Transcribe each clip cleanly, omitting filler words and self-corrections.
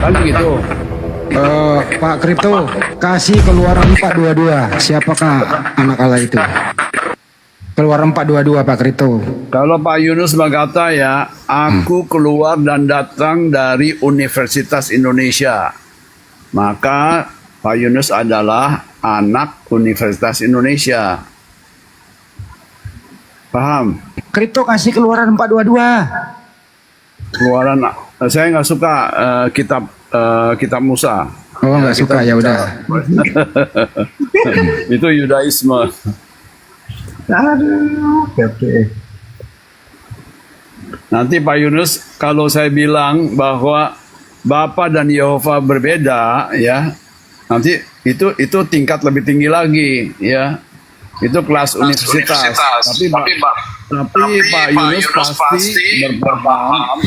Kan begitu. Pak Kripto, kasih keluaran 422. Siapakah anak Allah itu? Keluaran 422 Pak Kripto. Kalau Pak Yunus berkata ya, aku keluar dan datang dari Universitas Indonesia. Maka Pak Yunus adalah anak Universitas Indonesia. Paham? Kripto kasih keluaran 422. Keluaran, saya nggak suka kitab Musa. Oh, nggak suka, ya udah. Itu Yudaisme. Aduh, oke. Nanti Pak Yunus, kalau saya bilang bahwa Bapa dan Yehova berbeda, ya, nanti itu tingkat lebih tinggi lagi, ya. Itu kelas universitas. Tapi Pak Yunus pasti berpaham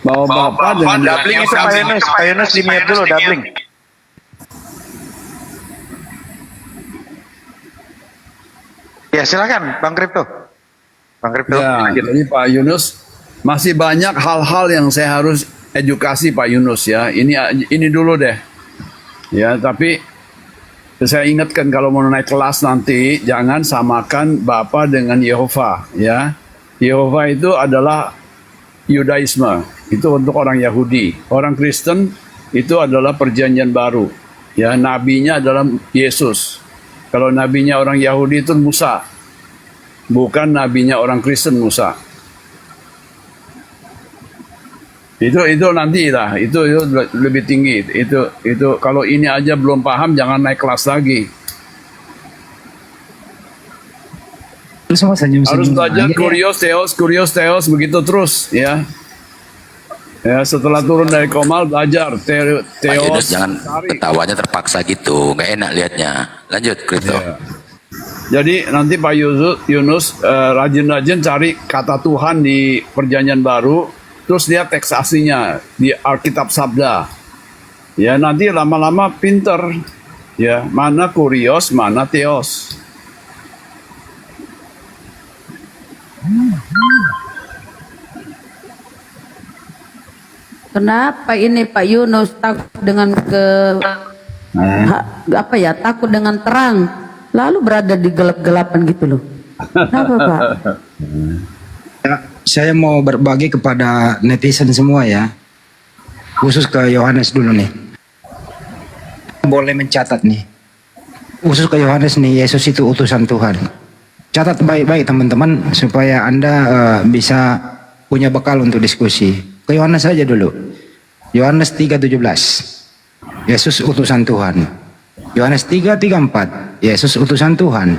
bahwa Bapa dengan Doubling itu Pak Yunus di mute dulu, doubling. Ya silakan, Bang Kripto. Bang Kripto. Ya, jadi Pak Yunus masih banyak hal-hal yang saya harus edukasi Pak Yunus ya. Ini dulu deh. Ya, tapi saya ingatkan kalau mau naik kelas nanti jangan samakan Bapa dengan Yehova ya. Yehova itu adalah Yudaisme. Itu untuk orang Yahudi. Orang Kristen itu adalah perjanjian baru. Ya, nabinya adalah Yesus. Kalau nabinya orang Yahudi itu Musa. Bukan nabinya orang Kristen Musa. Itu nanti lah, itu lebih tinggi. Itu kalau ini aja belum paham jangan naik kelas lagi. Semua Harus belajar senyum. kurios teos begitu terus ya. Ya, setelah turun dari komal belajar Pak teos. Yunus jangan ketawanya terpaksa gitu, nggak enak liatnya. Lanjut, Kripto. Ya. Jadi nanti Pak Yunus rajin-rajin cari kata Tuhan di Perjanjian Baru, terus lihat teks aslinya di Alkitab Sabda. Ya, nanti lama-lama pinter. Ya, mana kurios, mana teos. Kenapa ini Pak Yunus takut dengan takut dengan terang, lalu berada di gelap-gelapan gitu loh. Kenapa Pak? Ya, saya mau berbagi kepada netizen semua ya. Khusus ke Yohanes dulu nih. Boleh mencatat nih. Khusus ke Yohanes nih, Yesus itu utusan Tuhan. Catat baik-baik teman-teman supaya Anda bisa punya bekal untuk diskusi. Ke Yohanes saja dulu. Yohanes 3:17. Yesus utusan Tuhan. Yohanes 3:34. Yesus utusan Tuhan.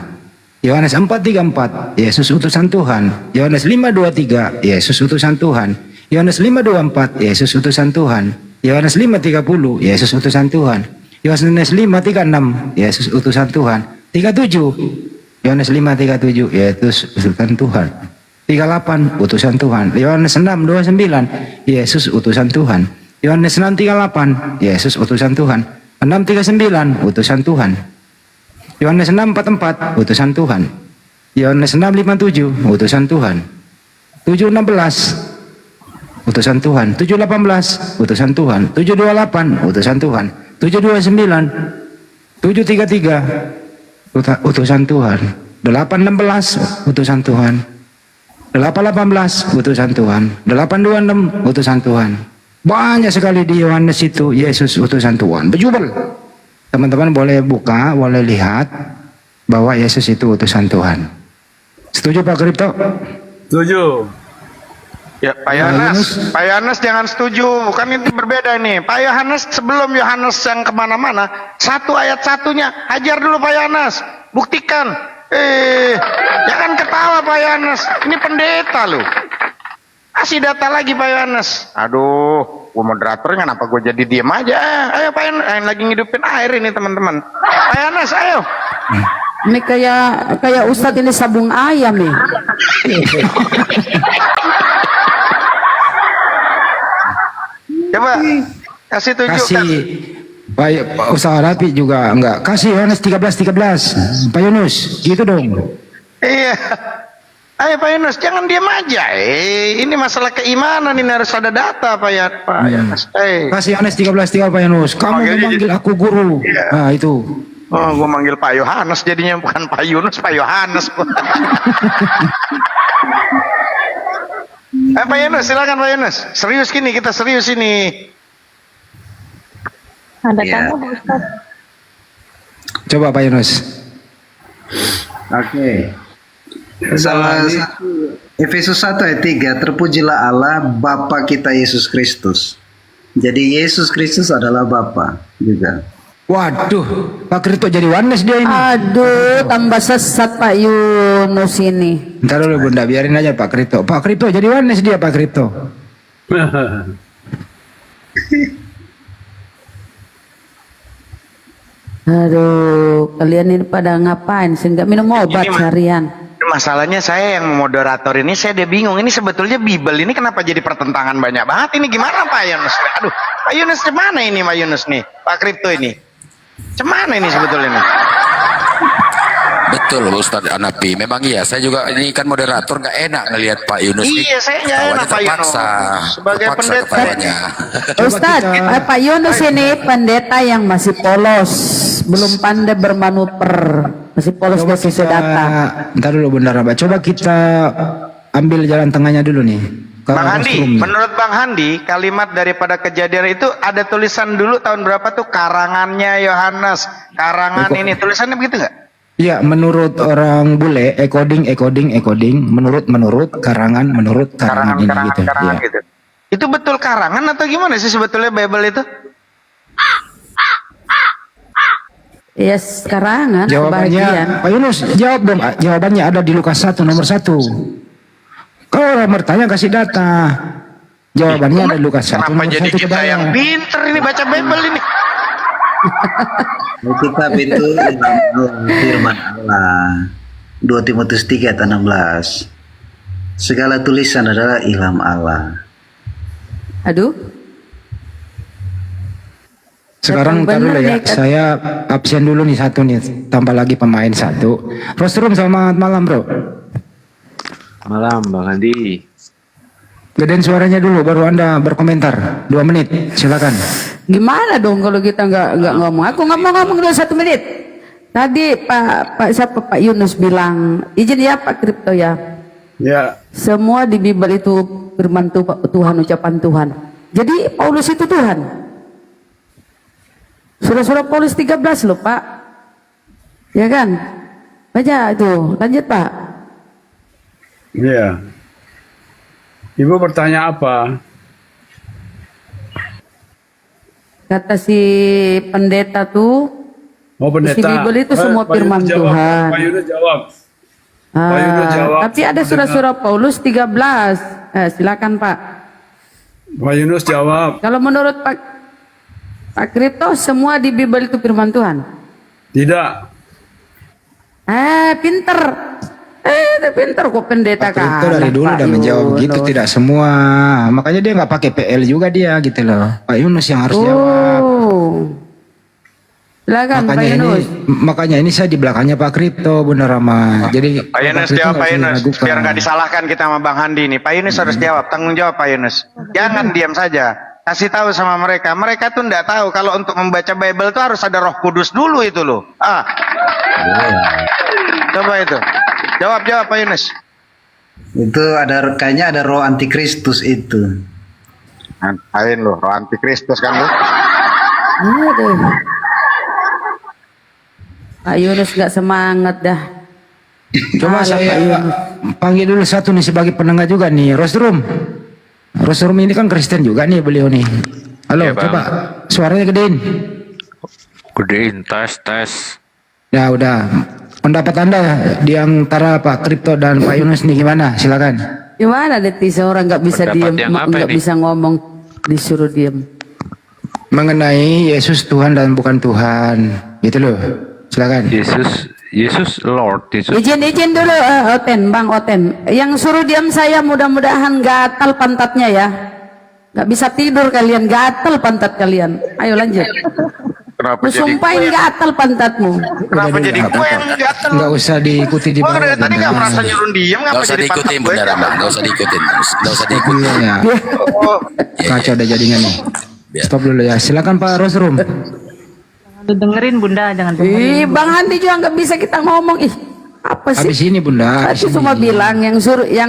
Yohanes 4:34. Yesus utusan Tuhan. Yohanes 5:23. Yesus utusan Tuhan. Yohanes 5:24. Yesus utusan Tuhan. Yohanes 5:30. Yesus utusan Tuhan. Yohanes 5:36. Yesus utusan Tuhan. 37. Yohanes 5:37. Yesus utusan Tuhan. 38 utusan Tuhan. Yohanes 6:29 Yesus utusan Tuhan. Yohanes 6:38 Yesus utusan Tuhan. 6:39 utusan Tuhan. Yohanes 6:44 utusan Tuhan. Yohanes 6:57 utusan Tuhan. 7:16 utusan Tuhan. 7:18 utusan Tuhan. 7:28 utusan Tuhan. 7:29 7:33 utusan Tuhan. 8:16 utusan Tuhan. 8:18 utusan Tuhan. 8:26 utusan Tuhan. Banyak sekali di Yohanes itu Yesus utusan Tuhan. Berjubel. Teman-teman boleh buka, boleh lihat bahwa Yesus itu utusan Tuhan. Setuju Pak Kripto? Setuju. Ya, Pak Yohanes jangan setuju, kan ini berbeda nih. Pak Yohanes sebelum Yohanes yang kemana-mana, satu ayat satunya, hajar dulu Pak Yohanes, buktikan. Jangan ketawa Pak Yohanes, ini pendeta loh. Kasih data lagi Pak Yohanes. Aduh, gue moderatornya kenapa gue jadi diem aja? Ayo Pak Yohanes, lagi ngidupin air ini teman-teman. Pak Yohanes, ayo. Ini kayak Ustadz ini sabung ayam nih. Coba kasih tunjukkan. Kasih Pak usaha rapi juga enggak. Kasih Yohanes 13:13. Pak Yunus, gitu dong. Iya. Ayo Pak Yunus, jangan diam aja. Ini masalah keimanan, ini harus ada data Pak Yunus. Kasih Yohanes 13:3 Pak Yunus. Kamu memanggil aku guru. Nah itu. Oh, gue manggil Pak Yohanes jadinya, bukan Pak Yunus, Pak Yohanes. Pak Yunus, silakan Pak Yunus. Serius gini, kita serius ini. Ada tamu Pak Ustaz. Coba Pak Yunus. Oke. Salah satu Efesus 1 ayat 3, terpujilah Allah Bapa kita Yesus Kristus. Jadi Yesus Kristus adalah Bapa juga. Waduh, Pak Krito jadi Yohanes dia ini. Aduh, tambah sesat Pak Yunus ini. Ntar dulu Bunda, biarin aja Pak Krito. Pak Krito jadi Yohanes dia Pak Krito. Aduh, kalian ini pada ngapain? Sehingga minum obat seharian. Masalahnya saya yang memoderator ini, saya udah bingung. Ini sebetulnya Bible ini kenapa jadi pertentangan banyak banget? Ini gimana Pak Yunus? Aduh, Pak Yunus cemana ini Pak Yunus nih? Pak Kripto ini. Cemana ini sebetulnya nih? Betul Ustadz Anapi, memang iya. Saya juga ini kan moderator, nggak enak ngelihat Pak Yunus. Iya, saya nggak enak Pak Yunus. Sebagai pendeta. Kepalanya. Ustadz, Pak Yunus ini pendeta yang masih polos, belum pandai bermanuver, masih polos Coba dari kita, data. ntar dulu Bunda Raba. Coba kita ambil jalan tengahnya dulu nih. Bang Handi, menurut Bang Handi, kalimat daripada Kejadian itu ada tulisan dulu tahun berapa tuh? Karangannya Yohanes, karangan ini, tulisannya begitu nggak? Iya, menurut orang bule, encoding, menurut karangan ini gitu. Karangan Ya. gitu. Itu betul karangan atau gimana sih sebetulnya Bible itu? Yes, karangan. Jawabannya, sebagian. Pak Yunus, jawab dong. Jawabannya ada di Lukas 1 nomor 1. Kalau orang bertanya kasih data. Jawabannya ada di Lukas 1 Kenapa nomor jadi 1 kita yang pinter ini baca Bible ini? Kitab itu firman Allah. 2 Timotius 3 ayat 16. Segala tulisan adalah ilham Allah. Aduh. Sekarang ntar dulu ya, saya absen dulu nih satu nih, tambah lagi pemain satu. Rostrum, selamat malam bro. Malam Bang Andi. Gedein suaranya dulu, baru Anda berkomentar. 2 menit, silakan. Gimana dong kalau kita nggak ngomong? Aku nggak mau ngomong dulu 1 menit. Tadi Pak Yunus bilang, izin ya Pak Kripto ya. Ya, Semua di Bible itu firman Tuhan, ucapan Tuhan. Jadi Paulus itu Tuhan. Surah-surah Paulus 13 loh Pak. Ya kan? Baca itu, lanjut Pak. ya. Ibu bertanya apa? Kata si pendeta tuh, Oh pendeta. Di Bible itu semua Pak firman Yunus jawab. Tuhan. Pak Yunus jawab. Pak Yunus jawab. Tapi ada surah-surah Paulus 13. Silakan Pak. Pak Yunus jawab. Kalau menurut Pak Kripto, semua di Bible itu firman Tuhan. Tidak. Pinter. Pinter kok pendeta Pak Kripto dari dulu udah menjawab begitu, tidak semua. Makanya dia nggak pakai PL juga dia gitu loh. Pak Yunus yang harus jawab. Silakan Pak Yunus. Makanya ini saya di belakangnya Pak Kripto, Bunda Rama. Jadi Pak Yunus Kripto jawab nggak Pak usah Yunus, diragukan. biar nggak disalahkan kita sama Bang Handi nih. Pak Yunus harus jawab, tanggung jawab Pak Yunus. Jangan diam saja. Kasih tahu sama mereka. Mereka tuh nggak tahu kalau untuk membaca Bible tuh harus ada Roh Kudus dulu itu loh. Coba itu. Jawab Pak Yunus. Itu ada kayaknya ada roh antikristus itu. Ngapain lo, roh antikristus kan lo? Aduh. Pak Yunus nggak semangat dah. Coba Alah, saya Pak Yunus. panggil dulu satu nih sebagai penengah juga nih, Rostrum. Rostrum ini kan Kristen juga nih beliau nih. Halo, Iya, Bang. coba suaranya gedein. Gedein, tes. Ya udah. Pendapat Anda di antara Pak Kripto dan Pak Yunus nih gimana? Silakan. Gimana netizen orang nggak bisa Pendapat diem, yang apa nggak ini? bisa ngomong, disuruh diem. Mengenai Yesus Tuhan dan bukan Tuhan, gitu loh. Silakan. Yesus Lord, Yesus. Izin dulu, Bang Oten. Yang suruh diam saya mudah-mudahan gatal pantatnya ya. Nggak bisa tidur kalian, gatal pantat kalian. Ayo lanjut. Kenapa Lu jadi sumpahin gatal pantatmu. Kenapa jadi gue yang gatel? Nggak usah diikuti di Gue bawah. dari tadi Bunda. nggak merasa nyuruh diem, Gak ngapa usah jadi diikutin pantat gue? Bunda Rama, gak usah diikutin, gak usah diikutin. Iya ya. Oh, Kacau ada jadinya nih. Biar. Stop dulu ya. Silakan Pak Rosrum. Dengerin Bunda, jangan dengerin. Ih, Bang Handi juga nggak bisa kita ngomong. Ih, apa sih? Habis ini Bunda. Tadi cuma bilang yang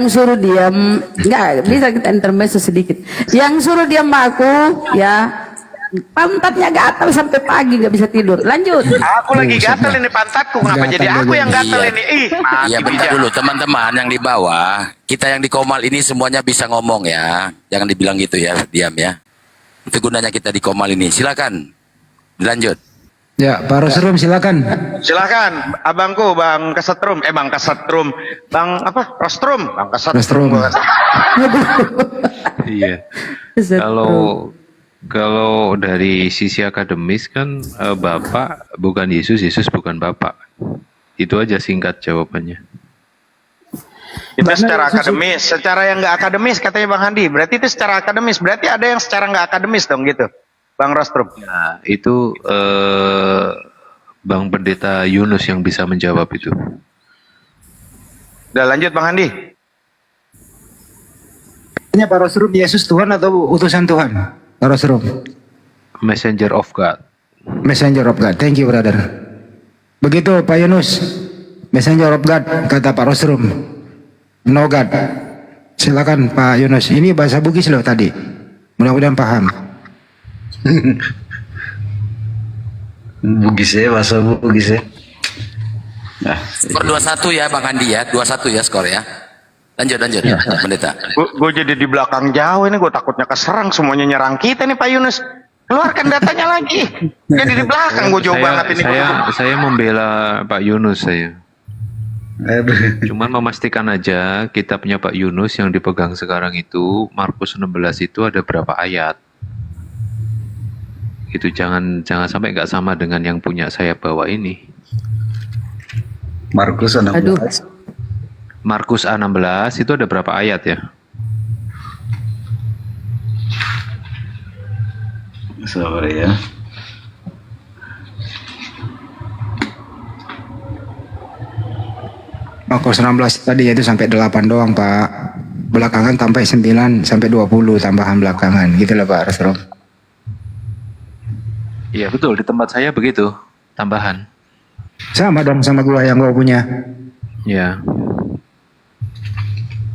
suruh diam, nggak bisa kita intermezzo sedikit. Yang suruh diam aku, ya pantatnya gatal sampai pagi nggak bisa tidur. Lanjut. aku lagi gatel ini pantatku. Kenapa Gatel jadi aku dulu. yang gatel Iya. ini? Ih, mati Iya bentar dia. dulu teman-teman yang di bawah, kita yang di Komal ini semuanya bisa ngomong ya. Jangan dibilang gitu ya, diam ya. Itu gunanya kita di Komal ini. Silakan. Dilanjut. Ya, Pak Rosrum silakan. Silakan, abangku, Bang Kesetrum, Bang Kesetrum, Bang apa? Rostrum, Bang Rostrum. Kesetrum. Iya. Kesetrum. Kalau dari sisi akademis kan Bapak bukan Yesus, Yesus bukan Bapak. Itu aja singkat jawabannya. Itu secara akademis, secara yang nggak akademis katanya Bang Handi. Berarti itu secara akademis, berarti ada yang secara nggak akademis dong gitu, Bang Rostrum. Nah, itu Bang Pendeta Yunus yang bisa menjawab itu. Udah lanjut Bang Handi. Ini Pak Rosrum Yesus Tuhan atau utusan Tuhan? Pak Rosrum. Messenger of God. Messenger of God. Thank you, brother. Begitu Pak Yunus. Messenger of God kata Pak Rosrum. No God. Silakan Pak Yunus. Ini bahasa Bugis loh tadi. Mudah-mudahan paham. Bugis ya, bahasa Bugis ya. Nah, Skor 2-1 ya Bang Andi ya, 2-1 ya skor ya. Lanjut, Pendeta. Gue jadi di belakang jauh ini, gue takutnya keserang, semuanya nyerang kita nih Pak Yunus. Keluarkan datanya lagi. Jadi di belakang gue jauh banget ini. Saya membela Pak Yunus saya. Aduh. Cuman memastikan aja kitabnya Pak Yunus yang dipegang sekarang itu Markus 16 itu ada berapa ayat. Itu jangan sampai nggak sama dengan yang punya saya bawa ini. Markus 16. Aduh. Markus 16 itu ada berapa ayat ya? Sabar ya. Markus 16 tadi itu sampai 8 doang Pak. Belakangan sampai 9 sampai 20 tambahan belakangan. Gitu lah Pak Rosrum. Iya betul, di tempat saya begitu, tambahan. Sama dong sama gua yang gua punya. Ya,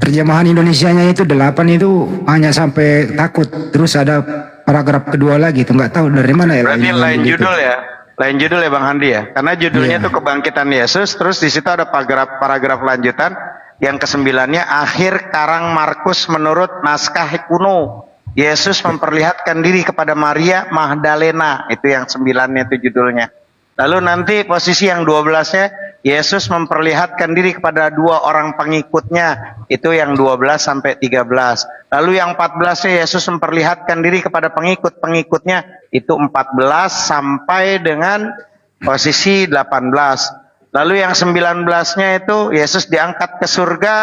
Terjemahan Indonesianya itu 8 itu hanya sampai takut. Terus ada paragraf kedua lagi itu nggak tahu dari mana ya. Berarti yang lain gitu. judul ya. Lain judul ya Bang Handi ya. Karena judulnya Iya. tuh Kebangkitan Yesus, terus di situ ada paragraf lanjutan yang ke-9-nya akhir karang Markus menurut naskah kuno. Yesus memperlihatkan diri kepada Maria Magdalena. Itu yang 9-nya itu judulnya. Lalu nanti posisi yang 12-nya Yesus memperlihatkan diri kepada 2 orang pengikutnya. Itu yang 12 sampai 13. Lalu yang 14-nya Yesus memperlihatkan diri kepada pengikut-pengikutnya. Itu 14 sampai dengan posisi 18. Lalu yang 19-nya itu Yesus diangkat ke surga.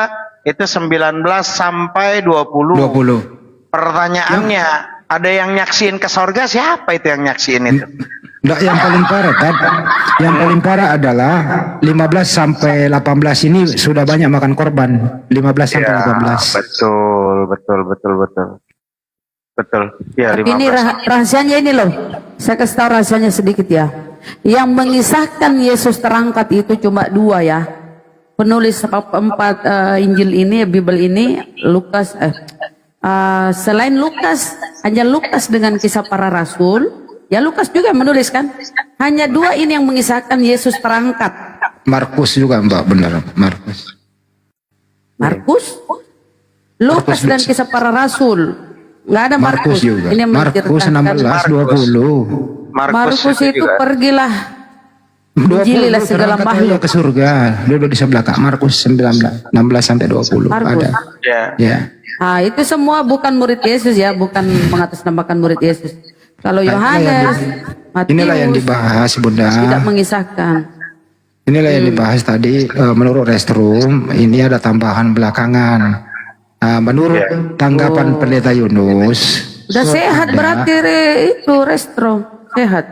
Itu 19 sampai 20. 20. Pertanyaannya, ada yang nyaksiin ke surga? Siapa itu yang nyaksiin itu? Nggak, yang paling parah kan? Yang paling parah adalah 15 sampai 18 ini sudah banyak makan korban. 15 sampai 18. Betul. Ya, Tapi ini 15. rahasianya ini loh. Saya kasih tahu rahasianya sedikit ya. Yang mengisahkan Yesus terangkat itu cuma 2 ya. Penulis 4 Injil ini, Bible ini, Lukas. Selain Lukas, hanya Lukas dengan kisah para rasul. Ya Lukas juga menuliskan. Hanya 2 ini yang mengisahkan Yesus terangkat. Markus juga Mbak, benar. Markus. Lukas dan kisah para rasul. Nggak ada Markus Markus. juga. Ini yang Markus menceritakan. 16, 20. Markus itu juga. pergilah 20 Injililah segala terangkat makhluk. juga ke surga. Duduk di sebelah Kak. Markus 19, 16 sampai 20. Markus. Ada. Ya. Ya. Itu semua bukan murid Yesus ya, bukan mengatasnamakan murid Yesus. Kalau Yohanes, Inilah yang Matius dibahas Bunda. tidak mengisahkan. Inilah yang dibahas tadi. Menurut Restrum ini ada tambahan belakangan. Menurut tanggapan Pendeta Yunus, Udah sehat berarti itu Restro sehat.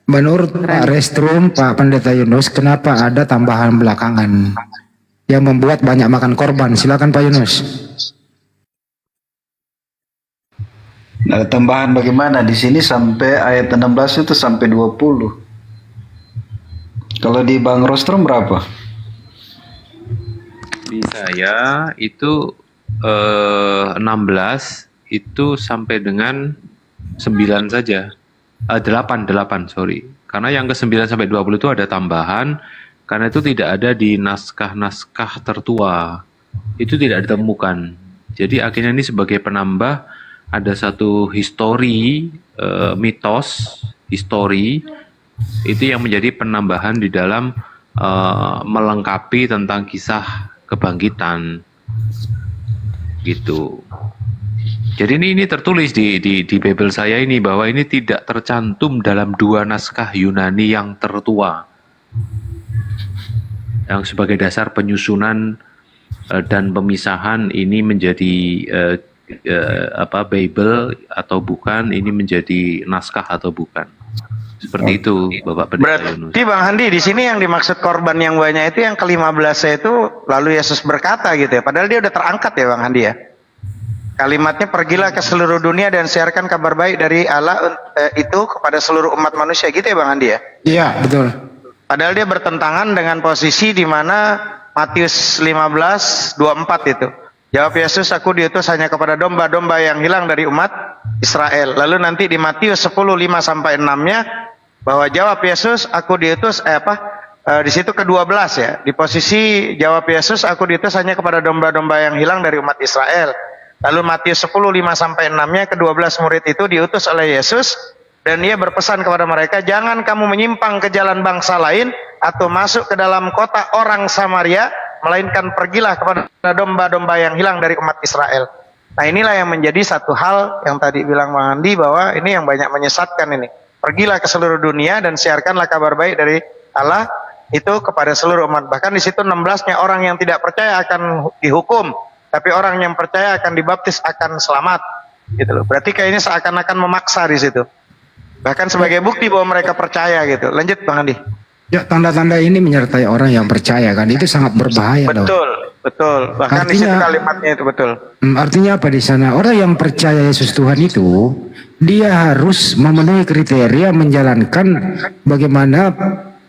Menurut Pak Restrum, Pak Pendeta Yunus, kenapa ada tambahan belakangan yang membuat banyak makan korban? Silakan Pak Yunus. Ada tambahan bagaimana? Di sini sampai ayat 16 itu sampai 20. Kalau di Bang Rostrom berapa? Di saya itu 16 itu sampai dengan 9 saja. 8 sorry. Karena yang ke-9 sampai 20 itu ada tambahan, karena itu tidak ada di naskah-naskah tertua. Itu tidak ditemukan. Jadi akhirnya ini sebagai penambah, ada satu mitos, histori, itu yang menjadi penambahan di dalam melengkapi tentang kisah kebangkitan. Gitu. Jadi ini tertulis di Bible saya ini, bahwa ini tidak tercantum dalam dua naskah Yunani yang tertua, yang sebagai dasar penyusunan dan pemisahan ini menjadi Bible atau bukan, ini menjadi naskah atau bukan. Seperti itu, Bapak Pendeta Yunus. Berarti Bang Handi, di sini yang dimaksud korban yang banyak itu yang ke-15 itu lalu Yesus berkata gitu ya. Padahal dia udah terangkat ya Bang Handi ya. Kalimatnya, pergilah ke seluruh dunia dan siarkan kabar baik dari Allah itu kepada seluruh umat manusia, gitu ya Bang Andi ya? Iya, betul. Padahal dia bertentangan dengan posisi di mana Matius 15:24 itu. Jawab Yesus, aku diutus hanya kepada domba-domba yang hilang dari umat Israel. Lalu nanti di Matius 10:5-6-nya bahwa jawab Yesus, aku diutus di situ ke-12 ya. Di posisi jawab Yesus, aku diutus hanya kepada domba-domba yang hilang dari umat Israel. Lalu Matius 10:5-6-nya ke-12 murid itu diutus oleh Yesus dan ia berpesan kepada mereka, jangan kamu menyimpang ke jalan bangsa lain atau masuk ke dalam kota orang Samaria, melainkan pergilah kepada domba-domba yang hilang dari umat Israel. Nah inilah yang menjadi satu hal yang tadi bilang Bang Andi, bahwa ini yang banyak menyesatkan ini. Pergilah ke seluruh dunia dan siarkanlah kabar baik dari Allah itu kepada seluruh umat. Bahkan di situ 16-nya orang yang tidak percaya akan dihukum, tapi orang yang percaya akan dibaptis akan selamat, gitu loh. Berarti kayaknya seakan-akan memaksa di situ. Bahkan sebagai bukti bahwa mereka percaya gitu. Lanjut Bang Andi. Ya, tanda-tanda ini menyertai orang yang percaya kan, itu sangat berbahaya. Betul. Bahkan di situ kalimatnya itu betul. Artinya apa di sana? Orang yang percaya Yesus Tuhan itu, dia harus memenuhi kriteria menjalankan bagaimana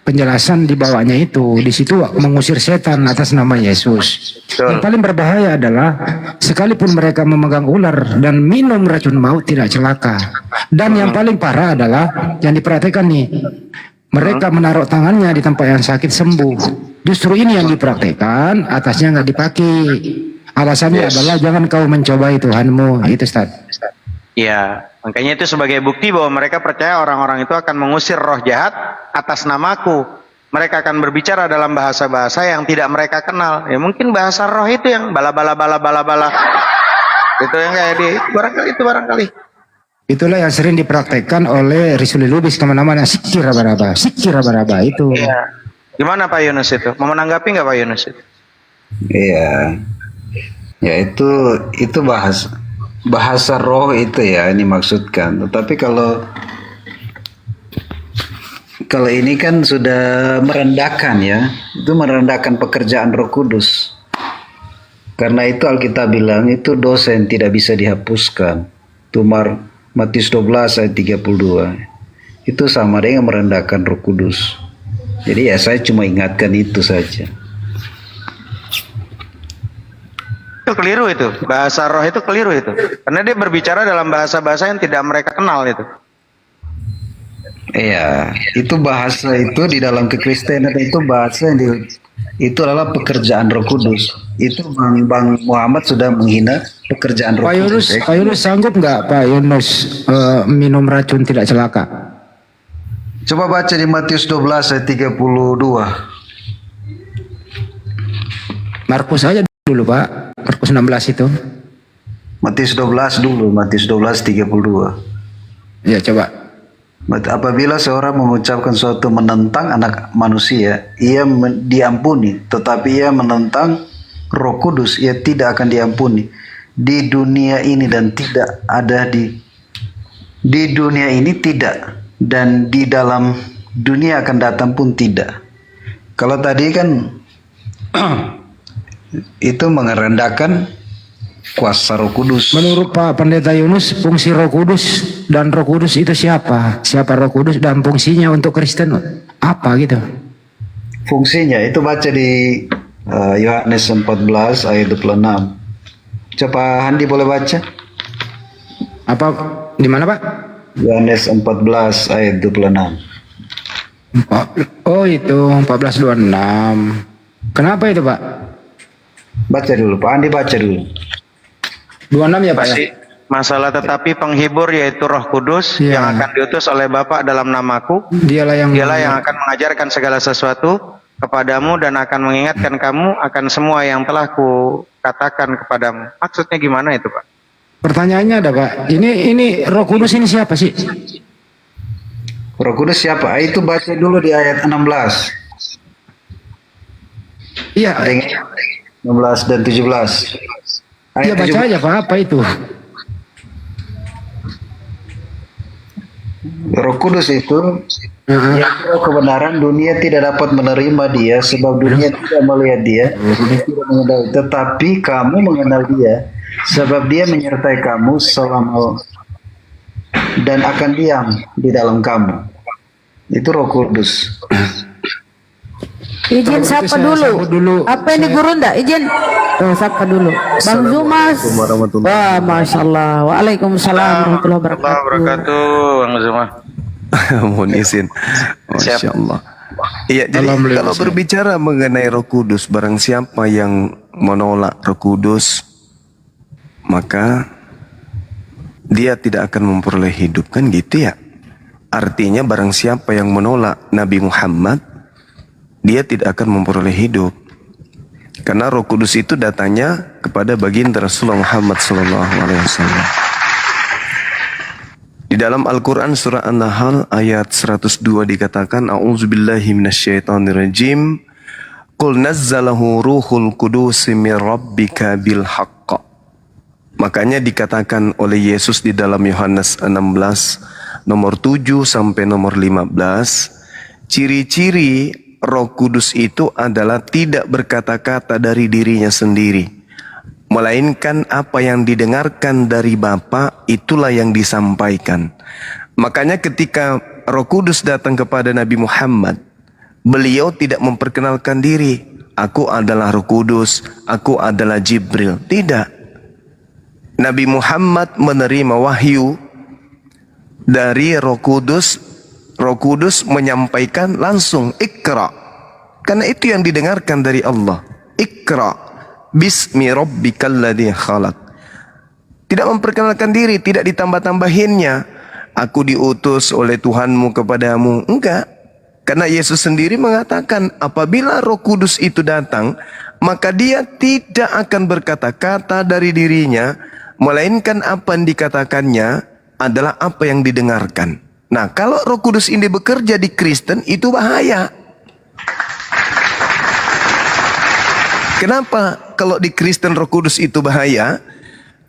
penjelasan di bawahnya itu. Di situ mengusir setan atas nama Yesus. Yang paling berbahaya adalah sekalipun mereka memegang ular dan minum racun maut tidak celaka. Dan yang paling parah adalah yang diperhatikan nih, mereka menaruh tangannya di tempat yang sakit sembuh. Justru ini yang dipraktekkan, atasnya nggak dipakai. Alasannya adalah jangan kau mencobai Tuhanmu. Itu Ustaz. Iya, makanya itu sebagai bukti bahwa mereka percaya orang-orang itu akan mengusir roh jahat atas namaku. Mereka akan berbicara dalam bahasa-bahasa yang tidak mereka kenal. Ya mungkin bahasa roh itu yang bala-bala. Itu yang kayak barangkali. Itulah yang sering dipraktekkan oleh Risuli Lubis kemana-mana. Sikir raba-raba itu. Iya. Gimana Pak Yunus itu? Mau menanggapi nggak Pak Yunus itu? Iya. Ya itu bahasa roh itu ya ini maksudkan. Tetapi kalau ini kan sudah merendahkan ya, itu merendahkan pekerjaan Roh Kudus. Karena itu Alkitab bilang itu dosa yang tidak bisa dihapuskan. Tumar Matius 12 ayat 32. Itu sama dengan merendahkan Roh Kudus. Jadi ya saya cuma ingatkan itu saja. Itu keliru itu. Bahasa roh itu keliru itu. Karena dia berbicara dalam bahasa-bahasa yang tidak mereka kenal itu. Iya, itu bahasa itu di dalam kekristenan itu bahasa yang itu adalah pekerjaan Roh Kudus. Itu Bang Muhammad sudah menghina pekerjaan Roh Kudus. Pak Yunus sanggup nggak Pak Yunus minum racun tidak celaka? Coba baca di Matius 12 ayat 32. Markus aja dulu Pak. Markus 16 itu. Matius 12 dulu, Matius 12 32. Ya coba. Apabila seorang mengucapkan suatu menentang anak manusia, ia diampuni, tetapi ia menentang Roh Kudus, ia tidak akan diampuni di dunia ini dan tidak ada di dunia ini tidak dan di dalam dunia akan datang pun tidak. Kalau tadi kan itu merendahkan kuasa Roh Kudus. Menurut Pak Pendeta Yunus, fungsi Roh Kudus dan Roh Kudus itu siapa? Siapa Roh Kudus dan fungsinya untuk Kristen apa gitu? Fungsinya itu baca di Yohanes 14 ayat 26. Coba Handi boleh baca? Apa di mana Pak? Yohanes 14 ayat 26. Oh itu 14:26. Kenapa itu Pak? Baca dulu, Pak Andi baca dulu. 26 ya Pak ya? Masih masalah tetapi penghibur yaitu Roh Kudus Ya. yang akan diutus oleh Bapa dalam namaku. Dialah yang Akan mengajarkan segala sesuatu kepadamu dan akan mengingatkan kamu akan semua yang telah kukatakan kepadamu. Maksudnya gimana itu, Pak? Pertanyaannya ada Pak. Ini Roh Kudus ini siapa sih? Roh Kudus siapa? Itu baca dulu di ayat 16. Iya. Ada yang 16 dan 17. Iya baca 17. aja Pak, apa itu? Roh Kudus itu yang roh kebenaran, dunia tidak dapat menerima dia sebab dunia tidak melihat dia, dunia tidak mengenal, tetapi kamu mengenal dia sebab dia menyertai kamu selama dan akan diam di dalam kamu. Itu Roh Kudus. Izin Kalau sapa gitu saya dulu. sambut dulu. Apa ini guru ndak? Izin. Oh, sapa dulu. Bang Zumas. Wah, masya Allah. Waalaikumsalam warahmatullahi wabarakatuh. Allah wabarakatuh, Bang Zuma. Mohon izin. Masya Allah. Iya, jadi Alhamdulillah, kalau Ustaz. berbicara mengenai Roh Kudus, barang siapa yang menolak Roh Kudus, maka dia tidak akan memperoleh hidup, kan gitu ya. Artinya barang siapa yang menolak Nabi Muhammad, dia tidak akan memperoleh hidup. Karena Roh Kudus itu datanya kepada baginda Rasulullah Muhammad SAW. Di dalam Al-Quran surah An-Nahl ayat 102 dikatakan, A'udzubillahi minasyaitonirrajim, Qul nazzalahu ruhul kudusi min rabbika bil haqqa. Makanya dikatakan oleh Yesus di dalam Yohanes 16 nomor 7 sampai nomor 15, ciri-ciri Roh Kudus itu adalah tidak berkata-kata dari dirinya sendiri, melainkan apa yang didengarkan dari Bapa itulah yang disampaikan. Makanya ketika Roh Kudus datang kepada Nabi Muhammad, beliau tidak memperkenalkan diri, aku adalah Roh Kudus, aku adalah Jibril. Tidak. Nabi Muhammad menerima wahyu dari Roh Kudus. Roh Kudus menyampaikan langsung Iqra, karena itu yang didengarkan dari Allah. Iqra bismi rabbikal ladzi khalaq. Tidak memperkenalkan diri, tidak ditambah-tambahinnya, aku diutus oleh Tuhanmu kepadamu. Enggak. Karena Yesus sendiri mengatakan apabila Roh Kudus itu datang, maka dia tidak akan berkata-kata dari dirinya, melainkan apa yang dikatakannya adalah apa yang didengarkan. Nah, kalau Roh Kudus ini bekerja di Kristen, itu bahaya. Kenapa kalau di Kristen Roh Kudus itu bahaya?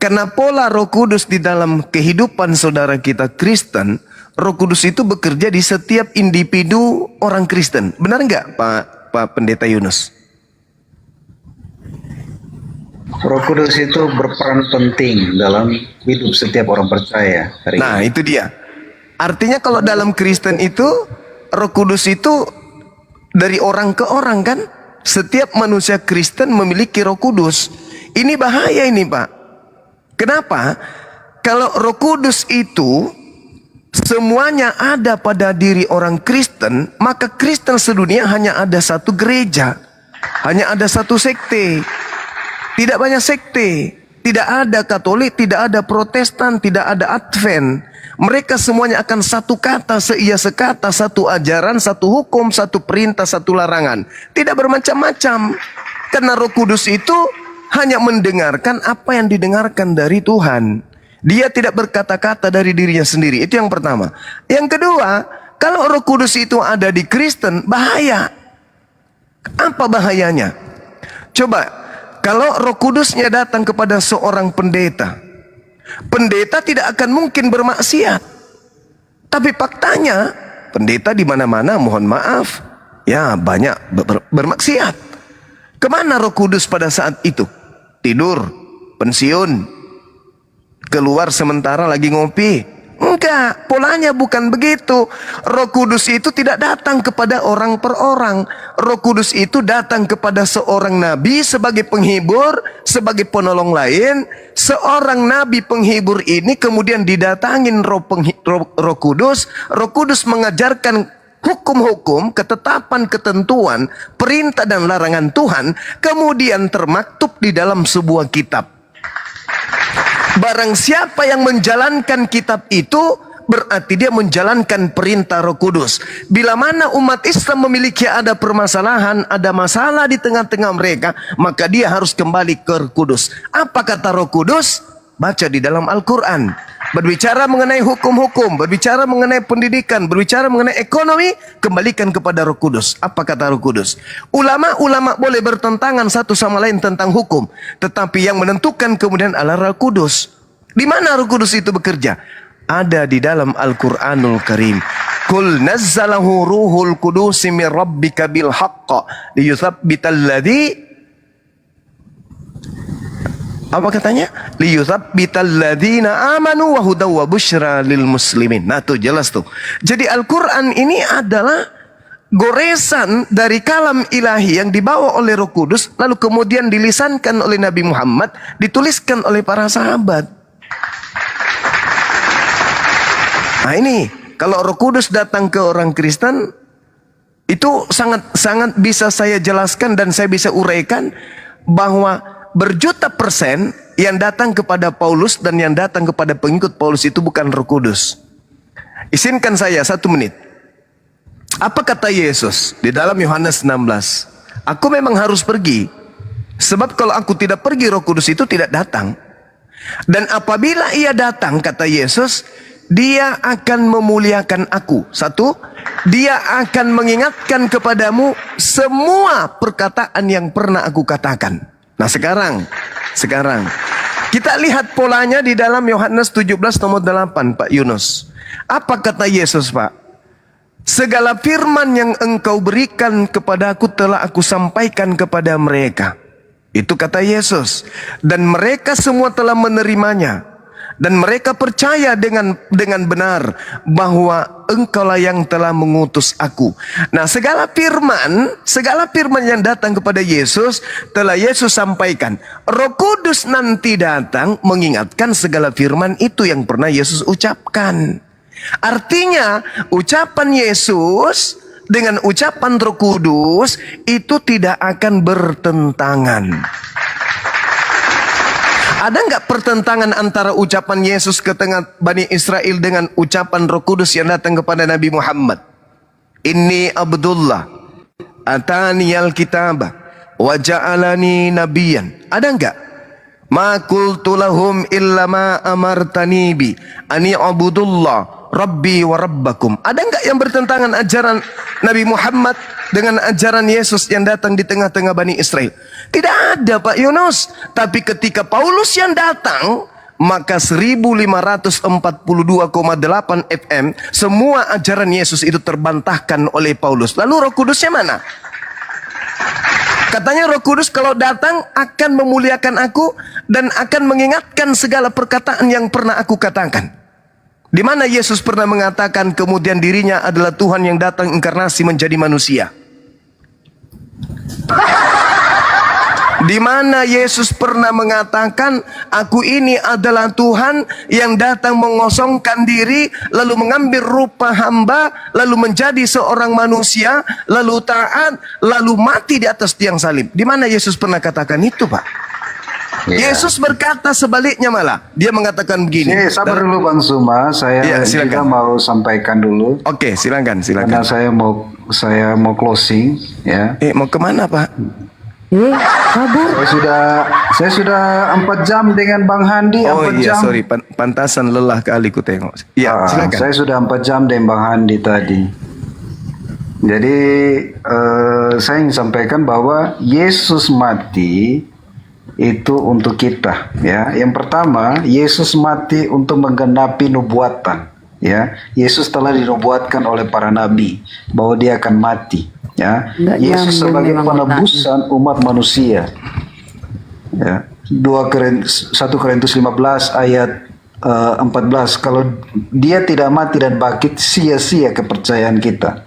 Karena pola Roh Kudus di dalam kehidupan saudara kita Kristen, Roh Kudus itu bekerja di setiap individu orang Kristen. Benar nggak Pak Pendeta Yunus? Roh Kudus itu berperan penting dalam hidup setiap orang percaya hari ini. Nah, itu dia. Artinya kalau dalam Kristen itu Roh Kudus itu dari orang ke orang, kan? Setiap manusia Kristen memiliki Roh Kudus. Ini bahaya ini, Pak. Kenapa? Kalau Roh Kudus itu semuanya ada pada diri orang Kristen, maka Kristen sedunia hanya ada satu gereja, hanya ada satu sekte. Tidak banyak sekte. Tidak ada Katolik, tidak ada Protestan, tidak ada Advent. Mereka semuanya akan satu kata, seia sekata, satu ajaran, satu hukum, satu perintah, satu larangan. Tidak bermacam-macam. Karena Roh Kudus itu hanya mendengarkan apa yang didengarkan dari Tuhan. Dia tidak berkata-kata dari dirinya sendiri. Itu yang pertama. Yang kedua, kalau Roh Kudus itu ada di Kristen, bahaya. Apa bahayanya? Coba, kalau Roh Kudusnya datang kepada seorang pendeta, pendeta tidak akan mungkin bermaksiat. Tapi faktanya pendeta di mana-mana mohon maaf ya banyak bermaksiat. Kemana Roh Kudus pada saat itu? Tidur, pensiun, keluar sementara lagi ngopi. Enggak, polanya bukan begitu. Roh Kudus itu tidak datang kepada orang per orang. Roh Kudus itu datang kepada seorang nabi sebagai penghibur, sebagai penolong lain. Seorang nabi penghibur ini kemudian didatangin Roh Kudus. Roh Kudus mengajarkan hukum-hukum, ketetapan, ketentuan, perintah dan larangan Tuhan, kemudian termaktub di dalam sebuah kitab. Barang siapa yang menjalankan kitab itu, berarti dia menjalankan perintah Roh Kudus. Bila mana umat Islam memiliki ada permasalahan, ada masalah di tengah-tengah mereka, maka dia harus kembali ke Roh Kudus. Apa kata Roh Kudus? Baca di dalam Al-Quran. Berbicara mengenai hukum-hukum, berbicara mengenai pendidikan, berbicara mengenai ekonomi, kembalikan kepada Roh Kudus. Apa kata Roh Kudus? Ulama-ulama boleh bertentangan satu sama lain tentang hukum, tetapi yang menentukan kemudian adalah Roh Kudus. Di mana Roh Kudus itu bekerja? Ada di dalam Al-Quranul Karim. Qul nazzalahu ruhul qudus min rabbika bil haqq liyuthabbital ladzi, apa katanya? Liyuthabbital ladzina amanu wa hudaw wa busyra lil muslimin. Nah, tuh jelas tuh. Jadi Al-Qur'an ini adalah goresan dari kalam ilahi yang dibawa oleh Roh Kudus lalu kemudian dilisankan oleh Nabi Muhammad, dituliskan oleh para sahabat. Nah, ini kalau Roh Kudus datang ke orang Kristen itu sangat bisa saya jelaskan dan saya bisa uraikan bahwa berjuta persen yang datang kepada Paulus dan yang datang kepada pengikut Paulus itu bukan Roh Kudus. Izinkan saya 1 menit. Apa kata Yesus di dalam Yohanes 16? Aku memang harus pergi, sebab kalau aku tidak pergi Roh Kudus itu tidak datang. Dan apabila ia datang, kata Yesus, dia akan memuliakan aku. 1, dia akan mengingatkan kepadamu semua perkataan yang pernah aku katakan. Nah sekarang kita lihat polanya di dalam Yohanes 17 nomor 8, Pak Yunus. Apa kata Yesus, Pak? Segala firman yang engkau berikan kepadaku telah aku sampaikan kepada mereka. Itu kata Yesus. Dan mereka semua telah menerimanya. Dan mereka percaya dengan benar bahwa engkaulah yang telah mengutus aku. Nah, segala firman yang datang kepada Yesus telah Yesus sampaikan. Roh Kudus nanti datang mengingatkan segala firman itu yang pernah Yesus ucapkan. Artinya, ucapan Yesus dengan ucapan Roh Kudus itu tidak akan bertentangan. Ada nggak pertentangan antara ucapan Yesus ke tengah Bani Israel dengan ucapan Roh Kudus yang datang kepada Nabi Muhammad? Inni Abdullah atani al-kitaba wa ja'alani nabiyan. Ada nggak? Ma qultu lahum illa ma amartani bi ani abudullah rabbi wa rabbakum. Ada nggak yang bertentangan ajaran Nabi Muhammad dengan ajaran Yesus yang datang di tengah-tengah Bani Israel? Tidak ada, Pak Yunus. Tapi ketika Paulus yang datang, maka 1542,8 FM semua ajaran Yesus itu terbantahkan oleh Paulus. Lalu Roh Kudusnya mana? Katanya Roh Kudus kalau datang akan memuliakan aku dan akan mengingatkan segala perkataan yang pernah aku katakan. Di mana Yesus pernah mengatakan kemudian dirinya adalah Tuhan yang datang inkarnasi menjadi manusia? Di mana Yesus pernah mengatakan, aku ini adalah Tuhan yang datang mengosongkan diri, lalu mengambil rupa hamba, lalu menjadi seorang manusia, lalu taat, lalu mati di atas tiang salib. Di mana Yesus pernah katakan itu, Pak? Yesus berkata sebaliknya malah. Dia mengatakan begini. Sabar dulu Bang Suma, saya juga mau sampaikan dulu. Oke, silakan. Karena saya mau closing, ya. Mau kemana, Pak? Kabar. Saya sudah 4 jam dengan Bang Handi. Oh iya, jam. sorry, pantasan lelah kali ku tengok. Ya, silakan. Saya sudah 4 jam dengan Bang Handi tadi. Jadi saya ingin sampaikan bahwa Yesus mati itu untuk kita, ya. Yang pertama, Yesus mati untuk menggenapi nubuatan. ya. Yesus telah dinubuatkan oleh para nabi bahwa dia akan mati, ya. Nggak Yesus nyambung sebagai memang penebusan umat manusia, ya. 1 Korintus 15 ayat 14, kalau dia tidak mati dan bangkit, sia-sia kepercayaan kita.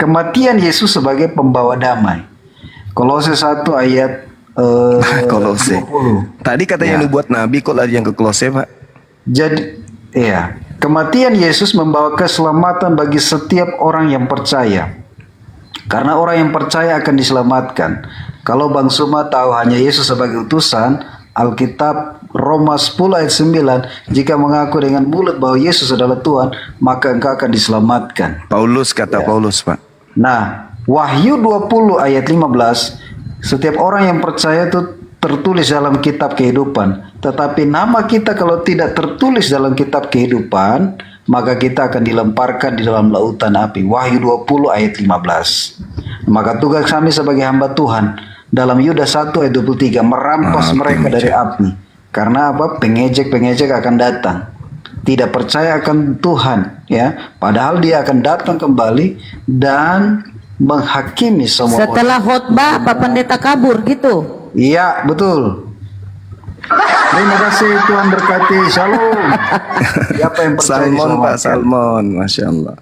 Kematian Yesus sebagai pembawa damai. Kolose 1 ayat Kolose. 20. Tadi katanya Ya. nubuat Nabi, kok lari yang ke Kolose, Pak? Jadi, ya, kematian Yesus membawa keselamatan bagi setiap orang yang percaya. Karena orang yang percaya akan diselamatkan. Kalau Bang Suma tahu hanya Yesus sebagai utusan, Alkitab Roma 10 ayat 9, jika mengaku dengan mulut bahwa Yesus adalah Tuhan, maka engkau akan diselamatkan. Paulus kata Paulus, Pak. Nah, Wahyu 20 ayat 15, setiap orang yang percaya itu tertulis dalam kitab kehidupan. Tetapi nama kita kalau tidak tertulis dalam kitab kehidupan, maka kita akan dilemparkan di dalam lautan api. Wahyu 20 ayat 15. Maka tugas kami sebagai hamba Tuhan dalam Yudas 1 ayat 23, merampas mereka dari api. Karena apa? Pengejek-pengejek akan datang. Tidak percaya akan Tuhan, ya. Padahal dia akan datang kembali dan menghakimi semua orang. Setelah khotbah Pak Pendeta kabur gitu. Iya, betul. Terima kasih, Tuhan berkati. Shalom. Siapa yang percaya Salmon, Pak, diselamatkan? Salmon. Masya Allah.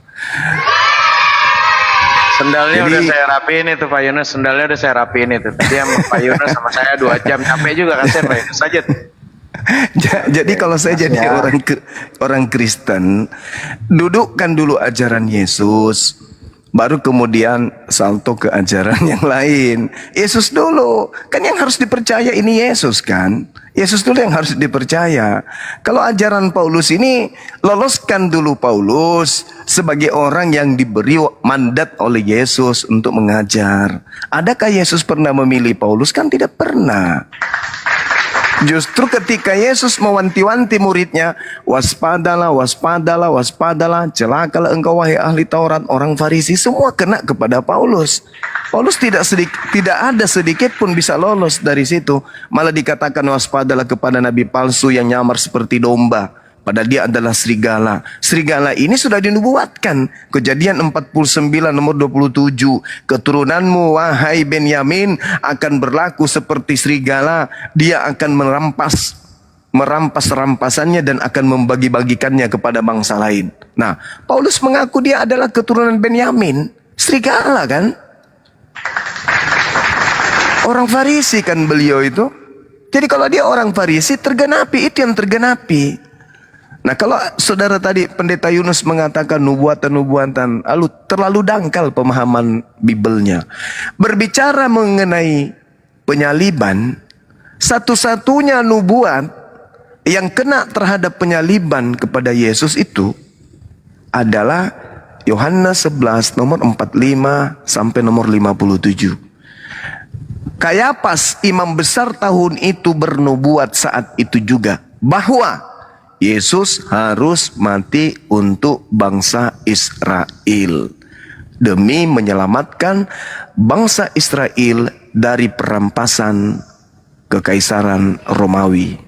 Sendalnya Jadi- udah saya rapiin itu Pak Yunus, sendalnya udah saya rapiin itu. Tadi yang Pak Yunus sama saya 2 jam, capek juga kasihan Pak Yunus aja. Jadi kalau saya jadi orang Kristen, dudukkan dulu ajaran Yesus, baru kemudian salto ke ajaran yang lain. Yesus dulu, kan yang harus dipercaya ini Yesus kan. Yesus dulu yang harus dipercaya. Kalau ajaran Paulus ini, loloskan dulu Paulus sebagai orang yang diberi mandat oleh Yesus untuk mengajar. Adakah Yesus pernah memilih Paulus? Kan tidak pernah. Justru ketika Yesus mewanti-wanti muridnya, waspadalah, waspadalah, waspadalah, celakalah engkau wahai ahli Taurat, orang Farisi, semua kena kepada Paulus. Paulus tidak ada sedikit pun bisa lolos dari situ. Malah dikatakan waspadalah kepada nabi palsu yang nyamar seperti domba, padahal dia adalah serigala. Serigala ini sudah dinubuatkan. Kejadian 49 nomor 27. Keturunanmu wahai Benyamin akan berlaku seperti serigala. Dia akan merampas rampasannya dan akan membagi-bagikannya kepada bangsa lain. Nah, Paulus mengaku dia adalah keturunan Benyamin. Serigala kan? Orang Farisi kan beliau itu. Jadi kalau dia orang Farisi, tergenapi, itu yang tergenapi. Nah, kalau saudara tadi Pendeta Yunus mengatakan nubuatan-nubuatan, terlalu dangkal pemahaman Bibelnya. Berbicara mengenai penyaliban, satu-satunya nubuat yang kena terhadap penyaliban kepada Yesus itu adalah Yohanes 11 nomor 45 sampai nomor 57. Kayapas imam besar tahun itu bernubuat saat itu juga bahwa Yesus harus mati untuk bangsa Israel demi menyelamatkan bangsa Israel dari perampasan kekaisaran Romawi.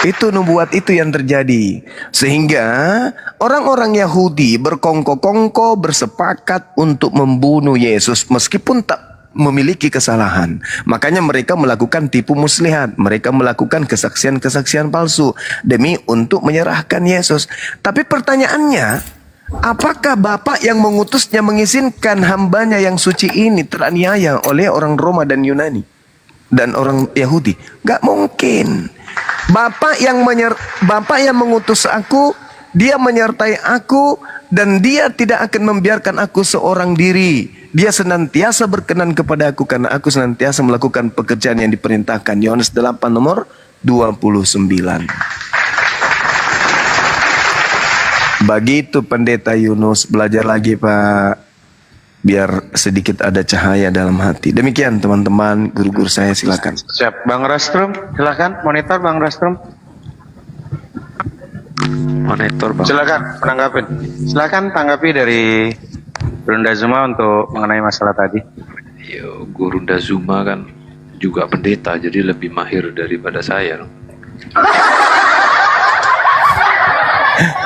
Itu nubuat itu yang terjadi. Sehingga orang-orang Yahudi berkongko-kongko bersepakat untuk membunuh Yesus meskipun tak memiliki kesalahan. Makanya mereka melakukan tipu muslihat. Mereka melakukan kesaksian-kesaksian palsu demi untuk menyerahkan Yesus. Tapi pertanyaannya, apakah Bapak yang mengutusnya mengizinkan hambanya yang suci ini teraniaya oleh orang Roma dan Yunani dan orang Yahudi? Gak mungkin. Bapak yang mengutus aku, dia menyertai aku, dan dia tidak akan membiarkan aku seorang diri. Dia senantiasa berkenan kepada aku karena aku senantiasa melakukan pekerjaan yang diperintahkan. Yohanes 8 nomor 29. Begitu Pendeta Yunus, belajar lagi Pak. Biar sedikit ada cahaya dalam hati. Demikian teman-teman, guru-guru saya silakan. Siap, Bang Rastrum, silakan monitor Bang Rastrum. Monitor Bang. Silakan menanggapin. Silakan tanggapi dari Brunda Zuma untuk mengenai masalah tadi. Yo, Guru Dazuma kan juga pendeta, jadi lebih mahir daripada saya.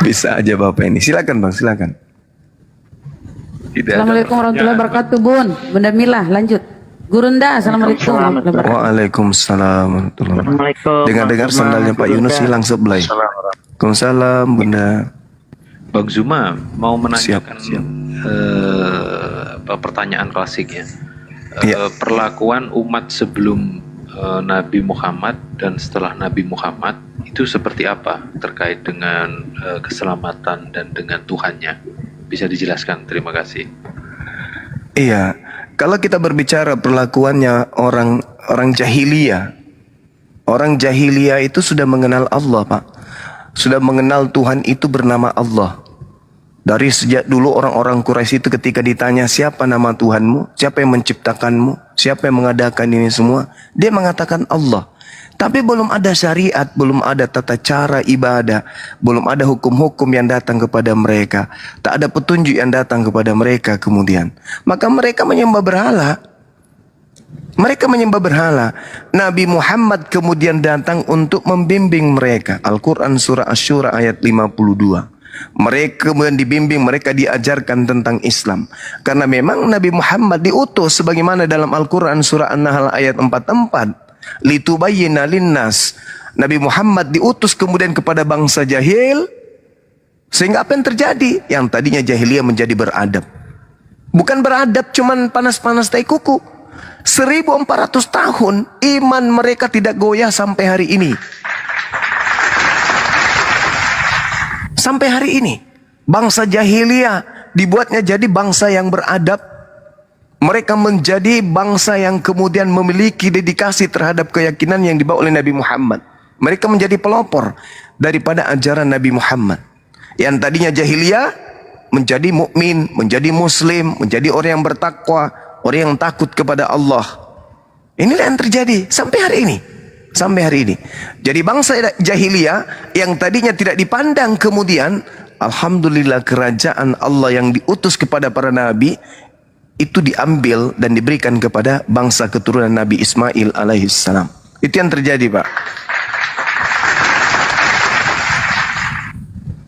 Bisa aja Bapak ini. Silakan Bang, silakan. Tidak ada Assalamualaikum warahmatullahi wabarakatuh, Bun. Bunda Mila, lanjut. Gurunda, Assalamualaikum warahmatullahi wabarakatuh. Waalaikumsalam warahmatullahi wabarakatuh. Dengar-dengar sandalnya Pak Yunus hilang sebelah. Waalaikumsalam Bunda. Bang Zuma mau menanyakan pertanyaan klasik ya. Iya. Perlakuan umat sebelum Nabi Muhammad dan setelah Nabi Muhammad itu seperti apa terkait dengan keselamatan dan dengan Tuhannya? Bisa dijelaskan? Terima kasih. Iya, kalau kita berbicara perlakuannya orang jahiliyah, orang jahiliyah itu sudah mengenal Allah, Pak. Sudah mengenal Tuhan itu bernama Allah. Dari sejak dulu orang-orang Quraisy itu ketika ditanya siapa nama Tuhanmu, siapa yang menciptakanmu, siapa yang mengadakan ini semua, dia mengatakan Allah. Tapi belum ada syariat, belum ada tata cara ibadah, belum ada hukum-hukum yang datang kepada mereka. Tak ada petunjuk yang datang kepada mereka kemudian. Maka mereka menyembah berhala. Mereka menyembah berhala. Nabi Muhammad kemudian datang untuk membimbing mereka. Al-Quran surah Asy-Syura ayat 52. Mereka kemudian dibimbing, mereka diajarkan tentang Islam. Karena memang Nabi Muhammad diutus sebagaimana dalam Al-Quran surah An-Nahl ayat 44. Litubayyina linnas. Nabi Muhammad diutus kemudian kepada bangsa jahil, sehingga apa yang terjadi? Yang tadinya jahiliyah menjadi beradab. Bukan beradab cuman panas-panas tai kuku. 1400 tahun iman mereka tidak goyah sampai hari ini. Sampai hari ini bangsa jahiliyah dibuatnya jadi bangsa yang beradab. Mereka menjadi bangsa yang kemudian memiliki dedikasi terhadap keyakinan yang dibawa oleh Nabi Muhammad. Mereka menjadi pelopor daripada ajaran Nabi Muhammad. Yang tadinya jahiliyah menjadi mukmin, menjadi muslim, menjadi orang yang bertakwa, orang yang takut kepada Allah. Inilah yang terjadi sampai hari ini. Sampai hari ini. Jadi bangsa jahiliyah yang tadinya tidak dipandang kemudian, alhamdulillah kerajaan Allah yang diutus kepada para nabi itu diambil dan diberikan kepada bangsa keturunan Nabi Ismail alaihissalam. Itu yang terjadi, Pak.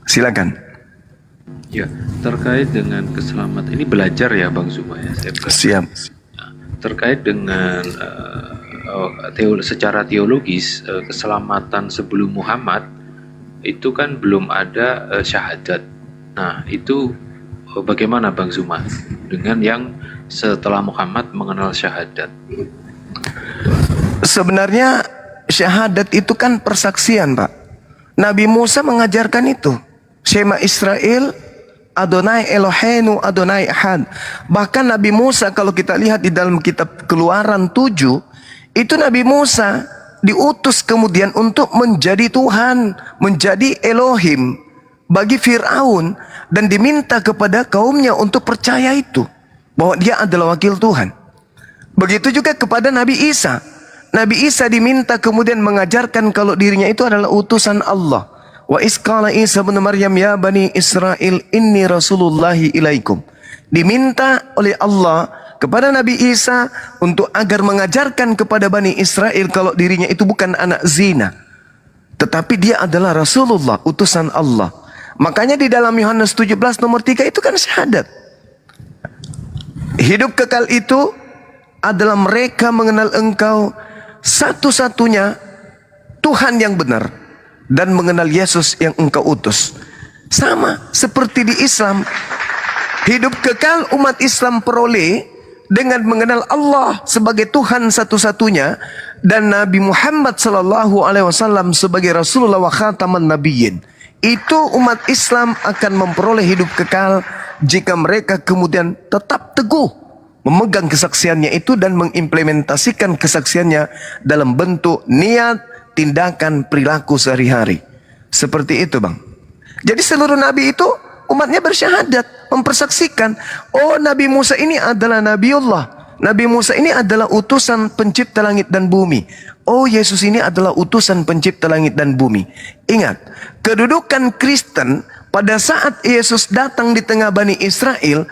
Silakan. Ya, terkait dengan keselamatan ini belajar ya Bang Zuma ya. Saya belajar. Siap. Terkait dengan secara teologis keselamatan sebelum Muhammad itu kan belum ada syahadat. Nah, itu bagaimana Bang Zuma dengan yang setelah Muhammad mengenal syahadat? Sebenarnya syahadat itu kan persaksian, Pak. Nabi Musa mengajarkan itu. Shema Israel, Adonai Eloheinu, Adonai Ahad. Bahkan Nabi Musa kalau kita lihat di dalam kitab Keluaran 7, itu Nabi Musa diutus kemudian untuk menjadi Tuhan, menjadi Elohim bagi Fir'aun. Dan diminta kepada kaumnya untuk percaya itu, bahwa dia adalah wakil Tuhan. Begitu juga kepada Nabi Isa. Nabi Isa diminta kemudian mengajarkan kalau dirinya itu adalah utusan Allah. Wa isqala Isa bin Maryam ya bani Israel inni rasulullahi ilaikum. Diminta oleh Allah kepada Nabi Isa untuk agar mengajarkan kepada Bani Israel kalau dirinya itu bukan anak zina, tetapi dia adalah Rasulullah, utusan Allah. Makanya di dalam Yohanes 17 nomor 3 itu kan syahadat. Hidup kekal itu adalah mereka mengenal engkau satu-satunya Tuhan yang benar dan mengenal Yesus yang engkau utus. Sama seperti di Islam. Hidup kekal umat Islam peroleh dengan mengenal Allah sebagai Tuhan satu-satunya dan Nabi Muhammad SAW sebagai Rasulullah wa khataman nabiyyin. Itu umat Islam akan memperoleh hidup kekal jika mereka kemudian tetap teguh memegang kesaksiannya itu dan mengimplementasikan kesaksiannya dalam bentuk niat, tindakan, perilaku sehari-hari. Seperti itu, Bang. Jadi seluruh nabi itu umatnya bersyahadat, mempersaksikan, oh Nabi Musa ini adalah Nabiullah. Nabi Musa ini adalah utusan pencipta langit dan bumi. Oh, Yesus ini adalah utusan pencipta langit dan bumi. Ingat, kedudukan Kristen pada saat Yesus datang di tengah Bani Israel,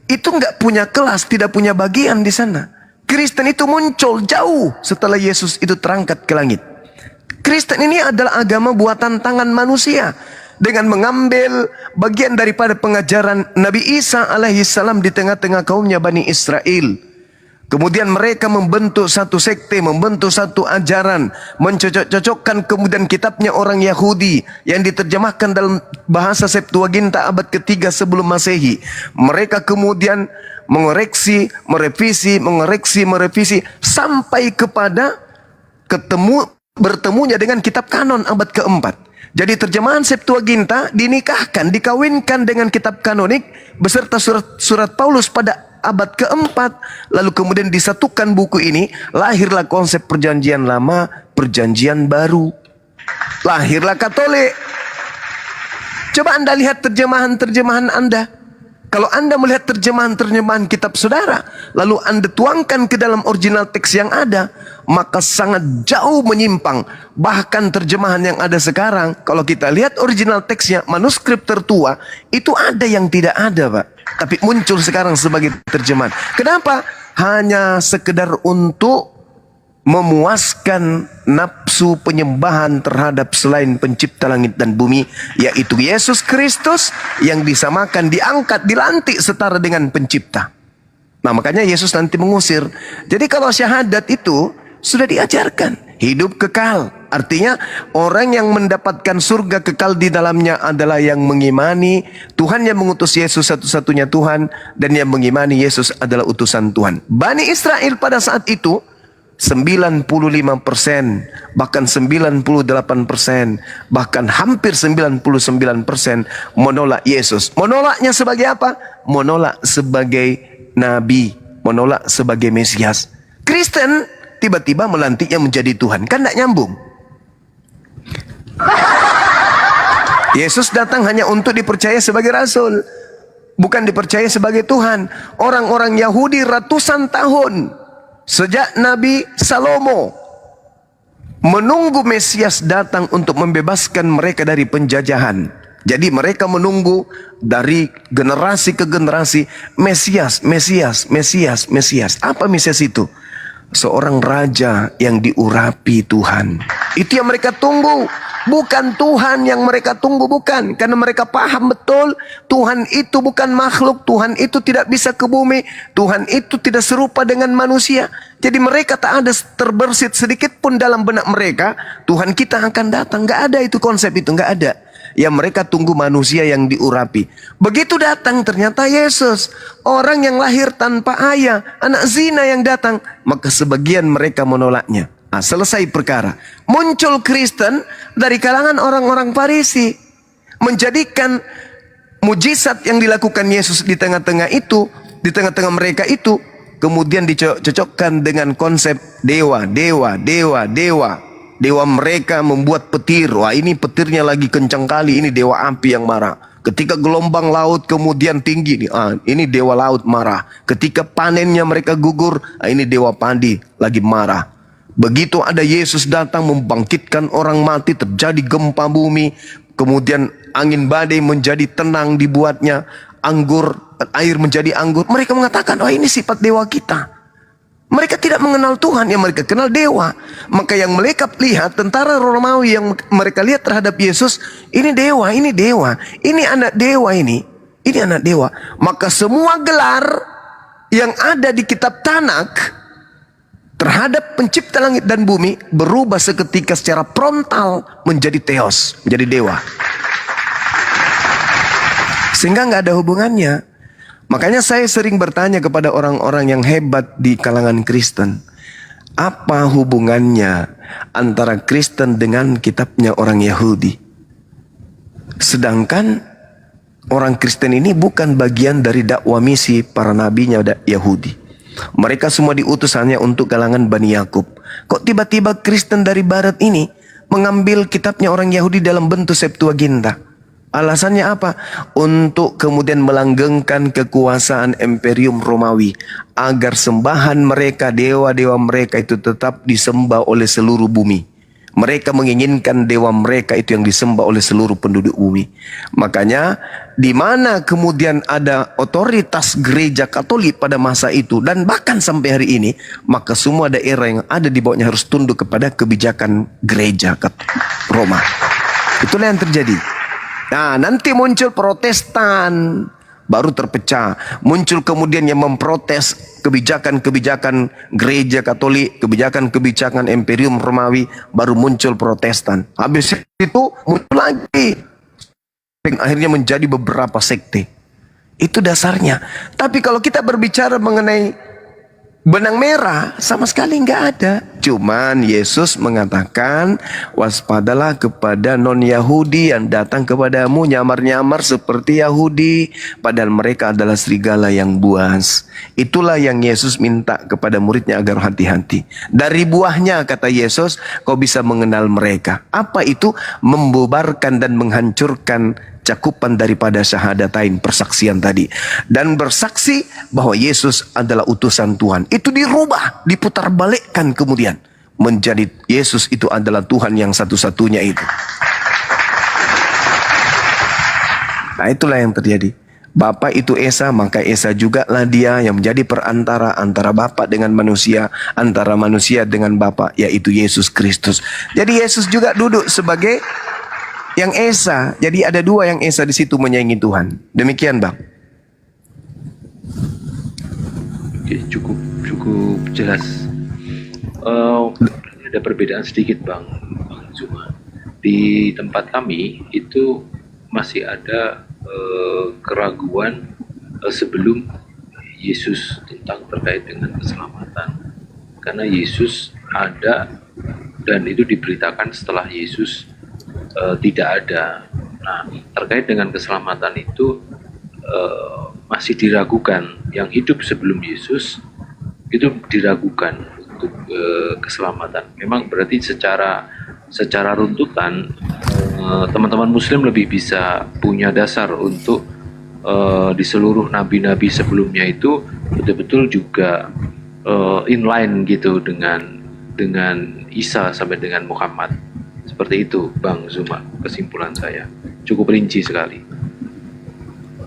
itu nggak punya kelas, tidak punya bagian di sana. Kristen itu muncul jauh setelah Yesus itu terangkat ke langit. Kristen ini adalah agama buatan tangan manusia. dengan mengambil bagian daripada pengajaran Nabi Isa alaihissalam di tengah-tengah kaumnya Bani Israel. Kemudian mereka membentuk satu sekte, membentuk satu ajaran, mencocok-cocokkan kemudian kitabnya orang Yahudi yang diterjemahkan dalam bahasa Septuaginta abad ketiga sebelum Masehi. Mereka kemudian mengoreksi, merevisi sampai kepada bertemunya dengan kitab kanon abad keempat. Jadi terjemahan Septuaginta dinikahkan, dikawinkan dengan kitab kanonik beserta surat Paulus pada abad keempat. Lalu kemudian disatukan buku ini, lahirlah konsep perjanjian lama, perjanjian baru. Lahirlah Katolik. Coba Anda lihat terjemahan-terjemahan Anda. Kalau Anda melihat terjemahan-terjemahan kitab saudara, lalu Anda tuangkan ke dalam original teks yang ada, maka sangat jauh menyimpang. Bahkan terjemahan yang ada sekarang, kalau kita lihat original teksnya, manuskrip tertua, itu ada yang tidak ada, Pak. Tapi muncul sekarang sebagai terjemahan. Kenapa? Hanya sekedar untuk memuaskan nafsu penyembahan terhadap selain pencipta langit dan bumi, yaitu Yesus Kristus yang disamakan, diangkat, dilantik setara dengan pencipta. Nah, makanya Yesus nanti mengusir. Jadi kalau syahadat itu sudah diajarkan, hidup kekal. Artinya orang yang mendapatkan surga kekal di dalamnya adalah yang mengimani Tuhan yang mengutus Yesus satu-satunya Tuhan, dan yang mengimani Yesus adalah utusan Tuhan. Bani Israel pada saat itu 95%, bahkan 98%, bahkan hampir 99% menolak Yesus. Menolaknya sebagai apa? Menolak sebagai nabi, menolak sebagai Mesias. Kristen tiba-tiba melantiknya menjadi Tuhan. Kan tidak nyambung. Yesus datang hanya untuk dipercaya sebagai rasul, bukan dipercaya sebagai Tuhan. Orang-orang Yahudi ratusan tahun sejak Nabi Salomo menunggu Mesias datang untuk membebaskan mereka dari penjajahan. Jadi mereka menunggu dari generasi ke generasi Mesias. Apa Mesias itu? Seorang raja yang diurapi Tuhan. Itu yang mereka tunggu. Bukan Tuhan yang mereka tunggu, bukan. Karena mereka paham betul Tuhan itu bukan makhluk. Tuhan itu tidak bisa ke bumi. Tuhan itu tidak serupa dengan manusia. Jadi mereka tak ada terbersit sedikit pun dalam benak mereka Tuhan kita akan datang. Gak ada itu konsep itu, gak ada. Yang mereka tunggu manusia yang diurapi. Begitu datang ternyata Yesus, orang yang lahir tanpa ayah, anak zina yang datang. Maka sebagian mereka menolaknya. Nah, selesai perkara. Muncul Kristen dari kalangan orang-orang Farisi, menjadikan mujizat yang dilakukan Yesus di tengah-tengah itu, di tengah-tengah mereka itu, kemudian dicocokkan dengan konsep dewa. Dewa mereka membuat petir. Wah, ini petirnya lagi kencang kali, ini dewa api yang marah. Ketika gelombang laut kemudian tinggi, ini dewa laut marah. Ketika panennya mereka gugur, ini dewa padi lagi marah. Begitu ada Yesus datang membangkitkan orang mati, terjadi gempa bumi, kemudian angin badai menjadi tenang dibuatnya, air menjadi anggur. Mereka mengatakan, oh ini sifat dewa kita. Mereka tidak mengenal Tuhan, yang mereka kenal dewa. Maka yang mereka lihat, tentara Romawi yang mereka lihat terhadap Yesus, ini dewa, ini anak dewa ini anak dewa. Maka semua gelar yang ada di kitab Tanak terhadap pencipta langit dan bumi berubah seketika secara frontal menjadi theos, menjadi dewa. Sehingga nggak ada hubungannya. Makanya saya sering bertanya kepada orang-orang yang hebat di kalangan Kristen, apa hubungannya antara Kristen dengan kitabnya orang Yahudi? Sedangkan orang Kristen ini bukan bagian dari dakwah misi para nabinya Yahudi. Mereka semua diutus hanya untuk kalangan Bani Yakub. Kok tiba-tiba Kristen dari Barat ini mengambil kitabnya orang Yahudi dalam bentuk Septuaginta? Alasannya apa? Untuk kemudian melanggengkan kekuasaan Imperium Romawi, agar sembahan mereka, dewa-dewa mereka itu tetap disembah oleh seluruh bumi. Mereka menginginkan dewa mereka itu yang disembah oleh seluruh penduduk bumi. Makanya di mana kemudian ada otoritas gereja Katolik pada masa itu, dan bahkan sampai hari ini, maka semua daerah yang ada di bawahnya harus tunduk kepada kebijakan gereja Roma. Itulah yang terjadi. Nah, nanti muncul Protestan, baru terpecah. Muncul kemudian yang memprotes kebijakan-kebijakan gereja Katolik, kebijakan-kebijakan Imperium Romawi, baru muncul Protestan. Habis itu muncul lagi. Akhirnya menjadi beberapa sekte. Itu dasarnya. Tapi kalau kita berbicara mengenai benang merah, sama sekali nggak ada. Cuman Yesus mengatakan, waspadalah kepada non-Yahudi yang datang kepadamu nyamar-nyamar seperti Yahudi, padahal mereka adalah serigala yang buas. Itulah yang Yesus minta kepada muridnya agar hati-hati. Dari buahnya, kata Yesus, kau bisa mengenal mereka. Apa itu? Membubarkan dan menghancurkan cakupan daripada syahadatain, persaksian tadi, dan bersaksi bahwa Yesus adalah utusan Tuhan. Itu dirubah, diputar balikkan kemudian menjadi Yesus itu adalah Tuhan yang satu-satunya itu. Nah, itulah yang terjadi. Bapa itu Esa, maka Esa juga lah dia yang menjadi perantara antara Bapa dengan manusia, antara manusia dengan Bapa, yaitu Yesus Kristus. Jadi Yesus juga duduk sebagai yang Esa. Jadi ada dua yang Esa di situ menyaingi Tuhan. Demikian, Bang. Oke, cukup jelas. Ada perbedaan sedikit, Bang Zuma. Di tempat kami itu masih ada keraguan sebelum Yesus tentang terkait dengan keselamatan. Karena Yesus ada dan itu diberitakan setelah Yesus tidak ada. Nah, terkait dengan keselamatan itu masih diragukan. Yang hidup sebelum Yesus itu diragukan untuk keselamatan. Memang berarti secara runtutan teman-teman Muslim lebih bisa punya dasar untuk di seluruh nabi-nabi sebelumnya itu betul-betul juga inline gitu dengan Isa sampai dengan Muhammad. Seperti itu, Bang Zuma, kesimpulan saya. Cukup rinci sekali.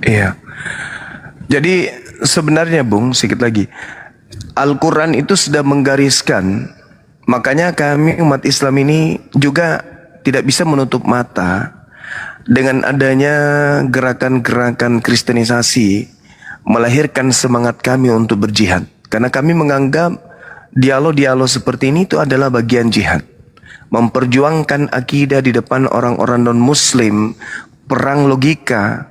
Iya. Jadi sebenarnya, Bung, sedikit lagi. Al-Quran itu sudah menggariskan. Makanya kami umat Islam ini juga tidak bisa menutup mata dengan adanya gerakan-gerakan kristenisasi melahirkan semangat kami untuk berjihad. Karena kami menganggap dialog-dialog seperti ini itu adalah bagian jihad. Memperjuangkan akidah di depan orang-orang non-muslim, perang logika,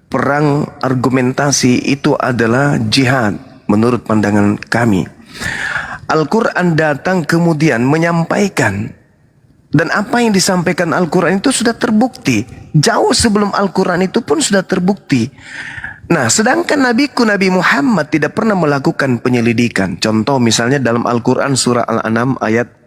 perang argumentasi, itu adalah jihad menurut pandangan kami. Al-Quran datang kemudian menyampaikan, dan apa yang disampaikan Al-Quran itu sudah terbukti. Jauh sebelum Al-Quran itu pun sudah terbukti. Nah, sedangkan Nabi Muhammad tidak pernah melakukan penyelidikan. Contoh misalnya dalam Al-Quran surah Al-An'am ayat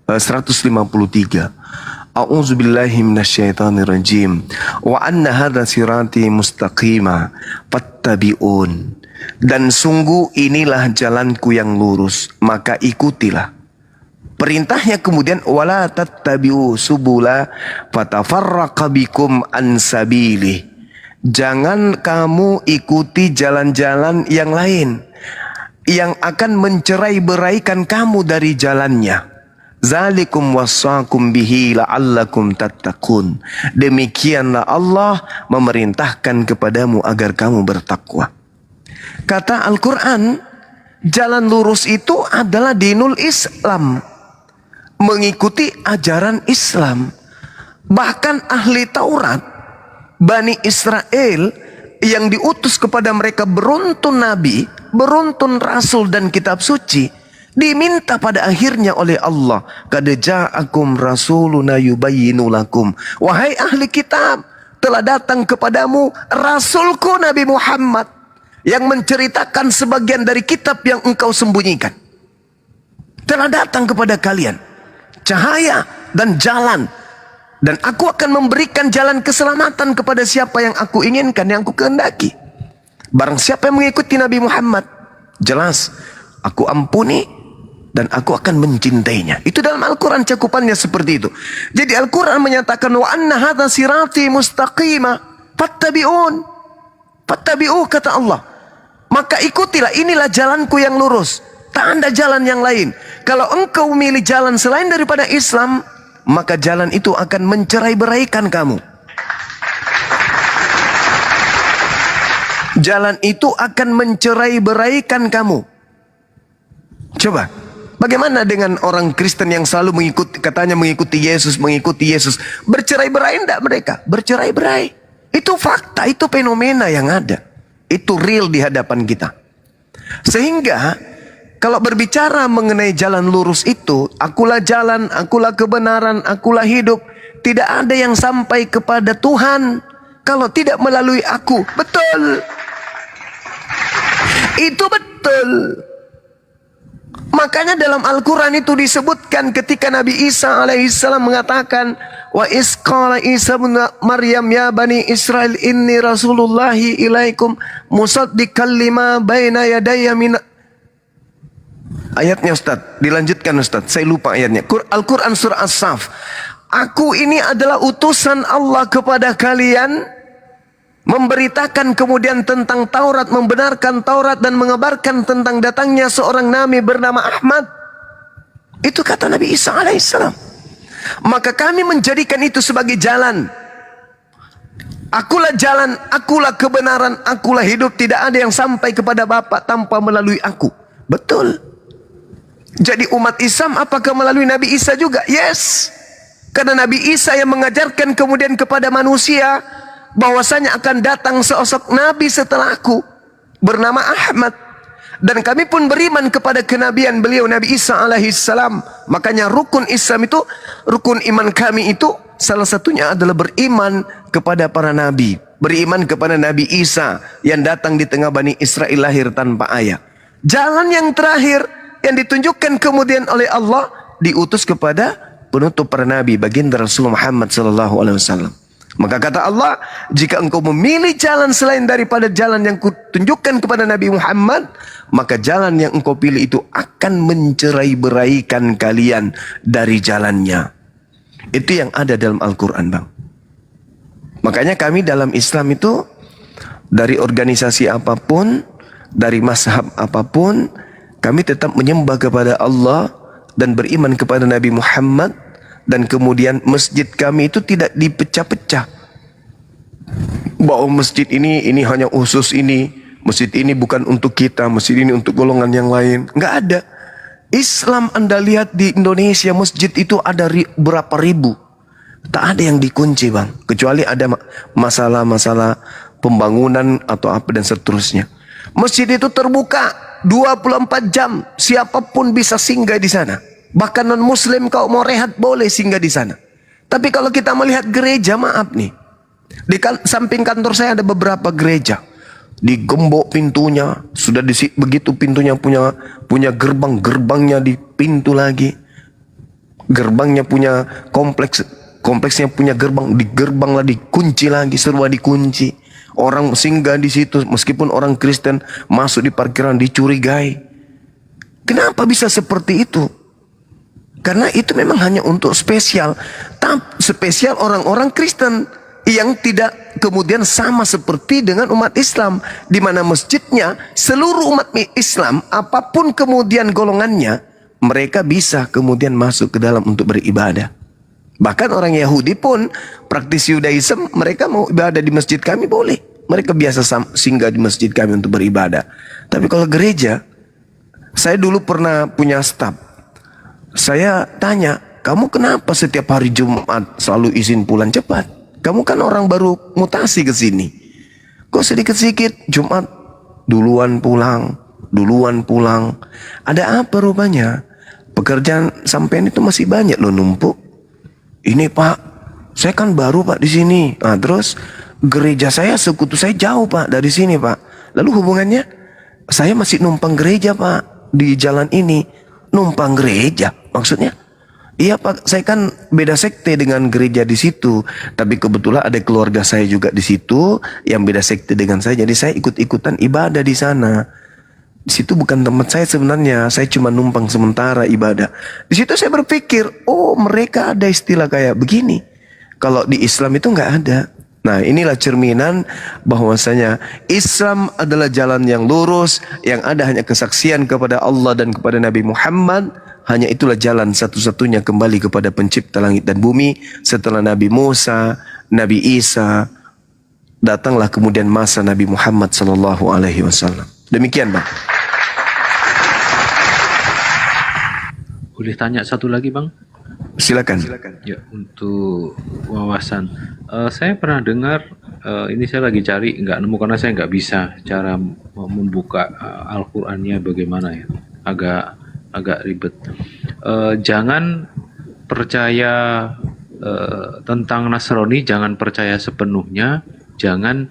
153. A'udzubillahi minasyaitonirrajim. Wa anna hadza sirati mustaqima fattabi'un. Dan sungguh inilah jalanku yang lurus, maka ikutilah. Perintahnya kemudian wala tattabi'u subula fatafarraqa bikum an sabilih. Jangan kamu ikuti jalan-jalan yang lain yang akan mencerai-beraikan kamu dari jalannya. Zalikum wassakum bihi la'allakum tattaqun. Demikianlah Allah memerintahkan kepadamu agar kamu bertakwa. Kata Al-Quran, jalan lurus itu adalah dinul Islam, mengikuti ajaran Islam. Bahkan ahli Taurat, Bani Israel yang diutus kepada mereka beruntun nabi, beruntun rasul dan kitab suci, diminta pada akhirnya oleh Allah, qad ja'akum rasuluna yubayyinu lakum. Wahai ahli kitab, telah datang kepadamu rasulku Nabi Muhammad yang menceritakan sebagian dari kitab yang engkau sembunyikan. Telah datang kepada kalian cahaya dan jalan, dan aku akan memberikan jalan keselamatan kepada siapa yang aku inginkan, yang aku kehendaki. Barang siapa yang mengikuti Nabi Muhammad, jelas aku ampuni dan aku akan mencintainya. Itu dalam Al-Quran cakupannya seperti itu. Jadi Al-Quran menyatakan wa anna hadza sirati mustaqima fattabi'un. Fattabi'u, kata Allah. Maka ikutilah, inilah jalanku yang lurus. Tak ada jalan yang lain. Kalau engkau memilih jalan selain daripada Islam, maka jalan itu akan mencerai-beraikan kamu. jalan itu akan mencerai-beraikan kamu. Coba, bagaimana dengan orang Kristen yang selalu katanya mengikuti Yesus. Bercerai-berai enggak mereka? Bercerai-berai. Itu fakta, itu fenomena yang ada. Itu real di hadapan kita. Sehingga, kalau berbicara mengenai jalan lurus itu, akulah jalan, akulah kebenaran, akulah hidup. Tidak ada yang sampai kepada Tuhan kalau tidak melalui aku. Betul. Itu betul. Makanya dalam Al-Quran itu disebutkan ketika Nabi Isa alaihissalam mengatakan, wa isqala Isa bin Maryam ya bani Israel inni rasulullahi ilaikum musaddiqan lima baina yadayya min. Ayatnya Ustaz, dilanjutkan Ustaz, saya lupa ayatnya. Al-Quran surah As-Saf. Aku ini adalah utusan Allah kepada kalian, memberitakan kemudian tentang Taurat, membenarkan Taurat dan mengabarkan tentang datangnya seorang nabi bernama Ahmad. Itu kata Nabi Isa alaihissalam. Maka kami menjadikan itu sebagai jalan. Akulah jalan, akulah kebenaran, akulah hidup. Tidak ada yang sampai kepada Bapa tanpa melalui aku. Betul. Jadi umat Islam apakah melalui Nabi Isa juga? Yes. Karena Nabi Isa yang mengajarkan kemudian kepada manusia bahwasanya akan datang seosok nabi setelah aku bernama Ahmad, dan kami pun beriman kepada kenabian beliau Nabi Isa alaihissalam. Makanya rukun Islam itu, rukun iman kami itu salah satunya adalah beriman kepada para nabi, beriman kepada Nabi Isa yang datang di tengah Bani Israel lahir tanpa ayah. Jalan yang terakhir yang ditunjukkan kemudian oleh Allah diutus kepada penutup para nabi, baginda Rasulullah Muhammad SAW. Maka kata Allah, jika engkau memilih jalan selain daripada jalan yang kutunjukkan kepada Nabi Muhammad, maka jalan yang engkau pilih itu akan mencerai-beraikan kalian dari jalannya. Itu yang ada dalam Al-Quran, Bang. Makanya kami dalam Islam itu, dari organisasi apapun, dari mazhab apapun, kami tetap menyembah kepada Allah dan beriman kepada Nabi Muhammad. Dan kemudian masjid kami itu tidak dipecah-pecah. Bahwa masjid ini hanya khusus ini. Masjid ini bukan untuk kita. Masjid ini untuk golongan yang lain. Enggak ada. Islam Anda lihat di Indonesia, masjid itu ada berapa ribu. Tak ada yang dikunci, Bang. Kecuali ada masalah-masalah pembangunan atau apa dan seterusnya. Masjid itu terbuka 24 jam. Siapapun bisa singgah di sana. Bahkan non-muslim kalau mau rehat boleh singgah di sana. Tapi kalau kita melihat gereja, maaf nih. Di samping kantor saya ada beberapa gereja. Digembok pintunya. Sudah begitu pintunya punya gerbang. Gerbangnya di pintu lagi. Gerbangnya punya kompleksnya punya gerbang. Di gerbang lah dikunci lagi. Serba dikunci. Orang singgah di situ. Meskipun orang Kristen masuk di parkiran dicurigai. Kenapa bisa seperti itu? Karena itu memang hanya untuk spesial. Spesial orang-orang Kristen yang tidak kemudian sama seperti dengan umat Islam, di mana masjidnya seluruh umat Islam apapun kemudian golongannya, mereka bisa kemudian masuk ke dalam untuk beribadah. Bahkan orang Yahudi pun praktis Yudaism, mereka mau ibadah di masjid kami boleh. Mereka biasa singgah di masjid kami untuk beribadah. Tapi kalau gereja, saya dulu pernah punya staf. Saya tanya, kamu kenapa setiap hari Jumat selalu izin pulang cepat? Kamu kan orang baru mutasi ke sini. Kok sedikit-sedikit Jumat duluan pulang. Ada apa rupanya? Pekerjaan sampean itu masih banyak loh numpuk. Ini Pak, saya kan baru Pak di sini. Nah, terus gereja saya, sekutu saya jauh Pak dari sini Pak. Lalu hubungannya? Saya masih numpang gereja Pak di jalan ini. Numpang gereja maksudnya? Iya Pak, saya kan beda sekte dengan gereja di situ. Tapi kebetulan ada keluarga saya juga di situ yang beda sekte dengan saya. Jadi saya ikut-ikutan ibadah di sana. Di situ bukan tempat saya sebenarnya. Saya cuma numpang sementara ibadah. Di situ saya berpikir, oh mereka ada istilah kayak begini. Kalau di Islam itu nggak ada. Nah, inilah cerminan bahwasanya Islam adalah jalan yang lurus, yang ada hanya kesaksian kepada Allah dan kepada Nabi Muhammad. Hanya itulah jalan satu-satunya kembali kepada pencipta langit dan bumi setelah Nabi Musa, Nabi Isa, datanglah kemudian masa Nabi Muhammad sallallahu alaihi wasallam. Demikian, Bang. Boleh tanya satu lagi, Bang? Silakan. Ya, untuk wawasan. Saya pernah dengar, ini saya lagi cari, nggak nemu karena saya nggak bisa cara membuka Al-Qur'annya bagaimana ya. Agak ribet. Jangan percaya tentang Nasrani, jangan percaya sepenuhnya, jangan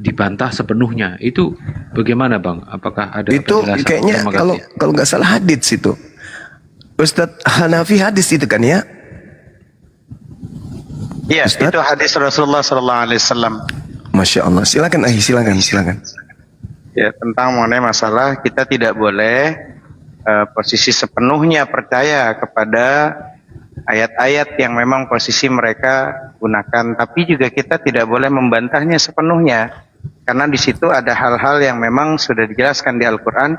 dibantah sepenuhnya. Itu bagaimana, Bang? Apakah ada Itu penjelasan? kayaknya Terima kasih. kalau nggak salah hadits itu. Ustadz Hanafi hadis itu kan ya? Iya, Ustaz? itu hadis Rasulullah SAW. Masya Allah. Silakan Ahi, silakan. Ya, tentang mengenai masalah kita tidak boleh posisi sepenuhnya percaya kepada ayat-ayat yang memang posisi mereka gunakan, tapi juga kita tidak boleh membantahnya sepenuhnya, karena di situ ada hal-hal yang memang sudah dijelaskan di Al-Quran.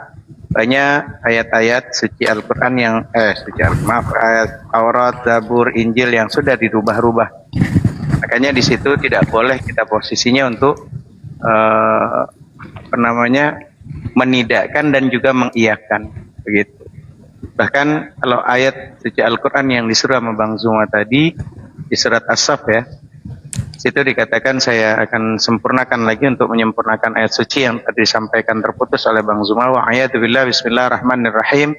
Banyak ayat-ayat suci Al-Quran yang ayat Taurat, Zabur, Injil yang sudah dirubah-rubah. Makanya di situ tidak boleh kita posisinya untuk menidakkan dan juga mengiyakan, begitu. Bahkan kalau ayat suci Al-Quran yang disuruh sama Bang Zuma tadi di surat As-Saff ya, situ dikatakan saya akan sempurnakan lagi untuk menyempurnakan ayat suci yang tadi disampaikan terputus oleh Bang Zuma. Wa ayatu billah bismillahirrahmanirrahim.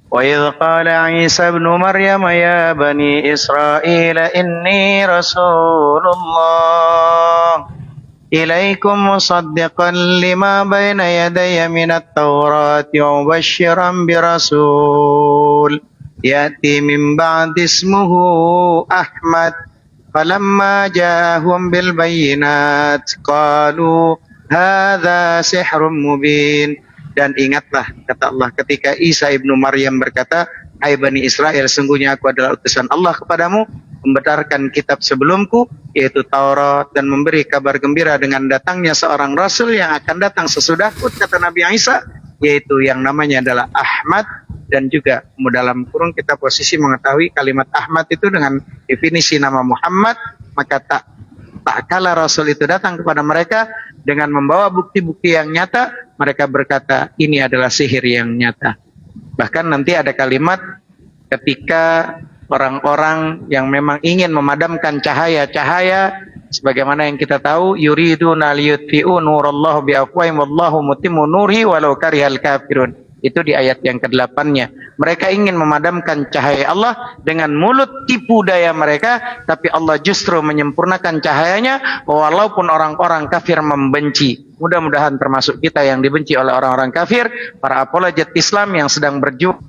Wa idh qala Isa ibn Maryam ya bani Israel inni rasulullah ilaikum musaddiqan lima baina yadayya minat tawrati wa mubashiran birasul ya'ti min ba'di ismuhu Ahmad. Falamma ja'ahum bil bayyinat qalu hadza sihrun mubin. Dan ingatlah, kata Allah, ketika Isa ibnu Maryam berkata, hai Bani Israel, sungguhnya aku adalah utusan Allah kepadamu, membenarkan kitab sebelumku, yaitu Taurat, dan memberi kabar gembira dengan datangnya seorang Rasul yang akan datang sesudahku, kata Nabi Isa, yaitu yang namanya adalah Ahmad. Dan juga dalam kurung kita posisi mengetahui kalimat Ahmad itu dengan definisi nama Muhammad, maka tak kala Rasul itu datang kepada mereka dengan membawa bukti-bukti yang nyata, mereka berkata ini adalah sihir yang nyata. Bahkan nanti ada kalimat ketika orang-orang yang memang ingin memadamkan cahaya-cahaya, sebagaimana yang kita tahu, yuriduna liyutfi'u nurallahu biafwahim wallahu mutimmu nurihi walau karihal kafirun. Itu di ayat yang ke-8-nya. Mereka ingin memadamkan cahaya Allah dengan mulut tipu daya mereka, tapi Allah justru menyempurnakan cahayanya walaupun orang-orang kafir membenci. Mudah-mudahan termasuk kita yang dibenci oleh orang-orang kafir, para apologet Islam yang sedang berjuang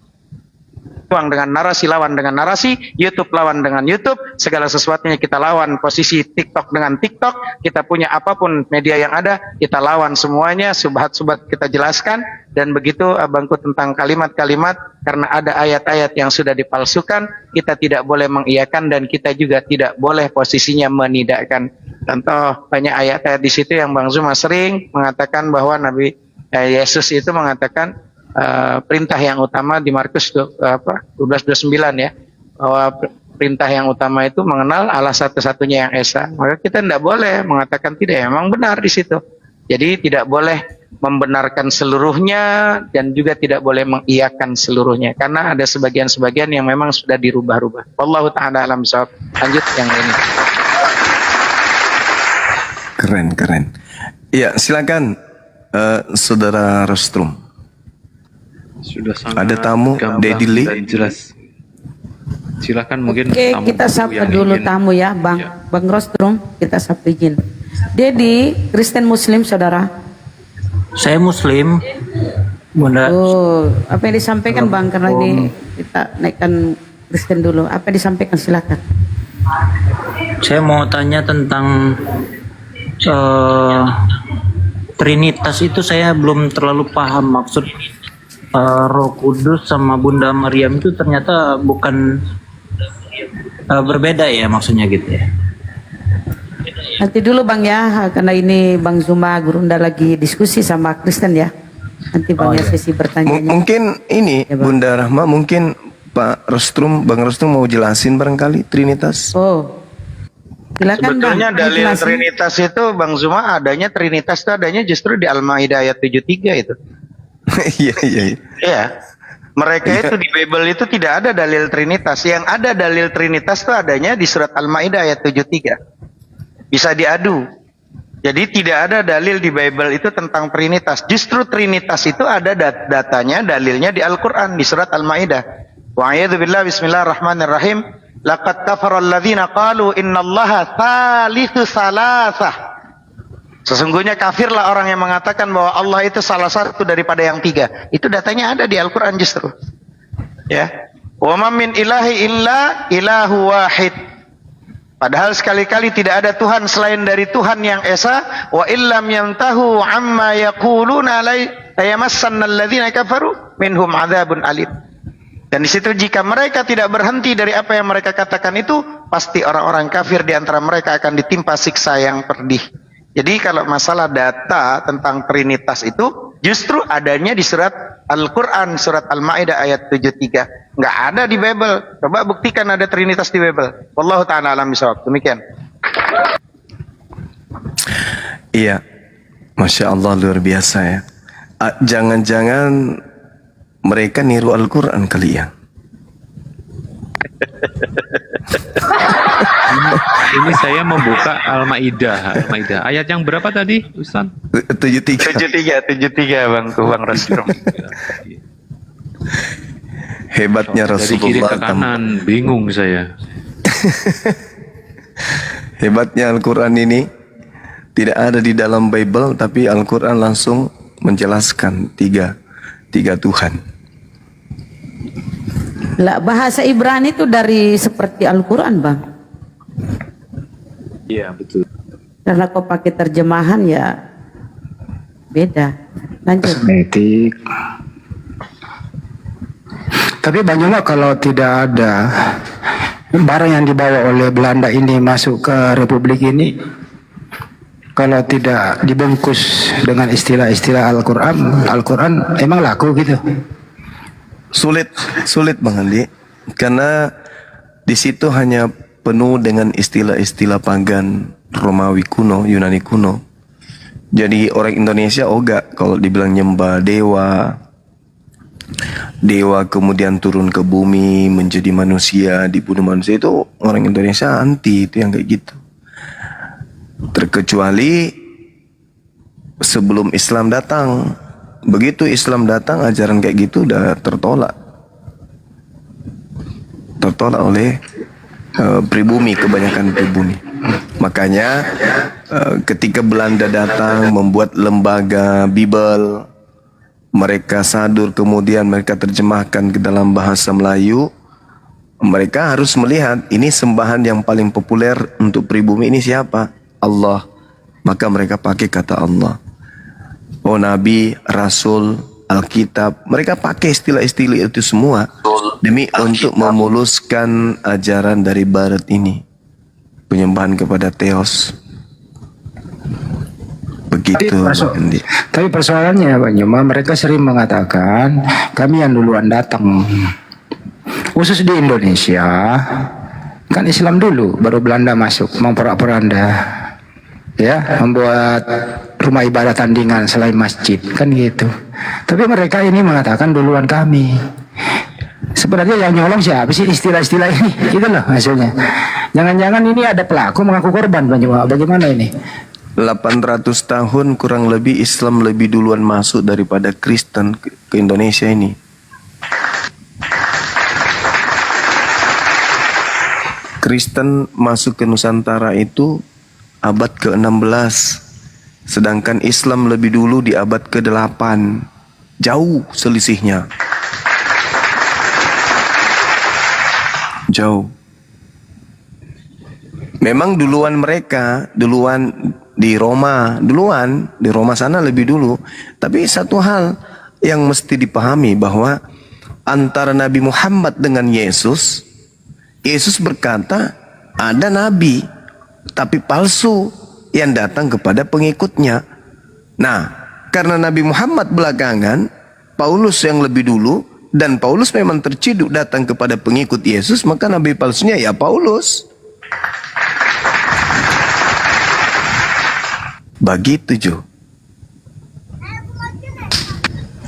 dengan narasi lawan dengan narasi, YouTube lawan dengan YouTube, segala sesuatunya kita lawan, posisi TikTok dengan TikTok, kita punya apapun media yang ada, kita lawan semuanya, subhat-subhat kita jelaskan, dan begitu abangku tentang kalimat-kalimat, karena ada ayat-ayat yang sudah dipalsukan, kita tidak boleh mengiyakan dan kita juga tidak boleh posisinya menidakkan. Contoh, banyak ayat-ayat di situ yang Bang Zuma sering mengatakan bahwa Nabi Yesus itu mengatakan, perintah yang utama di Markus 12:29 ya, bahwa perintah yang utama itu mengenal Allah satu-satunya yang esa. Maka kita tidak boleh mengatakan tidak, memang benar di situ. Jadi tidak boleh membenarkan seluruhnya dan juga tidak boleh mengiyakan seluruhnya, karena ada sebagian-sebagian yang memang sudah dirubah-rubah. Wallahu ta'ala alam shawab. Lanjut yang ini. Keren. Iya, silakan Saudara Rostrum. Sudah sangat Ada tamu, gamblang Dedi Lee. dan jelas. Silakan mungkin Oke, tamu kita sapa yang dulu ingin- tamu ya, Bang. Ya. Bang Rostrum, kita sapa izin. Dedi, Kristen Muslim, saudara. Saya Muslim, Bunda. Oh, apa yang disampaikan Bang? Karena ini kita naikkan Kristen dulu. Apa yang disampaikan, silakan. Saya mau tanya tentang Trinitas itu saya belum terlalu paham maksud Roh Kudus sama Bunda Maryam itu ternyata bukan berbeda ya maksudnya gitu ya. Nanti dulu Bang ya, karena ini Bang Zuma Gurunda lagi diskusi sama Kristen ya. Nanti Bang ya sesi bertanya. Mungkin ini Ya, Bang. Bunda Rahma, mungkin Pak Rostrum, Bang Rostrum mau jelasin barangkali Trinitas. Oh, Silakan Sebetulnya Bang. dalil Dijelasin. Trinitas itu Bang Zuma Trinitas itu adanya justru di Al-Maidah ayat 73 itu. Iya, iya, iya. Iya. Mereka itu di Bible itu tidak ada dalil Trinitas. Yang ada dalil Trinitas itu adanya di surat Al-Maidah ayat 73. Bisa diadu. Jadi tidak ada dalil di Bible itu tentang Trinitas. Justru Trinitas itu ada datanya, dalilnya di Al-Quran di surat Al-Maidah. Wa'iyadzubillah bismillahirrahmanirrahim. Laqad kafara alladhina qalu innallaha thalithu salasah. Sesungguhnya kafirlah orang yang mengatakan bahwa Allah itu salah satu daripada yang tiga. Itu datanya ada di Al-Quran justru. Ya. Wa ma min ilahi illa ilahu wahid. Padahal sekali-kali tidak ada Tuhan selain dari Tuhan yang esa. Wa illam yantahu amma yaquluna la yamassanna alladhina kafaru minhum adzabun alim. Dan di situ jika mereka tidak berhenti dari apa yang mereka katakan itu, pasti orang-orang kafir di antara mereka akan ditimpa siksa yang pedih. Jadi kalau masalah data tentang Trinitas itu justru adanya di surat Al-Quran, surat Al-Maidah ayat 73. Nggak ada di Bible. Coba buktikan ada Trinitas di Bible. Wallahu ta'ala alam bisawab. Demikian. Iya, Masya Allah luar biasa ya. Jangan-jangan mereka niru Al-Quran kali ya. Ini saya membuka Al-Maidah. Al-Maidah. Ayat yang berapa tadi, Ustaz? 73. 73 Bang Rostrum. Hebatnya Dari kiri Rasulullah. ke kanan, bingung saya. Hebatnya Al-Quran ini tidak ada di dalam Bible, tapi Al-Quran langsung menjelaskan tiga Tuhan. Lah, bahasa Ibrani itu dari seperti Al-Quran Bang. Iya, betul. Karena kau pakai terjemahan ya beda. Lanjut. Kosmetik. Tapi Banyuma kalau tidak ada barang yang dibawa oleh Belanda ini masuk ke Republik ini, kalau tidak dibungkus dengan istilah-istilah Al-Quran emang laku gitu? Sulit Bang Andi, karena di situ hanya penuh dengan istilah-istilah pagan Romawi kuno, Yunani kuno. Jadi orang Indonesia ogah kalau dibilang nyembah dewa kemudian turun ke bumi menjadi manusia, dibunuh manusia, itu orang Indonesia anti itu yang kayak gitu. Terkecuali sebelum Islam datang. Begitu Islam datang, ajaran kayak gitu udah tertolak oleh pribumi, kebanyakan pribumi. Makanya ketika Belanda datang membuat lembaga Bible, mereka sadur, kemudian mereka terjemahkan ke dalam bahasa Melayu. Mereka harus melihat ini sembahan yang paling populer untuk pribumi ini siapa? Allah. Maka mereka pakai kata Allah. Oh, Nabi, Rasul, Alkitab, mereka pakai istilah-istilah itu semua demi untuk memuluskan ajaran dari Barat ini, penyembahan kepada Theos. Begitu. Tapi persoalannya Banyuma, mereka sering mengatakan kami yang duluan datang. Khusus di Indonesia, kan Islam dulu, baru Belanda masuk memporak-poranda. Ya, membuat rumah ibadah tandingan selain masjid, kan gitu. Tapi mereka ini mengatakan duluan kami. Sebenarnya yang nyolong siapa sih istilah-istilah ini? Gitu loh hasilnya. Jangan-jangan ini ada pelaku mengaku korban, bagaimana ini? 800 tahun kurang lebih Islam lebih duluan masuk daripada Kristen ke Indonesia ini. Kristen masuk ke Nusantara itu abad ke-16, sedangkan Islam lebih dulu di abad ke-8. Jauh selisihnya. Jauh. Memang duluan mereka, duluan di Roma sana lebih dulu. Tapi satu hal yang mesti dipahami bahwa antara Nabi Muhammad dengan Yesus berkata ada nabi tapi palsu yang datang kepada pengikutnya. Nah, karena Nabi Muhammad belakangan, Paulus yang lebih dulu, dan Paulus memang terciduk datang kepada pengikut Yesus, maka nabi palsunya ya Paulus. bagi 7.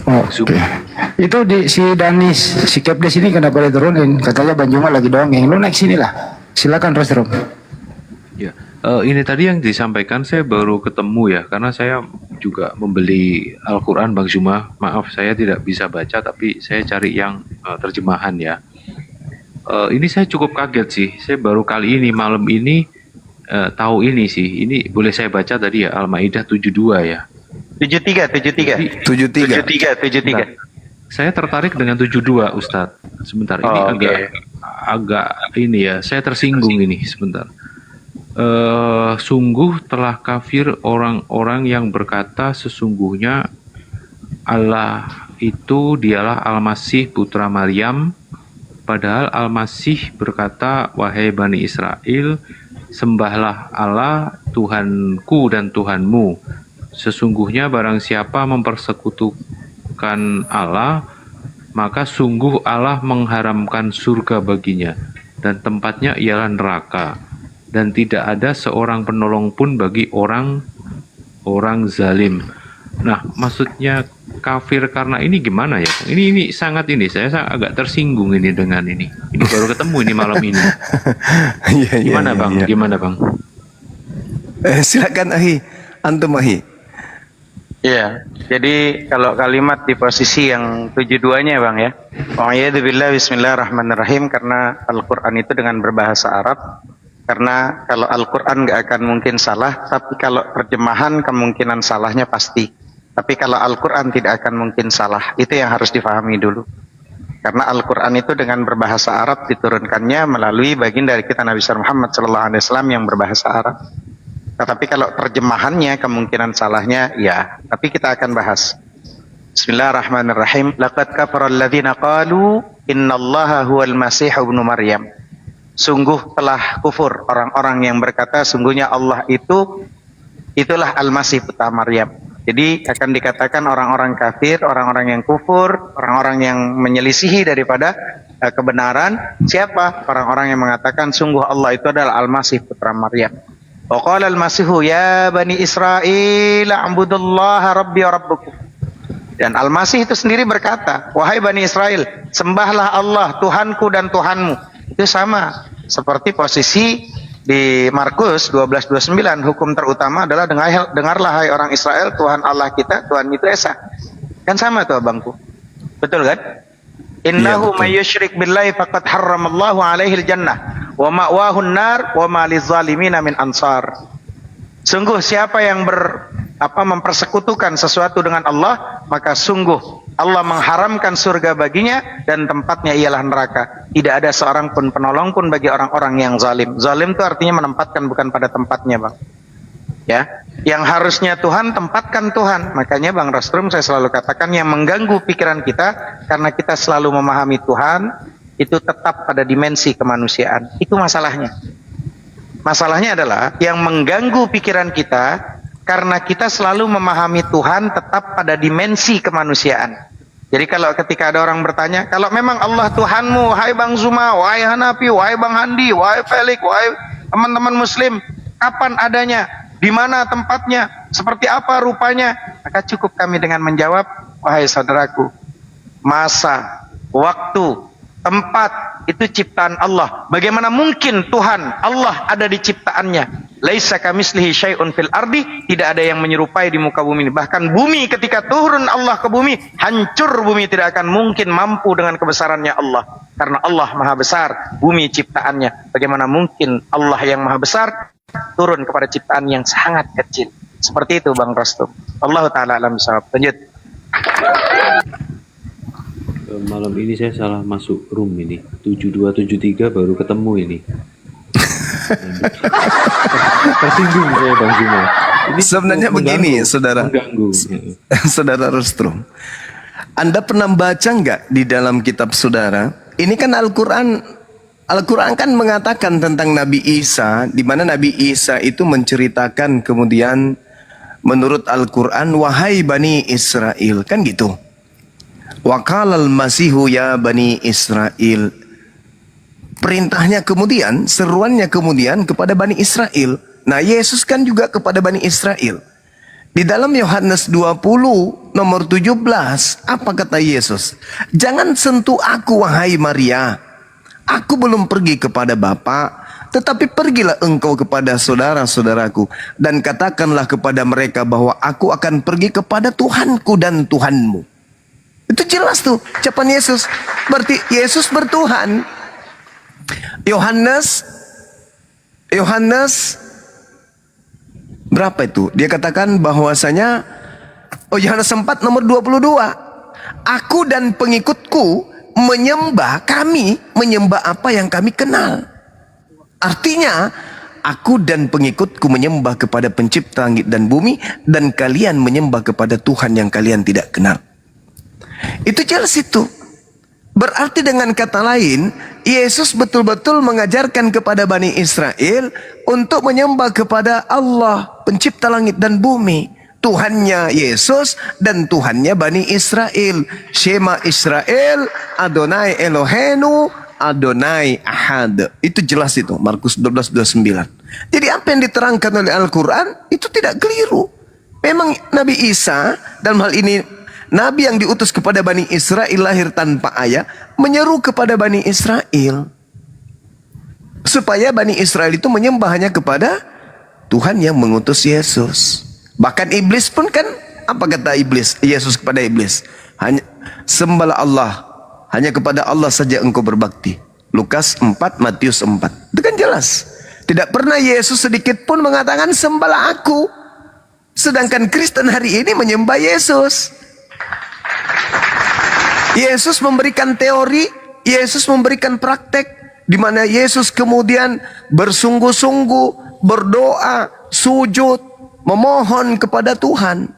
Oh, oke. Itu si Danis, si Kepdes ini kenapa diturunin? Katanya Banjuma lagi dongeng. Lu naik sini lah. Silakan Rostrum. Ya, ini tadi yang disampaikan saya baru ketemu ya, karena saya juga membeli Al-Quran Bang Zuma. Maaf saya tidak bisa baca, tapi saya cari yang terjemahan ya. Ini saya cukup kaget sih, saya baru kali ini malam ini tahu ini sih. Ini boleh saya baca tadi ya, Al-Maidah 72 ya. 73. Saya tertarik dengan 72 Ustadz. Sebentar, ini agak ini ya, saya tersinggung ini sebentar. Sungguh telah kafir orang-orang yang berkata sesungguhnya Allah itu dialah Al-Masih putra Maryam, padahal Al-Masih berkata, wahai Bani Israel, sembahlah Allah Tuhanku dan Tuhanmu. Sesungguhnya barang siapa mempersekutukan Allah, maka sungguh Allah mengharamkan surga baginya, dan tempatnya ialah neraka, dan tidak ada seorang penolong pun bagi orang zalim. Nah, maksudnya kafir karena ini gimana ya? Ini sangat ini, saya agak tersinggung ini dengan ini. Ini baru ketemu ini malam ini. Gimana Bang? Gimana Bang? Silakan Ahi, antum Ahi. Iya, jadi kalau kalimat di posisi yang 72-nya Bang ya. Wa'iyadzubillah bismillahirrahmanirrahim, karena Al-Quran itu dengan berbahasa Arab. Karena kalau Al-Quran nggak akan mungkin salah, tapi kalau terjemahan kemungkinan salahnya pasti. Tapi kalau Al-Quran tidak akan mungkin salah, itu yang harus difahami dulu. Karena Al-Quran itu dengan berbahasa Arab diturunkannya melalui baginda dari kita Nabi Muhammad SAW yang berbahasa Arab. Tetapi kalau terjemahannya kemungkinan salahnya ya, tapi kita akan bahas. Bismillahirrahmanirrahim. Laqad kafara alladziina qalu innallaha huwal masih ibnu Maryam. Sungguh telah kufur orang-orang yang berkata sungguhnya Allah itulah Al-Masih putra Maryam. Jadi akan dikatakan orang-orang kafir, orang-orang yang kufur, orang-orang yang menyelisihi daripada kebenaran. Siapa? Orang-orang yang mengatakan sungguh Allah itu adalah Al-Masih putra Maryam. Wa qala al-Masihu ya Bani Israel a'budullaha rabbi wa rabbukum. Dan Al-Masih itu sendiri berkata, wahai Bani Israel, sembahlah Allah Tuhanku dan Tuhanmu. Itu sama seperti posisi di Markus 12:29, hukum terutama adalah dengarlah hai orang Israel, Tuhan Allah kita, Tuhan itu Esa. Kan sama tuh abangku. Betul kan? Innahu may yusyrik billahi faqad harramallahu alaihi jannah wa ma'wahu an-nar wa ma lizalimina min ansar. Sungguh siapa yang mempersekutukan sesuatu dengan Allah, maka sungguh Allah mengharamkan surga baginya dan tempatnya ialah neraka. Tidak ada seorang pun penolong pun bagi orang-orang yang zalim. Zalim itu artinya menempatkan bukan pada tempatnya, Bang. Ya, yang harusnya Tuhan tempatkan Tuhan. Makanya Bang Rostrum saya selalu katakan yang mengganggu pikiran kita karena kita selalu memahami Tuhan itu tetap pada dimensi kemanusiaan. Itu masalahnya. Masalahnya adalah yang mengganggu pikiran kita karena kita selalu memahami Tuhan tetap pada dimensi kemanusiaan. Jadi kalau ketika ada orang bertanya, kalau memang Allah Tuhanmu, wahai Bang Zuma, wahai Hanafi, wahai Bang Handi, wahai Felix, wahai teman-teman Muslim, kapan adanya? Di mana tempatnya? Seperti apa rupanya? Maka cukup kami dengan menjawab, wahai saudaraku, masa, waktu, tempat itu ciptaan Allah. Bagaimana mungkin Tuhan Allah ada di ciptaannya? Laisa kamitslihi syai'un fil ardi, tidak ada yang menyerupai di muka bumi ini. Bahkan bumi ketika turun Allah ke bumi, hancur bumi, tidak akan mungkin mampu dengan kebesarannya Allah. Karena Allah Maha Besar, bumi ciptaannya. Bagaimana mungkin Allah yang Maha Besar turun kepada ciptaan yang sangat kecil? Seperti itu Bang Rostum. Allah taala alam bisawab. Lanjut. Malam ini saya salah masuk room ini 7273 baru ketemu ini. Tersinggung saya Bang Zuma. Ini sebenarnya begini saudara. Saudara Rostrum, Anda pernah baca nggak di dalam kitab saudara? Ini kan Al-Quran kan mengatakan tentang Nabi Isa, di mana Nabi Isa itu menceritakan kemudian menurut Al-Quran, wahai Bani Israel, kan gitu. Wa qalal masihu ya Bani Israel. Perintahnya kemudian, seruannya kemudian kepada Bani Israel. Nah, Yesus kan juga kepada Bani Israel. Di dalam Yohanes 20 nomor 17, apa kata Yesus? Jangan sentuh aku wahai Maria. Aku belum pergi kepada Bapa, tetapi pergilah engkau kepada saudara-saudaraku dan katakanlah kepada mereka bahwa aku akan pergi kepada Tuhanku dan Tuhanmu. Itu jelas tuh ucapan Yesus. Berarti Yesus bertuhan. Yohanes berapa itu? Dia katakan bahwasanya Yohanes 4 nomor 22. Aku dan pengikutku kami menyembah apa yang kami kenal. Artinya, aku dan pengikutku menyembah kepada pencipta langit dan bumi, dan kalian menyembah kepada Tuhan yang kalian tidak kenal. Itu jelas itu. Berarti dengan kata lain, Yesus betul-betul mengajarkan kepada Bani Israel untuk menyembah kepada Allah, pencipta langit dan bumi. Tuhannya Yesus dan Tuhannya Bani Israel. Shema Israel, Adonai Elohenu, Adonai Ahad. Itu jelas itu, Markus 12:29. Jadi apa yang diterangkan oleh Al-Quran itu tidak keliru. Memang Nabi Isa, dalam hal ini Nabi yang diutus kepada Bani Israel lahir tanpa ayah, menyeru kepada Bani Israel supaya Bani Israel itu menyembah hanya kepada Tuhan yang mengutus Yesus. Bahkan iblis pun kan, apa kata iblis? Yesus kepada iblis, hanya sembahlah Allah, hanya kepada Allah saja engkau berbakti. Lukas 4, Matius 4. Itu kan jelas. Tidak pernah Yesus sedikit pun mengatakan sembahlah aku. Sedangkan Kristen hari ini menyembah Yesus. Yesus memberikan teori, Yesus memberikan praktek, di mana Yesus kemudian bersungguh-sungguh berdoa, sujud, memohon kepada Tuhan.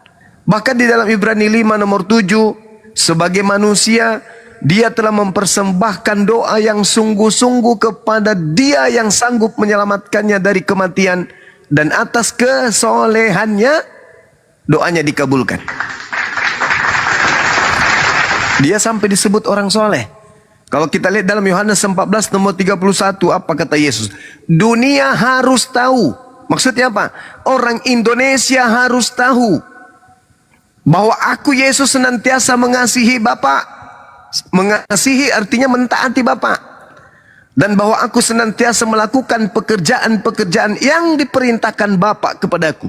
Bahkan di dalam Ibrani 5 nomor 7, sebagai manusia dia telah mempersembahkan doa yang sungguh-sungguh kepada Dia yang sanggup menyelamatkannya dari kematian, dan atas kesolehannya doanya dikabulkan. Dia sampai disebut orang soleh. Kalau kita lihat dalam Yohanes 14 nomor 31, apa kata Yesus? Dunia harus tahu. Maksudnya apa? Orang Indonesia harus tahu bahwa aku Yesus senantiasa mengasihi Bapa. Mengasihi artinya mentaati Bapa. Dan bahwa aku senantiasa melakukan pekerjaan-pekerjaan yang diperintahkan Bapa kepadaku.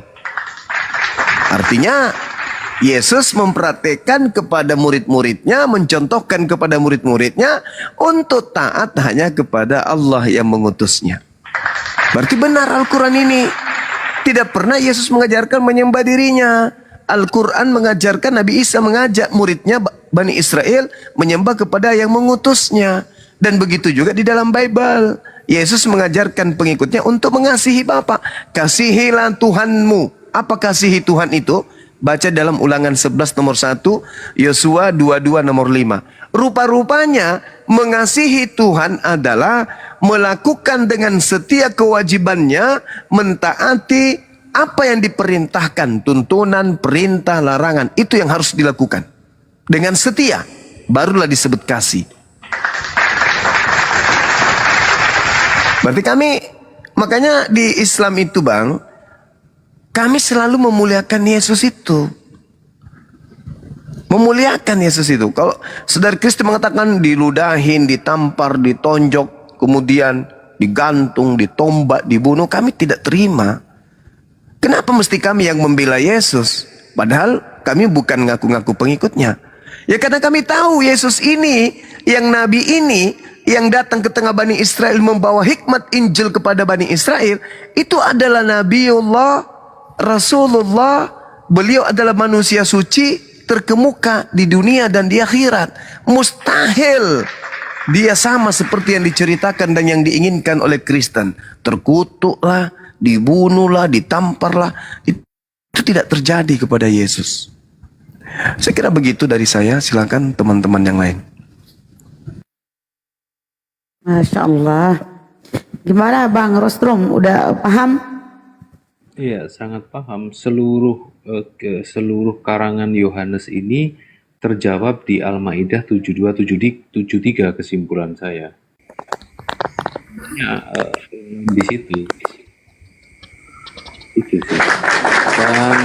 Artinya Yesus memperhatikan kepada murid-muridnya, mencontohkan kepada murid-muridnya untuk taat hanya kepada Allah yang mengutusnya. Berarti benar Al-Quran ini. Tidak pernah Yesus mengajarkan menyembah dirinya. Al-Quran mengajarkan, Nabi Isa mengajak muridnya Bani Israel menyembah kepada yang mengutusnya. Dan begitu juga di dalam Bible. Yesus mengajarkan pengikutnya untuk mengasihi Bapa. Kasihilah Tuhanmu. Apa kasihi Tuhan itu? Baca dalam Ulangan 11 nomor 1, Yosua 22 nomor 5. Rupa-rupanya mengasihi Tuhan adalah melakukan dengan setia kewajibannya, mentaati apa yang diperintahkan, tuntunan, perintah, larangan. Itu yang harus dilakukan. Dengan setia, barulah disebut kasih. Berarti kami, makanya di Islam itu Bang, kami selalu memuliakan Yesus itu. Memuliakan Yesus itu. Kalau saudara Kristen mengatakan diludahin, ditampar, ditonjok, kemudian digantung, ditombak, dibunuh, kami tidak terima. Kenapa mesti kami yang membela Yesus? Padahal kami bukan ngaku-ngaku pengikutnya. Ya karena kami tahu Yesus ini, yang Nabi ini, yang datang ke tengah Bani Israel membawa hikmat Injil kepada Bani Israel, itu adalah Nabiullah, Rasulullah. Beliau adalah manusia suci terkemuka di dunia dan di akhirat. Mustahil dia sama seperti yang diceritakan dan yang diinginkan oleh Kristen. Terkutuklah, dibunuhlah, ditamparlah. Itu tidak terjadi kepada Yesus. Saya kira begitu dari saya. Silakan teman-teman yang lain. Masya Allah. Gimana Bang Rostrum? Udah paham? Iya, sangat paham. Seluruh karangan Yohanes ini terjawab di Al-Maidah 72-73 kesimpulan saya. Ya, di situ. Itu sih. Dan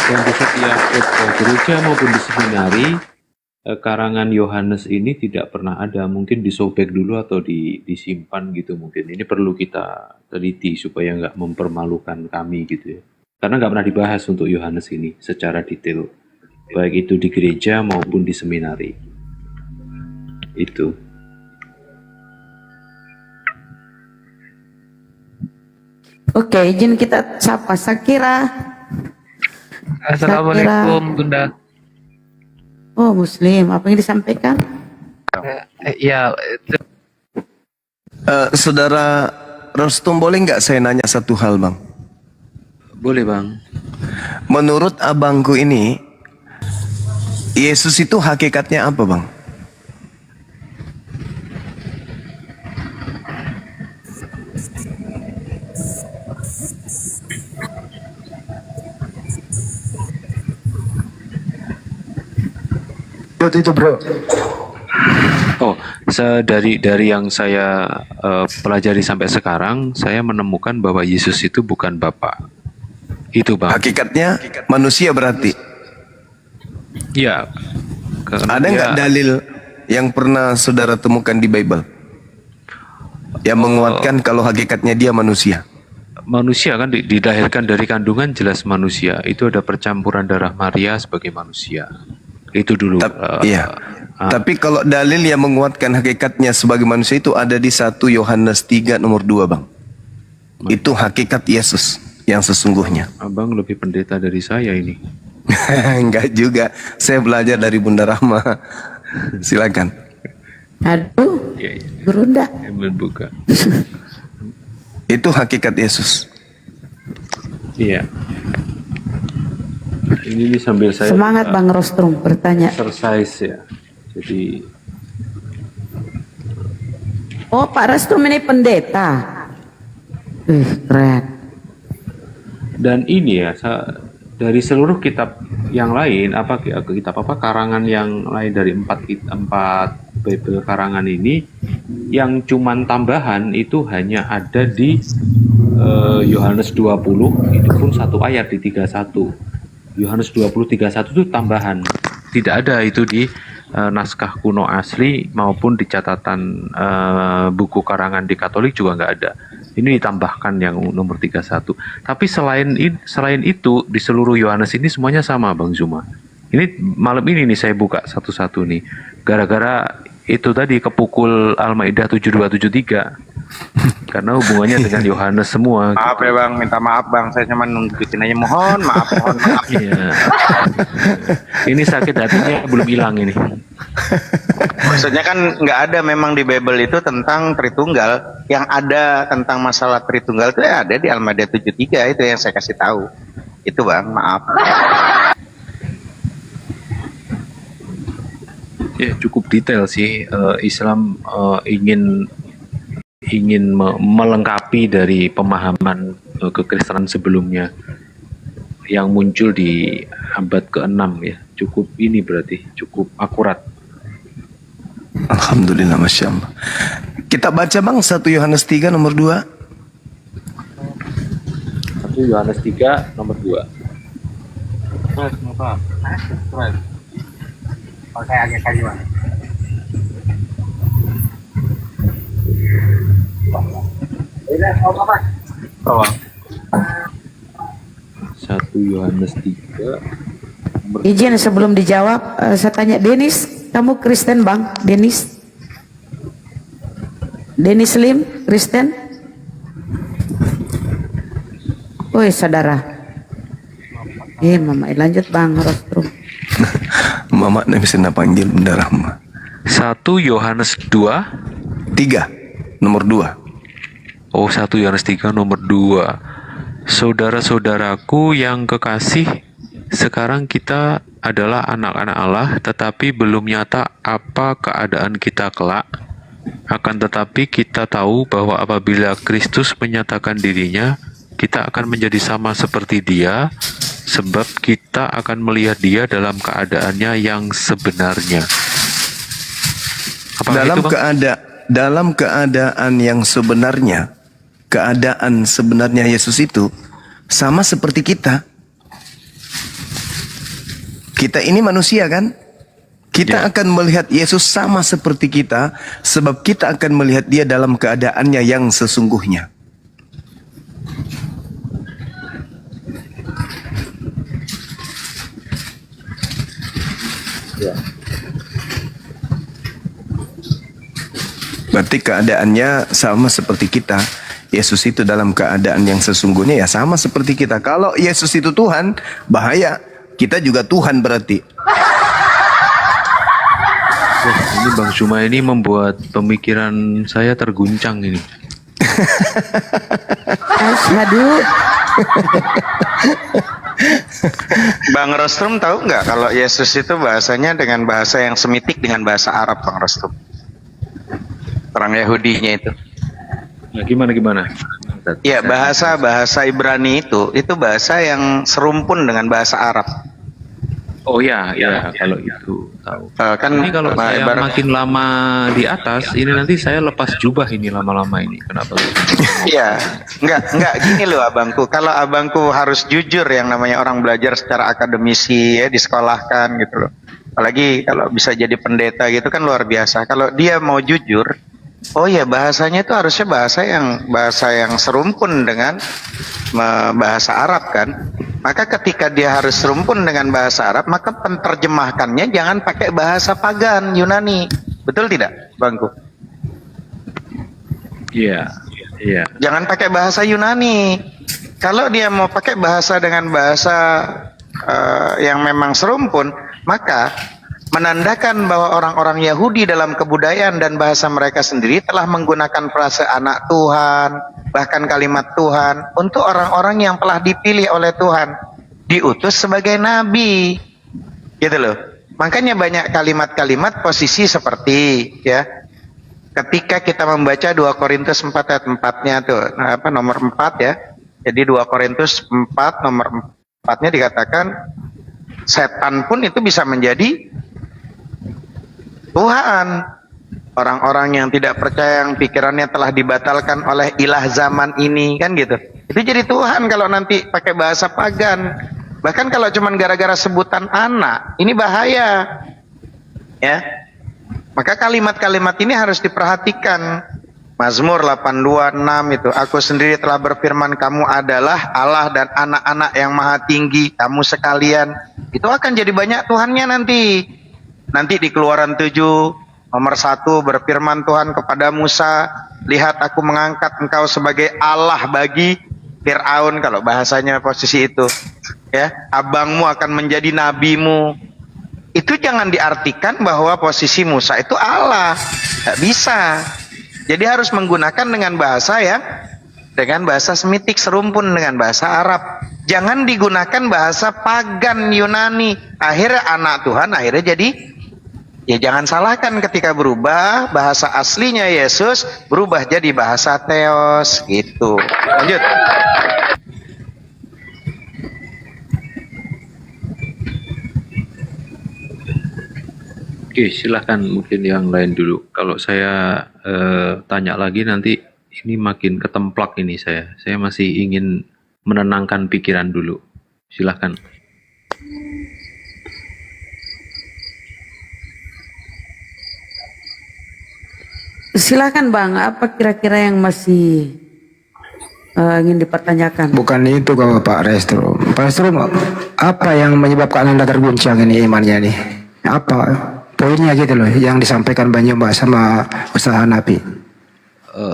yang di setiap gereja maupun di seminari, karangan Yohanes ini tidak pernah ada. Mungkin disobek dulu atau disimpan gitu mungkin. Ini perlu kita teliti supaya nggak mempermalukan kami gitu ya. Karena nggak pernah dibahas untuk Yohanes ini secara detail. Baik itu di gereja maupun di seminari. Itu. Oke, izin kita sapa Sakira. Assalamualaikum Bunda. Oh, Muslim. Apa yang disampaikan? Ya, Saudara Rostum, boleh nggak saya nanya satu hal, Bang? Boleh Bang. Menurut abangku ini, Yesus itu hakikatnya apa, Bang? Itu bro. Oh, dari yang saya pelajari sampai sekarang, saya menemukan bahwa Yesus itu bukan Bapa. Itu Bang. Hakikatnya manusia berarti. Ya. Ada nggak dalil yang pernah saudara temukan di Bible yang menguatkan kalau hakikatnya dia manusia? Manusia kan dilahirkan dari kandungan jelas manusia. Itu ada percampuran darah Maria sebagai manusia. Itu dulu. Iya. Tapi kalau dalil yang menguatkan hakikatnya sebagai manusia itu ada di 1 Yohanes 3 nomor 2, Bang. Itu hakikat Yesus yang sesungguhnya. Abang lebih pendeta dari saya ini. Enggak juga. Saya belajar dari Bunda Rahma. Silakan. Aduh, Iya. Berunda. Buka. Itu hakikat Yesus. Iya. Ini sambil saya Semangat Bang Rostrum bertanya. exercise ya. Jadi Oh, Pak Rostrum ini pendeta. Keren. dan ini ya dari seluruh kitab yang lain kitab karangan yang lain dari empat Bible karangan ini yang cuman tambahan itu hanya ada di Yohanes 20 itu pun satu ayat di 31. Yohanes 20:31 itu tambahan. Tidak ada itu di naskah kuno asli maupun di catatan buku karangan di Katolik juga nggak ada. Ini ditambahkan yang nomor 31. Tapi selain itu di seluruh Yohanes ini semuanya sama Bang Zuma. Ini malam ini nih saya buka satu-satu nih. Gara-gara itu tadi kepukul Al-Maidah 7273. Karena hubungannya dengan Yohanes semua. Maaf ya Bang, minta maaf Bang. Saya cuma nunjukin aja mohon maaf. Iya. Ini sakit hatinya belum hilang ini. Maksudnya kan nggak ada memang di Bible itu tentang Tritunggal. Yang ada tentang masalah Tritunggal itu ada di Al-Maidah 73, itu yang saya kasih tahu. Itu Bang, maaf. Ya cukup detail sih. Islam ingin melengkapi dari pemahaman kekristenan sebelumnya yang muncul di abad ke-6 ya. Cukup ini berarti cukup akurat. Alhamdulillah, Masya Allah. Kita baca Bang 1 Yohanes 3 nomor 2. 1 Yohanes 3 nomor 2. Pakai agak kajuan. Oh. 1 Yohanes 3 Izin sebelum dijawab, saya tanya Denis, kamu Kristen Bang? Denis Lim, Kristen? Woi saudara. Mama lanjut Bang Rostrum. Mama nih bisa panggil Bunda Rahma. 1 Yohanes 2 3 nomor 2. Oh, 1 Yohanes 3 nomor 2. Saudara-saudaraku yang kekasih, sekarang kita adalah anak-anak Allah, tetapi belum nyata apa keadaan kita kelak. Akan tetapi kita tahu bahwa apabila Kristus menyatakan dirinya, kita akan menjadi sama seperti Dia, sebab kita akan melihat Dia dalam keadaannya yang sebenarnya. Dalam keadaan yang sebenarnya, keadaan sebenarnya Yesus itu sama seperti kita. Kita ini manusia kan? Kita akan melihat Yesus sama seperti kita, sebab kita akan melihat dia dalam keadaannya yang sesungguhnya. Berarti keadaannya sama seperti kita. Yesus itu dalam keadaan yang sesungguhnya ya sama seperti kita. Kalau Yesus itu Tuhan, bahaya. Kita juga Tuhan berarti. Wah, ini Bang Zuma ini membuat pemikiran saya terguncang ini. Asyhadu. Bang Rostrum tahu nggak kalau Yesus itu bahasanya dengan bahasa yang semitik dengan bahasa Arab, Bang Rostrum? Orang Yahudinya itu. Nah, gimana? Ya, bahasa Ibrani itu bahasa yang serumpun dengan bahasa Arab. Oh ya, kalau itu tahu. Kan Ini kalau saya ibarat- makin lama di atas, ini nanti saya lepas jubah ini lama-lama ini. Kenapa? Iya, enggak gini loh abangku. Kalau abangku harus jujur, yang namanya orang belajar secara akademisi ya, disekolahkan gitu loh. Apalagi kalau bisa jadi pendeta gitu kan luar biasa. Kalau dia mau jujur, oh ya bahasanya itu harusnya bahasa yang serumpun dengan bahasa Arab kan. Maka ketika dia harus serumpun dengan bahasa Arab, maka penterjemahkannya jangan pakai bahasa pagan Yunani. Betul tidak, Bangku? Iya. Jangan pakai bahasa Yunani. Kalau dia mau pakai bahasa dengan bahasa yang memang serumpun, maka menandakan bahwa orang-orang Yahudi dalam kebudayaan dan bahasa mereka sendiri telah menggunakan frase anak Tuhan, bahkan kalimat Tuhan untuk orang-orang yang telah dipilih oleh Tuhan, diutus sebagai nabi. Gitu loh. Makanya banyak kalimat-kalimat posisi seperti ya. Ketika kita membaca 2 Korintus 4 ayat 4-nya tuh, nomor 4 ya. Jadi 2 Korintus 4 nomor 4-nya dikatakan setan pun itu bisa menjadi Tuhan. Orang-orang yang tidak percaya, yang pikirannya telah dibatalkan oleh ilah zaman ini, kan gitu. Itu jadi Tuhan kalau nanti pakai bahasa pagan. Bahkan kalau cuman gara-gara sebutan anak, ini bahaya. Ya. Maka kalimat-kalimat ini harus diperhatikan. Mazmur 82:6 itu, aku sendiri telah berfirman, kamu adalah Allah dan anak-anak yang maha tinggi, kamu sekalian. Itu akan jadi banyak Tuhannya nanti. Nanti di Keluaran 7 nomor 1 berfirman Tuhan kepada Musa, lihat aku mengangkat engkau sebagai Allah bagi Fir'aun, kalau bahasanya posisi itu. Ya, abangmu akan menjadi nabimu. Itu jangan diartikan bahwa posisi Musa itu Allah. Tidak bisa. Jadi harus menggunakan dengan bahasa semitik serumpun dengan bahasa Arab. Jangan digunakan bahasa pagan Yunani. Akhirnya anak Tuhan akhirnya jadi, ya jangan salahkan ketika berubah bahasa aslinya Yesus berubah jadi bahasa Theos gitu. Lanjut. Oke, silahkan mungkin yang lain dulu. Kalau saya tanya lagi nanti ini makin ketemplak ini saya. Saya masih ingin menenangkan pikiran dulu. Silahkan. Silakan Bang, apa kira-kira yang masih ingin dipertanyakan? Bukan itu kalau Pak Restro. Pak Restro, apa yang menyebabkan Anda terguncang ini imannya nih? Apa poinnya gitu loh yang disampaikan Bang Zuma sama Ustaz Hanafi?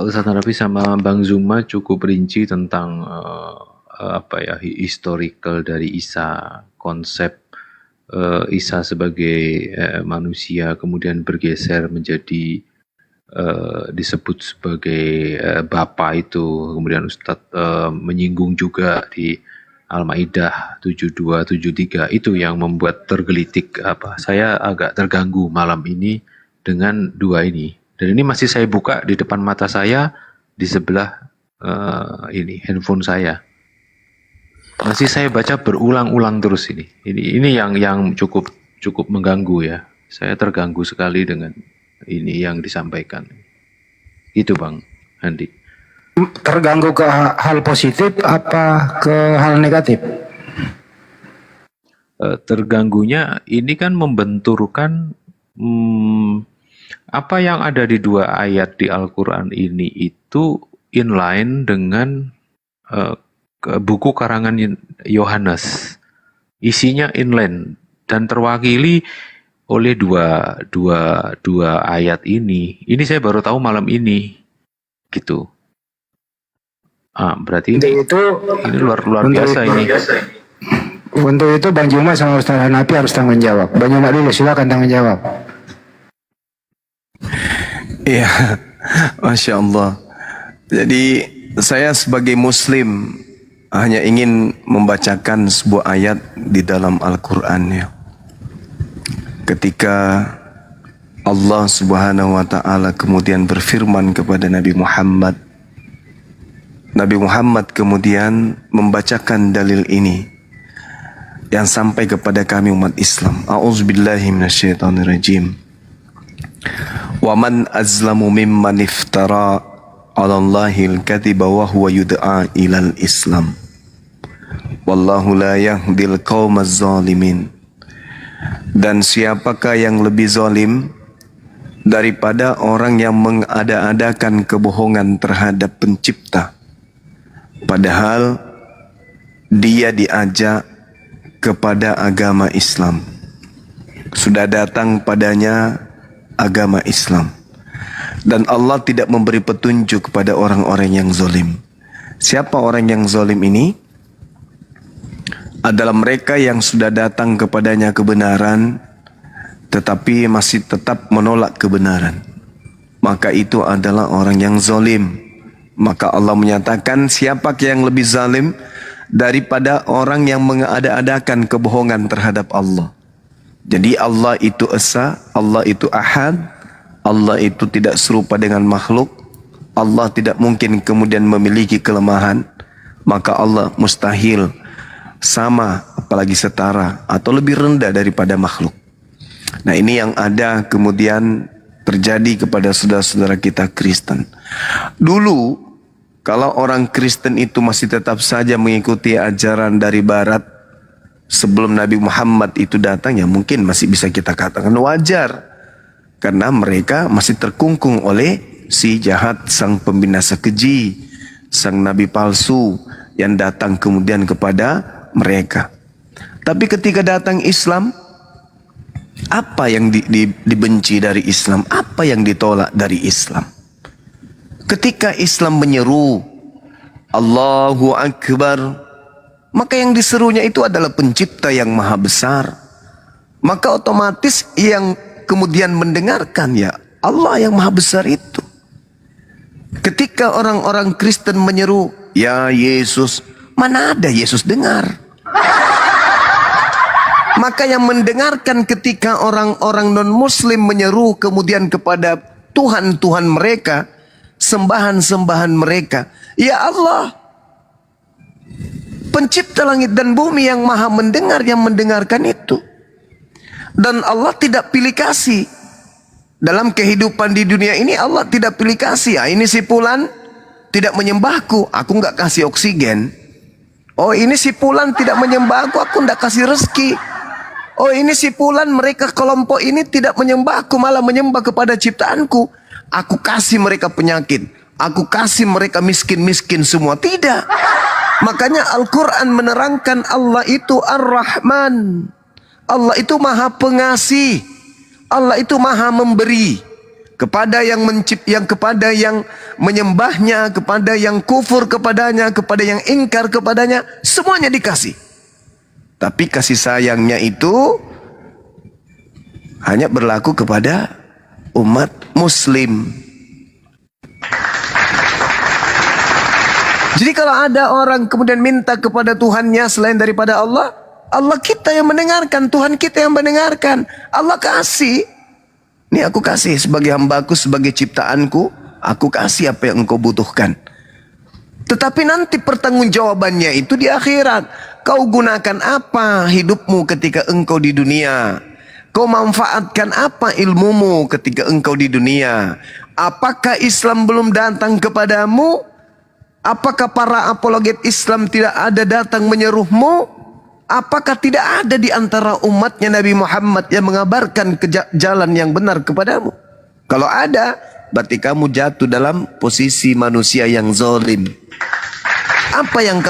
Ustaz Hanafi sama Bang Zuma cukup rinci tentang historical dari Isa, konsep Isa sebagai manusia kemudian bergeser menjadi disebut sebagai Bapa itu, kemudian Ustadz menyinggung juga di Al-Maidah 72, 73, itu yang membuat tergelitik saya agak terganggu malam ini dengan dua ini. Dan ini masih saya buka di depan mata saya, di sebelah ini handphone saya. Masih saya baca berulang-ulang terus ini. Ini yang cukup mengganggu ya. Saya terganggu sekali dengan ini yang disampaikan. Itu Bang Handi. Terganggu ke hal positif apa ke hal negatif? terganggunya ini kan membenturkan apa yang ada di 2 ayat di Al-Quran ini itu inline dengan buku karangan Yohanes. Isinya inline dan terwakili oleh dua ayat ini. Ini saya baru tahu malam ini, gitu. Berarti ini luar biasa ini. Untuk itu Bang Juma sama Ustaz Hanafi harus tanggung jawab. Bang Juma dulu, silakan tanggung jawab. Iya, Masya Allah. Jadi saya sebagai Muslim hanya ingin membacakan sebuah ayat di dalam Al-Quran ya. Ketika Allah Subhanahu wa Ta'ala kemudian berfirman kepada Nabi Muhammad, Nabi Muhammad kemudian membacakan dalil ini yang sampai kepada kami umat Islam. A'udzubillahi minasyaitonirrajim. Wa man azlamu mimman iftara 'ala Allahil kadhiba wa huwa yud'a ilal Islam. Wallahu la yahdil qaumaz zalimin. Dan siapakah yang lebih zalim daripada orang yang mengada-adakan kebohongan terhadap pencipta, padahal dia diajak kepada agama Islam. Sudah datang padanya agama Islam. Dan Allah tidak memberi petunjuk kepada orang-orang yang zalim. Siapa orang yang zalim ini? Adalah mereka yang sudah datang kepadanya kebenaran, tetapi masih tetap menolak kebenaran. Maka itu adalah orang yang zalim. Maka Allah menyatakan siapa yang lebih zalim daripada orang yang mengada-adakan kebohongan terhadap Allah. Jadi Allah itu esa, Allah itu ahad, Allah itu tidak serupa dengan makhluk, Allah tidak mungkin kemudian memiliki kelemahan, maka Allah mustahil sama apalagi setara atau lebih rendah daripada makhluk. Nah ini yang ada kemudian terjadi kepada saudara-saudara kita Kristen. Dulu kalau orang Kristen itu masih tetap saja mengikuti ajaran dari Barat sebelum Nabi Muhammad itu datang, ya mungkin masih bisa kita katakan wajar. Karena mereka masih terkungkung oleh si jahat, sang pembinasa keji, sang nabi palsu yang datang kemudian kepada mereka. Tapi ketika datang Islam, apa yang dibenci dari Islam? Apa yang ditolak dari Islam? Ketika Islam menyeru Allahu Akbar, maka yang diserunya itu adalah pencipta yang maha besar. Maka otomatis yang kemudian mendengarkan ya Allah yang maha besar itu. Ketika orang-orang Kristen menyeru ya Yesus, mana ada Yesus dengar? Maka yang mendengarkan ketika orang-orang non-muslim menyeru kemudian kepada Tuhan-Tuhan mereka, sembahan-sembahan mereka, ya Allah pencipta langit dan bumi yang maha mendengar, yang mendengarkan itu. Dan Allah tidak pilih kasih. Dalam kehidupan di dunia ini Allah tidak pilih kasih. Ya, ini si Fulan tidak menyembahku, aku nggak kasih oksigen. Oh ini si Fulan tidak menyembahku, aku nggak kasih rezeki. Oh ini si Fulan, mereka kelompok ini tidak menyembahku, malah menyembah kepada ciptaanku. Aku kasih mereka penyakit, aku kasih mereka miskin-miskin semua. Tidak. Makanya Al-Quran menerangkan Allah itu Ar-Rahman. Allah itu maha pengasih. Allah itu maha memberi kepada yang kepada yang menyembahnya, kepada yang kufur kepadanya, kepada yang ingkar kepadanya, semuanya dikasih. Tapi kasih sayangnya itu hanya berlaku kepada umat muslim. Jadi kalau ada orang kemudian minta kepada Tuhannya selain daripada Allah, Allah kita yang mendengarkan, Tuhan kita yang mendengarkan. Allah kasih. Ini aku kasih sebagai hambaku, sebagai ciptaanku, aku kasih apa yang engkau butuhkan. Tetapi nanti pertanggungjawabannya itu di akhirat. Kau gunakan apa hidupmu ketika engkau di dunia? Kau manfaatkan apa ilmumu ketika engkau di dunia? Apakah Islam belum datang kepadamu? Apakah para apologet Islam tidak ada datang menyeruhmu? Apakah tidak ada di antara umatnya Nabi Muhammad yang mengabarkan jalan yang benar kepadamu? Kalau ada, berarti kamu jatuh dalam posisi manusia yang zalim. Apa yang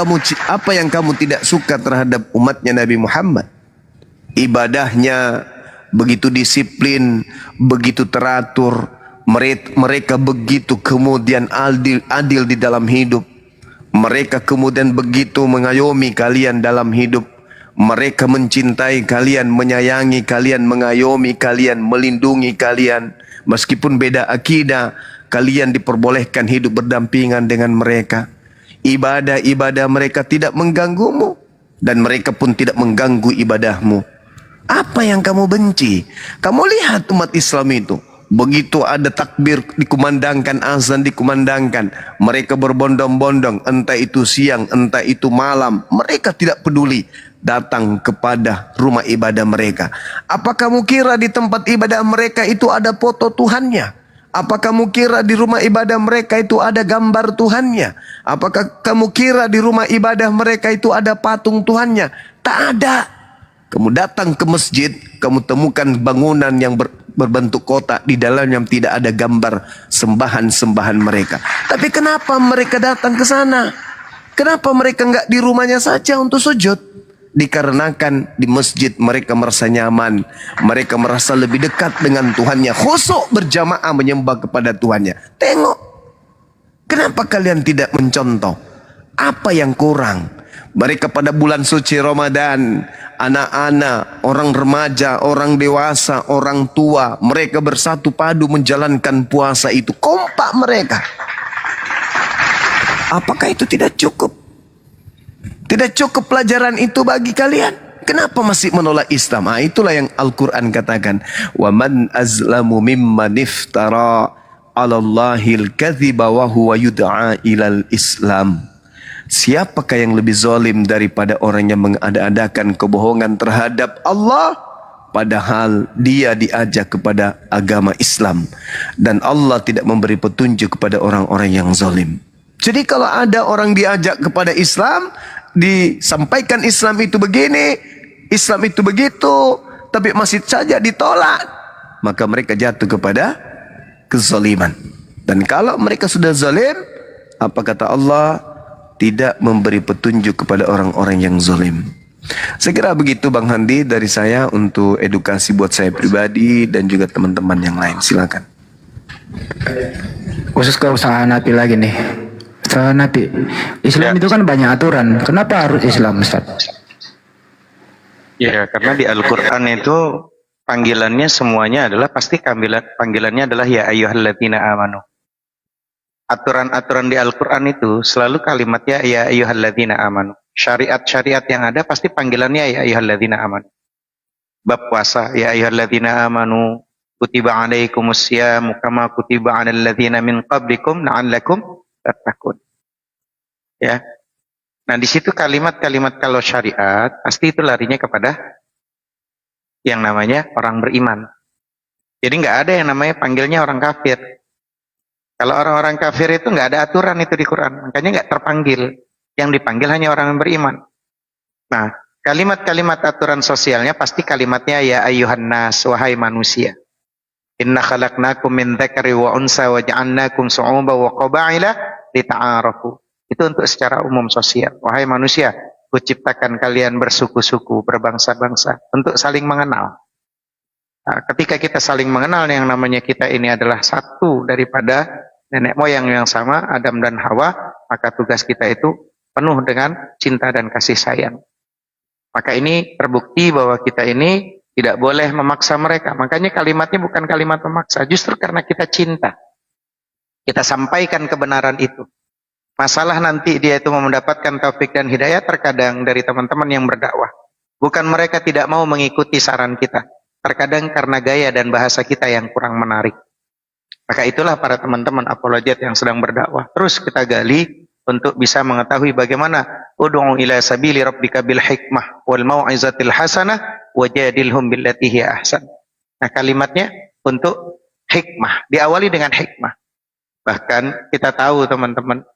kamu tidak suka terhadap umatnya Nabi Muhammad? Ibadahnya begitu disiplin, begitu teratur, mereka begitu kemudian adil di dalam hidup. Mereka kemudian begitu mengayomi kalian dalam hidup. Mereka mencintai kalian, menyayangi kalian, mengayomi kalian, melindungi kalian. Meskipun beda akidah, kalian diperbolehkan hidup berdampingan dengan mereka. Ibadah-ibadah mereka tidak mengganggumu, dan mereka pun tidak mengganggu ibadahmu. Apa yang kamu benci? Kamu lihat umat Islam itu, begitu ada takbir dikumandangkan, azan dikumandangkan, mereka berbondong-bondong, entah itu siang, entah itu malam, mereka tidak peduli datang kepada rumah ibadah mereka. Apa kamu kira di tempat ibadah mereka itu ada foto Tuhannya? Apa kamu kira di rumah ibadah mereka itu ada gambar Tuhannya? Apakah kamu kira di rumah ibadah mereka itu ada patung Tuhannya? Tak ada. Kamu datang ke masjid, kamu temukan bangunan yang berbentuk kotak, di dalamnya tidak ada gambar sembahan-sembahan mereka. Tapi kenapa mereka datang ke sana? Kenapa mereka enggak di rumahnya saja untuk sujud? Dikarenakan di masjid mereka merasa nyaman, mereka merasa lebih dekat dengan Tuhannya, khusyuk berjamaah menyembah kepada Tuhannya. Tengok, kenapa kalian tidak mencontoh? Apa yang kurang? Mereka pada bulan suci Ramadan, anak-anak, orang remaja, orang dewasa, orang tua, mereka bersatu padu menjalankan puasa itu. Kompak mereka. Apakah itu tidak cukup? Tidak cukup pelajaran itu bagi kalian? Kenapa masih menolak Islam? Itulah yang Al-Quran katakan. وَمَنْ أَزْلَمُ مِمَّنِ افْتَرَى عَلَى اللَّهِ الْكَذِبَ وَهُوَ يُدْعَى إِلَى الْإِسْلَامِ. Siapakah yang lebih zalim daripada orang yang mengada-adakan kebohongan terhadap Allah, padahal dia diajak kepada agama Islam, dan Allah tidak memberi petunjuk kepada orang-orang yang zalim. Jadi kalau ada orang diajak kepada Islam, disampaikan Islam itu begini, Islam itu begitu, tapi masih saja ditolak, maka mereka jatuh kepada kezaliman. Dan kalau mereka sudah zalim, apa kata Allah? Tidak memberi petunjuk kepada orang-orang yang zalim. Saya kira begitu Bang Handi dari saya untuk edukasi buat saya pribadi dan juga teman-teman yang lain. Silakan. Khusus ke usaha Nabi lagi nih. Usaha Nabi. Islam itu kan banyak aturan. Kenapa harus Islam, Ustaz? Ya, karena di Al-Quran itu panggilannya semuanya adalah pasti panggilannya adalah ya ayyuhalladzina amanu. Aturan-aturan di Al-Quran itu selalu kalimatnya ya ayyuhalladzina amanu. Syariat-syariat yang ada pasti panggilannya ya ayyuhalladzina amanu. Bab puasa ya ayyuhalladzina amanu kutiba alaikumusyamu kama kutiba alal ladzina min qablikum la'allakum tattaqun. Ya. Nah, di situ kalimat-kalimat kalau syariat pasti itu larinya kepada yang namanya orang beriman. Jadi nggak ada yang namanya panggilnya orang kafir. Kalau orang-orang kafir itu nggak ada aturan itu di Quran, makanya nggak terpanggil. Yang dipanggil hanya orang yang beriman. Nah, kalimat-kalimat aturan sosialnya pasti kalimatnya ya ayyuhan nas, wahai manusia. Inna khalaqnakum min dzakari wa unsa wa ja'alnakum syu'uban wa qabaila lita'arafu. Itu untuk secara umum sosial. Wahai manusia, kuciptakan kalian bersuku-suku, berbangsa-bangsa untuk saling mengenal. Nah, ketika kita saling mengenal yang namanya kita ini adalah satu daripada nenek moyang yang sama, Adam dan Hawa, maka tugas kita itu penuh dengan cinta dan kasih sayang. Maka ini terbukti bahwa kita ini tidak boleh memaksa mereka. Makanya kalimatnya bukan kalimat memaksa, justru karena kita cinta. Kita sampaikan kebenaran itu. Masalah nanti dia itu mau mendapatkan taufik dan hidayah terkadang dari teman-teman yang berdakwah. Bukan mereka tidak mau mengikuti saran kita. Terkadang karena gaya dan bahasa kita yang kurang menarik. Maka itulah para teman-teman apologet yang sedang berdakwah. Terus kita gali untuk bisa mengetahui bagaimana ud'u ila sabili rabbika bil hikmah wal mau'izatil hasanah wajadilhum billati hiya ahsan. Nah, kalimatnya untuk hikmah, diawali dengan hikmah. Bahkan kita tahu teman-teman,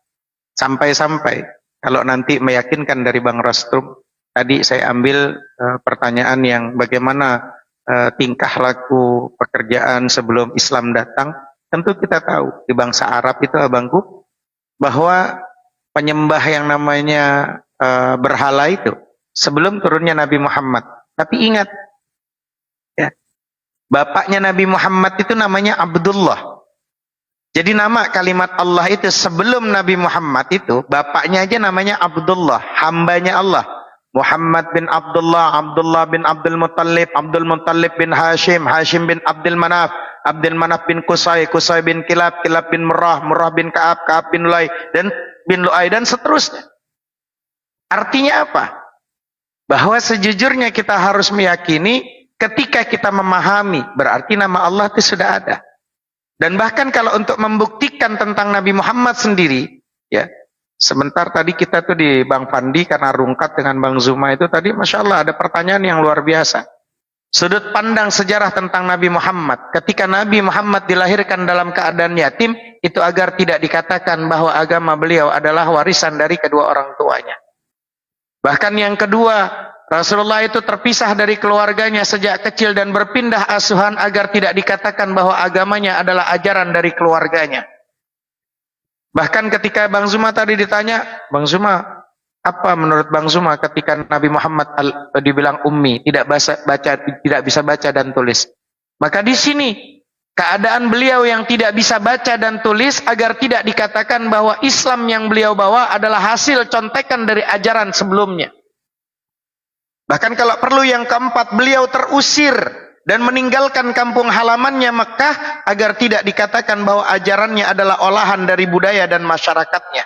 sampai-sampai kalau nanti meyakinkan dari Bang Rostrum, tadi saya ambil pertanyaan yang bagaimana tingkah laku pekerjaan sebelum Islam datang. Tentu kita tahu di bangsa Arab itu abangku bahwa penyembah yang namanya berhala itu sebelum turunnya Nabi Muhammad. Tapi ingat, ya, bapaknya Nabi Muhammad itu namanya Abdullah. Jadi nama kalimat Allah itu sebelum Nabi Muhammad itu bapaknya aja namanya Abdullah, hambanya Allah. Muhammad bin Abdullah, Abdullah bin Abdul Muttalib, Abdul Muttalib bin Hashim, Hashim bin Abdul Manaf, Abdul Manaf bin Qusay, Qusay bin Kilab, Kilab bin Murrah, Murrah bin Ka'ab, Ka'ab bin Lu'ay, dan seterusnya. Artinya apa? Bahwa sejujurnya kita harus meyakini ketika kita memahami, berarti nama Allah itu sudah ada. Dan bahkan kalau untuk membuktikan tentang Nabi Muhammad sendiri, ya, sebentar tadi kita tuh di Bang Pandi karena rungkat dengan Bang Zuma itu tadi, Masya Allah ada pertanyaan yang luar biasa. Sudut pandang sejarah tentang Nabi Muhammad. Ketika Nabi Muhammad dilahirkan dalam keadaan yatim, itu agar tidak dikatakan bahwa agama beliau adalah warisan dari kedua orang tuanya. Bahkan yang kedua, Rasulullah itu terpisah dari keluarganya sejak kecil dan berpindah asuhan agar tidak dikatakan bahwa agamanya adalah ajaran dari keluarganya. Bahkan ketika Bang Zuma tadi ditanya, Bang Zuma, apa menurut Bang Zuma ketika Nabi Muhammad dibilang ummi, tidak bisa baca dan tulis? Maka di sini keadaan beliau yang tidak bisa baca dan tulis agar tidak dikatakan bahwa Islam yang beliau bawa adalah hasil contekan dari ajaran sebelumnya. Bahkan kalau perlu yang keempat, beliau terusir dan meninggalkan kampung halamannya Mekah agar tidak dikatakan bahwa ajarannya adalah olahan dari budaya dan masyarakatnya.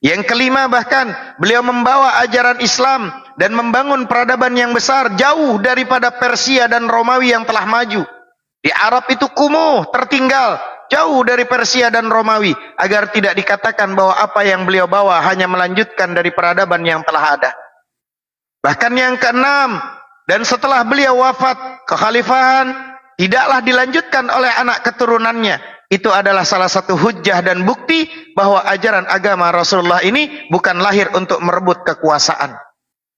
Yang kelima, bahkan beliau membawa ajaran Islam dan membangun peradaban yang besar jauh daripada Persia dan Romawi yang telah maju. Di Arab itu kumuh, tertinggal, jauh dari Persia dan Romawi, agar tidak dikatakan bahwa apa yang beliau bawa hanya melanjutkan dari peradaban yang telah ada. Bahkan yang keenam, dan setelah beliau wafat, kekhalifahan tidaklah dilanjutkan oleh anak keturunannya. Itu adalah salah satu hujjah dan bukti bahwa ajaran agama Rasulullah ini bukan lahir untuk merebut kekuasaan.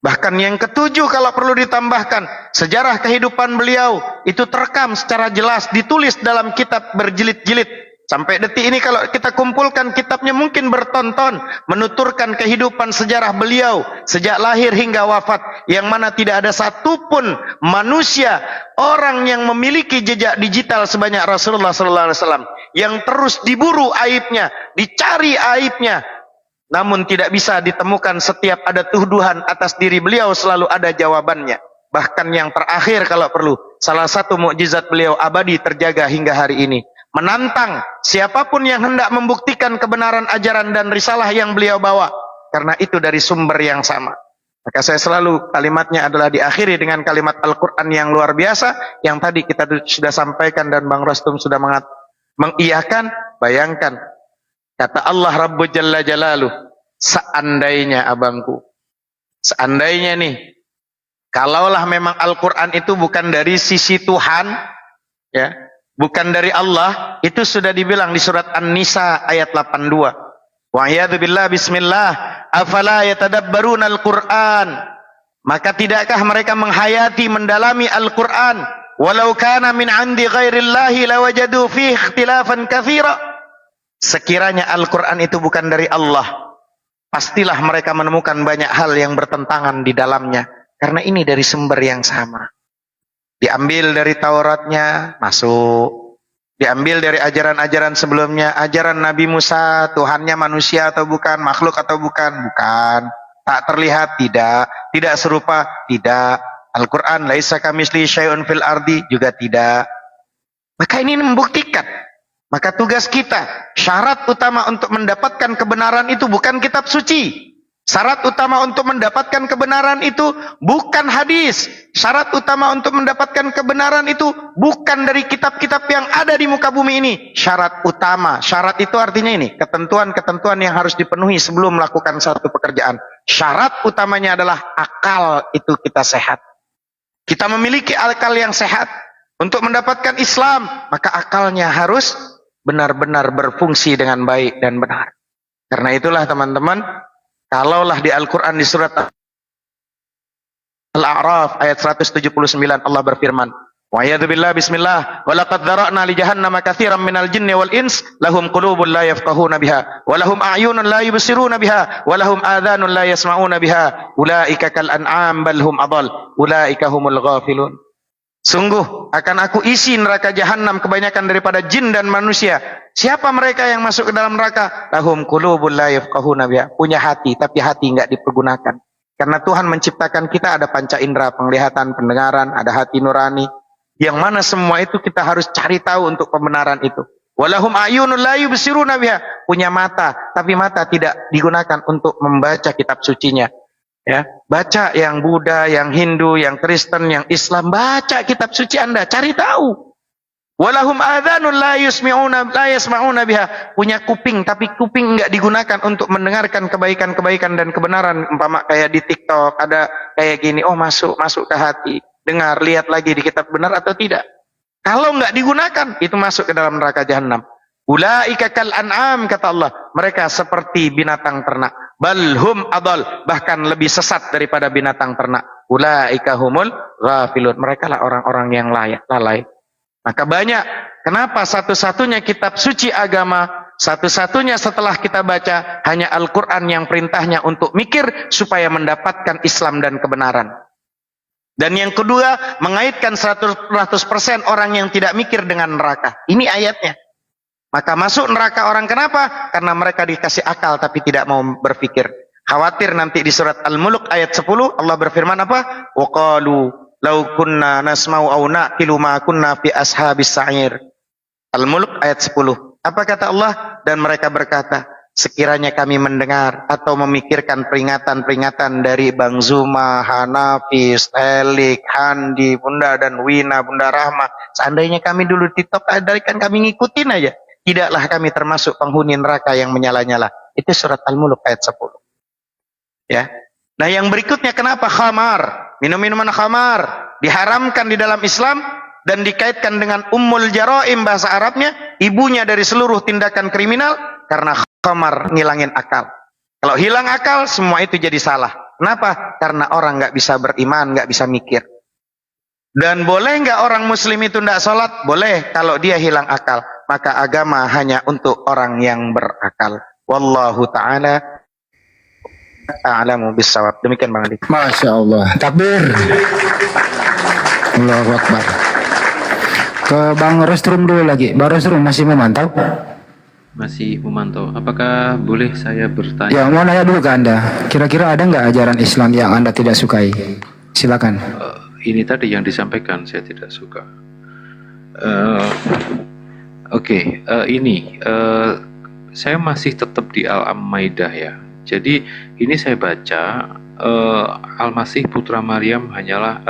Bahkan yang ketujuh, kalau perlu ditambahkan, sejarah kehidupan beliau itu terekam secara jelas, ditulis dalam kitab berjilid-jilid. Sampai detik ini kalau kita kumpulkan kitabnya mungkin bertonton, menuturkan kehidupan sejarah beliau sejak lahir hingga wafat, yang mana tidak ada satupun manusia, orang yang memiliki jejak digital sebanyak Rasulullah SAW, yang terus diburu aibnya, dicari aibnya, namun tidak bisa ditemukan. Setiap ada tuduhan atas diri beliau selalu ada jawabannya. Bahkan yang terakhir kalau perlu, salah satu mukjizat beliau abadi terjaga hingga hari ini, menantang siapapun yang hendak membuktikan kebenaran ajaran dan risalah yang beliau bawa, karena itu dari sumber yang sama. Maka saya selalu kalimatnya adalah diakhiri dengan kalimat Al-Quran yang luar biasa, yang tadi kita sudah sampaikan dan Bang Rostum sudah mengiyakan. Bayangkan kata Allah Rabbu Jalla Jalaluh, seandainya abangku, seandainya nih, kalaulah memang Al-Quran itu bukan dari sisi Tuhan, ya, bukan dari Allah, itu sudah dibilang di surat An-Nisa ayat 82. Wa'iyadu billah, bismillah, afala yatadabbaruna al-Qur'an, maka tidakkah mereka menghayati, mendalami Al-Quran, walau kana min 'indi ghairillahi lawajadu fihi ikhtilafan katsira. Sekiranya Al-Quran itu bukan dari Allah, pastilah mereka menemukan banyak hal yang bertentangan di dalamnya, karena ini dari sumber yang sama. Diambil dari Tauratnya, masuk. Diambil dari ajaran-ajaran sebelumnya. Ajaran Nabi Musa, Tuhannya manusia atau bukan, makhluk atau bukan? Bukan. Tak terlihat? Tidak. Tidak serupa? Tidak. Al-Quran, laisa kamisli syai'un fil ardi, juga tidak. Maka ini membuktikan. Maka tugas kita, syarat utama untuk mendapatkan kebenaran itu bukan kitab suci. Syarat utama untuk mendapatkan kebenaran itu bukan hadis. Syarat utama untuk mendapatkan kebenaran itu bukan dari kitab-kitab yang ada di muka bumi ini. Syarat utama, syarat itu artinya ini, ketentuan-ketentuan yang harus dipenuhi sebelum melakukan satu pekerjaan. Syarat utamanya adalah akal itu kita sehat. Kita memiliki akal yang sehat. Untuk mendapatkan Islam, maka akalnya harus benar-benar berfungsi dengan baik dan benar. Karena itulah teman-teman, kalaulah di Al-Quran di surat Al-A'raf ayat 179 Allah berfirman, wa yadzubillah bismillah wa laqad dzara'na li jahannama katsiran minal jinni wal ins lahum qulubun la yafqahuna biha wa lahum a'yunun la yubsiruna biha wa lahum adhanun la yasma'una biha ulaika kal an'am bal hum adall ulaika humul ghafilun. Sungguh akan aku isi neraka jahanam kebanyakan daripada jin dan manusia. Siapa mereka yang masuk ke dalam neraka? Lahum qulubun la yafqahuna biha, punya hati tapi hati enggak dipergunakan. Karena Tuhan menciptakan kita ada panca indera, penglihatan, pendengaran, ada hati nurani. Yang mana semua itu kita harus cari tahu untuk pembenaran itu. Walahum ayunun la yubsiruna biha, punya mata tapi mata tidak digunakan untuk membaca kitab sucinya. Ya, baca yang Buddha, yang Hindu, yang Kristen, yang Islam, baca kitab suci Anda, cari tahu. Walahum adhanun la yasma'una biha, punya kuping tapi kuping enggak digunakan untuk mendengarkan kebaikan-kebaikan dan kebenaran. Umpama kayak di TikTok ada kayak gini, oh masuk ke hati, dengar, lihat lagi di kitab benar atau tidak. Kalau enggak digunakan, itu masuk ke dalam neraka jahanam. Ulaika kal an'am, kata Allah, mereka seperti binatang ternak. Balhum adal, bahkan lebih sesat daripada binatang ternak. Ulaika humul ghafilun, mereka lah orang-orang yang lalai. Maka banyak, kenapa satu-satunya kitab suci agama, satu-satunya setelah kita baca hanya Al-Quran yang perintahnya untuk mikir supaya mendapatkan Islam dan kebenaran. Dan yang kedua, mengaitkan 100% orang yang tidak mikir dengan neraka. Ini ayatnya. Maka masuk neraka orang kenapa? Karena mereka dikasih akal tapi tidak mau berpikir. Khawatir nanti di surat Al-Mulk ayat 10 Allah berfirman apa? Wa qalu law kunna nasma'u aw naqilu ma kunna fi ashabis sa'ir. Al-Mulk ayat 10. Apa kata Allah? Dan mereka berkata, sekiranya kami mendengar atau memikirkan peringatan-peringatan dari Bang Zuma, Hanafis, Elik, Handi, Bunda dan Wina, Bunda Rahma, seandainya kami dulu TikTok ada kan kami ngikutin aja. Tidaklah kami termasuk penghuni neraka yang menyala-nyala. Itu surat Al-Mulk ayat 10. Ya. Nah, yang berikutnya kenapa khamar? Minum-minuman khamar diharamkan di dalam Islam dan dikaitkan dengan ummul jaraim bahasa Arabnya, ibunya dari seluruh tindakan kriminal, karena khamar ngilangin akal. Kalau hilang akal, semua itu jadi salah. Kenapa? Karena orang nggak bisa beriman, nggak bisa mikir. Dan boleh nggak orang muslim itu tidak sholat? Boleh kalau dia hilang akal. Maka agama hanya untuk orang yang berakal. Wallahu ta'ala a'lamu bissawab. Demikian Bang Adi. Masya Allah. Takbir. Allahu Akbar. Ke Bang Rostrum dulu lagi. Bang Rostrum masih memantau? Masih memantau. Apakah boleh saya bertanya? Ya, mau nanya dulu ke Anda. Kira-kira ada nggak ajaran Islam yang Anda tidak sukai? Silakan. Ini tadi yang disampaikan saya tidak suka. Saya masih tetap di Al-Maidah ya. Jadi ini saya baca Al-Masih putra Maryam hanyalah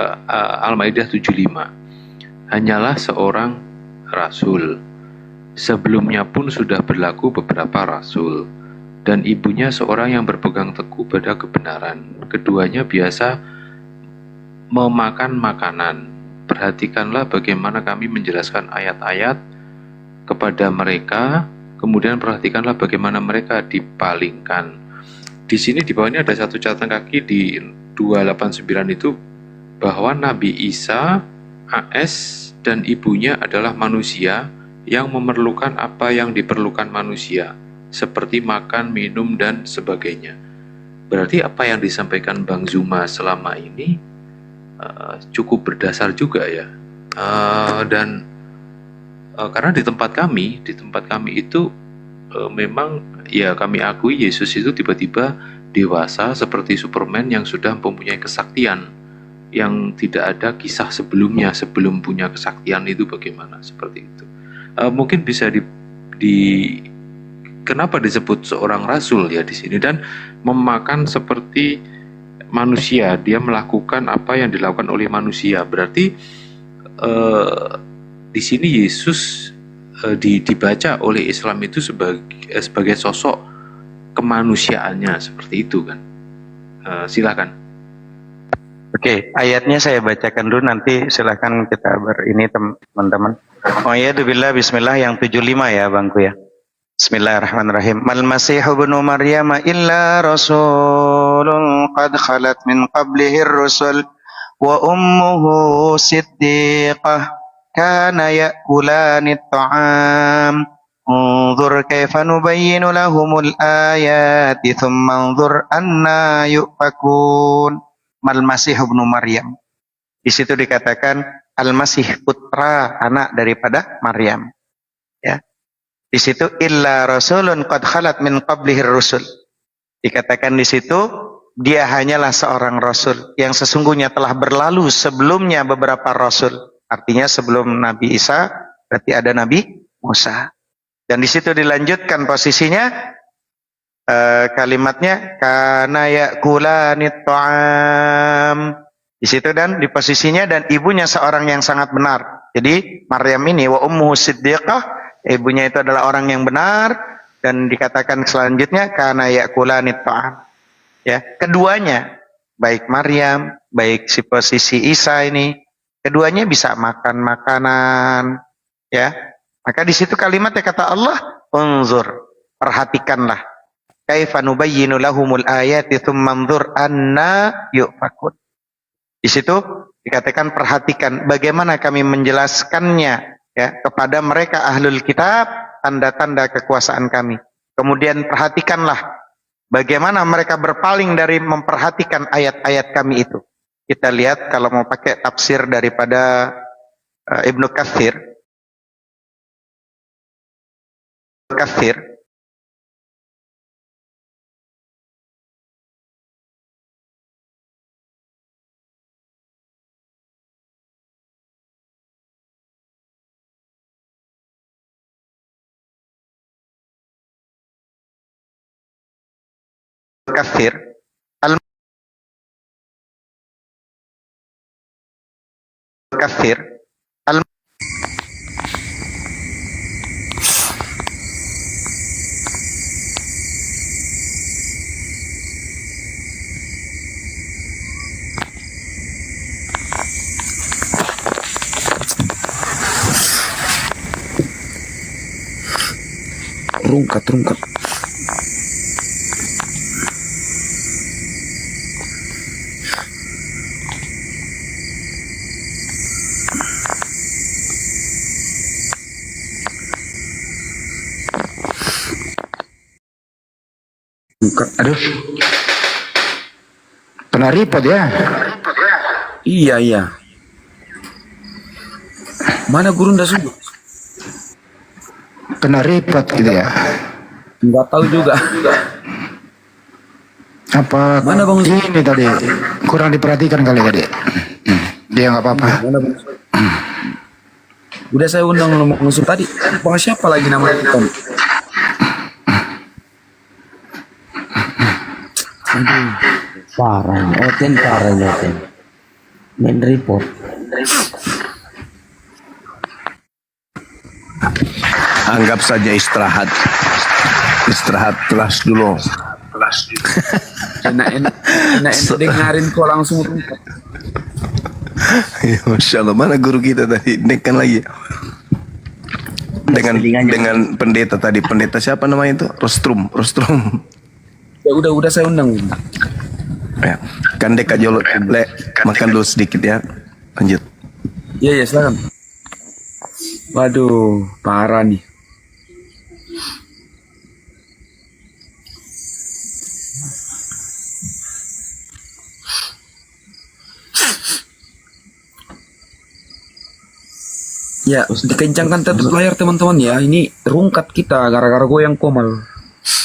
Al-Maidah 75. Hanyalah seorang rasul. Sebelumnya pun sudah berlaku beberapa rasul dan ibunya seorang yang berpegang teguh pada kebenaran. Keduanya biasa memakan makanan. Perhatikanlah bagaimana kami menjelaskan ayat-ayat kepada mereka, kemudian perhatikanlah bagaimana mereka dipalingkan. Di sini di bawah ini ada satu catatan kaki di 289 itu bahwa Nabi Isa AS dan ibunya adalah manusia yang memerlukan apa yang diperlukan manusia, seperti makan, minum, dan sebagainya. Berarti apa yang disampaikan Bang Zuma selama ini cukup berdasar juga ya. Karena di tempat kami itu memang ya kami akui Yesus itu tiba-tiba dewasa seperti Superman yang sudah mempunyai kesaktian yang tidak ada kisah sebelumnya sebelum punya kesaktian itu bagaimana seperti itu. Mungkin bisa kenapa disebut seorang rasul ya di sini dan memakan seperti manusia, dia melakukan apa yang dilakukan oleh manusia. Berarti di sini Yesus dibaca oleh Islam itu sebagai sosok kemanusiaannya seperti itu kan. Silakan. Oke, ayatnya saya bacakan dulu, nanti silakan kita ini teman-teman. Oh ya, billah bismillah yang 75 ya Bangku ya. Bismillahirrahmanirrahim. Mal Masihu ibnu Maryam illa rasulun qad khalat min qablihi ar-rusul wa ummuhu siddiqah kana ya'kulani at-ta'am unzur kaifa nubayyinu lahumul ayati thumma unzur anna yufakun. Al-Masih ibnu Maryam. Di situ dikatakan Al-Masih putra anak daripada Maryam. Ya. Di situ illa rasulun qad khalat min qablihi rusul. Dikatakan di situ dia hanyalah seorang rasul yang sesungguhnya telah berlalu sebelumnya beberapa rasul. Artinya sebelum Nabi Isa berarti ada Nabi Musa. Dan di situ dilanjutkan posisinya kalimatnya kana ya'kulanit ta'am. Di situ dan di posisinya dan ibunya seorang yang sangat benar. Jadi Maryam ini wa ummuhu siddiqah, ibunya itu adalah orang yang benar, dan dikatakan selanjutnya kana ya'kulanit ta'am. Ya, keduanya baik Maryam, baik si posisi Isa ini, keduanya bisa makan makanan, ya. Maka di situ kalimatnya kata Allah, unzur, perhatikanlah. Kaifa nubayyinu lahumul ayati tsumma anzur anna yufakun. Di situ dikatakan perhatikan bagaimana kami menjelaskannya ya kepada mereka ahlul kitab tanda-tanda kekuasaan kami. Kemudian perhatikanlah bagaimana mereka berpaling dari memperhatikan ayat-ayat kami itu. Kita lihat kalau mau pakai tafsir daripada Ibnu Katsir. Katsir Al-Katsir Rungkat. Aduh, kena report ya. Iya. Mana Gurunda sungguh? Kena report gitu ya. Enggak tahu juga. Apa Mana Bang ini tadi kurang diperhatikan kali tadi. Dia nggak apa-apa. Udah saya undang lo mau tadi. Bang siapa lagi namanya itu? Aduh, parah, Oten parah Oten. Main report. Anggap saja istirahat kelas dulu. Enak dengerin kok langsung. Ya, Masya Allah, mana guru kita tadi? Nekan lagi. Dengan pendeta tadi, pendeta siapa namanya itu? Rostrum. Ya udah saya undang. Ya, kan deka jolot, makan dulu sedikit ya. Lanjut. Iya silakan. Waduh, parah nih. Ya, dikencangkan tetap layar teman-teman ya. Ini rungkat kita gara-gara goyang komal.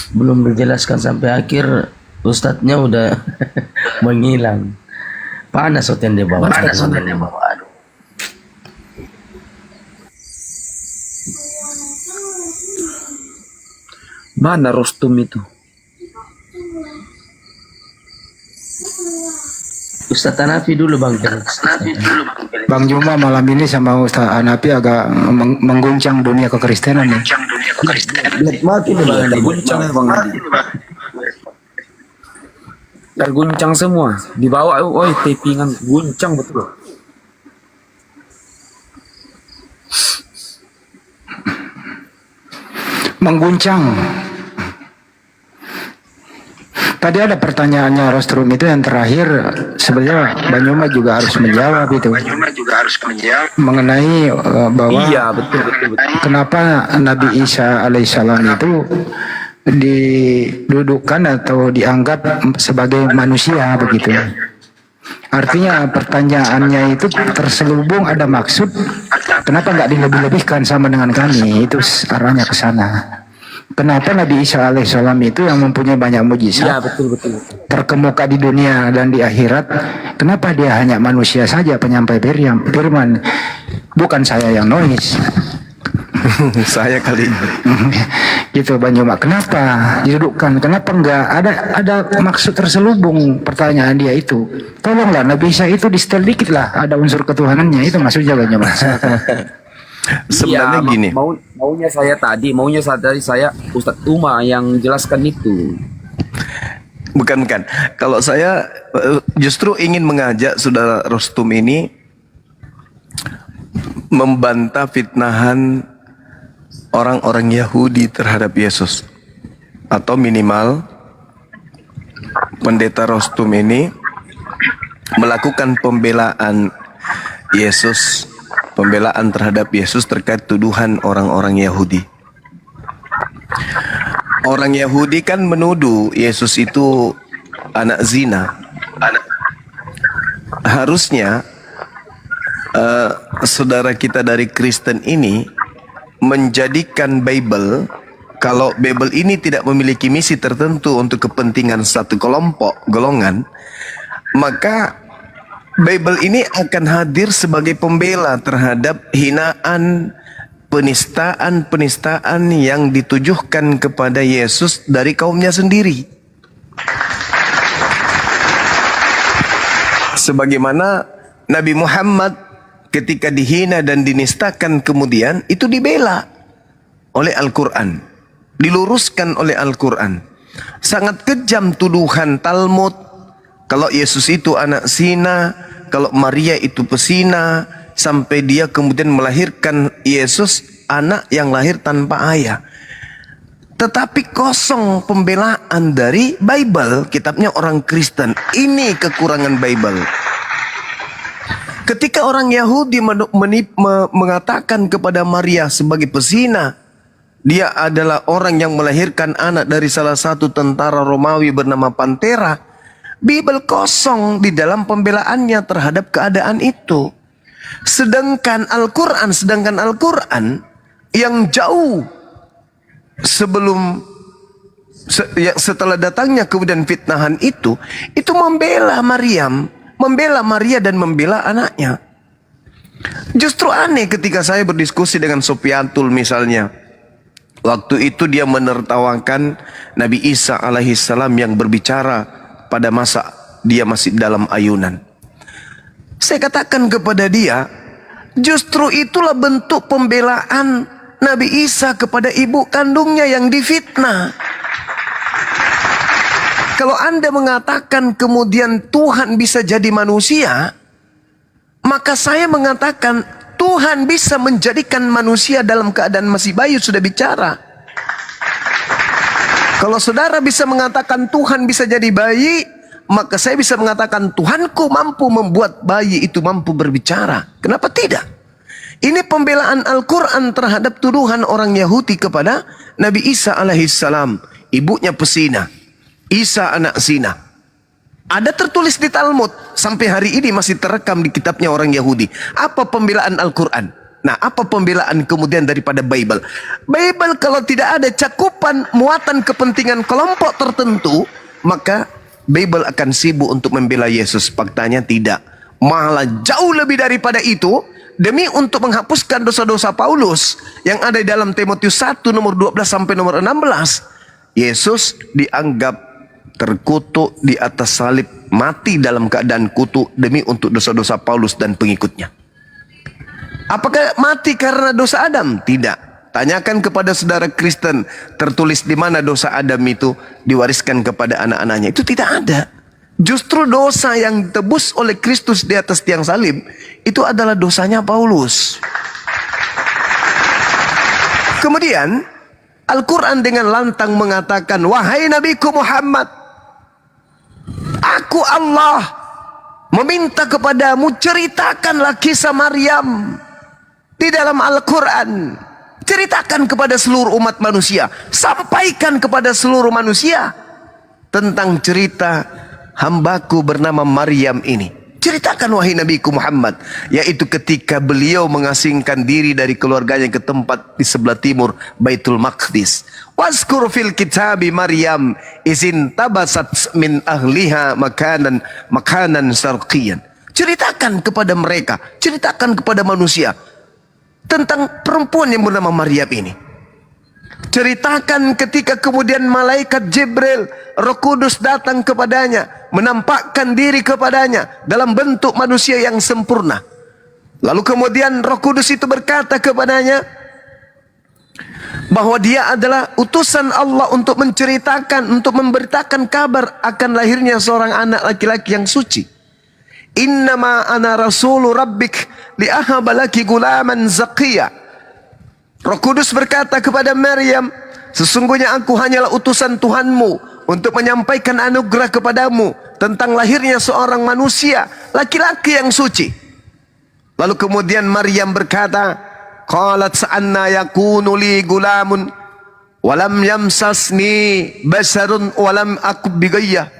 Belum dijelaskan sampai akhir, ustadznya udah menghilang. Panas Oten di bawah. Aduh. Mana Rostum itu? Ustadz Hanafi dulu Bang. Bang Juma malam ini sama Ustaz Hanafi agak mengguncang dunia kekristenan nih. Mati nih Bang, guncang ya Bang. Terguncang semua. Di bawah, tapingan guncang betul. Mengguncang. Tadi ada pertanyaannya Rostrum itu yang terakhir, sebenarnya Banyuma juga harus menjawab itu. Mengenai bahwa betul. kenapa Nabi Isa alaihissalam itu didudukkan atau dianggap sebagai manusia begitu. Artinya pertanyaannya itu terselubung ada maksud, kenapa nggak dilebih-lebihkan sama dengan kami, itu arahnya ke sana. Kenapa Nabi Isa alaihissalam itu yang mempunyai banyak mujizat, Betul. terkemuka di dunia dan di akhirat, kenapa dia hanya manusia saja penyampai firman, bukan saya yang noise. Saya kali Gitu Banyuma, kenapa didudukkan, kenapa enggak ada maksud terselubung pertanyaan dia itu. Tolonglah Nabi Isa itu di setel dikit lah, ada unsur ketuhanannya, itu maksudnya Banyuma. sebenarnya gini. Maunya tadi saya Ustadz Uma yang jelaskan itu. Bukan. Kalau saya justru ingin mengajak saudara Rostum ini membantah fitnahan orang-orang Yahudi terhadap Yesus. Atau minimal pendeta Rostum ini melakukan pembelaan Yesus, pembelaan terhadap Yesus terkait tuduhan orang-orang Yahudi. Orang Yahudi kan menuduh Yesus itu anak zina. Harusnya saudara kita dari Kristen ini menjadikan Bible, kalau Bible ini tidak memiliki misi tertentu untuk kepentingan satu kelompok, golongan, maka Bible ini akan hadir sebagai pembela terhadap hinaan, penistaan yang ditujukan kepada Yesus dari kaumnya sendiri. Sebagaimana Nabi Muhammad ketika dihina dan dinistakan kemudian itu dibela oleh Al-Quran, diluruskan oleh Al-Quran. Sangat kejam tuduhan Talmud kalau Yesus itu anak zina, kalau Maria itu pesina, sampai dia kemudian melahirkan Yesus anak yang lahir tanpa ayah. Tetapi kosong pembelaan dari Bible, kitabnya orang Kristen. Ini kekurangan Bible. Ketika orang Yahudi mengatakan kepada Maria sebagai pesina, dia adalah orang yang melahirkan anak dari salah satu tentara Romawi bernama Pantera, Bible kosong di dalam pembelaannya terhadap keadaan itu. Sedangkan Al-Quran yang jauh setelah datangnya kemudian fitnahan itu membela Maria dan membela anaknya. Justru aneh ketika saya berdiskusi dengan Sofiatul misalnya. Waktu itu dia menertawakan Nabi Isa alaihissalam yang berbicara pada masa dia masih dalam ayunan. Saya katakan kepada dia, justru itulah bentuk pembelaan Nabi Isa kepada ibu kandungnya yang difitnah. Kalau Anda mengatakan kemudian Tuhan bisa jadi manusia, maka saya mengatakan Tuhan bisa menjadikan manusia dalam keadaan masih bayi sudah bicara. Kalau saudara bisa mengatakan Tuhan bisa jadi bayi, maka saya bisa mengatakan Tuhanku mampu membuat bayi itu mampu berbicara. Kenapa tidak? Ini pembelaan Al-Quran terhadap tuduhan orang Yahudi kepada Nabi Isa alaihissalam. Ibunya pesina, Isa anak zina. Ada tertulis di Talmud, sampai hari ini masih terekam di kitabnya orang Yahudi. Apa pembelaan Al-Quran? Nah, apa pembelaan kemudian daripada Bible? Bible kalau tidak ada cakupan muatan kepentingan kelompok tertentu, maka Bible akan sibuk untuk membela Yesus. Faktanya tidak. Malah jauh lebih daripada itu, demi untuk menghapuskan dosa-dosa Paulus yang ada di dalam Timotius 1 nomor 12 sampai nomor 16. Yesus dianggap terkutuk di atas salib, mati dalam keadaan kutuk demi untuk dosa-dosa Paulus dan pengikutnya. Apakah mati karena dosa Adam? Tidak. Tanyakan kepada saudara Kristen, tertulis di mana dosa Adam itu diwariskan kepada anak-anaknya. Itu tidak ada. Justru dosa yang ditebus oleh Kristus di atas tiang salib, itu adalah dosanya Paulus. Kemudian Al-Quran dengan lantang mengatakan, wahai Nabiku Muhammad, Aku Allah meminta kepadamu, ceritakanlah kisah Maryam di dalam Al-Quran. Ceritakan kepada seluruh umat manusia, sampaikan kepada seluruh manusia tentang cerita hambaku bernama Maryam ini. Ceritakan wahai Nabiku Muhammad, yaitu ketika beliau mengasingkan diri dari keluarganya ke tempat di sebelah timur Baitul Maqdis. Wazkur fil kitabi Maryam izin tabasat min ahliha makanan syarqiyan. Ceritakan kepada mereka, ceritakan kepada manusia tentang perempuan yang bernama Maryam ini. Ceritakan ketika kemudian malaikat Jibril, Roh Kudus datang kepadanya, menampakkan diri kepadanya dalam bentuk manusia yang sempurna. Lalu kemudian Roh Kudus itu berkata kepadanya bahwa dia adalah utusan Allah untuk menceritakan, untuk memberitakan kabar akan lahirnya seorang anak laki-laki yang suci. Innama ana rasulu rabbik li'ahaba laki gulaman zakiya. Roh Kudus berkata kepada Maryam, sesungguhnya aku hanyalah utusan Tuhanmu untuk menyampaikan anugerah kepadamu tentang lahirnya seorang manusia laki-laki yang suci. Lalu kemudian Maryam berkata, qalat sa'anna yakunu li gulamun walam yamsasni basarun walam aku bighayyah.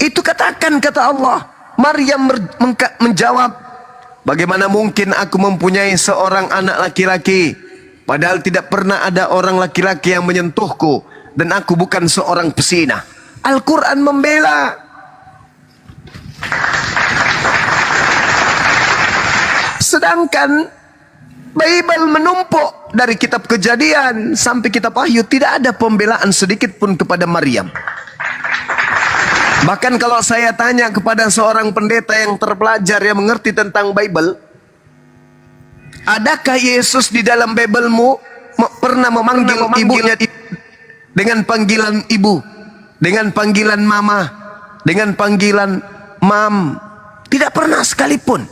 Itu katakan, kata Allah. Maryam menjawab, bagaimana mungkin aku mempunyai seorang anak laki-laki, padahal tidak pernah ada orang laki-laki yang menyentuhku, dan aku bukan seorang pesina. Al-Quran membela. Sedangkan Bible menumpuk dari kitab Kejadian sampai kitab Wahyu, tidak ada pembelaan sedikit pun kepada Maryam. Bahkan kalau saya tanya kepada seorang pendeta yang terpelajar yang mengerti tentang Bible, adakah Yesus di dalam Biblemu pernah memanggil ibunya dengan panggilan ibu, dengan panggilan mama, dengan panggilan mam? Tidak pernah sekalipun.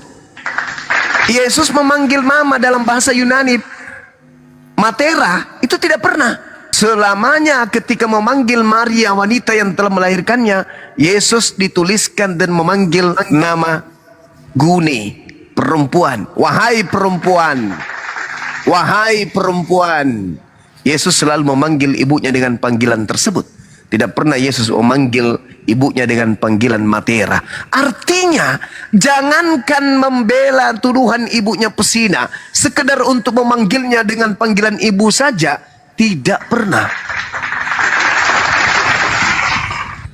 Yesus memanggil mama dalam bahasa Yunani matera, itu tidak pernah. Selamanya ketika memanggil Maria, wanita yang telah melahirkannya, Yesus dituliskan dan memanggil nama Guni, perempuan. Wahai perempuan, wahai perempuan. Yesus selalu memanggil ibunya dengan panggilan tersebut. Tidak pernah Yesus memanggil ibunya dengan panggilan matera. Artinya, jangankan membela tuduhan ibunya pesina, sekedar untuk memanggilnya dengan panggilan ibu saja, tidak pernah.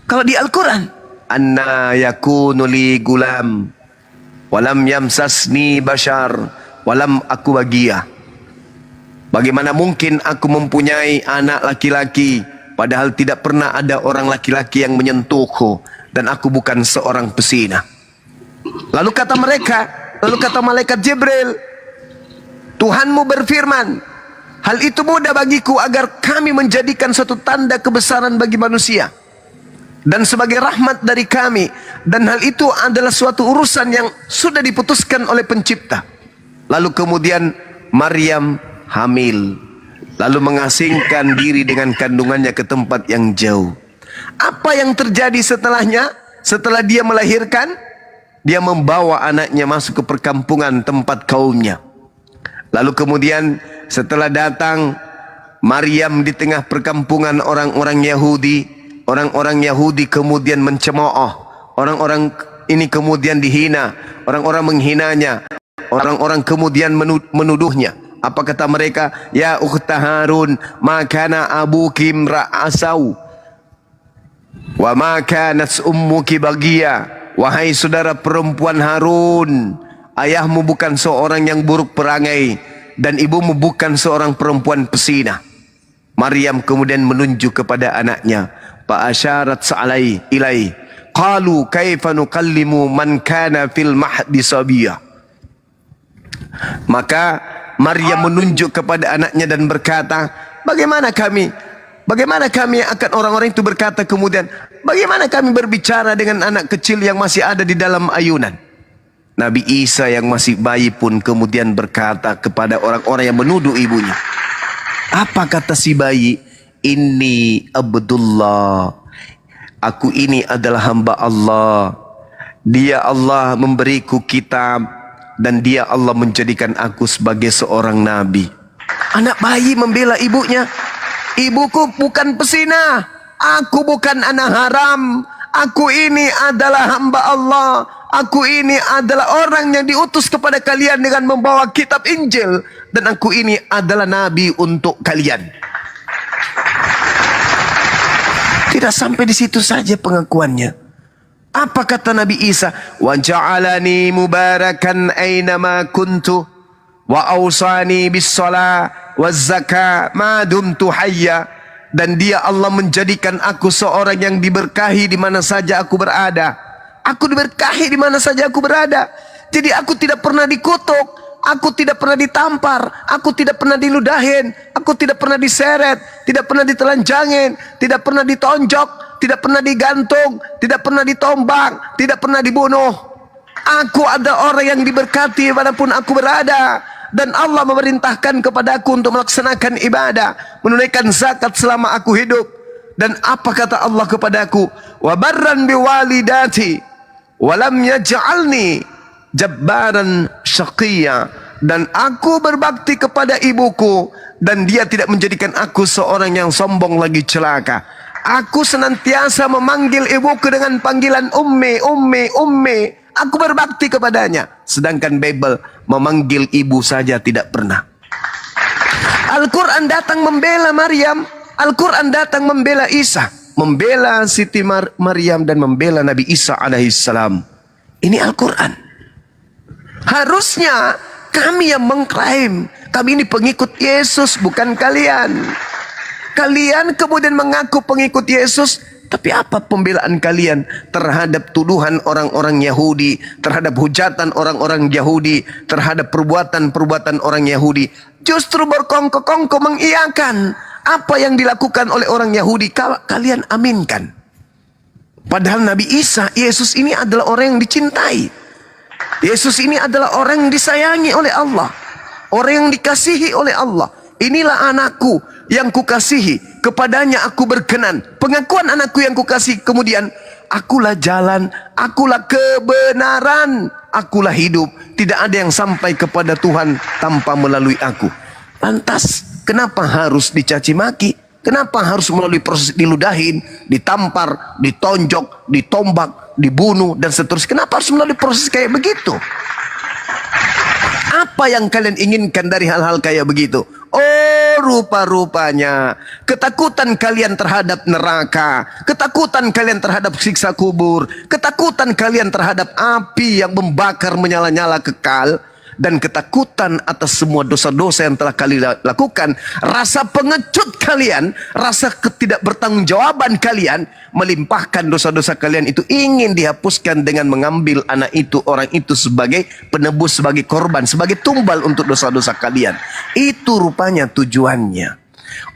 Kalau di Al-Quran, anna yakunu li gulam walam yamsasni bashar walam aku bagia. Bagaimana mungkin aku mempunyai anak laki-laki, padahal tidak pernah ada orang laki-laki yang menyentuhku, dan aku bukan seorang pesina. Lalu kata malaikat Jibril, Tuhanmu berfirman, hal itu mudah bagiku agar kami menjadikan suatu tanda kebesaran bagi manusia dan sebagai rahmat dari kami, dan hal itu adalah suatu urusan yang sudah diputuskan oleh pencipta. Lalu kemudian Maryam hamil, lalu mengasingkan diri dengan kandungannya ke tempat yang jauh. Apa yang terjadi setelahnya? Setelah dia melahirkan, dia membawa anaknya masuk ke perkampungan tempat kaumnya. Lalu kemudian setelah datang Maryam di tengah perkampungan orang-orang Yahudi kemudian mencemooh. Orang-orang ini kemudian dihina, orang-orang menghinanya, orang-orang kemudian menuduhnya. Apa kata mereka? Ya ukhta Harun, ma kana abuki ra'asau wa ma kanat ummuki bagiya. Wahai saudara perempuan Harun, ayahmu bukan seorang yang buruk perangai, dan ibumu bukan seorang perempuan pesina. Maryam kemudian menunjuk kepada anaknya. Fa asyarat sa'alai ilai. Qalu kaifa nukallimu man kana fil mahdi sabiyya. Maka Maryam menunjuk kepada anaknya dan berkata, bagaimana kami akan, orang-orang itu berkata kemudian, bagaimana kami berbicara dengan anak kecil yang masih ada di dalam ayunan? Nabi Isa yang masih bayi pun kemudian berkata kepada orang-orang yang menuduh ibunya. Apa kata si bayi? Inni Abdullah. Aku ini adalah hamba Allah. Dia Allah memberiku kitab dan dia Allah menjadikan aku sebagai seorang nabi. Anak bayi membela ibunya. Ibuku bukan pesina. Aku bukan anak haram. Aku ini adalah hamba Allah. Aku ini adalah orang yang diutus kepada kalian dengan membawa kitab Injil. Dan aku ini adalah nabi untuk kalian. Tidak sampai di situ saja pengakuannya. Apa kata Nabi Isa? Wa ja'alani mubarakan aynama kuntu wa awsani bis shalah waz zakah ma dumtu hayya. Dan dia Allah menjadikan aku seorang yang diberkahi di mana saja aku berada. Aku diberkahi di mana saja aku berada. Jadi aku tidak pernah dikutuk, aku tidak pernah ditampar, aku tidak pernah diludahin, aku tidak pernah diseret, tidak pernah ditelanjangin, tidak pernah ditonjok, tidak pernah digantung, tidak pernah ditombak, tidak pernah dibunuh. Aku ada orang yang diberkati dimanapun aku berada. Dan Allah memerintahkan kepadaku untuk melaksanakan ibadah, menunaikan zakat selama aku hidup. Dan apa kata Allah kepadaku? Wa barran biwalidati wa lam yaj'alni jabbaran syaqiyya. Dan aku berbakti kepada ibuku dan dia tidak menjadikan aku seorang yang sombong lagi celaka. Aku senantiasa memanggil ibuku dengan panggilan ummi, ummi, ummi. Aku berbakti kepadanya. Sedangkan Bible memanggil ibu saja tidak pernah. Al-Quran datang membela Maryam. Al-Quran datang membela Isa. Membela Siti Maryam dan membela Nabi Isa alaihissalam. Ini Al-Quran. Harusnya kami yang mengklaim kami ini pengikut Yesus, bukan kalian. Kalian kemudian mengaku pengikut Yesus, tapi apa pembelaan kalian terhadap tuduhan orang-orang Yahudi, terhadap hujatan orang-orang Yahudi, terhadap perbuatan-perbuatan orang Yahudi? Justru berkongko-kongko mengiyakan apa yang dilakukan oleh orang Yahudi, kalian aminkan. Padahal Nabi Isa, Yesus ini adalah orang yang dicintai. Yesus ini adalah orang yang disayangi oleh Allah, orang yang dikasihi oleh Allah. Inilah anakku yang kukasihi, kepadanya aku berkenan. Pengakuan anakku yang kukasihi, kemudian akulah jalan, akulah kebenaran, akulah hidup. Tidak ada yang sampai kepada Tuhan tanpa melalui aku. Lantas kenapa harus dicaci maki? Kenapa harus melalui proses diludahin, ditampar, ditonjok, ditombak, dibunuh dan seterusnya? Kenapa harus melalui proses kayak begitu? Apa yang kalian inginkan dari hal-hal kayak begitu? Oh, rupa-rupanya ketakutan kalian terhadap neraka, ketakutan kalian terhadap siksa kubur, ketakutan kalian terhadap api yang membakar menyala-nyala kekal, dan ketakutan atas semua dosa-dosa yang telah kalian lakukan, rasa pengecut kalian, rasa ketidakbertanggungjawaban kalian, melimpahkan dosa-dosa kalian itu ingin dihapuskan dengan mengambil anak itu, orang itu sebagai penebus, sebagai korban, sebagai tumbal untuk dosa-dosa kalian. Itu rupanya tujuannya.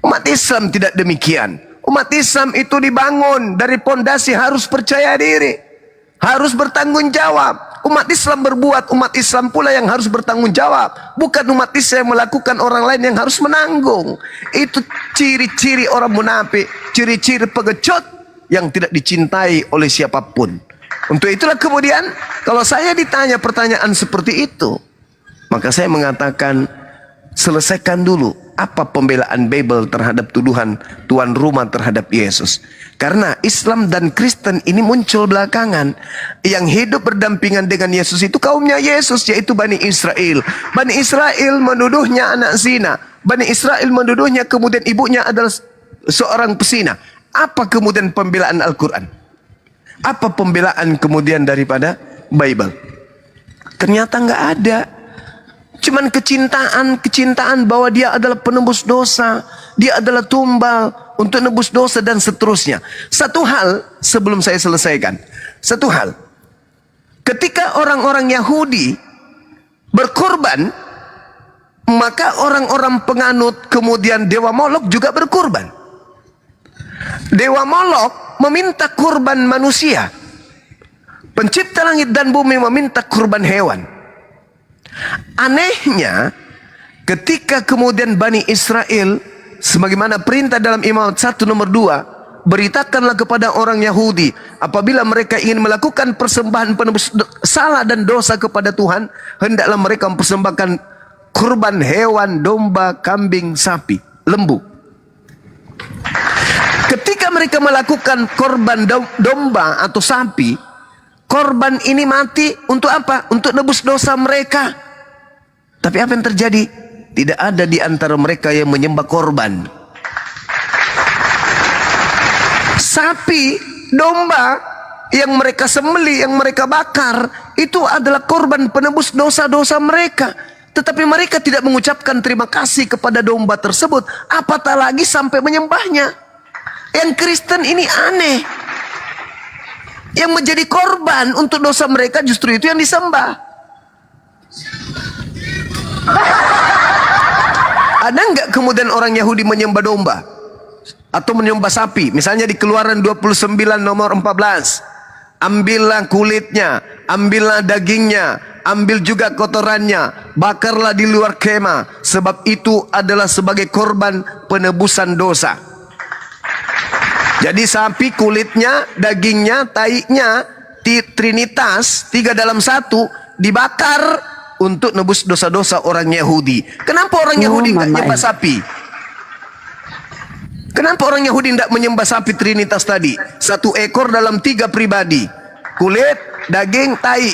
Umat Islam tidak demikian. Umat Islam itu dibangun dari pondasi harus percaya diri, harus bertanggung jawab. Umat Islam berbuat, umat Islam pula yang harus bertanggung jawab. Bukan umat Islam yang melakukan, orang lain yang harus menanggung. Itu ciri-ciri orang munafik, ciri-ciri pengecut yang tidak dicintai oleh siapapun. Untuk itulah kemudian kalau saya ditanya pertanyaan seperti itu, maka saya mengatakan selesaikan dulu apa pembelaan Bible terhadap tuduhan tuan rumah terhadap Yesus. Karena Islam dan Kristen ini muncul belakangan. Yang hidup berdampingan dengan Yesus itu kaumnya Yesus, yaitu Bani Israel. Bani Israel menuduhnya anak zina. Bani Israel menuduhnya kemudian ibunya adalah seorang pesina. Apa kemudian pembelaan Al-Quran? Apa pembelaan kemudian daripada Bible? Ternyata nggak ada. Cuman kecintaan bahwa dia adalah penebus dosa, dia adalah tumbal untuk nebus dosa dan seterusnya. Satu hal sebelum saya selesaikan, satu hal, ketika orang-orang Yahudi berkorban, maka orang-orang penganut kemudian Dewa Molok juga berkorban. Dewa Molok meminta kurban manusia, pencipta langit dan bumi meminta kurban hewan. Anehnya, ketika kemudian Bani Israel, sebagaimana perintah dalam Imamat 1 nomor 2, beritakanlah kepada orang Yahudi, apabila mereka ingin melakukan persembahan penebus salah dan dosa kepada Tuhan, hendaklah mereka mempersembahkan kurban hewan, domba, kambing, sapi, lembu. Ketika mereka melakukan korban domba atau sapi, korban ini mati untuk apa? Untuk nebus dosa mereka. Tapi apa yang terjadi? Tidak ada di antara mereka yang menyembah korban. Sapi, domba yang mereka sembelih, yang mereka bakar, itu adalah korban penebus dosa-dosa mereka. Tetapi mereka tidak mengucapkan terima kasih kepada domba tersebut, apatah lagi sampai menyembahnya. Yang Kristen ini aneh. Yang menjadi korban untuk dosa mereka justru itu yang disembah. Ada nggak kemudian orang Yahudi menyembah domba? Atau menyembah sapi? Misalnya di Keluaran 29 nomor 14. Ambillah kulitnya, ambillah dagingnya, ambil juga kotorannya, bakarlah di luar kemah, sebab itu adalah sebagai korban penebusan dosa. Jadi sapi, kulitnya, dagingnya, taiknya, trinitas, 3 dalam 1, dibakar untuk nebus dosa-dosa orang Yahudi. Kenapa orang Yahudi nggak nyembah sapi? Kenapa orang Yahudi tidak menyembah sapi trinitas tadi? 1 ekor dalam 3 pribadi. Kulit, daging, tai.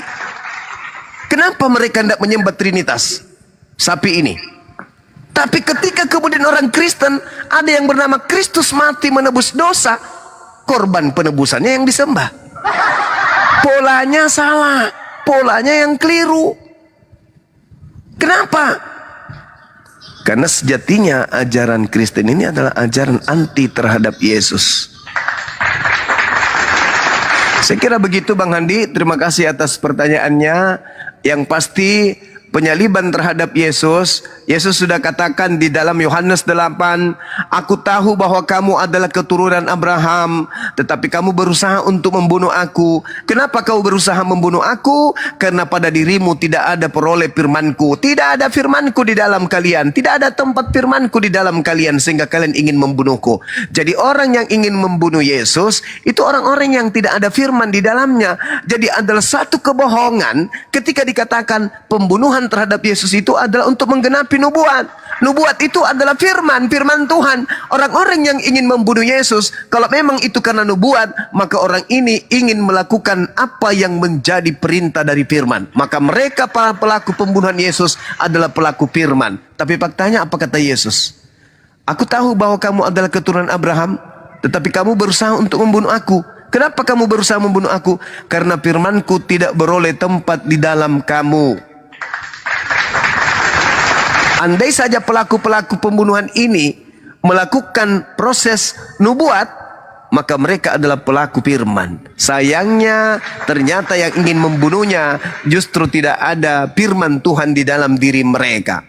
Kenapa mereka tidak menyembah trinitas sapi ini? Tapi ketika kemudian orang Kristen, ada yang bernama Kristus mati menebus dosa, korban penebusannya yang disembah. Polanya salah, polanya yang keliru. Kenapa? Karena sejatinya ajaran Kristen ini adalah ajaran anti terhadap Yesus. Saya kira begitu Bang Handi. Terima kasih atas pertanyaannya. Yang pasti penyaliban terhadap Yesus, Yesus sudah katakan di dalam Yohanes 8, aku tahu bahwa kamu adalah keturunan Abraham, tetapi kamu berusaha untuk membunuh aku. Kenapa kau berusaha membunuh aku? Karena pada dirimu tidak ada peroleh firmanku. Tidak ada firmanku di dalam kalian. Tidak ada tempat firmanku di dalam kalian, sehingga kalian ingin membunuhku. Jadi orang yang ingin membunuh Yesus, itu orang-orang yang tidak ada firman di dalamnya. Jadi adalah satu kebohongan ketika dikatakan pembunuhan terhadap Yesus itu adalah untuk menggenapi nubuat. Nubuat itu adalah firman Tuhan. Orang-orang yang ingin membunuh Yesus, kalau memang itu karena nubuat, maka orang ini ingin melakukan apa yang menjadi perintah dari firman. Maka mereka para pelaku pembunuhan Yesus adalah pelaku firman. Tapi faktanya apa kata Yesus? Aku tahu bahwa kamu adalah keturunan Abraham, tetapi kamu berusaha untuk membunuh aku. Kenapa kamu berusaha membunuh aku? Karena firmanku tidak beroleh tempat di dalam kamu. Andai saja pelaku-pelaku pembunuhan ini melakukan proses nubuat, maka mereka adalah pelaku firman. Sayangnya ternyata yang ingin membunuhnya justru tidak ada firman Tuhan di dalam diri mereka.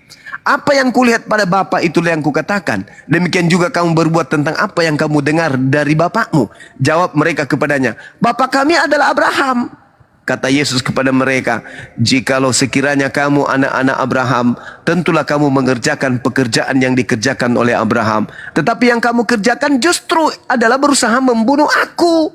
Apa yang kulihat pada Bapa itulah yang kukatakan. Demikian juga kamu berbuat tentang apa yang kamu dengar dari bapakmu. Jawab mereka kepadanya, Bapa kami adalah Abraham. Kata Yesus kepada mereka, jikalau sekiranya kamu anak-anak Abraham, tentulah kamu mengerjakan pekerjaan yang dikerjakan oleh Abraham. Tetapi yang kamu kerjakan justru adalah berusaha membunuh aku.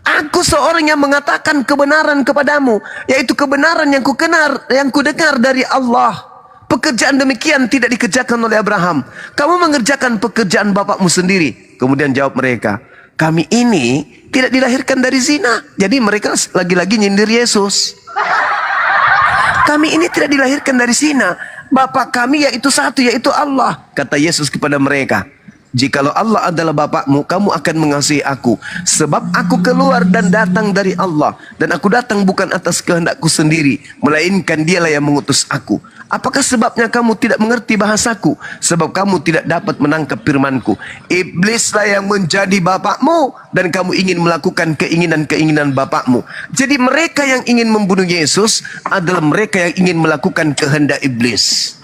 Aku seorang yang mengatakan kebenaran kepadamu, yaitu kebenaran yang kudengar dari Allah. Pekerjaan demikian tidak dikerjakan oleh Abraham. Kamu mengerjakan pekerjaan bapakmu sendiri. Kemudian jawab mereka, kami ini tidak dilahirkan dari zina. Jadi mereka lagi-lagi nyindir Yesus. Kami ini tidak dilahirkan dari zina. Bapa kami yaitu satu, yaitu Allah. Kata Yesus kepada mereka, jikalau Allah adalah bapakmu, kamu akan mengasihi aku. Sebab aku keluar dan datang dari Allah. Dan aku datang bukan atas kehendakku sendiri, melainkan dialah yang mengutus aku. Apakah sebabnya kamu tidak mengerti bahasaku? Sebab kamu tidak dapat menangkap firmanku. Iblislah yang menjadi bapakmu, dan kamu ingin melakukan keinginan-keinginan bapakmu. Jadi mereka yang ingin membunuh Yesus adalah mereka yang ingin melakukan kehendak iblis.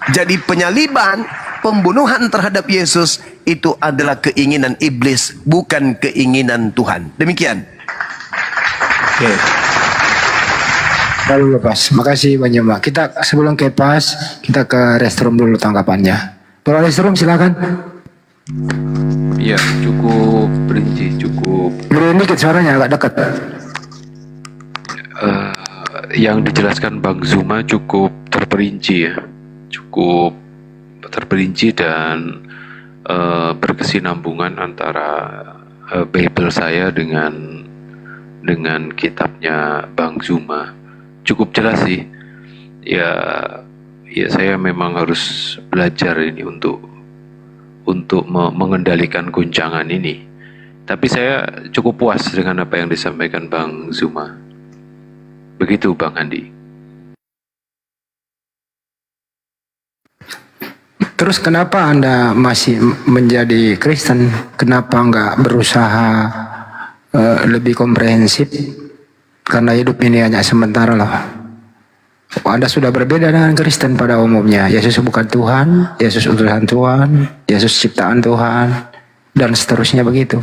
Jadi penyaliban, pembunuhan terhadap Yesus itu adalah keinginan iblis, bukan keinginan Tuhan. Demikian. Oke. Lalu lepas. Makasih banyak Mbak. Kita sebelum ke pas, kita ke restroom dulu tanggapannya. Kalau restroom silakan. Ya, cukup rinci, cukup Gedein dikit suaranya, agak dekat. yang dijelaskan Bang Zuma cukup terperinci ya, cukup terperinci dan berkesinambungan antara Bible saya dengan kitabnya Bang Zuma. Cukup jelas sih. Ya, saya memang harus belajar ini untuk mengendalikan guncangan ini. Tapi saya cukup puas dengan apa yang disampaikan Bang Zuma. Begitu Bang Andi. Terus kenapa Anda masih menjadi Kristen? Kenapa nggak berusaha lebih komprehensif? Karena hidup ini hanya sementara loh. Anda sudah berbeda dengan Kristen pada umumnya. Yesus bukan Tuhan, Yesus utusan Tuhan, Yesus ciptaan Tuhan, dan seterusnya begitu.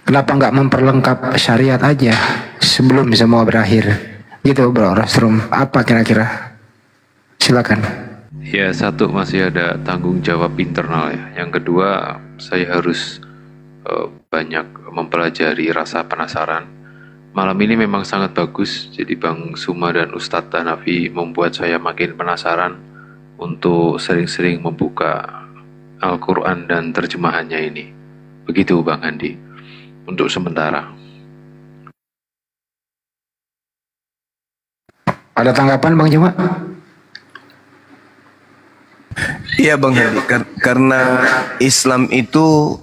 Kenapa nggak memperlengkap syariat aja sebelum semua berakhir? Gitu Bro Rostrum. Apa kira-kira? Silakan. Ya, satu, masih ada tanggung jawab internal ya. Yang kedua, saya harus banyak mempelajari rasa penasaran. Malam ini memang sangat bagus, jadi Bang Zuma dan Ustadz Hanafi membuat saya makin penasaran untuk sering-sering membuka Al-Quran dan terjemahannya ini. Begitu Bang Andi, untuk sementara. Ada tanggapan Bang Zuma? Iya Bang Hadi, karena Islam itu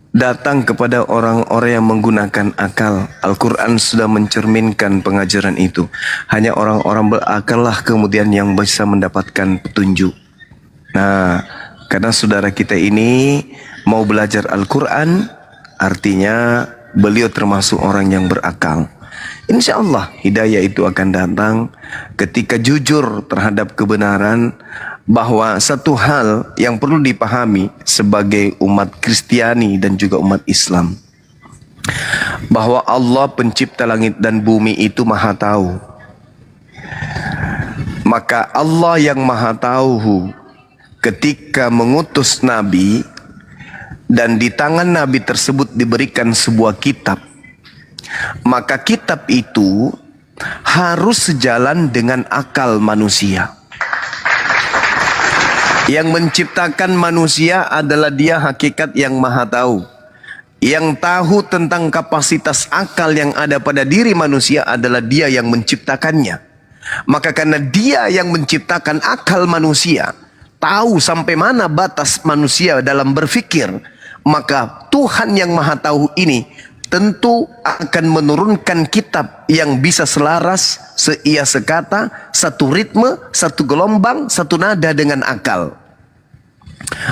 datang kepada orang-orang yang menggunakan akal. Al-Quran sudah mencerminkan pengajaran itu. Hanya orang-orang berakal lah kemudian yang bisa mendapatkan petunjuk. Nah, karena saudara kita ini mau belajar Al-Quran, artinya beliau termasuk orang yang berakal. Insya Allah hidayah itu akan datang ketika jujur terhadap kebenaran, bahwa satu hal yang perlu dipahami sebagai umat Kristiani dan juga umat Islam, bahwa Allah pencipta langit dan bumi itu maha tahu. Maka Allah yang maha tahu ketika mengutus Nabi, dan di tangan Nabi tersebut diberikan sebuah kitab, maka kitab itu harus sejalan dengan akal manusia. Yang menciptakan manusia adalah Dia hakikat yang maha tahu. Yang tahu tentang kapasitas akal yang ada pada diri manusia adalah Dia yang menciptakannya. Maka karena Dia yang menciptakan akal manusia, tahu sampai mana batas manusia dalam berpikir, maka Tuhan yang maha tahu ini tentu akan menurunkan kitab yang bisa selaras, seia sekata, satu ritme, satu gelombang, satu nada dengan akal.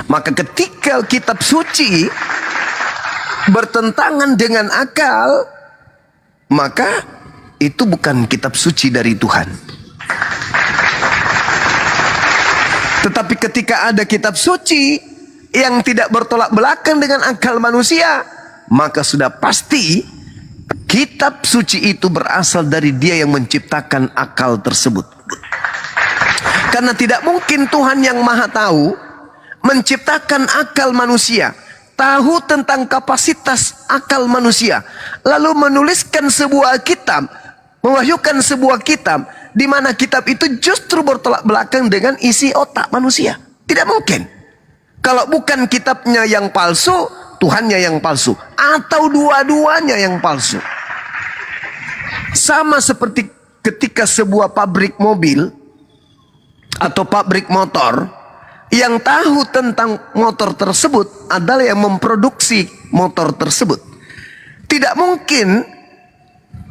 Maka ketika kitab suci bertentangan dengan akal, maka itu bukan kitab suci dari Tuhan. Tetapi ketika ada kitab suci yang tidak bertolak belakang dengan akal manusia, maka sudah pasti kitab suci itu berasal dari Dia yang menciptakan akal tersebut. Karena tidak mungkin Tuhan yang maha tahu menciptakan akal manusia, tahu tentang kapasitas akal manusia, lalu menuliskan sebuah kitab, mewahyukan sebuah kitab, di mana kitab itu justru bertolak belakang dengan isi otak manusia. Tidak mungkin. Kalau bukan kitabnya yang palsu, Tuhannya yang palsu, atau dua-duanya yang palsu. Sama seperti ketika sebuah pabrik mobil atau pabrik motor, yang tahu tentang motor tersebut adalah yang memproduksi motor tersebut. Tidak mungkin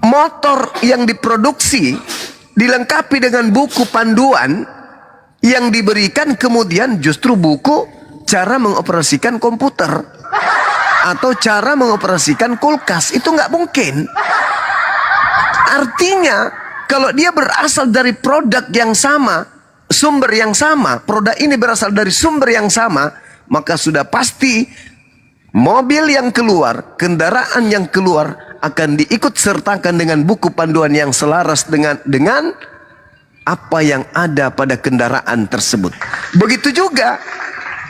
motor yang diproduksi dilengkapi dengan buku panduan yang diberikan kemudian justru buku cara mengoperasikan komputer atau cara mengoperasikan kulkas. Itu nggak mungkin. Artinya kalau dia berasal dari produk yang sama, sumber yang sama, produk ini berasal dari sumber yang sama, maka sudah pasti mobil yang keluar, kendaraan yang keluar akan diikut sertakan dengan buku panduan yang selaras dengan apa yang ada pada kendaraan tersebut. Begitu juga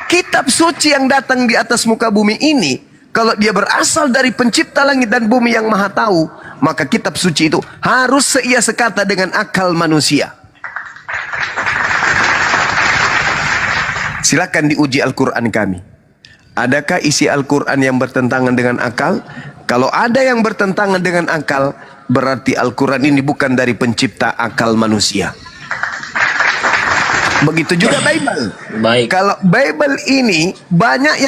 kitab suci yang datang di atas muka bumi ini, kalau dia berasal dari pencipta langit dan bumi yang maha tahu, maka kitab suci itu harus seia sekata dengan akal manusia. Silakan diuji Al-Quran kami. Adakah isi Al-Quran yang bertentangan dengan akal? Kalau ada yang bertentangan dengan akal, berarti Al-Quran ini bukan dari pencipta akal manusia. Begitu juga Bible. Baik. Kalau Bible ini banyak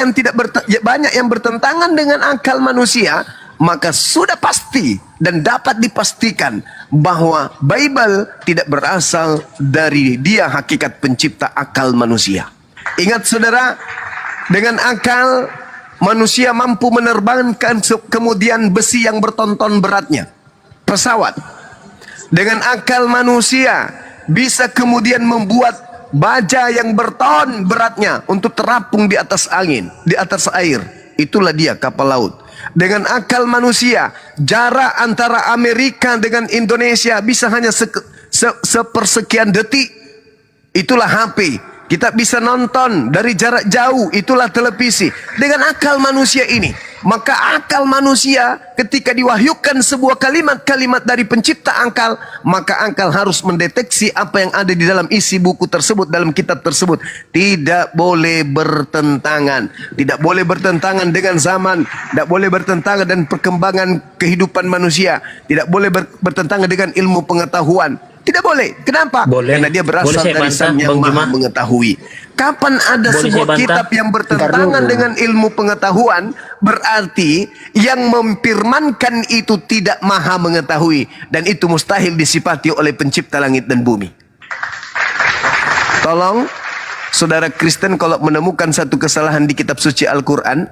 yang bertentangan dengan akal manusia, maka sudah pasti dan dapat dipastikan bahwa Bible tidak berasal dari dia hakikat pencipta akal manusia. Ingat saudara, dengan akal manusia mampu menerbangkan kemudian besi yang bertonton beratnya, pesawat. Dengan akal manusia bisa kemudian membuat baja yang berton beratnya untuk terapung di atas angin, di atas air. Itulah dia kapal laut. Dengan akal manusia, jarak antara Amerika dengan Indonesia bisa hanya sepersekian detik. Itulah HP. Kita bisa nonton dari jarak jauh, itulah televisi. Dengan akal manusia ini, maka akal manusia ketika diwahyukan sebuah kalimat-kalimat dari pencipta akal, maka akal harus mendeteksi apa yang ada di dalam isi buku tersebut, dalam kitab tersebut. Tidak boleh bertentangan. Tidak boleh bertentangan dengan zaman. Tidak boleh bertentangan dengan perkembangan kehidupan manusia. Tidak boleh bertentangan dengan ilmu pengetahuan. Tidak boleh. Kenapa? Boleh. Karena dia berasal dari Sang yang Maha Mengetahui. Kapan ada sebuah kitab yang bertentangan dengan ilmu pengetahuan, berarti yang memfirmankan itu tidak Maha Mengetahui, dan itu mustahil disifati oleh pencipta langit dan bumi. Tolong saudara Kristen, kalau menemukan satu kesalahan di kitab suci Al-Quran,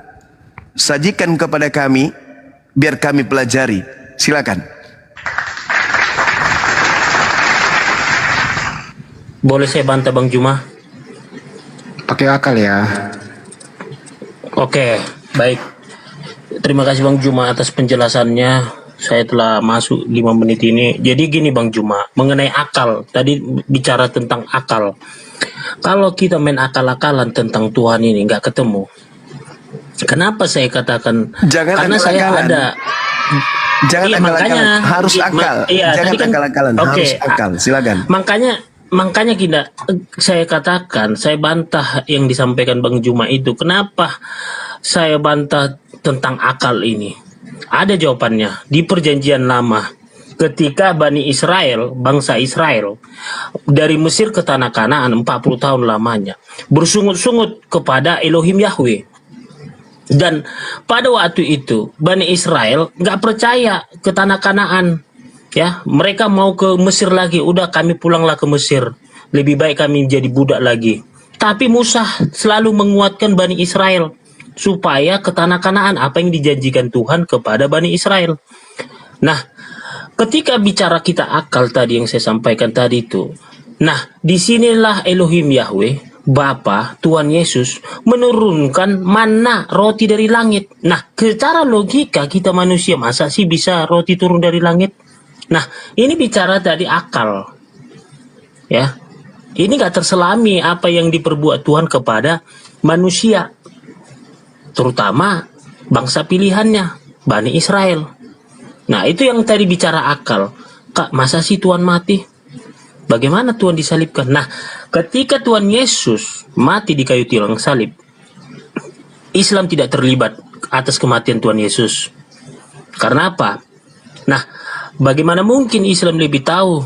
sajikan kepada kami biar kami pelajari. Silakan. Boleh saya bantah Bang Juma? Pakai akal ya. Oke, baik. Terima kasih Bang Juma atas penjelasannya. Saya telah masuk 5 menit ini. Jadi gini Bang Juma, mengenai akal. Tadi bicara tentang akal. Kalau kita main akal-akalan tentang Tuhan ini nggak ketemu. Kenapa saya katakan? Jangan karena saya ada. Jangan iya, akal-akalan. makanya Harus akal. Iya, Jangan kan, akal-akalan. Okay, harus akal. Silakan. Makanya kita, saya katakan, saya bantah yang disampaikan Bang Juma itu. Kenapa saya bantah tentang akal ini? Ada jawabannya di Perjanjian Lama. Ketika Bani Israel, bangsa Israel, dari Mesir ke Tanah Kanaan 40 tahun lamanya, bersungut-sungut kepada Elohim Yahweh. Dan pada waktu itu Bani Israel nggak percaya ke Tanah Kanaan. Ya, mereka mau ke Mesir lagi. Udah, kami pulanglah ke Mesir. Lebih baik kami jadi budak lagi. Tapi Musa selalu menguatkan Bani Israel supaya ke Tanah Kanaan, apa yang dijanjikan Tuhan kepada Bani Israel. Nah, ketika bicara kita akal tadi yang saya sampaikan tadi itu. Nah, disinilah Elohim Yahweh, Bapa, Tuhan Yesus menurunkan manna, roti dari langit. Nah, secara logika kita manusia, masa sih bisa roti turun dari langit? Nah, ini bicara tadi akal. Ya. Ini gak terselami apa yang diperbuat Tuhan kepada manusia. Terutama bangsa pilihannya, Bani Israel. Nah, itu yang tadi bicara akal. Kak, masa sih Tuhan mati? Bagaimana Tuhan disalibkan? Nah, ketika Tuhan Yesus mati di kayu tiang salib, Islam tidak terlibat atas kematian Tuhan Yesus. Karena apa? Nah, bagaimana mungkin Islam lebih tahu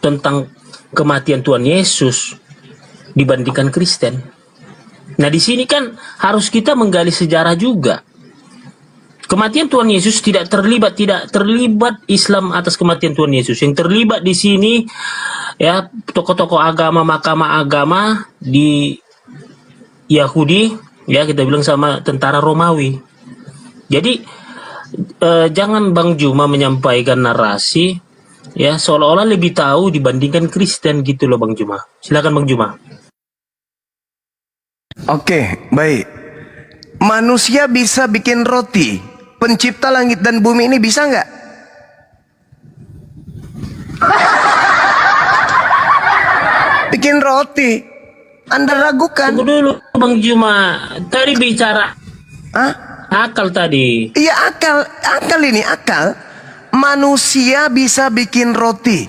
tentang kematian Tuhan Yesus dibandingkan Kristen? Nah, di sini kan harus kita menggali sejarah juga. Kematian Tuhan Yesus tidak terlibat Islam atas kematian Tuhan Yesus. Yang terlibat di sini ya tokoh-tokoh agama, mahkamah agama di Yahudi, ya kita bilang sama tentara Romawi. Jadi jangan Bang Juma menyampaikan narasi ya seolah-olah lebih tahu dibandingkan Kristen gitu loh Bang Juma. Silakan Bang Juma. Oke, baik. Manusia bisa bikin roti. Pencipta langit dan bumi ini bisa nggak? Bikin roti. Anda ragukan? Tunggu dulu Bang Juma. Tadi bicara akal tadi. Iya, akal ini akal. Manusia bisa bikin roti.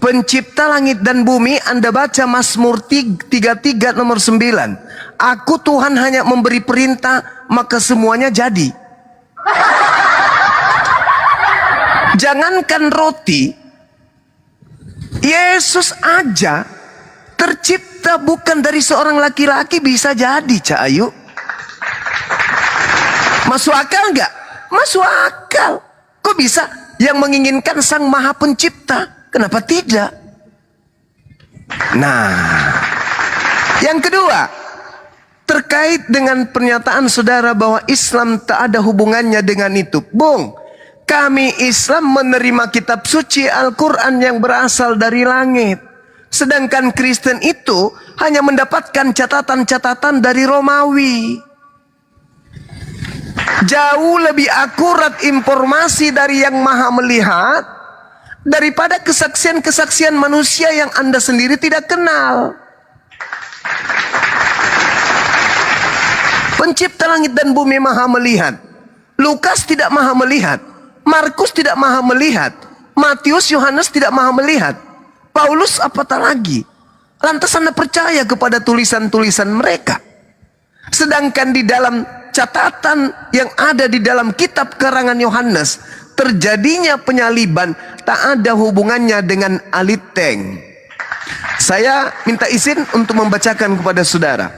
Pencipta langit dan bumi, Anda baca Mazmur 33 nomor 9. Aku Tuhan hanya memberi perintah, maka semuanya jadi. Jangankan roti, Yesus aja tercipta bukan dari seorang laki-laki bisa jadi, Cak Ayu. Masuk akal nggak? Masuk akal. Kok bisa? Yang menginginkan Sang Maha Pencipta, kenapa tidak? Nah, yang kedua, terkait dengan pernyataan saudara bahwa Islam tak ada hubungannya dengan itu. Bung, kami Islam menerima kitab suci Al-Quran yang berasal dari langit. Sedangkan Kristen itu hanya mendapatkan catatan-catatan dari Romawi. Jauh lebih akurat informasi dari yang Maha Melihat daripada kesaksian-kesaksian manusia yang Anda sendiri tidak kenal. Pencipta langit dan bumi Maha Melihat. Lukas tidak Maha Melihat. Markus tidak Maha Melihat. Matius, Yohanes tidak Maha Melihat. Paulus apatah lagi. Lantas Anda percaya kepada tulisan-tulisan mereka. Sedangkan di dalam catatan yang ada di dalam kitab karangan Yohanes, terjadinya penyaliban tak ada hubungannya dengan aliteng. Saya minta izin untuk membacakan kepada saudara.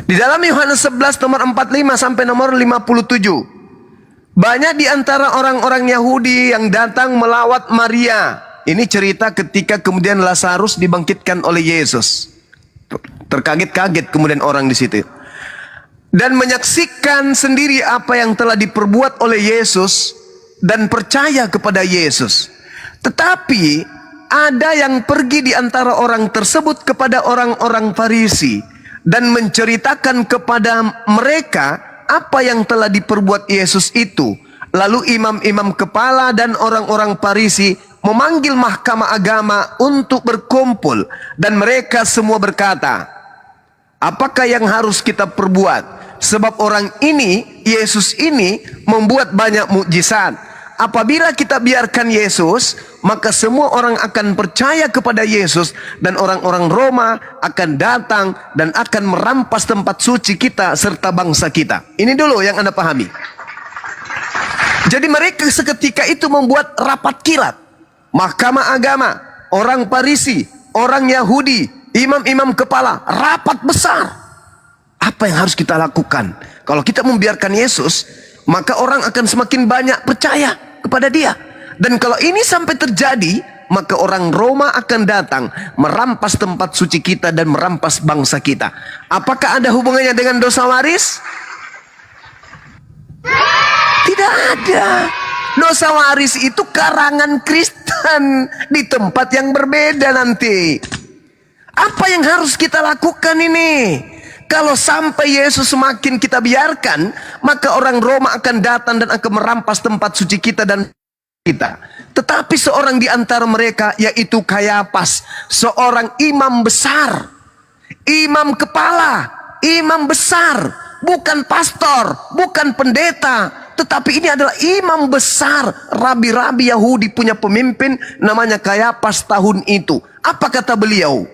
Di dalam Yohanes 11 nomor 45 sampai nomor 57. Banyak di antara orang-orang Yahudi yang datang melawat Maria. Ini cerita ketika kemudian Lazarus dibangkitkan oleh Yesus. Terkaget-kaget kemudian orang di situ. Dan menyaksikan sendiri apa yang telah diperbuat oleh Yesus dan percaya kepada Yesus. Tetapi ada yang pergi di antara orang tersebut kepada orang-orang Farisi dan menceritakan kepada mereka apa yang telah diperbuat Yesus itu. Lalu imam-imam kepala dan orang-orang Farisi memanggil mahkamah agama untuk berkumpul, dan mereka semua berkata, apakah yang harus kita perbuat? Sebab orang ini, Yesus ini membuat banyak mukjizat. Apabila kita biarkan Yesus, maka semua orang akan percaya kepada Yesus, dan orang-orang Roma akan datang dan akan merampas tempat suci kita serta bangsa kita. Ini dulu yang Anda pahami. Jadi mereka seketika itu membuat rapat kilat. Mahkamah agama, orang Farisi, orang Yahudi, imam-imam kepala, rapat besar. Apa yang harus kita lakukan? Kalau kita membiarkan Yesus, maka orang akan semakin banyak percaya kepada Dia. Dan kalau ini sampai terjadi, maka orang Roma akan datang merampas tempat suci kita dan merampas bangsa kita. Apakah ada hubungannya dengan dosa waris? Tidak ada. Dosa waris itu karangan Kristen di tempat yang berbeda nanti. Apa yang harus kita lakukan ini? Kalau sampai Yesus semakin kita biarkan, maka orang Roma akan datang dan akan merampas tempat suci kita dan kita. Tetapi seorang di antara mereka, yaitu Kayafas, seorang imam besar, imam kepala, imam besar, bukan pastor, bukan pendeta, tetapi ini adalah imam besar. Rabi-rabi Yahudi punya pemimpin namanya Kayafas tahun itu. Apa kata beliau?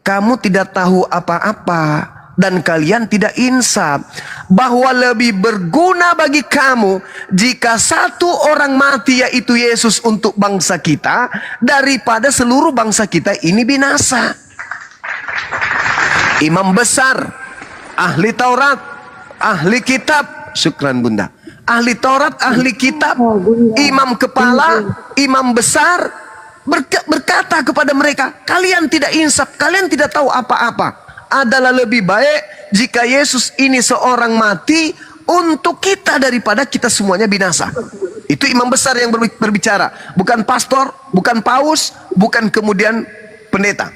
Kamu tidak tahu apa-apa dan kalian tidak insaf, bahwa lebih berguna bagi kamu jika satu orang mati, yaitu Yesus, untuk bangsa kita, daripada seluruh bangsa kita ini binasa. Imam besar, ahli Taurat, ahli kitab, syukran Bunda, ahli Taurat, ahli kitab, imam kepala, imam besar, berkata kepada mereka, kalian tidak insaf, kalian tidak tahu apa-apa. Adalah lebih baik jika Yesus ini seorang mati untuk kita daripada kita semuanya binasa. Itu imam besar yang berbicara, bukan pastor, bukan paus, bukan kemudian pendeta.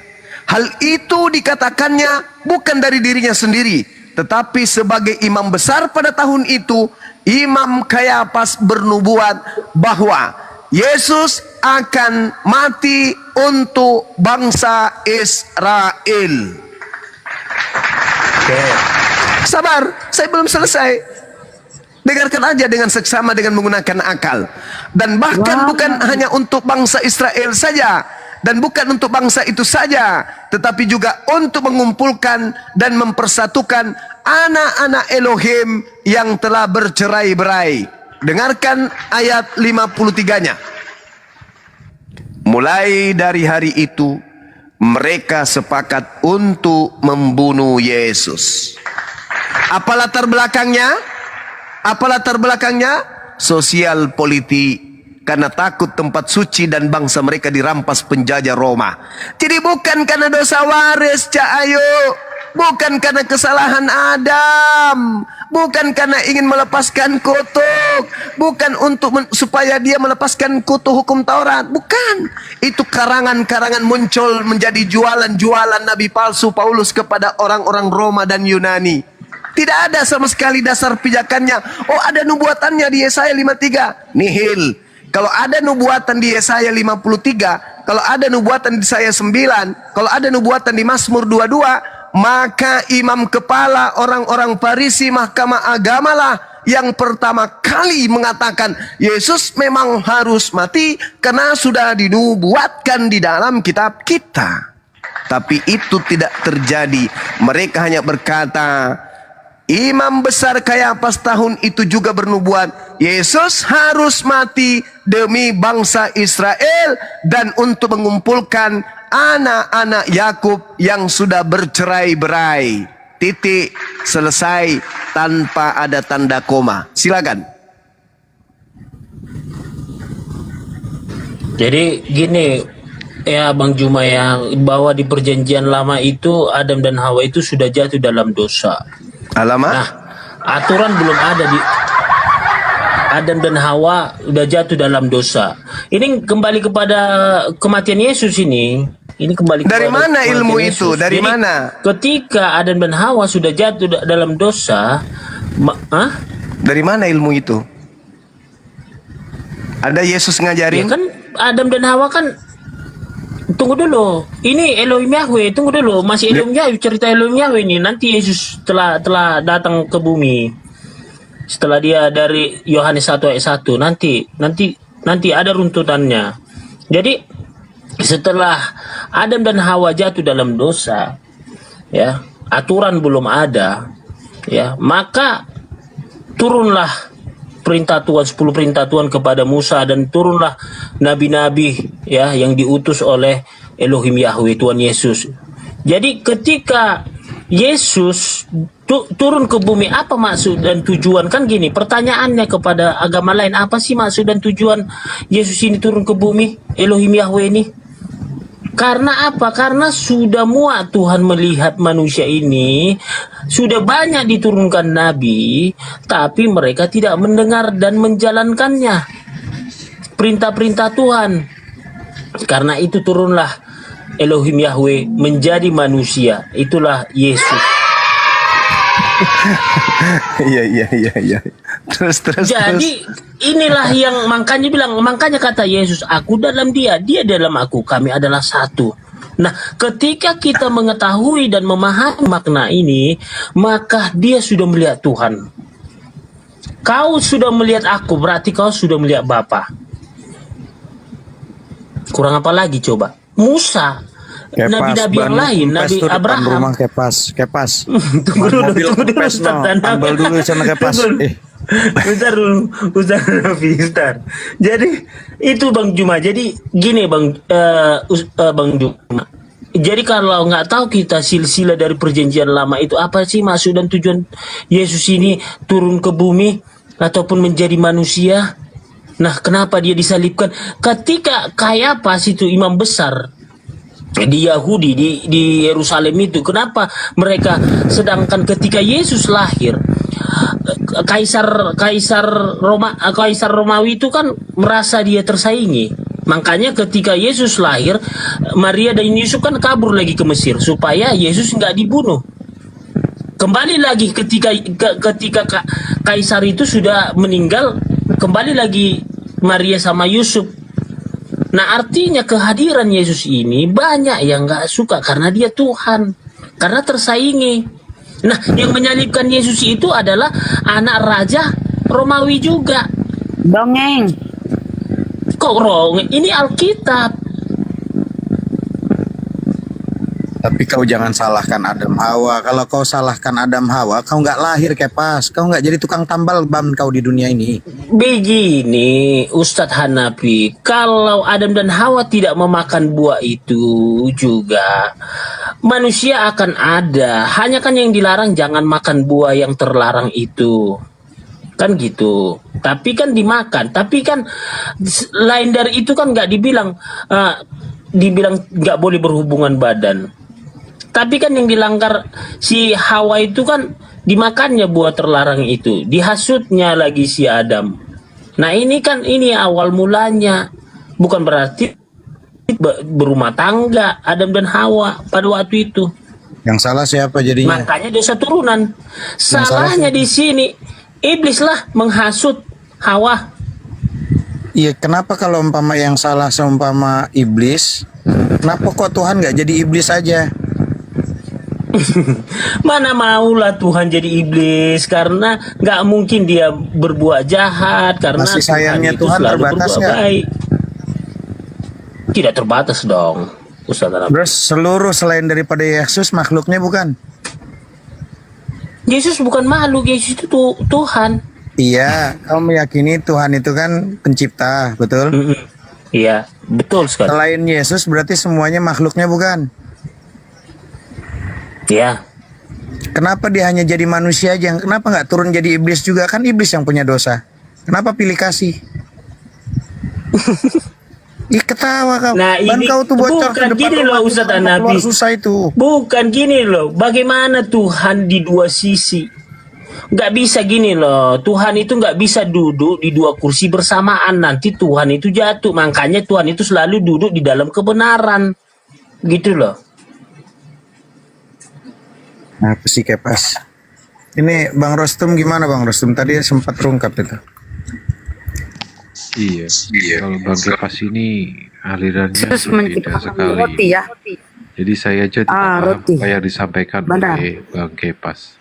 Hal itu dikatakannya bukan dari dirinya sendiri, tetapi sebagai imam besar pada tahun itu, Imam Kayafas bernubuat bahwa Yesus akan mati untuk bangsa Israel. Sabar, saya belum selesai. Dengarkan aja dengan seksama dengan menggunakan akal. Dan bahkan bukan hanya untuk bangsa Israel saja. Dan bukan untuk bangsa itu saja. Tetapi juga untuk mengumpulkan dan mempersatukan anak-anak Elohim yang telah bercerai-berai. Dengarkan ayat 53-nya. Mulai dari hari itu, mereka sepakat untuk membunuh Yesus. Apa latar belakangnya? Apa latar belakangnya? Sosial politik. Karena takut tempat suci dan bangsa mereka dirampas penjajah Roma. Jadi bukan karena dosa waris, Cak Ayu. Bukan karena kesalahan Adam. Bukan karena ingin melepaskan kutuk. Bukan untuk supaya dia melepaskan kutuk hukum Taurat. Bukan. Itu karangan-karangan muncul menjadi jualan-jualan Nabi palsu Paulus kepada orang-orang Roma dan Yunani. Tidak ada sama sekali dasar pijakannya. Oh, ada nubuatannya di Yesaya 53. Nihil. Kalau ada nubuatan di Yesaya 53, kalau ada nubuatan di Yesaya 9, kalau ada nubuatan di Mazmur 22, maka imam kepala orang-orang Farisi mahkamah agamalah yang pertama kali mengatakan Yesus memang harus mati karena sudah dinubuatkan di dalam kitab kita. Tapi itu tidak terjadi. Mereka hanya berkata, Imam besar Kayafas tahun itu juga bernubuat, Yesus harus mati demi bangsa Israel dan untuk mengumpulkan anak-anak Yakub yang sudah bercerai-berai. Titik, selesai tanpa ada tanda koma. Silakan. Jadi gini ya Bang Juma, yang bahwa di perjanjian lama itu Adam dan Hawa itu sudah jatuh dalam dosa. Alamak. Nah, aturan belum ada di Adam dan Hawa udah jatuh dalam dosa. Ini kembali kepada kematian Yesus ini. Ini kembali kepada dari mana ilmu Yesus. itu? Dari Jadi, mana? Ketika Adam dan Hawa sudah jatuh dalam dosa, dari mana ilmu itu? Ada Yesus ngajarin? Ya kan Adam dan Hawa kan. Tunggu dulu. Ini Elohim Yahweh. Tunggu dulu. Masih Elohim Yahweh. Cerita Elohim Yahweh ini. Nanti Yesus telah datang ke bumi. Setelah dia dari Yohanes 1 ayat 1. Nanti ada runtutannya. Jadi setelah Adam dan Hawa jatuh dalam dosa, ya, aturan belum ada, ya, maka turunlah perintah Tuhan, 10 perintah Tuhan kepada Musa, dan turunlah nabi-nabi ya yang diutus oleh Elohim Yahweh, Tuhan Yesus. Jadi ketika Yesus turun ke bumi, apa maksud dan tujuan? Kan gini, pertanyaannya kepada agama lain, apa sih maksud dan tujuan Yesus ini turun ke bumi, Elohim Yahweh ini? Karena apa? Karena sudah muak Tuhan melihat manusia ini, sudah banyak diturunkan nabi, tapi mereka tidak mendengar dan menjalankannya, perintah-perintah Tuhan. Karena itu turunlah Elohim Yahweh menjadi manusia, itulah Yesus. Iya. Terus. Jadi inilah yang makanya kata Yesus, aku dalam dia, dia dalam aku, kami adalah satu. Nah, ketika kita mengetahui dan memahami makna ini, maka dia sudah melihat Tuhan. Kau sudah melihat aku, berarti kau sudah melihat Bapa. Kurang apa lagi coba? Musa, nabi-nabi yang lain, Nabi Abraham. Kepas. Tunggu dulu Ustaz Tanah. Ambil dulu sana Kepas. Bentar dulu Ustaz Nafistar. Jadi itu Bang Juma. Jadi gini Bang Juma. Jadi kalau nggak tahu kita silsilah dari perjanjian lama itu apa sih maksud dan tujuan Yesus ini turun ke bumi ataupun menjadi manusia. Nah, kenapa dia disalibkan? Ketika Kayafas itu imam besar di Yahudi di Yerusalem itu, kenapa mereka, sedangkan ketika Yesus lahir, Kaisar Romawi itu kan merasa dia tersaingi. Makanya ketika Yesus lahir, Maria dan Yusuf kan kabur lagi ke Mesir supaya Yesus nggak dibunuh. Kembali lagi ketika Kaisar itu sudah meninggal, kembali lagi Maria sama Yusuf. Nah, artinya kehadiran Yesus ini banyak yang nggak suka karena dia Tuhan, karena tersaingi. Nah, yang menyalibkan Yesus itu adalah anak raja Romawi juga. Dongeng. Kok wrong? Ini Alkitab. Tapi kau jangan salahkan Adam Hawa. Kalau kau salahkan Adam Hawa, kau nggak lahir Kepas. Kau nggak jadi tukang tambal ban kau di dunia ini. Begini, Ustadz Hanafi, kalau Adam dan Hawa tidak memakan buah itu juga, manusia akan ada. Hanya kan yang dilarang jangan makan buah yang terlarang itu. Kan gitu. Tapi kan dimakan. Tapi kan lain dari itu kan nggak dibilang nggak boleh berhubungan badan. Tapi kan yang dilanggar si Hawa itu kan dimakannya buah terlarang itu, dihasutnya lagi si Adam. Nah ini awal mulanya, bukan berarti berumah tangga Adam dan Hawa pada waktu itu. Yang salah siapa jadinya? Makanya dosa turunan. Salahnya di sini iblis lah menghasut Hawa. Iya, kenapa kalau umpama yang salah seumpama iblis, kenapa kok Tuhan nggak jadi iblis aja? Mana maulah Tuhan jadi iblis, karena nggak mungkin dia berbuat jahat, karena Masih sayangnya itu Tuhan selalu terbatas berbuat nggak? baik. Tidak terbatas dong, Ustaz Arab. Terus seluruh selain daripada Yesus makhluknya bukan? Yesus bukan makhluk, Yesus itu Tuhan. Iya, kau meyakini Tuhan itu kan pencipta, betul? Iya, betul sekali. Selain Yesus berarti semuanya makhluknya bukan? Iya. Kenapa dia hanya jadi manusia aja? Kenapa nggak turun jadi iblis juga? Kan iblis yang punya dosa. Kenapa pilih kasih? Ih, ketawa kau. Nah, Ban ini kau tuh bocor bukan ke depan gini rumah loh, kita, Ustaz keluar Hanafi. susah itu. Bukan gini loh. Bagaimana Tuhan di dua sisi? Nggak bisa gini loh. Tuhan itu nggak bisa duduk di dua kursi bersamaan. Nanti Tuhan itu jatuh. Makanya Tuhan itu selalu duduk di dalam kebenaran. Gitu loh. Apa sih Kepas? Ini Bang Rostum gimana Bang Rostum? Tadi sempat terungkap itu. Iya. Kalau Bang Kepas ini alirannya Terus berbeda menciptakan sekali. roti ya. Jadi saya aja tidak paham roti. apa yang disampaikan Benar. oleh Bang Kepas.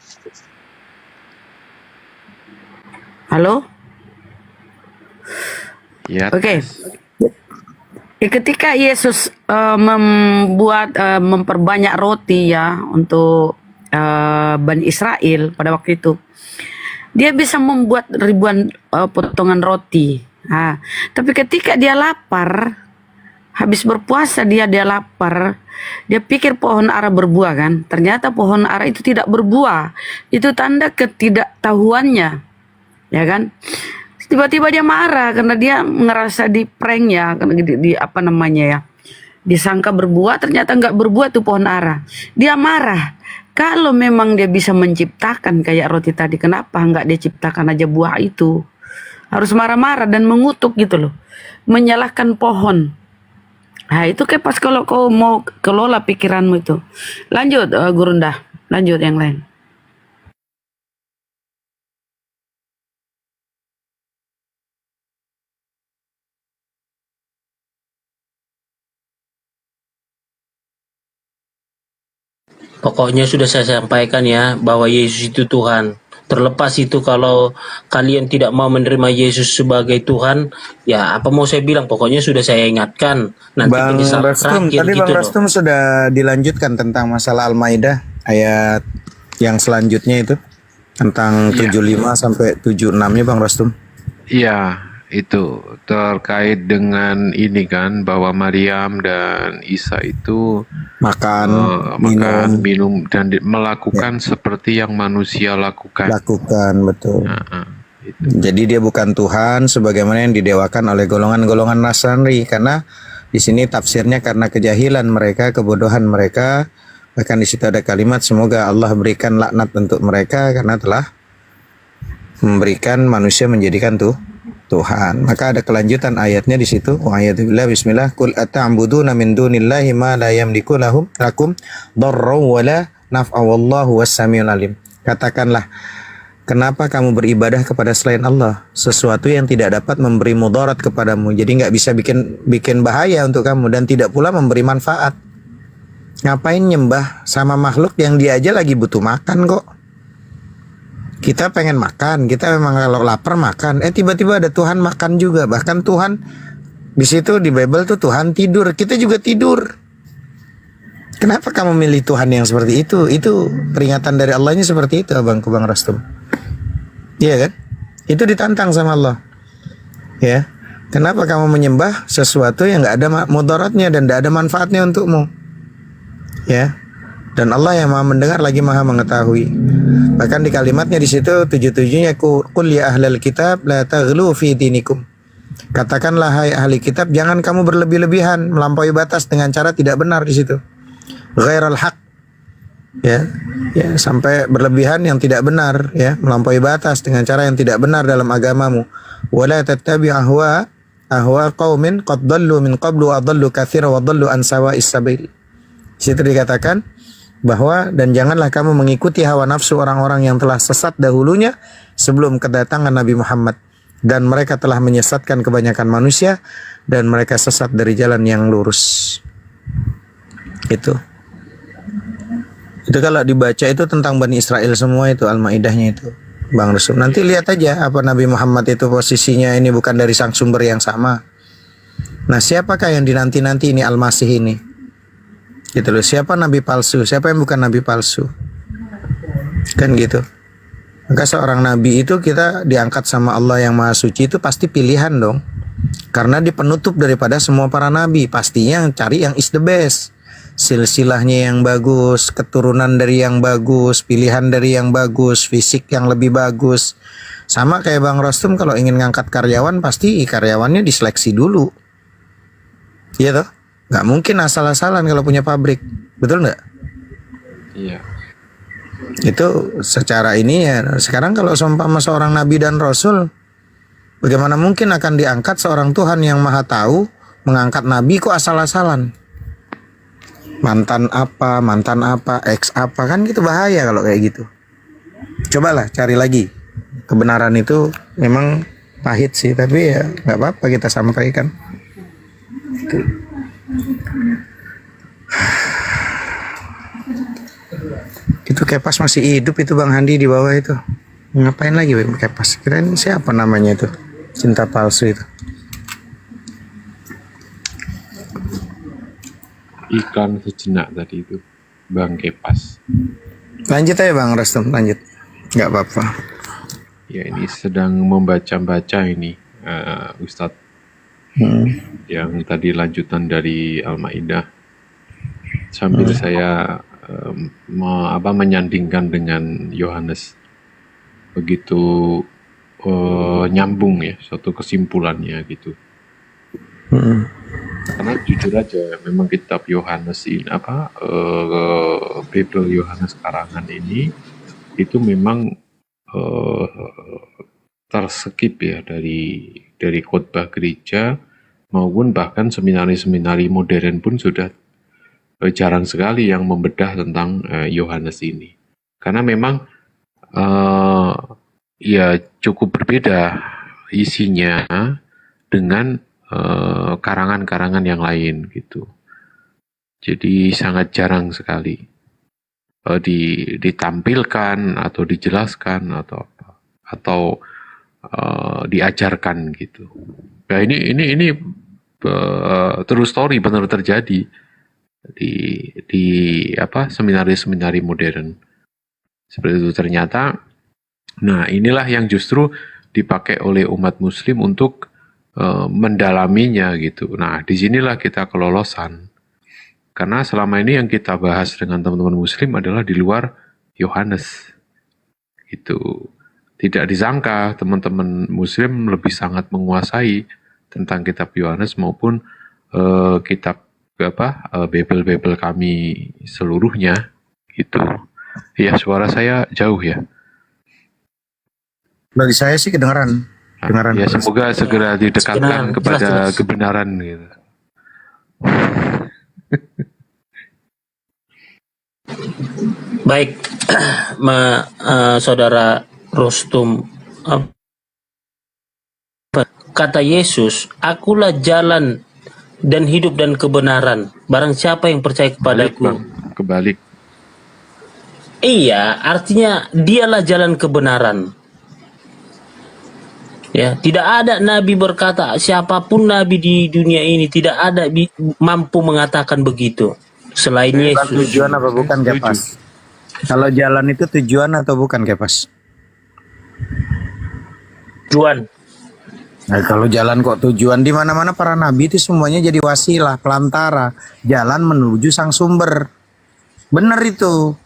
Halo? Ya. Oke. Ketika Yesus memperbanyak roti ya untuk Bani Israel pada waktu itu, dia bisa membuat ribuan potongan roti. Nah, tapi ketika dia lapar, habis berpuasa dia lapar, dia pikir pohon ara berbuah kan? Ternyata pohon ara itu tidak berbuah. Itu tanda ketidaktahuannya, ya kan? Tiba-tiba dia marah karena dia ngerasa di prank ya, karena disangka berbuah, ternyata nggak berbuah tuh pohon ara. Dia marah. Kalau memang dia bisa menciptakan kayak roti tadi, kenapa nggak dia ciptakan aja buah itu? Harus marah-marah dan mengutuk gitu loh, menyalahkan pohon. Nah itu kayak pas kalau kau mau kelola pikiranmu itu. Lanjut Gurunda, lanjut yang lain. Pokoknya sudah saya sampaikan ya, bahwa Yesus itu Tuhan. Terlepas itu kalau kalian tidak mau menerima Yesus sebagai Tuhan, ya apa mau saya bilang, pokoknya sudah saya ingatkan. Nanti Bang penyesalan Rostum, terakhir tadi gitu Bang loh. Rostum sudah dilanjutkan tentang masalah Al-Maidah ayat yang selanjutnya itu tentang 75 sampai 76-nya Bang Rostum. Iya, itu terkait dengan ini kan, bahwa Maryam dan Isa itu makan, minum dan melakukan seperti yang manusia lakukan. Betul. Jadi dia bukan Tuhan sebagaimana yang didewakan oleh golongan-golongan Nasrani, karena di sini tafsirnya karena kejahilan mereka, kebodohan mereka. Bahkan di situ ada kalimat semoga Allah berikan laknat untuk mereka karena telah memberikan manusia menjadikan Tuhan. Maka ada kelanjutan ayatnya di situ. Ayatullah bismillah qul ata'buduna min dunillahi ma la yamliku lakum darran wala naf'a wallahu was-sami'ul alim. Katakanlah, kenapa kamu beribadah kepada selain Allah, sesuatu yang tidak dapat memberi mudarat kepadamu. Jadi nggak bisa bikin bahaya untuk kamu dan tidak pula memberi manfaat. Ngapain nyembah sama makhluk yang dia aja lagi butuh makan kok. Kita pengen makan, kita memang kalau lapar makan. Tiba-tiba ada Tuhan makan juga. Bahkan Tuhan di situ di Bible tuh Tuhan tidur, kita juga tidur. Kenapa kamu milih Tuhan yang seperti itu? Itu peringatan dari Allahnya seperti itu, abangku Bang Rastum. Iya kan? Itu ditantang sama Allah. Ya. Kenapa kamu menyembah sesuatu yang nggak ada mudaratnya dan nggak ada manfaatnya untukmu? Ya. Dan Allah yang Maha mendengar lagi Maha mengetahui. Bahkan di kalimatnya di situ 77-nya qul ya ahlal kitab la taghlu fi dinikum. Katakanlah hai ahli kitab, jangan kamu berlebih-lebihan melampaui batas dengan cara tidak benar di situ. Ghairal haq. Ya, sampai berlebihan yang tidak benar, ya, melampaui batas dengan cara yang tidak benar dalam agamamu. Wala tattabi' ahwa qaumin qad dallu min qablu wa dallu katsiran wa dallu an sawa'is sabil. Situ dikatakan bahwa dan janganlah kamu mengikuti hawa nafsu orang-orang yang telah sesat dahulunya sebelum kedatangan Nabi Muhammad, dan mereka telah menyesatkan kebanyakan manusia dan mereka sesat dari jalan yang lurus. Itu kalau dibaca itu tentang Bani Israel semua, itu Al-Maidahnya itu Bang Rasul. Nanti lihat aja apa Nabi Muhammad itu posisinya ini bukan dari sang sumber yang sama. Nah, siapakah yang dinanti-nanti ini Al-Masih ini? Gitu loh, siapa nabi palsu, siapa yang bukan nabi palsu. Kan gitu. Maka seorang nabi itu kita diangkat sama Allah yang Maha Suci itu pasti pilihan dong. Karena dia penutup daripada semua para nabi, pastinya cari yang is the best. Silsilahnya yang bagus, keturunan dari yang bagus, pilihan dari yang bagus, fisik yang lebih bagus. Sama kayak Bang Rostum kalau ingin ngangkat karyawan pasti karyawannya diseleksi dulu. Iya toh? Nggak mungkin asal-asalan kalau punya pabrik. Betul nggak? Iya. Itu secara ini ya. Sekarang kalau seumpama seorang nabi dan rasul, bagaimana mungkin akan diangkat seorang Tuhan yang Maha Tahu mengangkat nabi kok asal-asalan? Mantan apa, ex apa, kan gitu bahaya kalau kayak gitu. Cobalah cari lagi. Kebenaran itu memang pahit sih, tapi ya nggak apa-apa kita sampaikan. Itu Kepas masih hidup itu Bang Handi di bawah itu. Ngapain lagi Kepas? Kirain siapa namanya itu? Cinta palsu itu. Iklan sejenak tadi itu Bang Kepas. Lanjut aja Bang Rastum, lanjut. Nggak apa-apa. Ya, ini sedang membaca-baca ini Ustadz. Yang tadi lanjutan dari Al-Maidah. Sambil saya menyandingkan dengan Yohanes. Begitu nyambung ya suatu kesimpulannya gitu. Karena jujur aja memang kitab Yohanes ini Bible Yohanes karangan ini itu memang terskip ya dari khotbah gereja maupun bahkan seminari-seminari modern pun sudah jarang sekali yang membedah tentang Yohanes ini. Karena memang ya cukup berbeda isinya dengan karangan-karangan yang lain gitu. Jadi sangat jarang sekali ditampilkan atau dijelaskan atau diajarkan gitu. Nah ini true story benar terjadi di seminari-seminari modern seperti itu ternyata. Nah inilah yang justru dipakai oleh umat Muslim untuk mendalaminya gitu. Nah disinilah kita kelolosan, karena selama ini yang kita bahas dengan teman-teman Muslim adalah di luar Yohanes gitu. Tidak disangka teman-teman Muslim lebih sangat menguasai tentang kitab Yohanes maupun kitab Bible kami seluruhnya gitu. Ya, suara saya jauh ya. Bagi saya sih kedengaran. Ya, semoga segera didekatkan kepada kebenaran gitu. Baik, Saudara Rostum, kata Yesus, akulah jalan dan hidup dan kebenaran. Barang siapa yang percaya kepadaku. Kebalik. Iya, artinya dialah jalan kebenaran. Ya, tidak ada nabi berkata, siapapun nabi di dunia ini tidak ada mampu mengatakan begitu selain Yesus. Tujuan apa bukan, Kepas? Kalau jalan itu tujuan atau bukan, Kepas? Tujuan. Nah, kalau jalan kok tujuan, di mana-mana para nabi itu semuanya jadi wasilah, pelantara, jalan menuju sang sumber. Benar itu.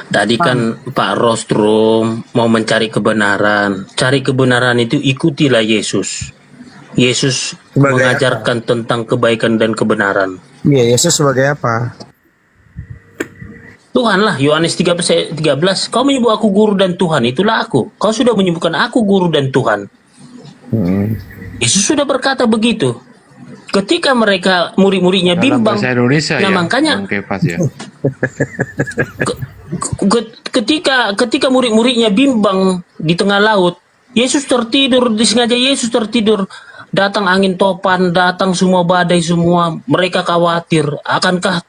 Tadi kan Pak Rostrum mau mencari kebenaran. Cari kebenaran itu ikutilah Yesus. Yesus mengajarkan tentang kebaikan dan kebenaran. Iya, Yesus sebagai apa? Tuhan lah, Yohanes 13, kau menyebut aku guru dan Tuhan, itulah aku. Kau sudah menyebutkan aku guru dan Tuhan. Yesus sudah berkata begitu. Ketika mereka murid-muridnya bimbang, Bahasa Indonesia nah ya, makanya Kepas ya. ketika murid-muridnya bimbang di tengah laut, Yesus tertidur, disengaja Yesus tertidur. Datang angin topan, datang semua badai semua, mereka khawatir, akankah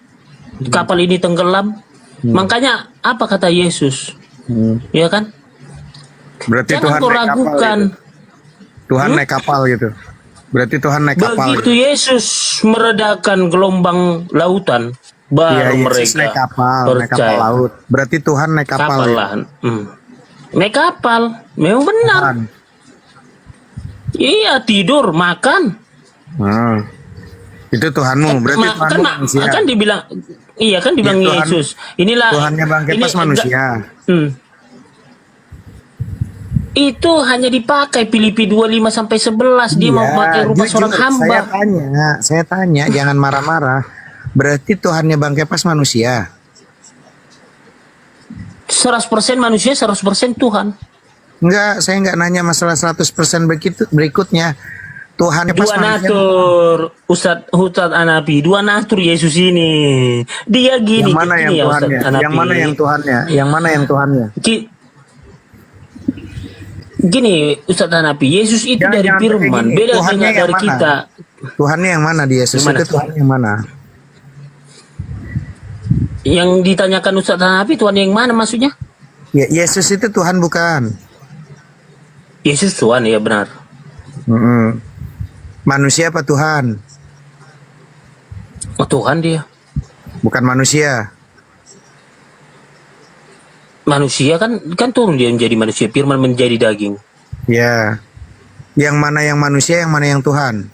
kapal ini tenggelam? Makanya apa kata Yesus? Ya kan? Berarti Jangan Tuhan kau naik kapal ragukan. gitu. Tuhan naik kapal gitu. Berarti Tuhan naik kapal. Begitu Yesus meredakan gelombang lautan, baru Yesus mereka naik kapal percaya. laut. Berarti Tuhan naik kapal. Kapal Ya? lah. Naik kapal, memang benar. Tuhan. Iya, tidur, makan. Itu Tuhanmu. Berarti Tuhanmu manusia. Kan dibilang, iya kan dibilang Ya, Tuhan- Yesus. Inilah Tuhannya Bang Kepas manusia. Itu hanya dipakai Filipi 25 sampai 11. Dia mau pakai rupa jujur, seorang hamba. Saya tanya, jangan marah-marah. Berarti Tuhannya Bang Kepas manusia. 100% manusia, 100% Tuhan. Enggak, saya enggak nanya masalah 100% berikutnya. Tuhan Kepas Dua manusia. natur, Ustadz Anapi, dua natur Yesus ini. Dia gini, Yang mana yang gini ya, Tuhannya? Ustadz Anapi. Yang mana yang Tuhannya? Yang mana yang Tuhannya? Gini, Ustadz Anapi, Yesus itu dari Jangan firman, begini. beda Tuhannya dengan yang dari mana? kita. Tuhannya yang mana di Yesus? Yang mana? Itu Tuhan yang mana? Yang ditanyakan Ustadz Anapi, Tuhan yang mana maksudnya? Ya, Yesus itu Tuhan bukan? Yesus Tuhan, ya benar. Manusia apa Tuhan? Oh, Tuhan dia. Bukan manusia. Manusia kan turun dia menjadi manusia, firman menjadi daging. Ya. Yang mana yang manusia, yang mana yang Tuhan?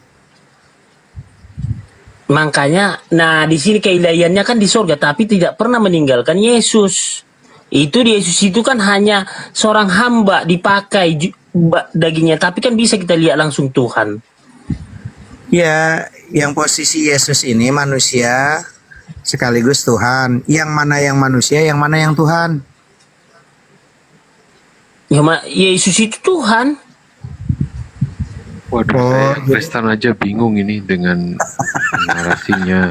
Makanya, nah di sini keilahiannya kan di surga, tapi tidak pernah meninggalkan Yesus. Itu di Yesus itu kan hanya seorang hamba dipakai dagingnya, tapi kan bisa kita lihat langsung Tuhan. Ya, yang posisi Yesus ini manusia sekaligus Tuhan. Yang mana yang manusia, yang mana yang Tuhan? Ya, Yesus itu Tuhan. Waduh, saya Kristen aja bingung ini dengan narasinya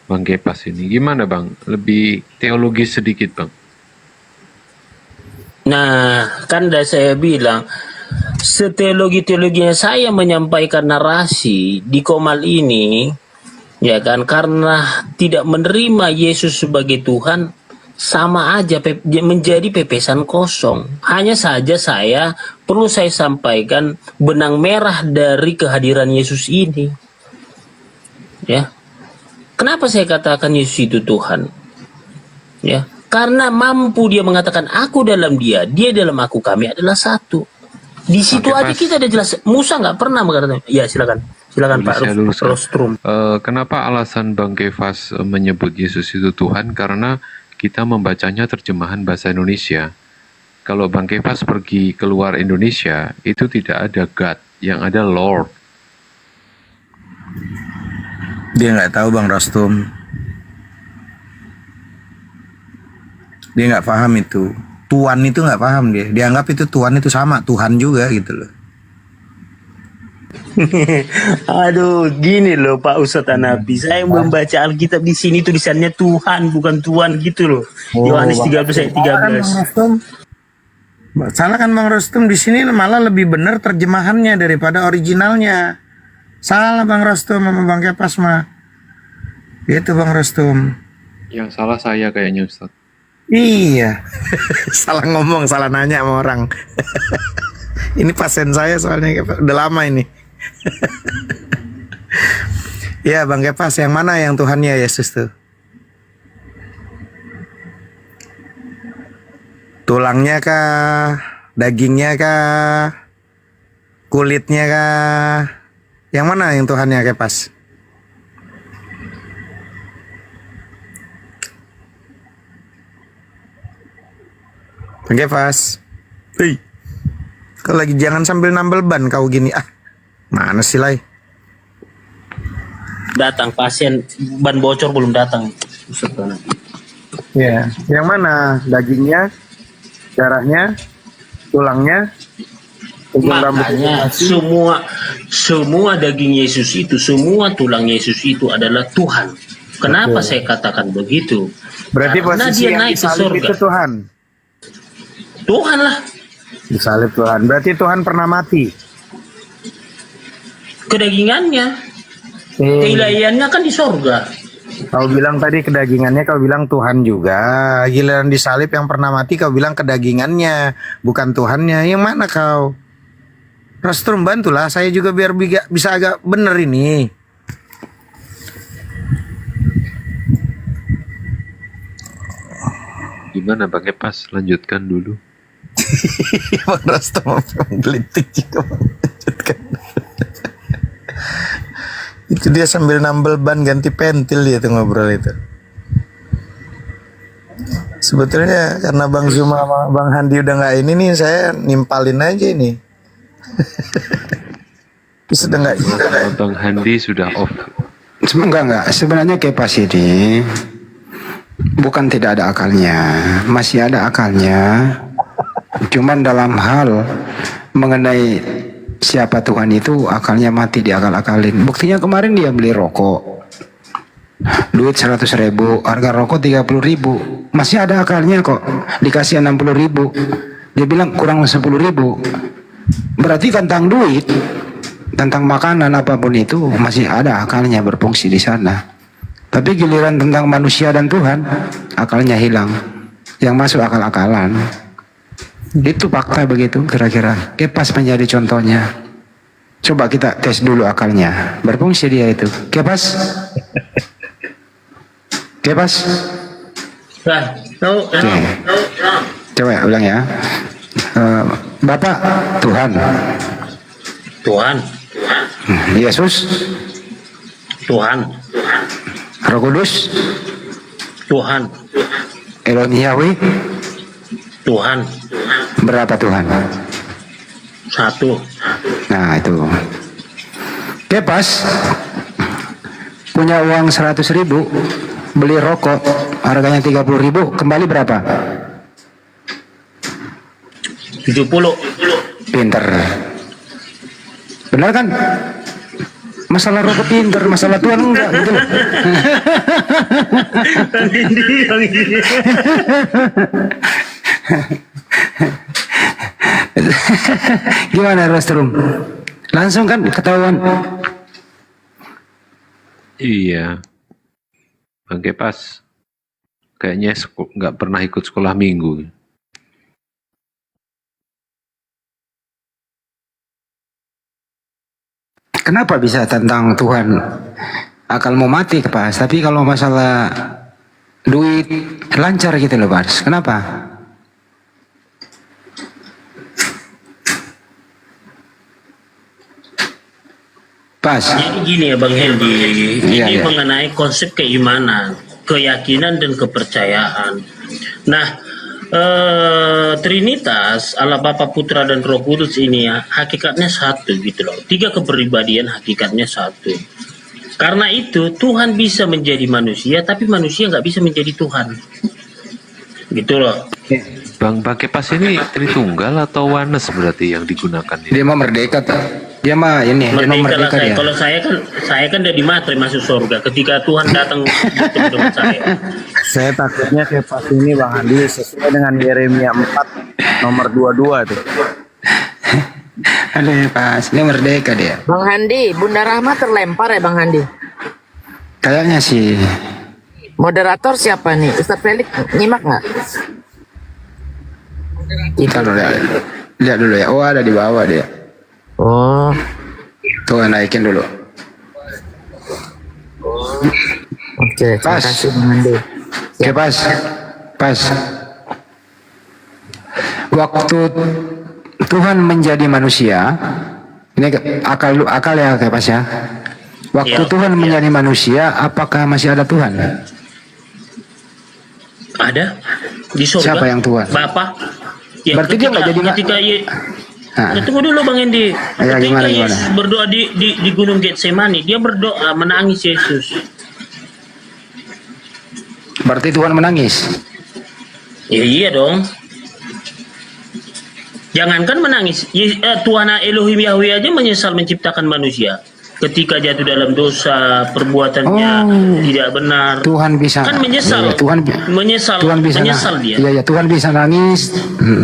Bang Kepas ini. Gimana Bang? Lebih teologis sedikit Bang. Nah, kan dah saya bilang, seteologi-teologinya saya menyampaikan narasi di Komal ini, ya kan, karena tidak menerima Yesus sebagai Tuhan, sama aja menjadi pepesan kosong. Hanya saja perlu saya sampaikan benang merah dari kehadiran Yesus ini. Ya. Kenapa saya katakan Yesus itu Tuhan? Ya, karena mampu dia mengatakan aku dalam dia dalam aku, kami adalah satu. Di situ aja kita ada jelas. Musa nggak pernah mengatakan. Ya, silakan Pak Rostrum. Kenapa alasan Bang Kepas menyebut Yesus itu Tuhan? Karena kita membacanya terjemahan bahasa Indonesia. Kalau Bang Kepas pergi keluar Indonesia, itu tidak ada God, yang ada Lord. Dia nggak tahu Bang Rostum. Dia nggak paham itu. Tuhan itu nggak paham dia. Dia anggap itu Tuhan itu sama Tuhan juga gitu loh. Aduh, gini loh Pak Ustadz Anapi. Saya membaca Alkitab di sini tulisannya Tuhan, bukan Tuhan gitu loh. Yohanes 13 ayat 13. Salah kan Bang Rostum, di sini malah lebih benar terjemahannya daripada originalnya. Salah Bang Rostum sama Bang Kepas mah. Itu Bang Rostum. Yang salah saya kayaknya Ustaz. Iya. Salah ngomong, salah nanya sama orang. Ini pasien saya soalnya udah lama ini. Ya Bang Kepas, yang mana yang Tuhannya Yesus tuh? Tulangnya kah? Dagingnya kah? Kulitnya kah? Yang mana yang Tuhannya Kepas? Bang Kepas. Hei. Kau lagi jangan sambil nambel ban kau gini. Ah. Mana sih Lai? Datang pasien ban bocor belum datang. Ya, yang mana? Dagingnya, darahnya, tulangnya, Makanya semua daging Yesus itu, semua tulang Yesus itu adalah Tuhan. Kenapa saya katakan begitu? Berarti Karena posisi dia yang naik ke disalib surga. itu Tuhan. Tuhan lah. Disalib Tuhan. Berarti Tuhan pernah mati. Kedagingannya, keilahiannya kan di surga. Kau bilang tadi kedagingannya, kau bilang Tuhan juga. Giliran disalib yang pernah mati, kau bilang kedagingannya, bukan Tuhannya. Yang mana kau? Rostrum, bantulah saya juga biar bisa agak bener ini. Gimana Bang Kepas? Lanjutkan dulu. Bang Rostrum gelitik juga melanjutkan. Itu dia sambil nambel ban ganti pentil dia tuh ngobrol itu. Sebetulnya karena Bang Zuma sama Bang Handi udah nggak ini nih, saya nimpalin aja ini. Sudah nggak? Bang Handi sudah off. Enggak. Sebenarnya Kepas ini bukan tidak ada akalnya, masih ada akalnya. Cuman dalam hal mengenai siapa Tuhan itu akalnya mati, diakal-akalin. Buktinya kemarin dia beli rokok, duit 100.000, harga rokok 30.000, masih ada akalnya kok. Dikasih 60.000, dia bilang kurang 10.000. Berarti tentang duit, tentang makanan apapun itu masih ada akalnya berfungsi di sana. Tapi giliran tentang manusia dan Tuhan, akalnya hilang. Yang masuk akal-akalan. Itu fakta begitu kira-kira. Kepas menjadi contohnya. Coba kita tes dulu akalnya. Berfungsi dia itu. Kepas? Kepas? Coba ulang ya. Bapak Tuhan. Tuhan. Yesus. Tuhan. Roh Kudus. Tuhan. Elohim Yahweh. Tuhan. Berapa Tuhan? Satu. Nah itu. Kepas punya uang 100.000, beli rokok harganya 30.000, kembali berapa? 70. Pinter. Benar kan? Masalah rokok pinter, masalah Tuhan enggak gitu. Gimana Rostrum? Langsung kan ketahuan. Iya. Bang Kepas kayaknya nggak pernah ikut sekolah minggu. Kenapa bisa tentang Tuhan akal mau mati Kepas, tapi kalau masalah duit lancar gitu loh Pas. Kenapa? Pas. Jadi gini ya Bang Hendy, Iya, ini iya. mengenai konsep keimanan, keyakinan dan kepercayaan. Nah, Trinitas, Allah Bapa, Putra dan Roh Kudus ini ya, hakikatnya satu gitu loh. 3 kepribadian hakikatnya satu. Karena itu Tuhan bisa menjadi manusia, tapi manusia nggak bisa menjadi Tuhan. Gitu loh. Bang Kepas ini Tritunggal atau Oneness berarti yang digunakan ini? Dia mau merdeka tuh. Dia mah ini, dia Merdeka lah merdeka saya. dia. Kalau saya kan udah dimatre masuk surga. Ketika Tuhan datang bertemu dengan saya. Saya takutnya Kepas ini Bang Andi sesuai dengan Yeremia 4 nomor 22 tuh. Aduh pas, dia merdeka dia. Bang Handi, Bunda Rahma terlempar ya Bang Handi? Kayaknya sih. Moderator siapa nih? Ustadz Felix nyimak nggak? Kita dulu lihat dulu ya. Oh ada di bawah dia. Oh. Tuh naikin dulu. Oke, terima Pas. kasih Bang Handi. Oke pas. Waktu Tuhan menjadi manusia, ini akal ya kayak pas ya. Waktu Tuhan menjadi manusia, apakah masih ada Tuhan? Ada di surga. Siapa yang Tuhan? Bapa. Ya, Berarti dia nggak jadi ketika Nah. tunggu dulu Bang Endi. Ya, Ketika gimana? Yesus berdoa di Gunung Getsemani, dia berdoa menangis Yesus. Berarti Tuhan menangis. Ya, iya dong. Jangankan menangis, Tuhan Elohim Yahweh aja menyesal menciptakan manusia. Ketika jatuh dalam dosa, perbuatannya tidak benar. Tuhan bisa. Kan menyesal. Ya, Tuhan bisa. menyesal dia. Iya, Tuhan bisa nangis.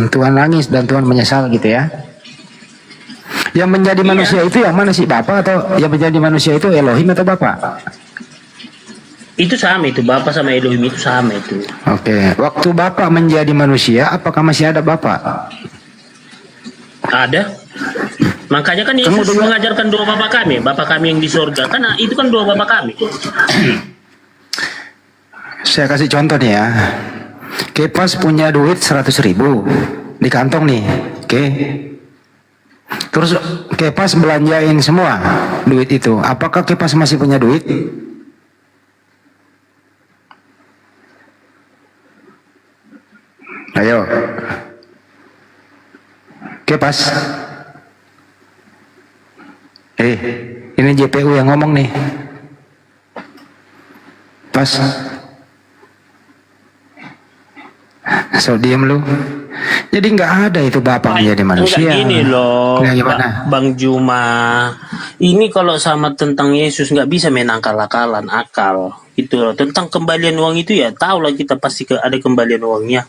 Tuhan nangis dan Tuhan menyesal gitu ya. Yang menjadi manusia itu yang mana sih, Bapa atau yang menjadi manusia itu Elohim atau Bapa? Itu sama itu, Bapa sama Elohim itu sama itu. Oke, waktu Bapa menjadi manusia, apakah masih ada Bapa? Ada. Makanya kan Yesus mengajarkan doa Bapa kami, Bapa kami yang di surga. Kan itu kan doa Bapa kami. Saya kasih contoh nih ya. Kepas punya duit 100.000 di kantong nih. Oke. Terus Kepas belanjain semua duit itu. Apakah Kepas masih punya duit? Ayo. Kepas. Ini JPU yang ngomong nih. Pas. So diam lu. Jadi nggak ada itu Bapak menjadi manusia. Enggak gini loh, Nah, gimana? Bang Juma. Ini kalau sama tentang Yesus nggak bisa main akal-akalan, akal. Gitu loh. Tentang kembalian uang itu ya tahu lah kita pasti ada kembalian uangnya.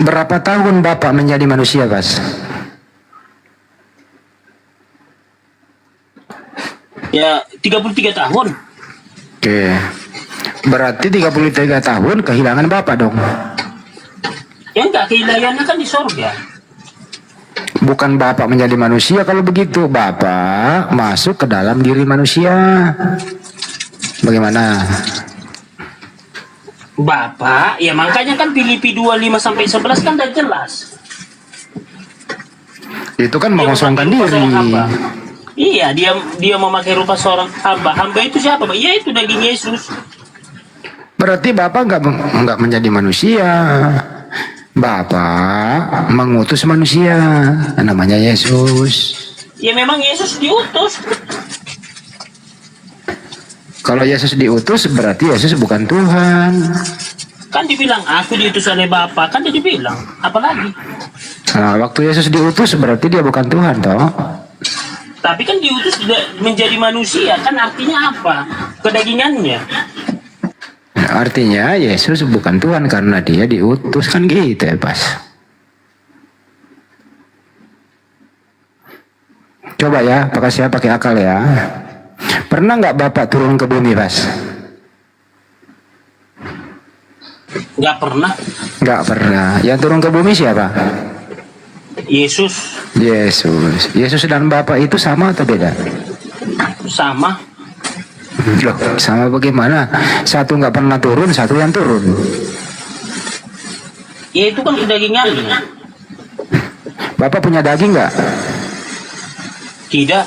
Berapa tahun Bapak menjadi manusia, Bas? Ya 33 tahun. Oke. Berarti 33 tahun kehilangan Bapak dong. Ya enggak, kehilangannya kan di sorga. Bukan Bapak menjadi manusia kalau begitu. Bapak masuk ke dalam diri manusia. Bagaimana? Bapak, ya makanya kan Filipi 25-11 kan udah jelas. Itu kan mengosongkan diri. Iya, dia memakai rupa seorang hamba. Hamba itu siapa, Pak? Ya itu daging Yesus. Berarti Bapak nggak menjadi manusia. Bapak mengutus manusia, namanya Yesus. Ya memang Yesus diutus. Kalau Yesus diutus berarti Yesus bukan Tuhan. Kan dibilang aku diutus oleh Bapa, kan dia dibilang. Apalagi? Nah, waktu Yesus diutus berarti dia bukan Tuhan, toh? Tapi kan diutus menjadi manusia, kan artinya apa? Kedagingannya. Nah, artinya Yesus bukan Tuhan karena dia diutus, kan gitu ya, Pas. Coba ya, pakai saya pakai akal ya. Pernah nggak Bapak turun ke bumi, Pas? Nggak pernah. Nggak pernah. Yang turun ke bumi siapa? Yesus. Yesus dan Bapak itu sama atau beda? Sama. Loh, sama bagaimana? Satu nggak pernah turun, satu yang turun. Ya itu kan kedagingannya. Bapak punya daging nggak? Tidak.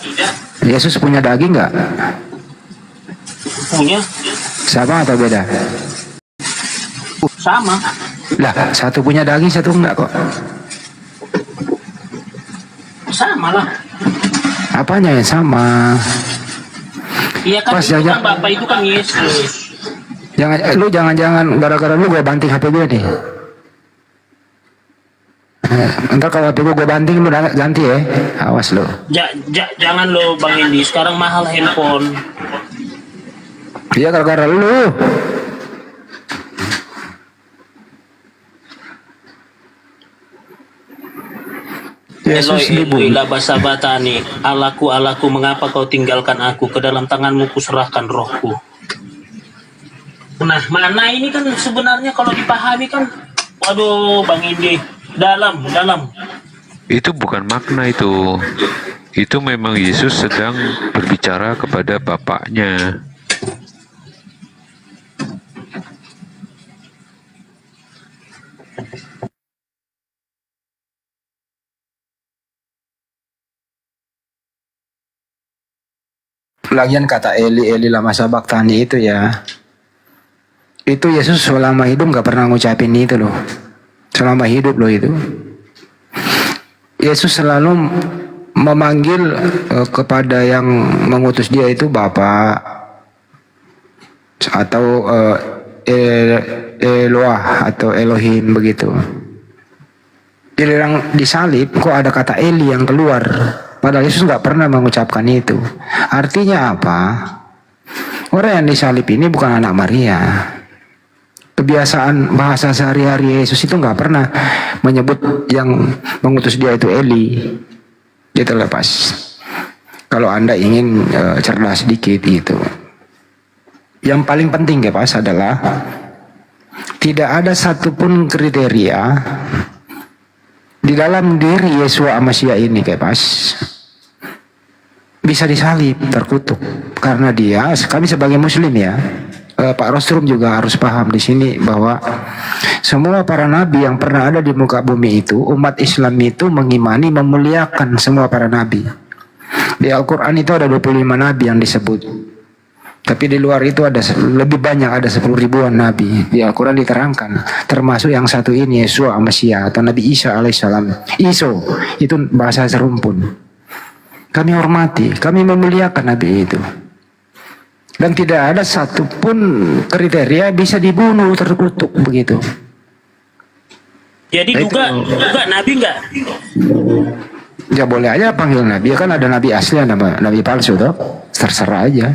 Yesus punya daging nggak? Punya. Sama atau beda? Sama. Lah, satu punya daging, satu enggak kok. Sama lah. Apanya yang sama? Iya kan, Pas, itu jangan- kan Bapak itu kan Yesus. Jangan, lu jangan-jangan gara-gara lu gue banting HP gue nih. Ntar kalau HP gue banting lu ganti ya. Awas lo. Jangan lo Bang Indi, sekarang mahal handphone. Iya gara-gara lu. Yesus Eloi laba sabatani, Allahku, mengapa kau tinggalkan aku? Ke dalam tanganmu kuserahkan rohku. Nah, mana ini kan sebenarnya kalau dipahami kan, waduh Bang Indi, dalam. Itu bukan makna itu. Itu memang Yesus sedang berbicara kepada Bapaknya. Lagian kata Eli lama sabaktani itu ya, itu Yesus selama hidup nggak pernah ngucapin itu loh. Selama hidup loh itu. Yesus selalu memanggil kepada yang mengutus dia itu Bapa atau Eloah atau Elohim begitu. Disalib kok ada kata Eli yang keluar. Padahal Yesus nggak pernah mengucapkan itu. Artinya apa? Orang yang disalib ini bukan anak Maria. Kebiasaan bahasa sehari-hari Yesus itu nggak pernah menyebut yang mengutus dia itu Eli. Dia terlepas. Kalau Anda ingin cerdas sedikit gitu. Yang paling penting ya Pas adalah tidak ada satupun kriteria di dalam diri Yesua Amasya ini kayak Pas bisa disalib, terkutuk karena dia. Kami sebagai Muslim ya, Pak Rostrum juga harus paham di sini bahwa semua para nabi yang pernah ada di muka bumi itu, umat Islam itu mengimani, memuliakan semua para nabi. Di Al-Quran itu ada 25 nabi yang disebut. Tapi di luar itu ada lebih banyak, ada 10 ribuan nabi. Di Al-Quran diterangkan, termasuk yang satu ini Yesua Amasya atau Nabi Isa alaihissalam. Iso itu bahasa serumpun. Kami hormati, kami memuliakan nabi itu. Dan tidak ada satupun kriteria bisa dibunuh, terkutuk begitu. Jadi juga nabi enggak? Ya boleh aja panggil nabi, kan ada nabi asli, ada nabi palsu toh. Terserah aja.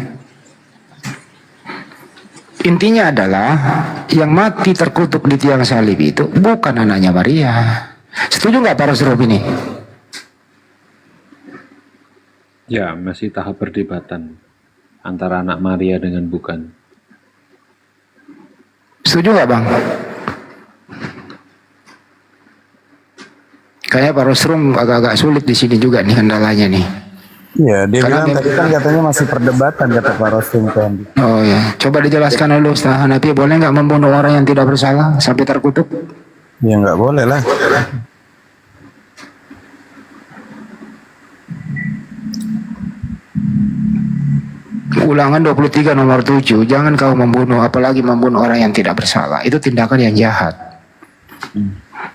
Intinya adalah yang mati terkutuk di tiang salib itu bukan anaknya Maria. Setuju nggak Pak Rosrob ini? Ya, masih tahap perdebatan antara anak Maria dengan bukan. Setuju nggak Bang? Kayaknya Pak Rosrum agak-agak sulit di sini juga nih kendalanya nih. Iya, dia Karena bilang tadi kan katanya masih perdebatan kata Pak Rosrum kan. Oh ya, coba dijelaskan dulu Ustaz Hanafi, boleh nggak membunuh orang yang tidak bersalah sampai terkutuk? Ya nggak boleh lah. Ulangan 23 nomor 7, jangan kau membunuh, apalagi membunuh orang yang tidak bersalah. Itu tindakan yang jahat.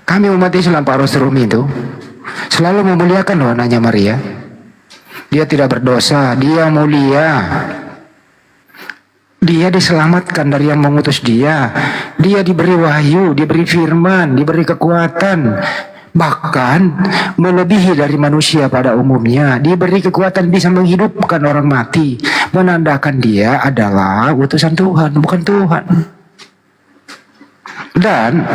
Kami umat Islam Pak Rosrum itu selalu memuliakan loh anaknya Maria. Dia tidak berdosa, dia mulia. Dia diselamatkan dari yang mengutus dia. Dia diberi wahyu, diberi firman, diberi kekuatan. Bahkan melebihi dari manusia pada umumnya. Diberi kekuatan bisa menghidupkan orang mati. Menandakan dia adalah utusan Tuhan, bukan Tuhan. Dan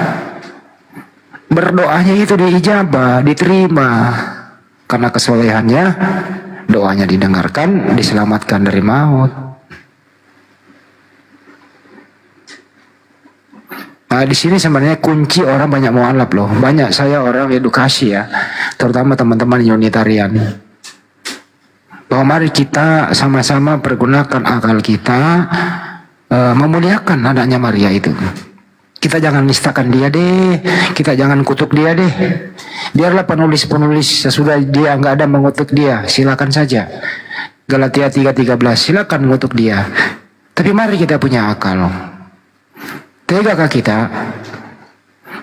berdoanya itu diijabah, diterima. Karena kesolehannya, doanya didengarkan, diselamatkan dari maut. Nah, di sini sebenarnya kunci orang banyak mualaf loh. Banyak saya orang edukasi ya, terutama teman-teman Unitarian. Bahwa mari kita sama-sama pergunakan akal kita memuliakan anaknya Maria itu. Kita jangan nistakan dia deh, kita jangan kutuk dia deh. Biarlah penulis-penulis sesudah dia nggak ada mengutuk dia, silakan saja. Galatia 3:13, silakan mengutuk dia. Tapi mari kita punya akal. Tegakah kita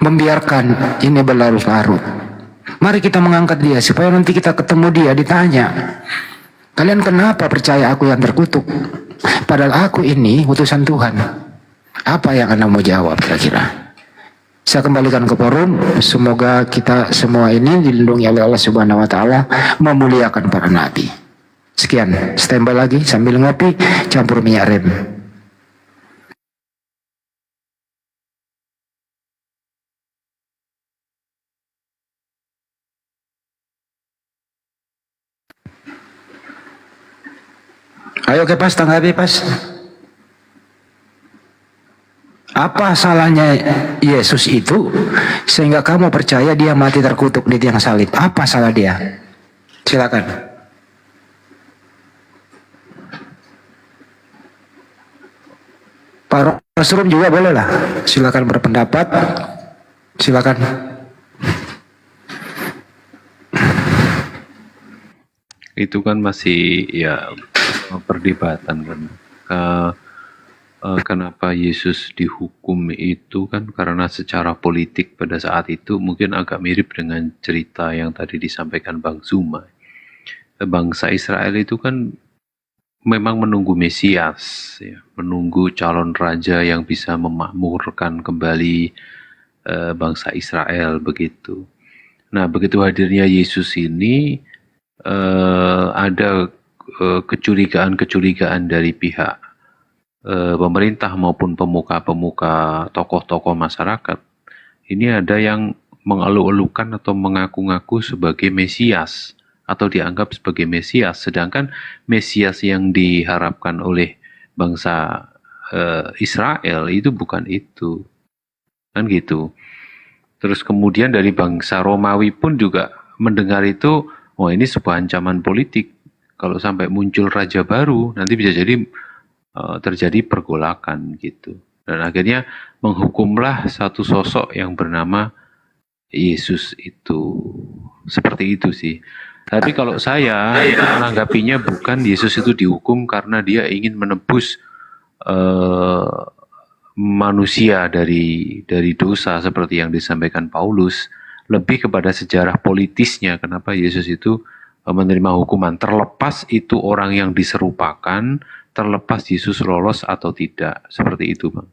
membiarkan ini berlarut-larut? Mari kita mengangkat dia supaya nanti kita ketemu dia ditanya, kalian kenapa percaya aku yang terkutuk? Padahal aku ini utusan Tuhan. Apa yang Anda mau jawab kira-kira? Saya kembalikan ke forum. Semoga kita semua ini dilindungi oleh Allah Subhanahu wa taala, memuliakan para nabi. Sekian, standby lagi sambil ngopi campur minyak rem. Ayo ke pas, tanggapi pas. Apa salahnya Yesus itu sehingga kamu percaya dia mati terkutuk di tiang salib? Apa salah dia? Silakan. Pak Rosrum juga boleh lah. Silakan berpendapat. Silakan. Itu kan masih ya perdebatan kan. Kenapa Yesus dihukum itu kan karena secara politik pada saat itu mungkin agak mirip dengan cerita yang tadi disampaikan Bang Zuma. Bangsa Israel itu kan memang menunggu Mesias, ya, menunggu calon raja yang bisa memakmurkan kembali bangsa Israel begitu. Nah, begitu hadirnya Yesus ini ada kecurigaan dari pihak pemerintah maupun pemuka-pemuka, tokoh-tokoh masyarakat. Ini ada yang mengeluh-elukan atau mengaku-ngaku sebagai Mesias atau dianggap sebagai Mesias, sedangkan Mesias yang diharapkan oleh bangsa Israel itu bukan itu, kan gitu. Terus kemudian dari bangsa Romawi pun juga mendengar itu, oh ini sebuah ancaman politik. Kalau sampai muncul raja baru, nanti bisa jadi terjadi pergolakan gitu. Dan akhirnya menghukumlah satu sosok yang bernama Yesus itu. Seperti itu sih. Tapi kalau saya menanggapinya bukan Yesus itu dihukum karena dia ingin menebus manusia dari dosa seperti yang disampaikan Paulus. Lebih kepada sejarah politisnya kenapa Yesus itu menerima hukuman, terlepas itu orang yang diserupakan, terlepas Yesus lolos atau tidak, seperti itu, Bang.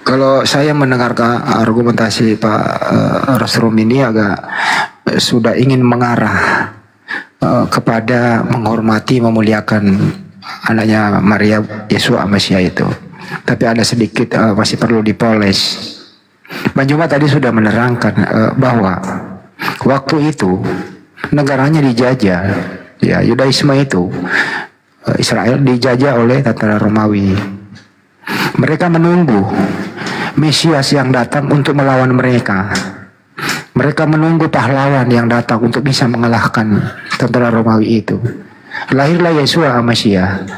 Kalau saya mendengar argumentasi Pak Rosrum ini agak sudah ingin mengarah kepada menghormati, memuliakan anaknya Maria Yesus Mesias itu. Tapi ada sedikit masih perlu dipoles. Bang Juma tadi sudah menerangkan bahwa waktu itu negaranya dijajah, ya Yudaisme itu Israel dijajah oleh tentara Romawi. Mereka menunggu Mesias yang datang untuk melawan mereka. Mereka menunggu pahlawan yang datang untuk bisa mengalahkan tentara Romawi itu. Lahirlah Yesus Mesias.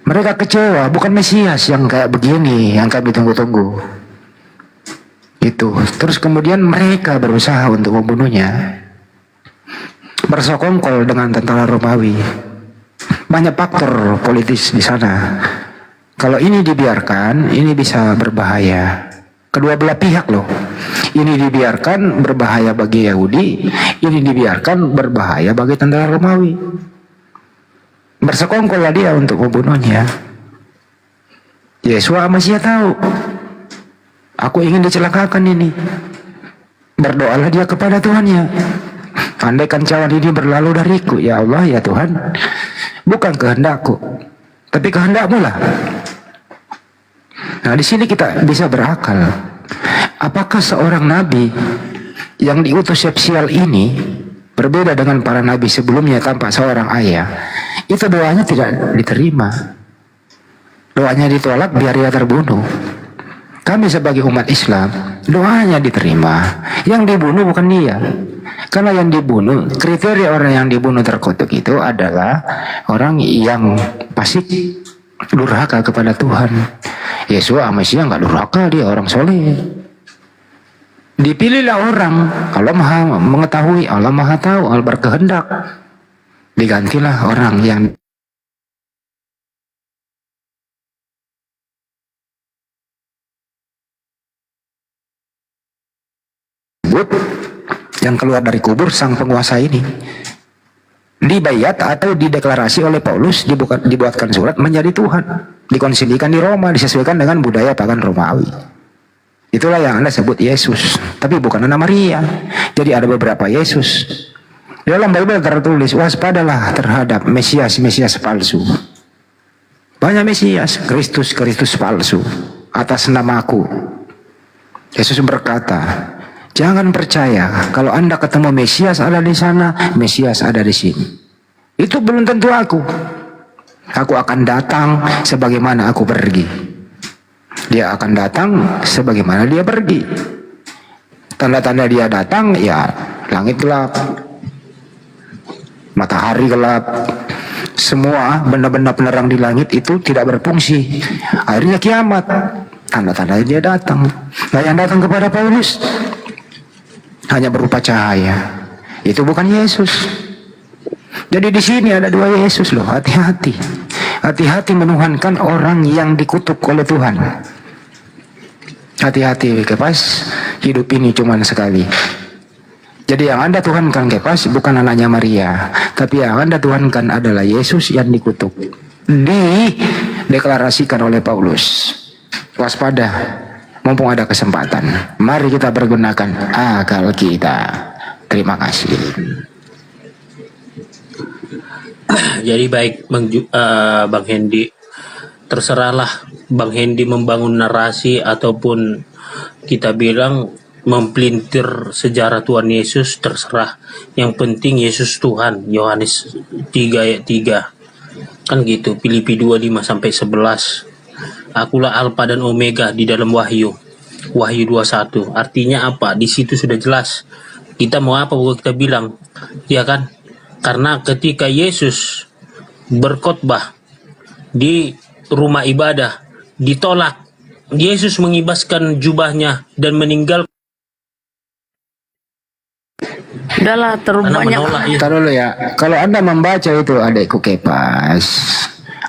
Mereka kecewa, bukan Mesias yang kayak begini yang kami tunggu-tunggu. Itu. Terus kemudian mereka berusaha untuk membunuhnya. Bersekongkol dengan tentara Romawi. Banyak faktor politis di sana. Kalau ini dibiarkan, ini bisa berbahaya. Kedua belah pihak loh. Ini dibiarkan berbahaya bagi Yahudi, ini dibiarkan berbahaya bagi tentara Romawi. Bersekongkollah dia untuk membunuhnya. Yesus Mesias tahu, aku ingin dicelakakan ini. Berdoalah dia kepada Tuhannya. Andaikan cawan ini berlalu dariku, ya Allah, ya Tuhan, bukan kehendakku, tapi kehendakmu lah. Nah, di sini kita bisa berakal. Apakah seorang nabi yang diutus spesial ini berbeda dengan para nabi sebelumnya tanpa seorang ayah? Itu doanya tidak diterima. Doanya ditolak biar dia terbunuh. Kami sebagai umat Islam, doanya diterima. Yang dibunuh bukan dia. Karena yang dibunuh, kriteria orang yang dibunuh terkutuk itu adalah orang yang fasik, durhaka kepada Tuhan. Yesus Mesias nggak durhaka, dia orang soleh. Dipilihlah orang, Allah Maha mengetahui, Allah Maha tahu, Allah berkehendak. Digantilah orang yang yang keluar dari kubur sang penguasa ini. Dibayat atau dideklarasi oleh Paulus, dibuatkan surat menjadi Tuhan. dikonsilikan di Roma, disesuaikan dengan budaya pagan Romawi. Itulah yang Anda sebut Yesus, tapi bukan anak Maria. Jadi ada beberapa Yesus. Di dalam Bible tertulis, waspadalah terhadap Mesias palsu. Banyak Mesias, Kristus palsu atas namaku. Yesus berkata, jangan percaya kalau Anda ketemu Mesias ada di sana, Mesias ada di sini. Itu belum tentu aku. Aku akan datang sebagaimana aku pergi. Dia akan datang sebagaimana dia pergi. Tanda-tanda dia datang, ya langit gelap, matahari gelap, semua benda-benda penerang di langit itu tidak berfungsi. Akhirnya kiamat. Tanda-tanda dia datang. Nah, yang datang kepada Paulus hanya berupa cahaya. Itu bukan Yesus. Jadi di sini ada dua Yesus loh. Hati-hati. Hati-hati menuhankan orang yang dikutuk oleh Tuhan. Hati-hati, Kepas. Hidup ini cuma sekali. Jadi yang Anda tuhankan, Kepas, bukan anaknya Maria, tapi yang Anda tuhankan adalah Yesus yang dikutuk. Dideklarasikan oleh Paulus. Waspada, mumpung ada kesempatan. Mari kita pergunakan akal kita. Terima kasih. Jadi baik Bang Hendy, terserahlah Bang Hendy membangun narasi ataupun kita bilang mempelintir sejarah Tuhan Yesus, terserah. Yang penting Yesus Tuhan. Yohanes 3 ayat 3. Kan gitu. Filipi 2:5-11. Akulah Alfa dan Omega di dalam Wahyu 21. Artinya apa? Di situ sudah jelas. Kita mau apa bukan kita bilang, ya kan? Karena ketika Yesus berkhotbah di rumah ibadah ditolak, Yesus mengibaskan jubahnya dan meninggal. Udahlah, terlalu banyak. Taruh dulu ya. Kalau Anda membaca itu, adikku Kepas,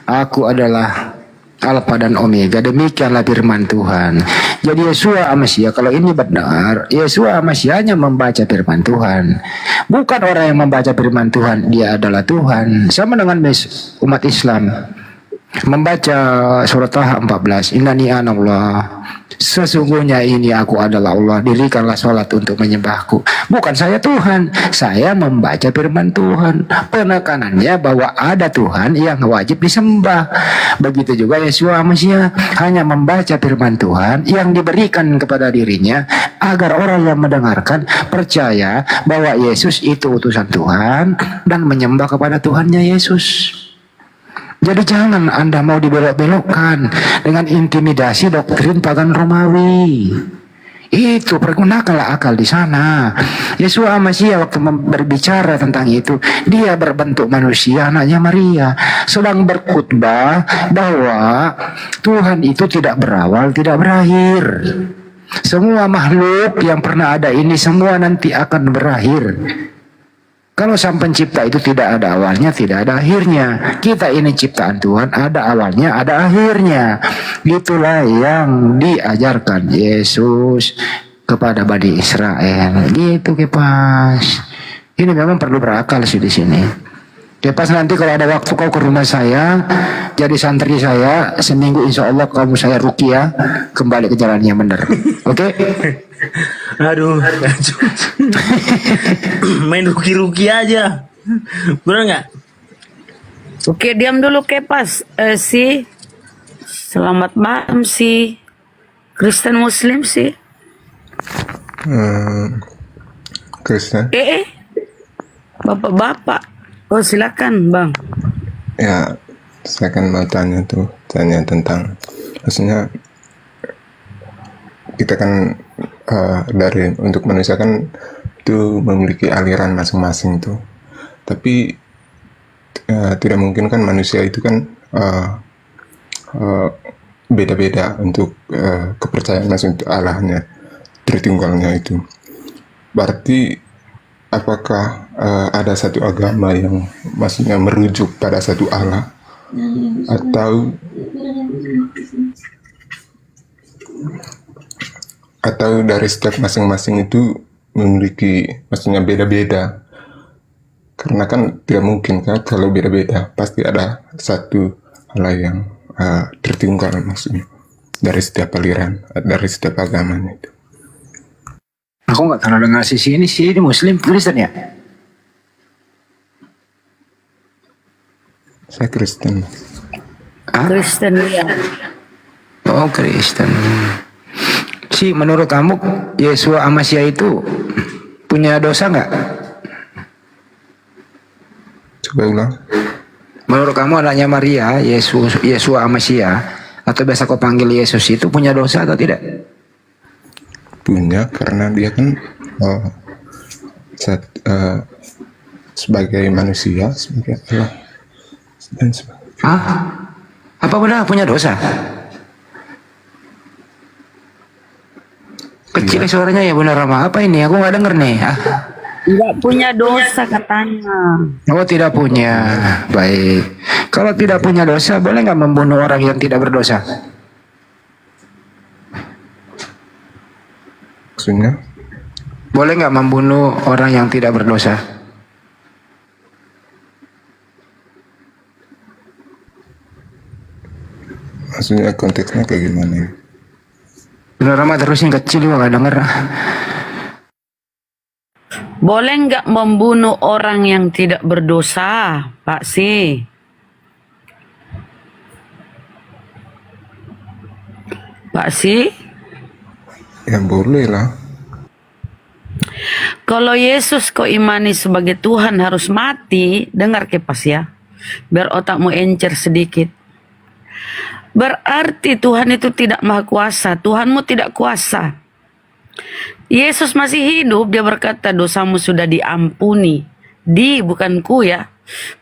aku adalah Alfa dan Omega, demikianlah firman Tuhan. Jadi Yesua Amasya, kalau ini benar, Yesua Amasya hanya membaca firman Tuhan, bukan orang yang membaca firman Tuhan. Dia adalah Tuhan. Sama dengan umat Islam membaca surat Taha 14, Innani anallah, sesungguhnya ini aku adalah Allah, dirikanlah sholat untuk menyembahku. Bukan saya Tuhan, saya membaca firman Tuhan. Penekanannya bahwa ada Tuhan yang wajib disembah. Begitu juga Yesus Amasya hanya membaca firman Tuhan yang diberikan kepada dirinya, agar orang yang mendengarkan percaya bahwa Yesus itu utusan Tuhan dan menyembah kepada Tuhannya Yesus. Jadi jangan Anda mau dibelok-belokkan dengan intimidasi doktrin pagan Romawi. Itu pergunakanlah akal di sana. Yesus Amasya waktu berbicara tentang itu, dia berbentuk manusia, anaknya Maria, sedang berkhutbah bahwa Tuhan itu tidak berawal, tidak berakhir. Semua makhluk yang pernah ada ini semua nanti akan berakhir. Kalau sang pencipta itu tidak ada awalnya, tidak ada akhirnya. Kita ini ciptaan Tuhan, ada awalnya, ada akhirnya. Itulah yang diajarkan Yesus kepada Bani Israel. Gitu, Kepas. Ini memang perlu berakal sih di sini. Kepas, nanti kalau ada waktu kau ke rumah saya, jadi santri saya, seminggu insya Allah kamu saya ruqyah, kembali ke jalan yang benar. Oke? Aduh, main ruki-ruki aja, bener nggak? Oke, diam dulu Kepas. Si selamat malam si Kristen Muslim sih. Kristen. Bapak-bapak. Oh silakan Bang. Ya, saya kan mau tanya tentang, maksudnya kita kan dari untuk manusia kan itu memiliki aliran masing-masing tuh, tapi tidak mungkin kan manusia itu kan beda-beda untuk kepercayaan masing untuk Allahnya, Tritunggalnya itu. Berarti apakah ada satu agama yang maksudnya merujuk pada satu Allah, atau dari setiap masing-masing itu memiliki maksudnya beda-beda? Karena kan tidak mungkin kan kalau beda-beda, pasti ada satu Allah yang Tritunggal maksudnya dari setiap aliran, dari setiap agamanya itu. Aku nggak terlalu dengar sisi ini sih, ini Muslim Kristen ya? Saya Kristen. Kristen ya. Oh Kristen. Si menurut kamu Yesua Amasya itu punya dosa nggak? Coba ulang. Menurut kamu anaknya Maria, Yesua Amasya, atau biasa kau panggil Yesus itu punya dosa atau tidak? Punya, karena dia kan sebagai manusia, sebagai Allah dan sebagainya. Apa benar punya dosa? Kecil suaranya ya Bunda Rama. Apa ini? Aku nggak denger nih. Tidak punya dosa katanya. Oh tidak punya. Baik. Kalau tidak punya dosa, boleh nggak membunuh orang yang tidak berdosa? Maksudnya? Boleh nggak membunuh orang yang tidak berdosa? Maksudnya konteksnya kayak gimana? Bunda Rama terusnya kecil juga nggak denger. Boleh nggak membunuh orang yang tidak berdosa, Pak Si? Pak Si? Ya boleh lah. Kalau Yesus kau imani sebagai Tuhan harus mati, dengar kepas ya, biar otakmu encer sedikit. Berarti Tuhan itu tidak maha kuasa, Tuhanmu tidak kuasa. Yesus masih hidup, dia berkata dosamu sudah diampuni. Bukan ku ya.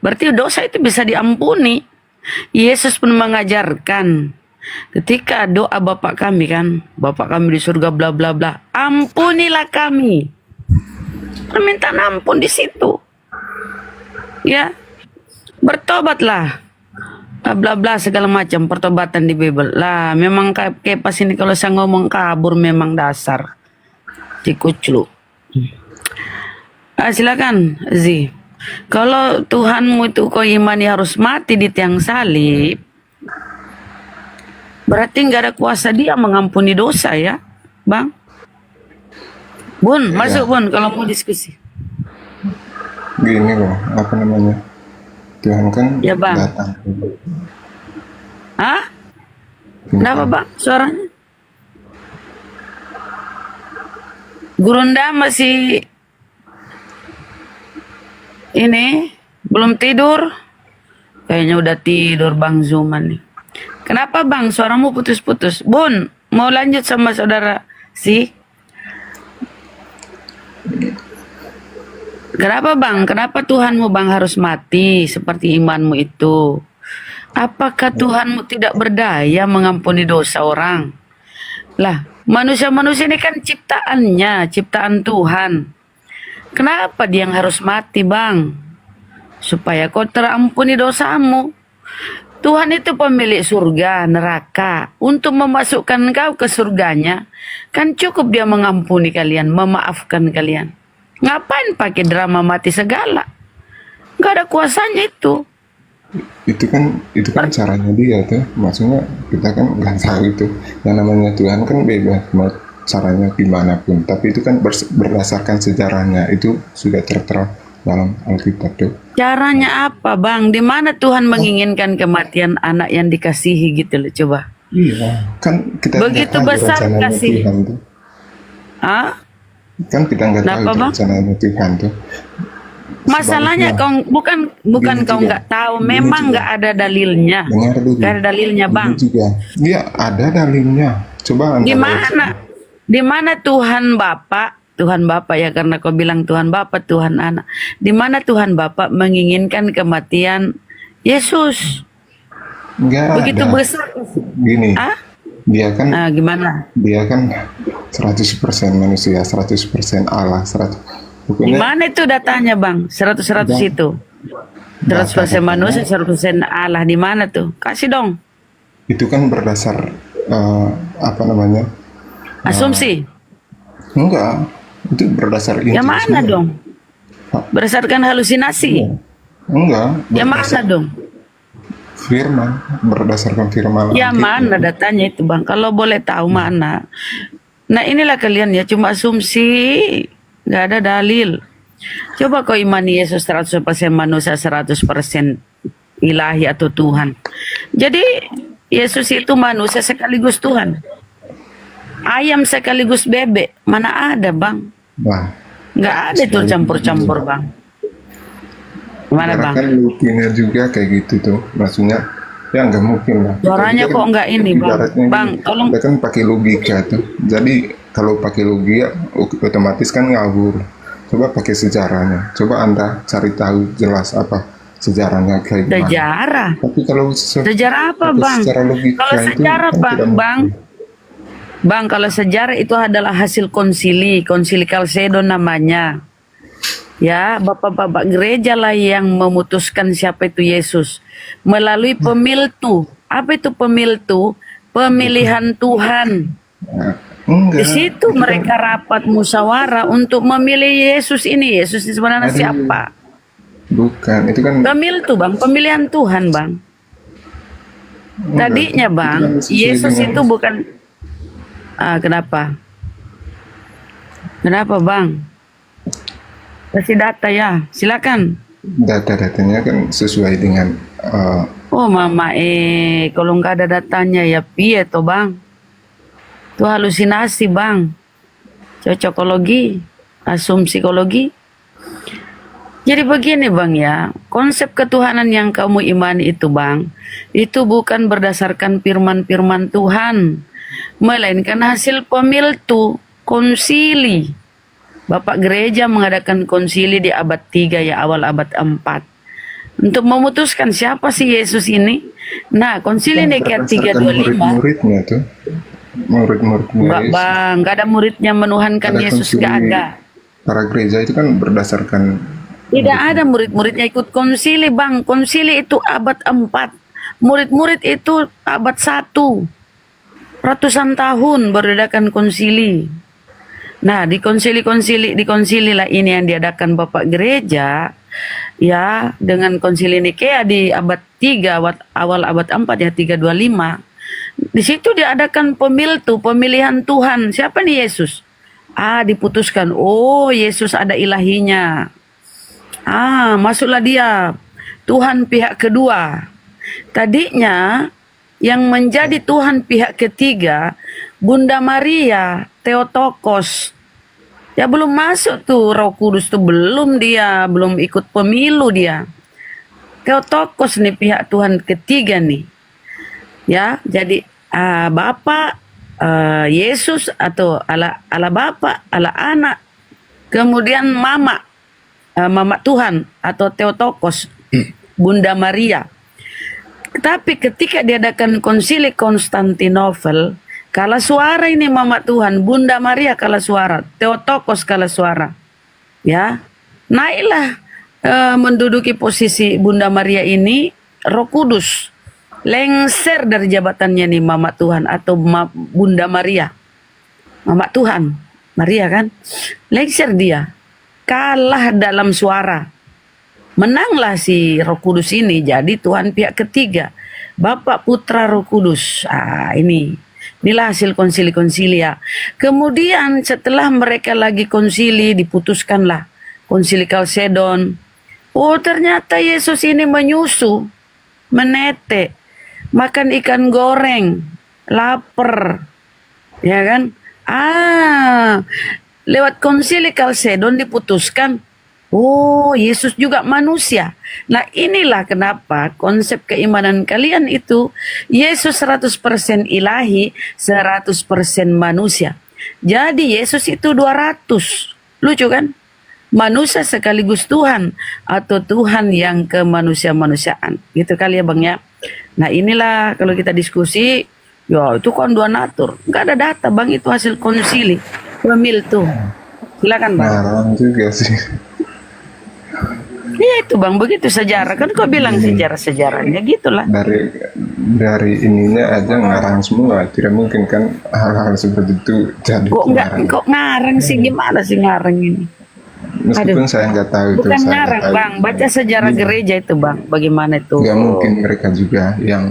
Berarti dosa itu bisa diampuni. Yesus pun mengajarkan ketika doa Bapa kami kan, Bapa kami di surga bla bla bla, ampunilah kami. Permintaan ampun di situ. Ya. Bertobatlah. Bla bla segala macam pertobatan di Bible. Lah, memang kayak pas ini kalau saya ngomong kabur memang dasar. Cikuclu. Silakan Zi. Kalau Tuhanmu itu kau imani harus mati di tiang salib, berarti nggak ada kuasa dia mengampuni dosa ya, Bang? Bun, masuk Bun kalau mau diskusi. Gini loh, apa namanya? Tuhan kan ya, Bang. datang. Hah? Kenapa Bang suaranya? Gurunda masih ini belum tidur? Kayaknya udah tidur Bang Zuman nih. Kenapa Bang suaramu putus-putus? Bun, mau lanjut sama saudara Si? Kenapa Bang? Kenapa Tuhanmu Bang harus mati seperti imanmu itu? Apakah Tuhanmu tidak berdaya mengampuni dosa orang? Lah, manusia-manusia ini kan ciptaannya, ciptaan Tuhan. Kenapa dia yang harus mati Bang? Supaya kau terampuni dosamu. Tuhan itu pemilik surga, neraka. Untuk memasukkan kau ke surganya, kan cukup dia mengampuni kalian, memaafkan kalian. Ngapain pakai drama mati segala? Gak ada kuasanya itu. Itu kan caranya dia tuh. Maksudnya kita kan nggak tahu itu. Yang namanya Tuhan kan bebas mau caranya gimana pun. Tapi itu kan berdasarkan sejarahnya. Itu sudah tertera dalam Alkitab tuh. Caranya apa Bang? Di mana Tuhan menginginkan kematian anak yang dikasihi gitu loh, coba. Iya, kan kita begitu besar kasih. Ah? Kan kita nggak tahu rencananya Tuhan tuh. Masalahnya kau bukan kau nggak tahu, memang nggak ada dalilnya. Nggak ada dalilnya Bang. Iya ada dalilnya. Coba di mana Tuhan Bapa ya, karena kau bilang Tuhan Bapa, Tuhan Anak. Di mana Tuhan Bapa menginginkan kematian Yesus? Begitu besar. Gini. Dia kan gimana? Dia kan 100% manusia, 100% Allah, 100. Di mana itu datanya Bang? 100% itu. 100% manusia, 100% Allah. Di mana tuh? Kasih dong. Itu kan berdasar apa namanya? Asumsi. Enggak. Itu berdasar Injil. Yang mana dong? Berdasarkan halusinasi. Enggak. Yang mana dong? firman, berdasarkan firman Ya Alkitab. mana datanya itu bang? Kalau boleh tahu mana? Nah inilah kalian ya cuma asumsi, nggak ada dalil. Coba kau imani Yesus 100% manusia, 100% ilahi atau Tuhan. Jadi Yesus itu manusia sekaligus Tuhan. Ayam sekaligus bebek, mana ada bang? Wah, Nggak ada tuh campur-campur bang. Gimana bang? kan Lukinya juga kayak gitu tuh, maksudnya ya nggak mungkin lah. Suaranya Kita kok nggak ini bang? ibaratnya Bang, gini, tolong. kita kan pakai logika tuh. Jadi kalau pakai logika otomatis kan ngawur. Coba pakai sejarahnya. Coba Anda cari tahu jelas apa sejarahnya kayak gimana. Sejarah. Tapi kalau Sejarah apa tapi bang? secara logika Kalau itu sejarah kan bang, tidak bang, bang kalau sejarah itu adalah hasil konsili Kalsedon namanya. Ya, bapak-bapak gereja lah yang memutuskan siapa itu Yesus melalui pemiltu. Apa itu pemiltu? Pemilihan Tuhan. Di situ mereka rapat musyawarah untuk memilih Yesus ini. Yesus ini sebenarnya siapa? Bukan, itu kan Pemiltu bang, pemilihan Tuhan bang. Tadinya bang, Yesus itu bukan. Kenapa? Kenapa bang? Kasih data ya, silakan. data-datanya kan sesuai dengan Oh mama kalau nggak ada datanya ya piye toh bang? Itu halusinasi bang, cocokologi, asumsikologi. Jadi begini bang ya, konsep ketuhanan yang kamu imani itu bang, itu bukan berdasarkan firman-firman Tuhan, melainkan hasil pemiltu, konsili. Bapak gereja mengadakan konsili di abad 3 ya, awal abad 4. Untuk memutuskan siapa sih Yesus ini. Nah, konsili Nikea 325. murid-muridnya tuh. Murid-muridnya Enggak Yesus. bang, nggak ada muridnya menuhankan Ada Yesus, konsili nggak ada. Para gereja itu kan berdasarkan Tidak ada murid-muridnya ikut konsili bang. Konsili itu abad 4. Murid-murid itu abad 1. Ratusan tahun beradakan konsili. Nah di konsili lah ini yang diadakan Bapak Gereja. Ya dengan konsili Nikea di abad 3, awal abad 4 ya 325. Di situ diadakan pemiltu, pemilihan Tuhan. Siapa nih Yesus? Diputuskan. Oh Yesus ada ilahinya. Masuklah dia, Tuhan pihak kedua. Tadinya yang menjadi Tuhan pihak ketiga, Bunda Maria Theotokos. Ya belum masuk tuh Roh Kudus tuh, belum ikut pemilu dia. Theotokos nih pihak Tuhan ketiga nih. Ya, jadi Bapa, Yesus atau Allah Bapa, Allah Anak, kemudian Mama Tuhan atau Theotokos, Bunda Maria. Tapi ketika diadakan konsili Konstantinopel, kalah suara ini Mama Tuhan, Bunda Maria kalah suara, Theotokos kalah suara. Ya, naiklah menduduki posisi Bunda Maria ini Roh Kudus. Lengser dari jabatannya nih Mama Tuhan atau Bunda Maria. Mama Tuhan, Maria kan? Lengser dia. Kalah dalam suara. Menanglah si Roh Kudus ini jadi Tuhan pihak ketiga. Bapa, Putra, Roh Kudus. Inilah hasil konsili-konsili ya. Kemudian setelah mereka lagi konsili, diputuskanlah konsili Kalsedon. Oh ternyata Yesus ini menyusu, menete, makan ikan goreng, lapar. Ya kan? Lewat konsili Kalsedon diputuskan, oh Yesus juga manusia. Nah inilah kenapa konsep keimanan kalian itu Yesus 100% ilahi, 100% manusia. Jadi Yesus itu 200. Lucu kan? Manusia sekaligus Tuhan atau Tuhan yang kemanusia-manusiaan. Gitu kali ya Bang ya. Nah inilah kalau kita diskusi, ya itu kan donatur. Nggak ada data Bang, itu hasil konsili. Pemiltu. Silakan Bang. Ngarang juga sih. Iya itu Bang, begitu sejarah. Kan kau bilang sejarah-sejarahnya gitulah. Dari ininya aja ngarang semua. Tidak mungkin kan hal-hal seperti itu jadi Kok ngarang sih, gimana sih ngarang ini? Meskipun saya nggak tahu itu, Bukan saya nggak ngarang tahu. bang, baca sejarah Iya. gereja itu bang, bagaimana itu? Nggak mungkin mereka juga yang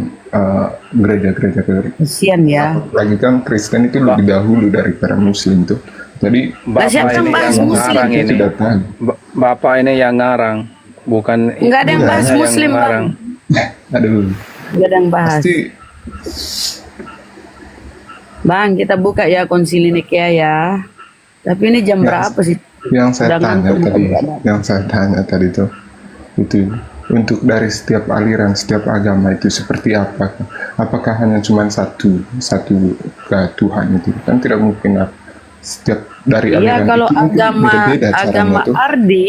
gereja-gereja Kesian ya. lagi kan Kristen itu lebih dahulu daripada Muslim tuh. Jadi Lah, siapa yang bahas Muslim? ngarang ini? sudah tahu. Bapak ini yang ngarang, bukan Nggak ada yang bahas idenya Muslim, Bang. ngarang. Aduh. Gak ada yang bahas. Pasti Bang, kita buka ya konsili Nikea ya. Tapi ini jam berapa sih? yang saya Udah tanya ngantuk tadi, bukan? yang saya tanya tadi itu untuk dari setiap aliran, setiap agama itu seperti apa? Apakah hanya cuma satu Tuhan itu? Kan tidak mungkin lah. Setiap dari Iya, aliran kalau itu mungkin agama beda-beda caranya agama tuh. Ardi,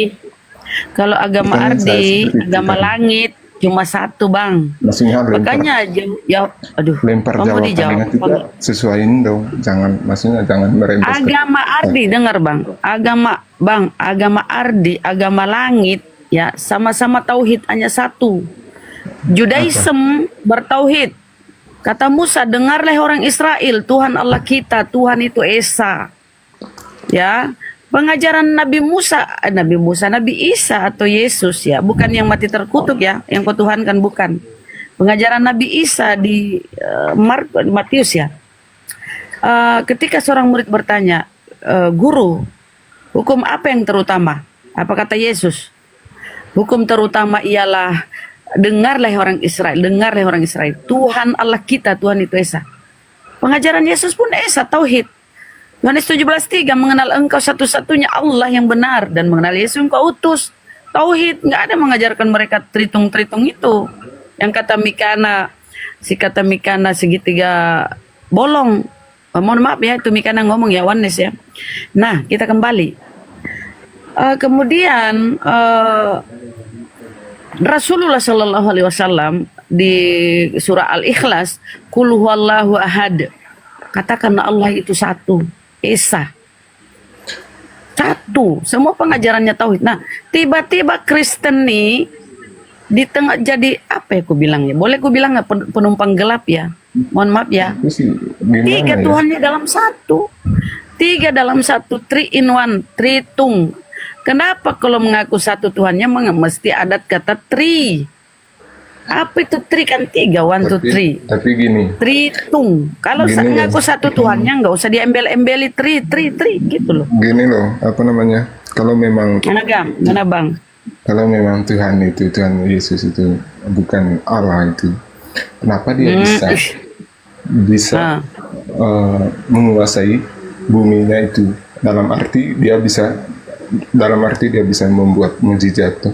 kalau agama Bukan saya Ardi, seperti itu agama tadi. langit cuma satu bang. Maksudnya Makanya ya, aduh, lempar kamu jawaban dijawab. dengan tidak sesuaiin dong. Maksudnya jangan merembes. Agama Ardi, dengar bang, agama Ardi, agama langit, ya sama-sama tauhid hanya satu. Judaism bertauhid. Kata Musa, dengarlah orang Israel, Tuhan Allah kita, Tuhan itu Esa. Ya, pengajaran Nabi Isa atau Yesus ya, bukan yang mati terkutuk ya, yang kau Tuhankan bukan. Pengajaran Nabi Isa di Matius ya. Ketika seorang murid bertanya, guru, hukum apa yang terutama? Apa kata Yesus? Hukum terutama ialah dengarlah orang Israel, Tuhan Allah kita, Tuhan itu Esa. Pengajaran Yesus pun Esa, tauhid. Yohanes 17:3, mengenal engkau satu-satunya Allah yang benar dan mengenal Yesus engkau utus. Tauhid, nggak ada mengajarkan mereka tritung-tritung itu. Yang kata Mikana segitiga bolong. Mohon maaf ya, itu Mikana ngomong ya, Yohanes ya. Nah, kita kembali. Kemudian Rasulullah Shallallahu Alaihi Wasallam di surah Al-Ikhlas, Qul huwallahu ahad. Katakan Allah itu satu, Esa. Satu, semua pengajarannya tauhid. Nah, tiba-tiba Kristen nih di tengah jadi apa ya aku bilangnya? Boleh aku bilang nggak penumpang gelap ya? Mohon maaf ya. Tiga Tuhannya dalam satu. Tiga dalam satu, 3 in 1, tritung. Kenapa kalau mengaku satu Tuhannya mesti ada kata tri? Apa itu tri kan 3, 1, 2, 3. Tapi gini. Tritung. Kalau Gini ya. ngaku loh. satu Tuhannya nggak usah diembel-embeli tri gitu loh. Gini loh, apa namanya? Kalau memang Mana bang? Kalau memang Tuhan itu, Tuhan Yesus itu bukan Allah itu, kenapa dia bisa menguasai buminya itu? Dalam arti dia bisa membuat mukjizat tuh.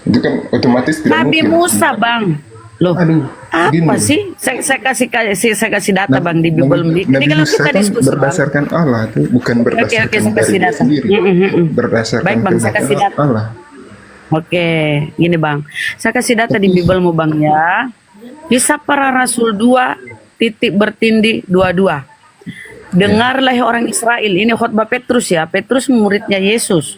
Itu kan otomatis tidak Nabi mungkin. Musa bang. Loh, apa gini. sih? Saya kasih data bang di Bible. Ini Nabi kalau Musa kita kan diskusi bang. berdasarkan Allah tuh, bukan berdasarkan saya kasih dari dia data. sendiri. Berdasarkan Baik bang, saya kasih kehendak data. Allah. Oke, gini bang. Saya kasih data di Bible mu bang ya. Kisah para Rasul 2 titik bertindih 22. Dengarlah orang Israel. Ini khotbah Petrus ya. Petrus muridnya Yesus.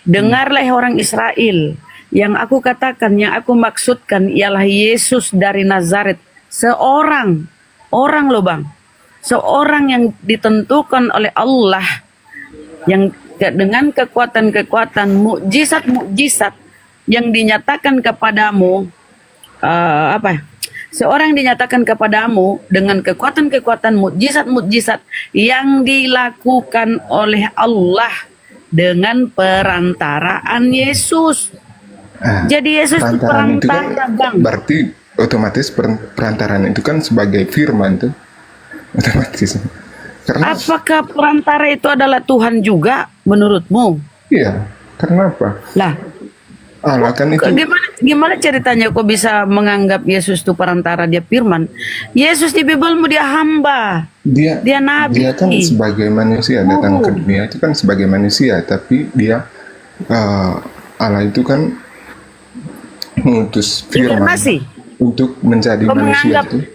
Dengarlah orang Israel. Yang aku katakan, yang aku maksudkan ialah Yesus dari Nazaret. Seorang, orang loh bang. Seorang yang ditentukan oleh Allah. Yang dengan kekuatan-kekuatan, mukjizat-mukjizat yang dinyatakan kepadamu. Seorang yang dinyatakan kepadamu dengan kekuatan-kekuatan, mukjizat-mukjizat yang dilakukan oleh Allah dengan perantaraan Yesus. Jadi Yesus itu Perantaraan itu kan perantara bang. berarti otomatis perantaraan itu kan sebagai firman tuh otomatis. Karena Apakah perantara itu adalah Tuhan juga menurutmu? iya, karena apa? Lah, Allah kan itu gimana ceritanya kok bisa menganggap Yesus itu perantara, dia firman? Yesus di Bibelmu dia hamba. dia nabi. Dia kan sebagai manusia datang ke dunia itu kan sebagai manusia, tapi dia Allah itu kan mengutus firman untuk menjadi manusia itu.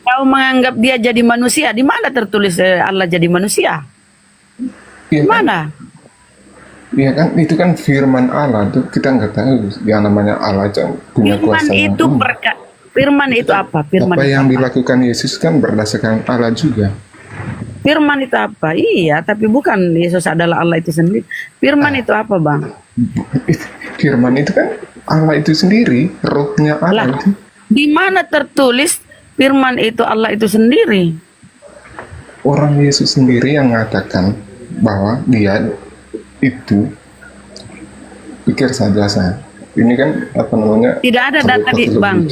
Kau menganggap dia jadi manusia? Di mana tertulis Allah jadi manusia? Iya, mana? Iya kan, itu kan firman Allah tuh, kita nggak tahu yang namanya Allah itu punya kuasa. Firman itu apa? Firman apa yang dilakukan Yesus kan berdasarkan Allah juga. Firman itu apa? Iya, tapi bukan Yesus adalah Allah itu sendiri. Firman itu apa, Bang? Firman itu kan Allah itu sendiri, rohnya Allah Lah, itu. di mana tertulis firman itu Allah itu sendiri? Orang Yesus sendiri yang mengatakan bahwa dia itu, pikir saja saya. Ini kan apa namanya? Tidak ada data di Bang.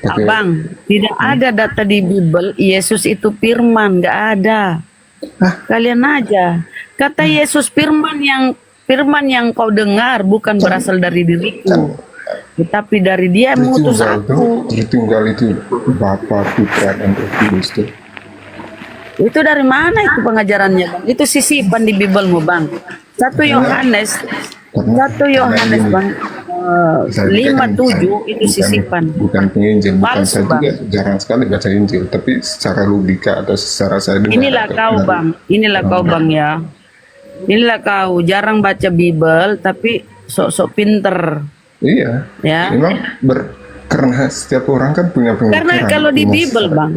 Bang, tidak ada data di Bible Yesus itu firman, nggak ada. Kalian aja. Kata Yesus firman yang kau dengar bukan berasal dari diriku, tetapi dari Dia yang mengutus aku. Tritunggal itu Bapa, Putra, dan Roh Kudus itu. Itu dari mana itu pengajarannya, Bang? Itu sisipan di Biblemu, Bang. 1 Yohanes, Bang. 5:7 itu sisipan. Bukan penginjil, bukan Palsu, saya Bang. juga jarang sekali baca Injil, tapi secara logika atau secara saya dengar. Inilah kau, Bang. Inilah kau, Bang, ya. Inilah kau jarang baca Bible tapi sok-sok pinter. Iya. Ya. Memang karena setiap orang kan punya pemikiran. Karena kalau di punya Bible, secara- Bang,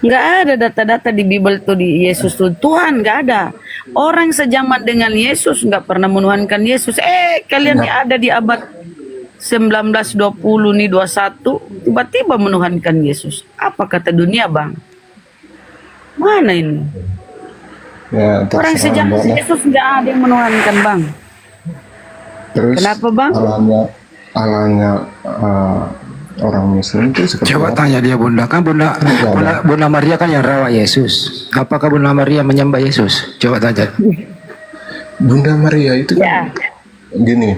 nggak ada data-data di Bible tuh di Yesus tuh Tuhan, nggak ada. Orang sejaman dengan Yesus nggak pernah menuhankan Yesus. Kalian nih ada di abad 1920 nih 21 tiba-tiba menuhankan Yesus. Apa kata dunia, Bang? Mana ini? Ya, Orang terserah sejaman Mbak. Yesus nggak ada yang menuhankan, Bang. Terus Kenapa, Bang? Alanya orang Muslim itu seperti Coba apa? tanya dia Bunda, kan Bunda Maria kan yang rawat Yesus. Apakah Bunda Maria menyembah Yesus? Coba tanya. Bunda Maria itu kan gini,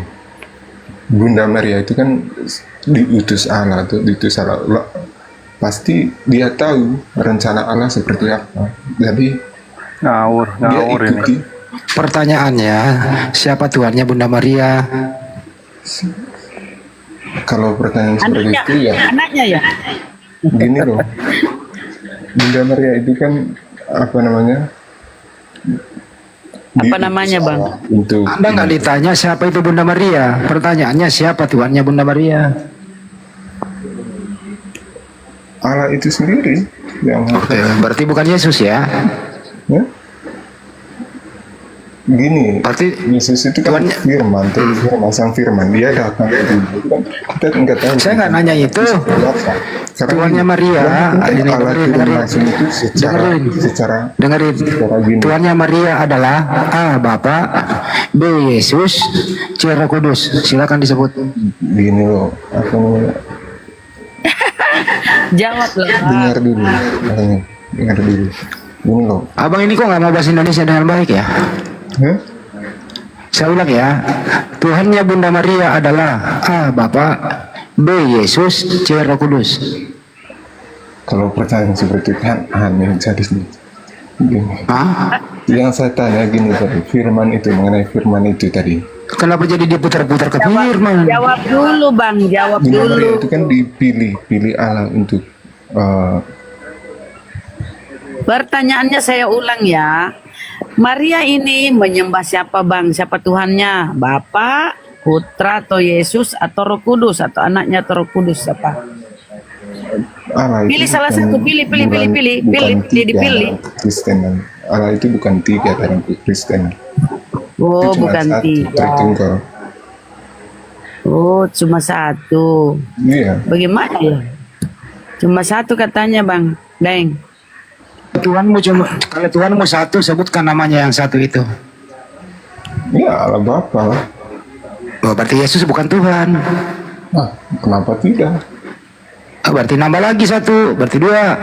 Bunda Maria itu kan diutus Allah tuh, diutus Allah. Pasti dia tahu rencana Allah seperti apa. Jadi Ngawur dia ini. ikuti. Pertanyaannya, siapa Tuhannya Bunda Maria? Kalau pertanyaan seperti Anaknya, itu ya anaknya ya. gini loh. Bunda Maria itu kan apa namanya? Apa namanya, Bang? Untuk Anda nggak ditanya siapa itu Bunda Maria. Pertanyaannya siapa Tuhannya Bunda Maria? Allah itu sendiri yang Oke, berarti bukan Yesus ya? ya? Gini, Yesus itu kan firman, tuh firman sang firman, dia datang ke dunia itu kan kita nggak tahu. Saya nggak nanya itu. Tuhannya Maria, ini dengerin. Tuhannya Maria adalah A. Bapa, B. Yesus, C. Roh Kudus. Silakan disebut. Gini loh, apa namanya? Jawablah. Dengar dulu, makanya dengar dulu. Gini loh. Abang ini kok nggak mau bahasa Indonesia dengan baik ya? Saya ulang ya. Tuhannya Bunda Maria adalah A. Bapa, B. Yesus, C. Roh Kudus. Kalau pertanyaan seperti itu kan aneh jadi nih. Gini. Yang saya tanya gini tadi, firman itu mengenai firman itu tadi. Kenapa jadi diputar-putar ke firman? Jawab dulu, Bang. Jawab Bunda dulu. Maria itu kan pilih Allah untuk Pertanyaannya saya ulang ya. Maria ini menyembah siapa, Bang? Siapa Tuhannya? Bapa, Putra atau Yesus atau Roh Kudus atau anaknya atau Roh Kudus siapa? Allah itu Pilih salah bukan- satu, pilih, bukan tiga dipilih. Kristen. Allah itu bukan tiga dalam Kristen. Oh, Itu cuma bukan satu, tiga. Tritunggal. Oh, cuma satu. Iya. Bagaimana ya? Cuma satu katanya, Bang. Deng. Tuhanmu cuma, kalau Tuhanmu satu, sebutkan namanya yang satu itu. Ya Allah Bapa lah. Oh, berarti Yesus bukan Tuhan. Kenapa tidak? Berarti nambah lagi satu, berarti dua.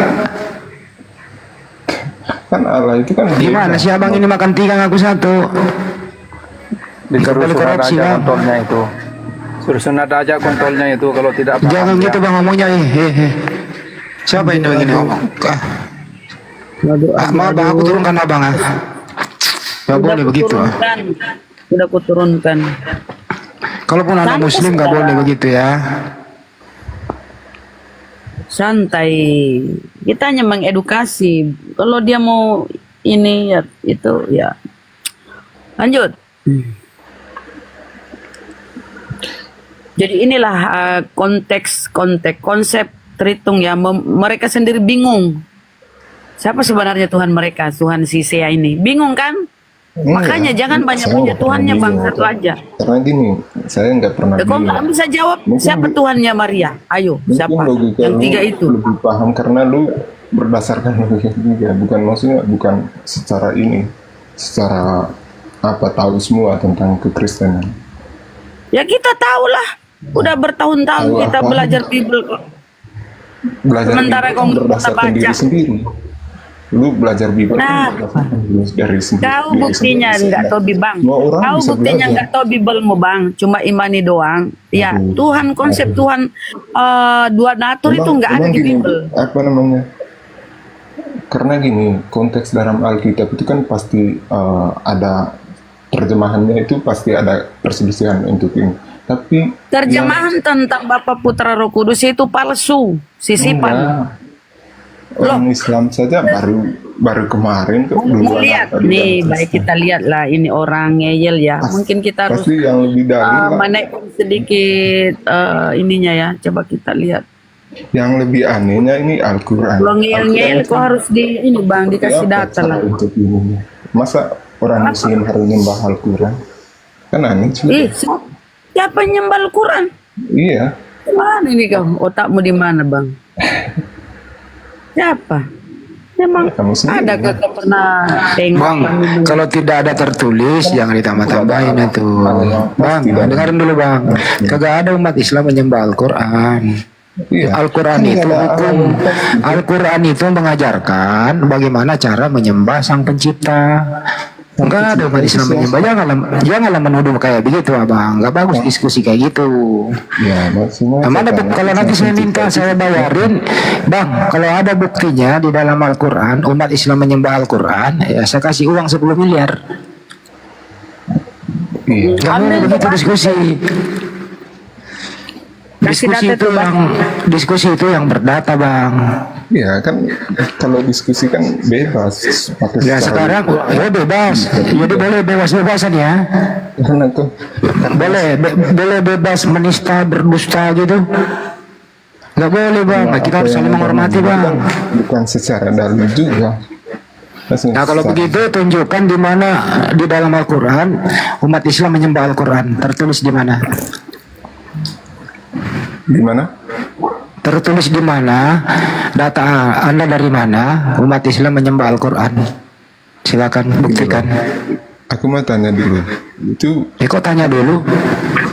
Kan Allah itu kan Gimana sih abang ini makan tiga ngaku satu? Disuruh Boleh sunat korupsi, aja Bang. kontrolnya itu. Suruh sunat aja kontrolnya itu kalau tidak paham. Jangan ya. gitu bang ngomongnya. Siapa ini begini ngomong? Maaf bang, aku turunkan abang ah. Gak boleh begitu ah. Sudah kuturunkan. Kalaupun anak muslim gak boleh begitu ya. Santai. Kita hanya mengedukasi. Kalau dia mau ini ya itu ya. Lanjut. Jadi inilah konsep Tritung ya. Mereka sendiri bingung. Siapa sebenarnya Tuhan mereka? Tuhan si Sea ini. Bingung kan? Makanya jangan banyak-banyak Tuhannya Bang, satu aja. Karena gini, saya nggak pernah Kok nggak bisa jawab siapa Tuhannya Maria? Ayo, siapa? logika Yang lu tiga itu. lebih paham karena lu berdasarkan logika juga, bukan maksudnya bukan secara ini, secara apa tahu semua tentang kekristenan. Ya kita tahu lah. Udah bertahun-tahun Tahu kita apa? belajar Bible kok. Belajar Sementara Bible kamu kan berdasarkan baca. diri sendiri. Lu belajar Bible Nah, kan berdasarkan dari sendiri. Kau diri buktinya sendiri. nggak tahu Bang. Semua orang Kau bisa buktinya belajar. nggak tahu Bible-mu Bang. Cuma imani doang. Ya Tuhan, konsep Tuhan dua natur itu nggak ada di gini, Bible. apa namanya? Karena gini, konteks dalam Alkitab itu kan pasti ada terjemahannya, itu pasti ada perselisihan untuk ini. Tapi Terjemahan tentang Bapa Putra Roh Kudus itu palsu, sisipan. orang Islam saja baru kemarin tuh Mau lihat nih, baik kita lihat lah ini orang ngeyel ya. Mungkin kita harus pasti yang lebih dalil lah. menaikkan sedikit ininya ya. Coba kita lihat. Yang lebih anehnya ini Al-Quran. Kalau ngeyel-ngeyel kok harus di ini Bang dikasih Apa data cara lah. untuk ininya? Masa orang Muslim harus nyembah Al-Quran? Kan aneh juga. Ih, siapa yang nyembah Al-Quran? Iya. Mana ini kau? Otakmu di mana Bang? Siapa? Emang ada kagak pernah tengok? Bang, kalau tidak ada tertulis jangan ditambah-tambahin itu. Bang, dengarin dulu Bang. Kagak ada umat Islam menyembah Al-Quran. Al-Quran itu hukum. Al-Quran itu mengajarkan bagaimana cara menyembah Sang Pencipta. Enggak ada umat Islam menyembah. Janganlah menuduh kayak begitu Abang. Enggak bagus diskusi kayak gitu. Ya, maksudnya Mana kalau nanti saya minta saya bayarin, Bang, kalau ada buktinya di dalam Al-Quran umat Islam menyembah Al-Quran, ya saya kasih uang 10 miliar. Nggak boleh begitu diskusi. Diskusi itu yang berdata Bang. Iya kan, kalau diskusi kan bebas. Pakai Ya sekarang ya bebas. Jadi boleh bebas-bebasan ya. Karena tuh Boleh bebas menista, berdusta gitu. Nggak boleh Bang. Kita harus saling menghormati Bang. Bukan secara dalil juga. Nah kalau begitu tunjukkan di mana di dalam Al-Quran umat Islam menyembah Al-Quran. Tertulis di mana? Di mana? Tertulis di mana? Data Anda dari mana? Umat Islam menyembah Al-Quran. Silakan buktikan. Aku mau tanya dulu. Itu kok tanya dulu?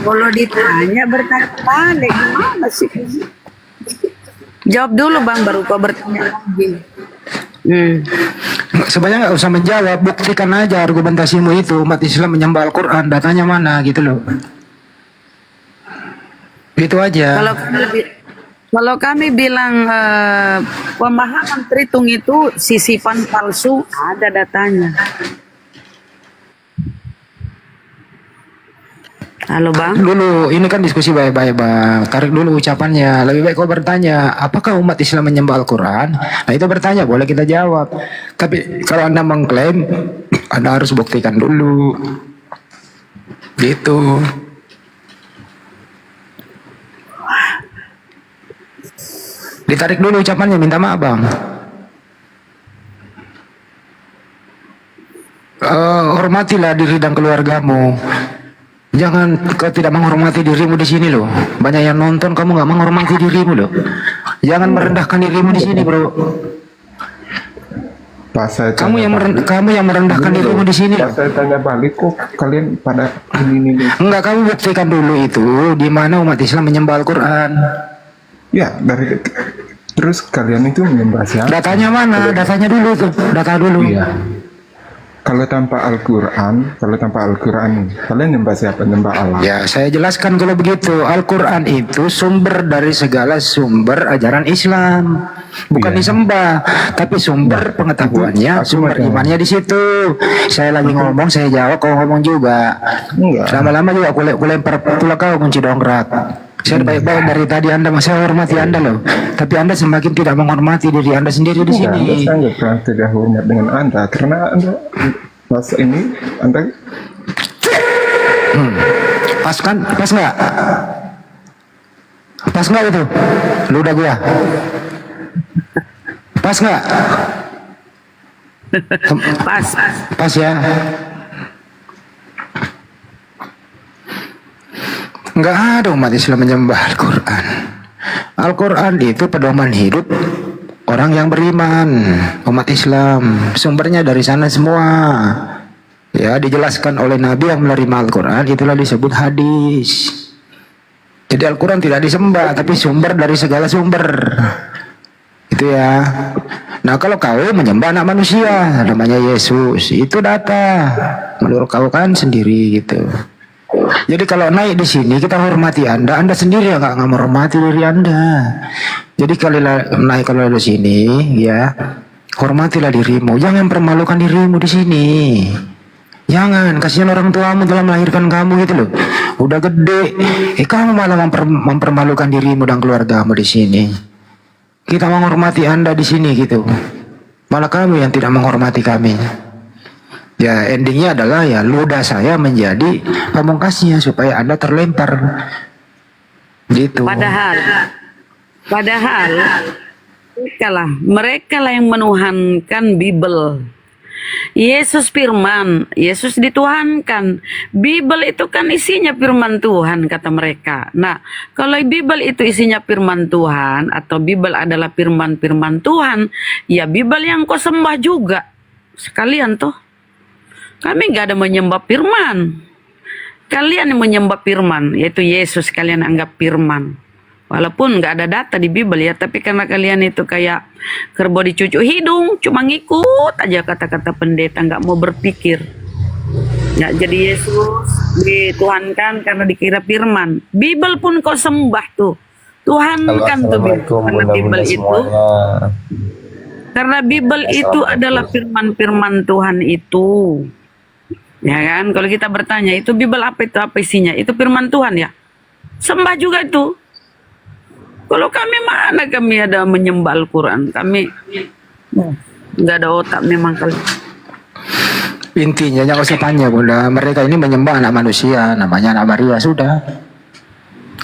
Kalau ditanya bertanya balik gimana sih? Jawab dulu Bang baru kau bertanya lagi. Sebenarnya nggak usah menjawab, buktikan aja argumentasimu itu umat Islam menyembah Al-Quran. Datanya mana gitu loh. Itu aja. Kalau kami bilang pemahaman Tritung itu sisipan palsu, ada datanya. Halo Bang. Dulu ini kan diskusi baik-baik Bang. Tarik dulu ucapannya. Lebih baik kau bertanya, apakah umat Islam menyembah Al-Quran? Nah itu bertanya, boleh kita jawab. Tapi kalau Anda mengklaim, Anda harus buktikan dulu. Gitu. Ditarik dulu ucapannya, minta maaf Bang. Hormatilah diri dan keluargamu. Jangan kau tidak menghormati dirimu di sini loh. Banyak yang nonton, kamu nggak menghormati dirimu loh. Jangan merendahkan dirimu di sini bro. Kamu yang merendahkan dirimu di sini. Pas saya tanya balik kok kalian pada ini. Enggak, kamu buktikan dulu itu di mana umat Islam menyembah Al-Quran. Ya, terus kalian itu menyembah siapa? Datanya mana? Datanya dulu tuh. Data dulu. Iya. Kalau tanpa Al-Quran, kalian nyembah siapa? Nyembah Allah. Ya, saya jelaskan kalau begitu. Al-Quran itu sumber dari segala sumber ajaran Islam. Bukan disembah, tapi sumber pengetahuannya, sumber imannya di situ. Saya lagi ngomong, saya jawab, kau ngomong juga. Lama-lama juga aku lempar pula kau kunci dongkrak. Saya baik-baik dari tadi Anda masih hormati Anda loh. Tapi Anda semakin tidak menghormati diri Anda sendiri di sini. Saya nggak pernah tidak hormat dengan Anda karena Anda pas ini Anda pas kan? Pas nggak? Pas nggak itu? Lu udah gua. Pas nggak? Pas ya. Nggak ada umat Islam menyembah Al-Quran. Al-Quran itu pedoman hidup orang yang beriman, umat Islam. Sumbernya dari sana semua. Ya, dijelaskan oleh Nabi yang menerima Al-Quran, itulah disebut hadis. Jadi Al-Quran tidak disembah, tapi sumber dari segala sumber. Itu ya. Nah, kalau kau menyembah anak manusia, namanya Yesus, itu data. Menurut kau kan sendiri gitu. Jadi kalau naik di sini kita hormati Anda sendiri yang nggak menghormati diri Anda. Jadi kalau naik kalau di sini, ya hormatilah dirimu, jangan permalukan dirimu di sini. Jangan, kasihan orang tuamu telah melahirkan kamu gitu loh. Udah gede, kamu malah mempermalukan dirimu dan keluargamu di sini. Kita menghormati Anda di sini gitu. Malah kamu yang tidak menghormati kami. Ya endingnya adalah ya ludah saya menjadi pamungkasnya supaya Anda terlempar. Gitu. Padahal mereka lah yang menuhankan Bible. Yesus firman, Yesus dituhankan. Bible itu kan isinya firman Tuhan kata mereka. Nah, kalau Bible itu isinya firman Tuhan atau Bible adalah firman-firman Tuhan, ya Bible yang kau sembah juga sekalian tuh. Kami nggak ada menyembah firman. Kalian yang menyembah firman, yaitu Yesus, kalian anggap firman. Walaupun nggak ada data di Bible ya, tapi karena kalian itu kayak kerbau dicucuk hidung, cuma ngikut aja kata-kata pendeta, nggak mau berpikir. Nggak, jadi Yesus dituhankan karena dikira firman. Bible pun kau sembah tuh, tuhankan tuh Bible. Karena Bible itu, karena Bible itu adalah firman-firman Tuhan itu. Ya kan, kalau kita bertanya itu Bible apa itu, apa isinya? Itu firman Tuhan ya. Sembah juga itu. Kalau kami mana kami ada menyembah Al-Quran, kami nggak ada otak memang kali. Intinya jangan usah tanya Bunda, mereka ini menyembah anak manusia, namanya anak Maria, sudah.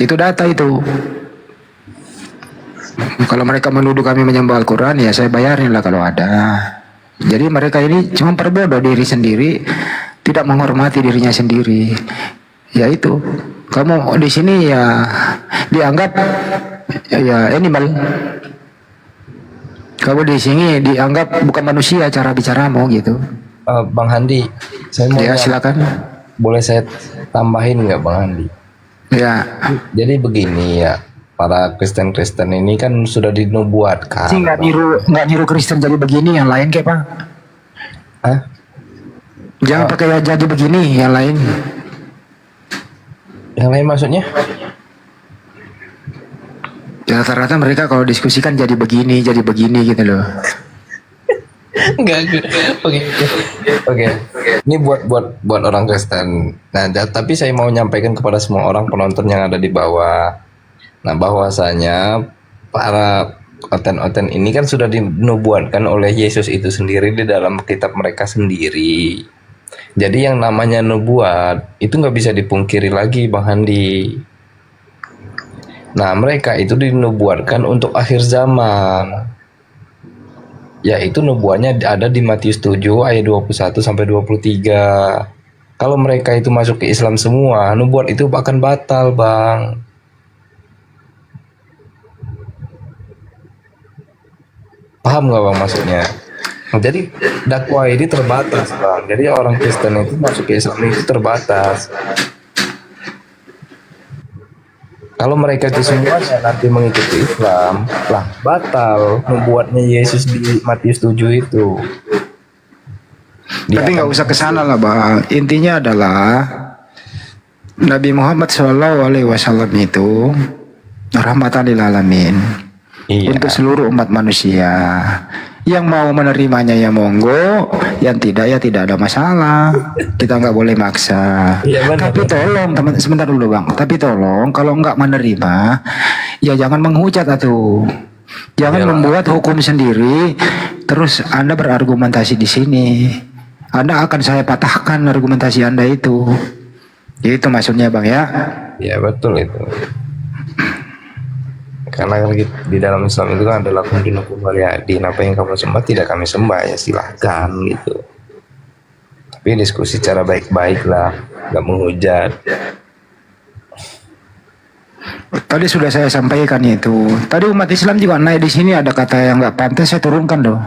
Itu data itu. Kalau mereka menuduh kami menyembah Al-Quran, ya saya bayarin lah kalau ada. Jadi mereka ini cuma perbodoh diri sendiri, tidak menghormati dirinya sendiri. Ya itu, kamu di sini ya dianggap ya animal. Kamu di sini dianggap bukan manusia cara bicaramu gitu. Bang Handi, saya mau ya silakan. Boleh saya tambahin nggak Bang Handi? Ya. Jadi begini ya, para Kristen-Kristen ini kan sudah dinubuatkan. Sih nggak niru Kristen jadi begini, yang lain kayak Pak. Hah? Jangan pakai jadi begini, yang lain. Yang lain maksudnya? Ya, rata-rata mereka kalau diskusikan jadi begini gitu loh. Enggak. Oke. Ini buat orang Kristen. Nah, tapi saya mau nyampaikan kepada semua orang penonton yang ada di bawah. Nah, bahwasanya para oten-oten ini kan sudah dinubuatkan oleh Yesus itu sendiri di dalam kitab mereka sendiri. Jadi yang namanya nubuat itu nggak bisa dipungkiri lagi Bang Handi. Nah, mereka itu dinubuatkan untuk akhir zaman. Yaitu nubuatnya ada di Matius 7 ayat 21 sampai 23. Kalau mereka itu masuk ke Islam semua, nubuat itu akan batal, Bang. Paham nggak Bang maksudnya? Jadi dakwah ini terbatas, Bang. Jadi orang Kristen itu masuk ke Islam itu terbatas. Kalau mereka itu semuanya nanti mengikuti Islam, lah batal nubuatnya Yesus di Matius 7 itu. Tapi nggak usah ke sana lah, Bang. Intinya adalah Nabi Muhammad SAW itu rahmatan lil alamin untuk seluruh umat manusia. Yang mau menerimanya ya monggo, yang tidak ya tidak ada masalah. Kita nggak boleh maksa. Tapi tolong teman, sebentar dulu Bang. Tapi tolong kalau nggak menerima, ya jangan menghujat atuh. Jangan membuat hukum sendiri. Terus Anda berargumentasi di sini. Anda akan saya patahkan argumentasi Anda itu. Itu maksudnya Bang ya. Ya betul itu. karena kan di dalam Islam itu kan adalah dinukum waliyadin, apa yang kamu sembah tidak kami sembah, ya silahkan gitu. Tapi diskusi secara baik-baik lah, nggak menghujat. Tadi sudah saya sampaikan itu. Tadi umat Islam juga naik di sini, ada kata yang nggak pantas saya turunkan loh.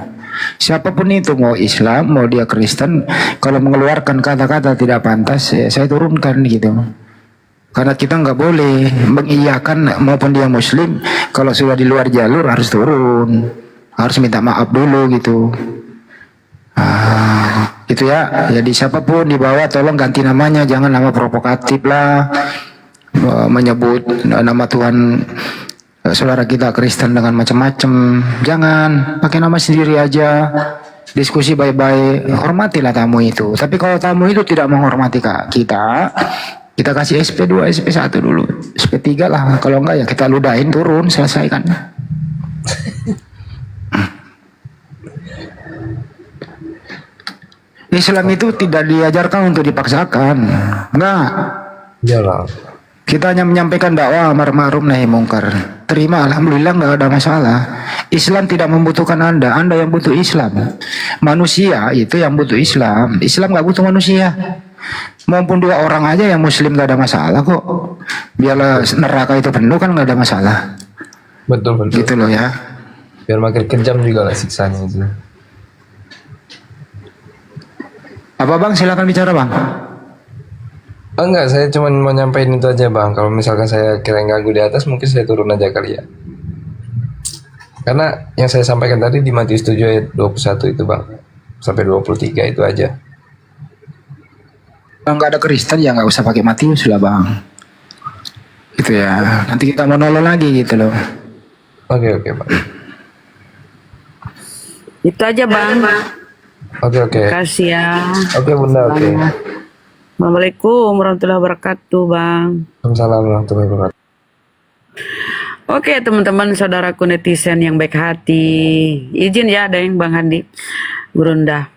Siapapun itu, mau Islam mau dia Kristen, kalau mengeluarkan kata-kata tidak pantas saya turunkan gitu. Karena kita nggak boleh mengiyakan maupun dia Muslim, kalau sudah di luar jalur harus turun, harus minta maaf dulu gitu. Gitu ya. Jadi siapapun di bawah tolong ganti namanya, jangan nama provokatif lah, menyebut nama Tuhan saudara kita Kristen dengan macam-macam. Jangan, pakai nama sendiri aja. Diskusi baik-baik, hormatilah tamu itu. Tapi kalau tamu itu tidak menghormati kita kasih SP2, SP1 dulu, SP3 lah. Kalau enggak ya kita ludahin, turun, selesaikan. Islam itu tidak diajarkan untuk dipaksakan. Enggak. Iyalah. Kita hanya menyampaikan dakwah amar ma'ruf nahi mungkar. Terima, alhamdulillah, nggak ada masalah. Islam tidak membutuhkan Anda yang butuh Islam. Manusia itu yang butuh Islam. Islam nggak butuh manusia. Maupun 2 orang aja yang Muslim nggak ada masalah kok. Biarlah neraka itu penuh kan nggak ada masalah. Betul. Gitu loh ya. Biar makin kejam juga lah siksanya itu. Apa Bang? Silakan bicara Bang. Enggak, saya cuma mau nyampein itu aja Bang. Kalau misalkan saya kira ganggu di atas, mungkin saya turun aja kali ya. Karena yang saya sampaikan tadi di Matius 7 ayat 21 itu Bang, sampai 23 itu aja. Kalau nggak ada Kristen ya nggak usah pakai Matius lah Bang. Gitu ya. Nanti kita monolog lagi gitu loh. Oke Bang. Itu aja Bang. Oke. Terima kasih ya. Oke Bunda, oke. Assalamualaikum warahmatullahi wabarakatuh Bang. Waalaikumsalam warahmatullahi wabarakatuh. Oke teman-teman saudaraku netizen yang baik hati, izin ya ada yang Bang Handi, Burunda,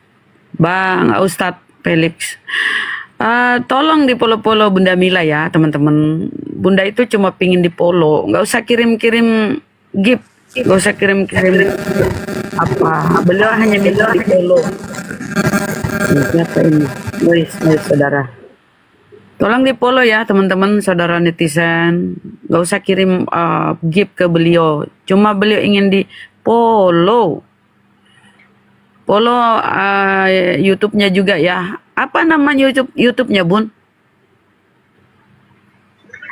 Bang Ustadz Felix, tolong di follow Bunda Mila ya teman-teman. Bunda itu cuma pingin di follow, nggak usah kirim-kirim gift, nggak usah kirim-kirim apa, beliau hanya minta di follow. Siapa ini? Wis saudara. Tolong di follow ya teman-teman saudara netizen. Gak usah kirim gift ke beliau. Cuma beliau ingin di follow. Follow YouTube-nya juga ya. Apa nama YouTube-nya Bun?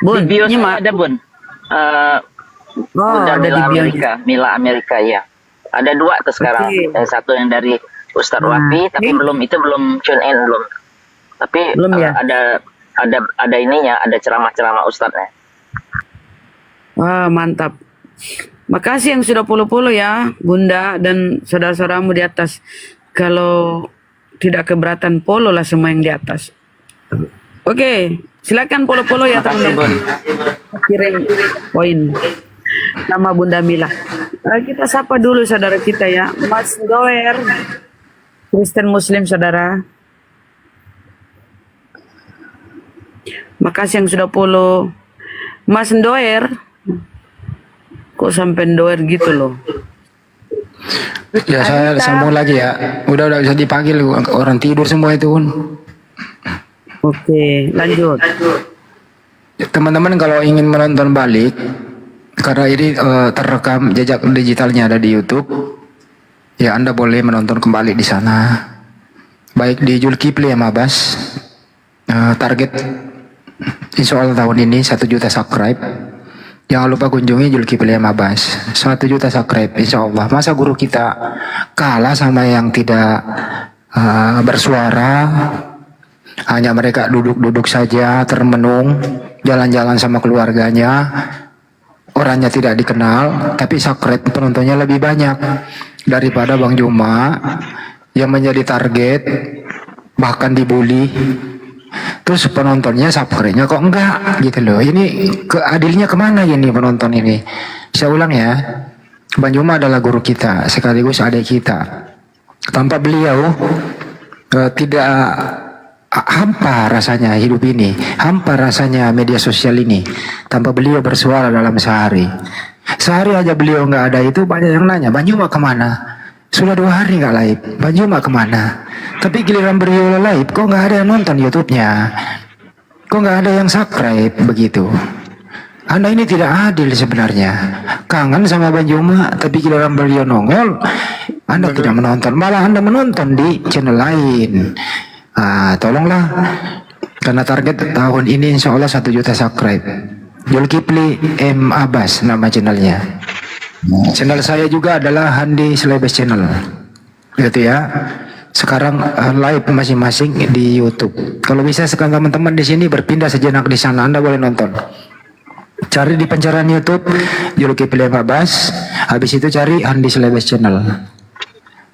Bun, di bio ada Bun. Bunda ada Mila di bio. Mila Amerika ya. Ada 2 tuh sekarang. Yang satu yang dari Ustadz Wafi, tapi belum tune in belum. Tapi belum ya? Ada ininya, ada ceramah-ceramah Ustadznya. Wah mantap. Makasih yang sudah follow ya Bunda dan saudara-saudaramu di atas. Kalau tidak keberatan follow lah semua yang di atas. Oke, silakan follow ya teman-teman. Kirim poin nama Bunda Mila. Kita sapa dulu saudara kita ya, Mas Doer, Kristen Muslim saudara. Makasih yang sudah follow. Mas Doer, kok sampai Doer gitu loh. Ya saya sambung lagi ya. Udah bisa dipanggil, orang tidur semua itu. Oke, lanjut. Teman-teman kalau ingin menonton balik, karena ini terekam jejak digitalnya ada di YouTube, ya Anda boleh menonton kembali di sana. Baik di Zulkifli ya Mabas. Target insya Allah tahun ini 1 juta subscribe. Jangan lupa kunjungi Zulkifli Mabas. 1 juta subscribe insya Allah. Masa guru kita kalah sama yang tidak bersuara? Hanya mereka duduk-duduk saja, termenung, jalan-jalan sama keluarganya. Orangnya tidak dikenal, tapi subscribe penontonnya lebih banyak daripada Bang Juma yang menjadi target, bahkan dibully. Terus penontonnya subscribe-nya kok enggak gitu loh. Ini keadilnya kemana ini penonton ini? Saya ulang ya, Bang Juma adalah guru kita sekaligus adik kita. Tanpa beliau tidak hampa rasanya hidup ini, hampa rasanya media sosial ini tanpa beliau bersuara dalam sehari. Sehari aja beliau nggak ada itu banyak yang nanya, Bang Juma kemana? Sudah 2 hari nggak live, Bang Juma kemana? Tapi giliran beliau live, kok nggak ada yang nonton YouTube-nya? Kok nggak ada yang subscribe begitu? Anda ini tidak adil sebenarnya. Kangen sama Bang Juma, tapi giliran beliau nongol, Anda tidak menonton. Malah Anda menonton di channel lain. Tolonglah. Karena target tahun ini insya Allah 1 juta subscribe. Zulkifli M. Abbas nama channelnya. Channel saya juga adalah Handi Selebes Channel. Gitu ya. Sekarang live masing-masing di YouTube. Kalau bisa sekarang teman-teman di sini berpindah sejenak di sana, Anda boleh nonton. Cari di pencarian YouTube Zulkifli M. Abbas, habis itu cari Handi Selebes Channel.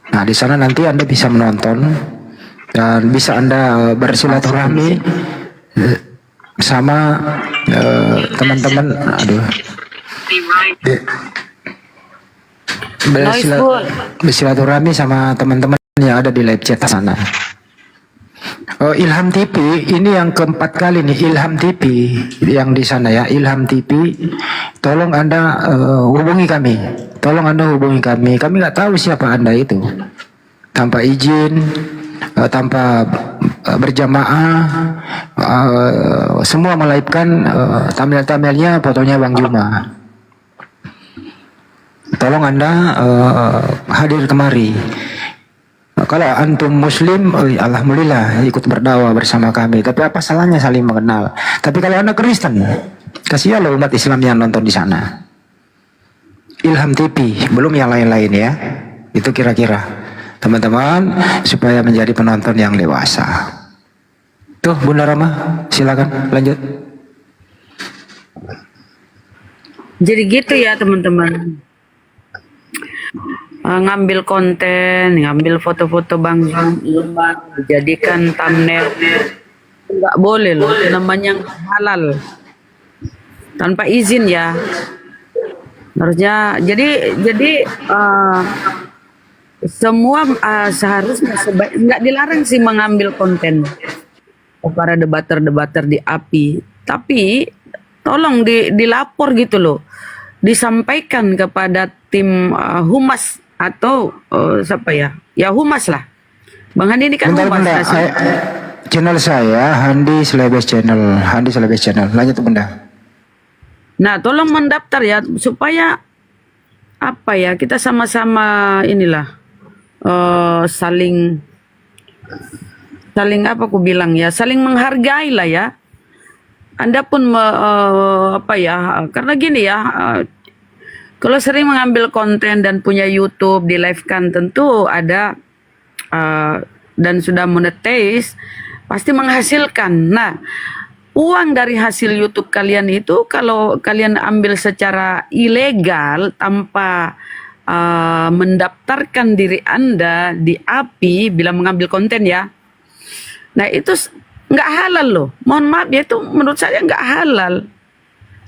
Nah, di sana nanti Anda bisa menonton dan bisa Anda bersilaturahmi sama teman-teman. Bersilaturahmi sama teman-teman yang ada di live chat sana. Ilham TV ini yang keempat kali nih, Ilham TV yang di sana ya, Ilham TV. Tolong Anda hubungi kami. Tolong Anda hubungi kami. Kami nggak tahu siapa Anda itu. Tanpa izin, tanpa berjamaah, semua melive-kan thumbnail-thumbnailnya fotonya Bang Juma. Tolong Anda hadir kemari. Kalau antum muslim, alhamdulillah ikut berdakwah bersama kami. Tapi apa salahnya saling mengenal? Tapi kalau Anda Kristen, kasihan loh umat Islam yang nonton di sana. Ilham TV, belum yang lain-lain ya. Itu kira-kira teman-teman supaya menjadi penonton yang dewasa. Tuh Bunda Rama, silakan lanjut. Jadi gitu ya teman-teman. Ngambil konten, ngambil foto-foto Bang Juma, dijadikan thumbnail, nggak boleh loh, namanya halal, tanpa izin ya. Harusnya jadi semua seharusnya nggak dilarang sih mengambil konten para debater di API, tapi tolong dilapor gitu loh, disampaikan kepada tim humas atau siapa ya? Ya humas lah. Bang Handi ini kan humas. Channel saya Handi Selebes Channel, Handi Selebes Channel. Lanjut Bunda. Nah, tolong mendaftar ya supaya apa ya? Kita sama-sama inilah saling apa aku bilang ya? Saling menghargai lah ya. Anda pun apa ya? Karena gini ya. Kalau sering mengambil konten dan punya YouTube di live kan tentu ada dan sudah monetize pasti menghasilkan. Nah, uang dari hasil YouTube kalian itu kalau kalian ambil secara ilegal tanpa mendaftarkan diri Anda di API bila mengambil konten ya. Nah, itu nggak halal loh. Mohon maaf ya, itu menurut saya nggak halal.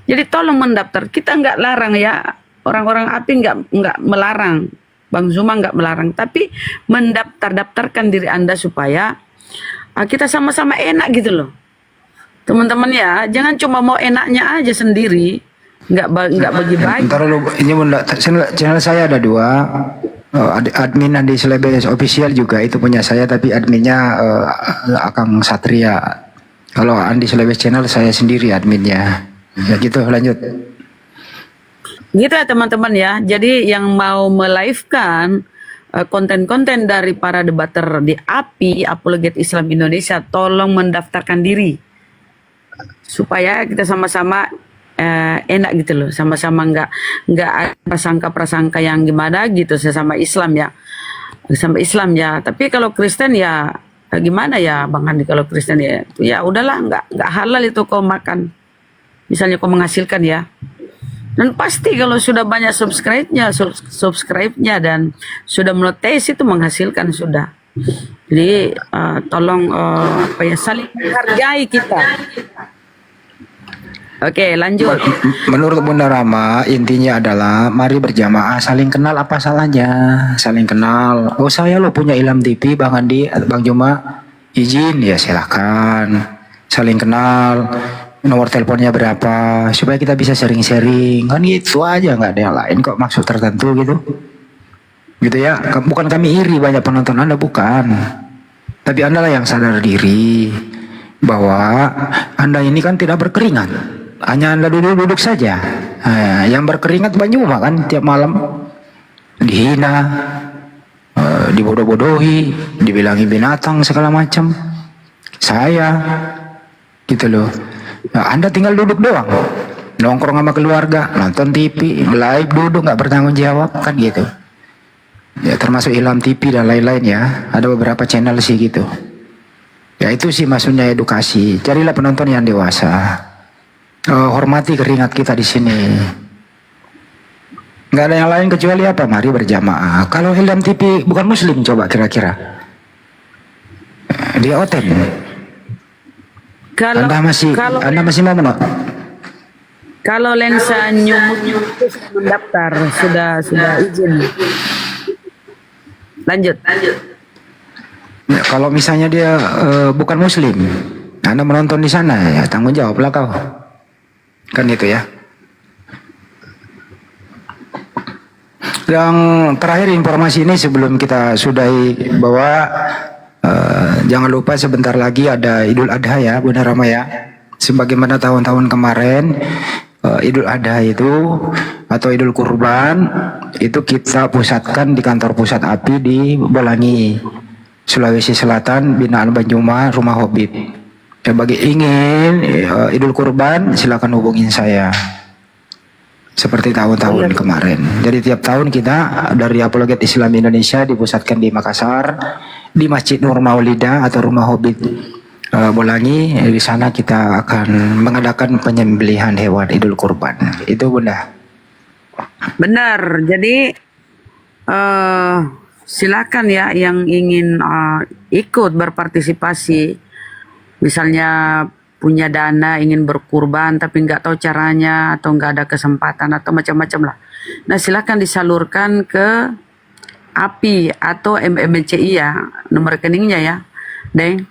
Jadi tolong mendaftar. Kita nggak larang ya. Orang-orang API nggak melarang, Bang Zuma nggak melarang, tapi daftarkan diri Anda supaya kita sama-sama enak gitu loh, teman-teman ya. Jangan cuma mau enaknya aja sendiri, nggak bagi-bagi. Ntar dulu, ini Bunda, channel saya ada 2, admin Handi Selebes official juga itu punya saya, tapi adminnya Akang Satria. Kalau Handi Selebes Channel saya sendiri adminnya. Ya gitu, lanjut. Gitu ya teman-teman ya. Jadi yang mau melive-kan konten-konten dari para debater di API, Apologet Islam Indonesia, tolong mendaftarkan diri supaya kita sama-sama enak gitu loh, sama-sama nggak ada prasangka-prasangka yang gimana gitu sesama Islam ya, Tapi kalau Kristen ya gimana ya Bang Handi, kalau Kristen ya udahlah, nggak halal itu kau makan, misalnya kau menghasilkan ya. Dan pasti kalau sudah banyak subscribe-nya dan sudah monetize itu menghasilkan sudah. Jadi tolong saling menghargai kita. Oke, lanjut. Menurut Bunda Rama, intinya adalah mari berjamaah, saling kenal, apa salahnya? Saling kenal. Oh, saya lo punya Ilham TV, Bang Handi, Bang Juma, izin ya silakan. Saling kenal. nomor teleponnya berapa, supaya kita bisa sharing-sharing, kan gitu aja, nggak ada yang lain kok, maksud tertentu gitu. Gitu ya, bukan kami iri banyak penonton Anda, bukan. Tapi Anda lah yang sadar diri bahwa Anda ini kan tidak berkeringat, hanya Anda duduk-duduk saja. Nah, yang berkeringat banyak kan tiap malam dihina, dibodoh-bodohi, dibilangi binatang segala macam. Saya gitu loh. Nah, Anda tinggal duduk doang, nongkrong sama keluarga, nonton TV, live, duduk nggak bertanggung jawab, kan gitu. Ya termasuk Ilham TV dan lain-lain ya. Ada beberapa channel sih gitu. Ya itu sih maksudnya edukasi. Carilah penonton yang dewasa. Hormati keringat kita di sini. Nggak ada yang lain kecuali apa? Mari berjamaah. Kalau Ilham TV bukan Muslim, coba kira-kira. Dia oten. Anda masih mau menolak? Kalau lensa nyumuk mendaftar sudah izin. Lanjut. Ya, kalau misalnya dia bukan Muslim, Anda menonton di sana, ya tanggung jawablah kau. Kan itu ya. Yang terakhir informasi ini sebelum kita sudahi bahwa jangan lupa sebentar lagi ada Idul Adha ya, Bunda Rama ya. Sebagaimana tahun-tahun kemarin Idul Adha itu atau Idul Kurban itu kita pusatkan di kantor pusat API di Bolangi, Sulawesi Selatan, binaan Banjuma, Rumah Hobbit. Ya, bagi ingin Idul Kurban silakan hubungin saya. Seperti tahun-tahun kemarin. Jadi tiap tahun kita dari Apologet Islam Indonesia dipusatkan di Makassar, di Masjid Nur Maulida atau Rumah Hobbit Bolangi. Di sana kita akan mengadakan penyembelihan hewan Idul Kurban. Itu Bunda. Benar. Jadi silakan ya yang ingin ikut berpartisipasi. Misalnya punya dana ingin berkurban tapi nggak tahu caranya atau nggak ada kesempatan atau macam-macam lah. Nah silakan disalurkan ke API atau MMCI ya, nomor rekeningnya ya, Deng.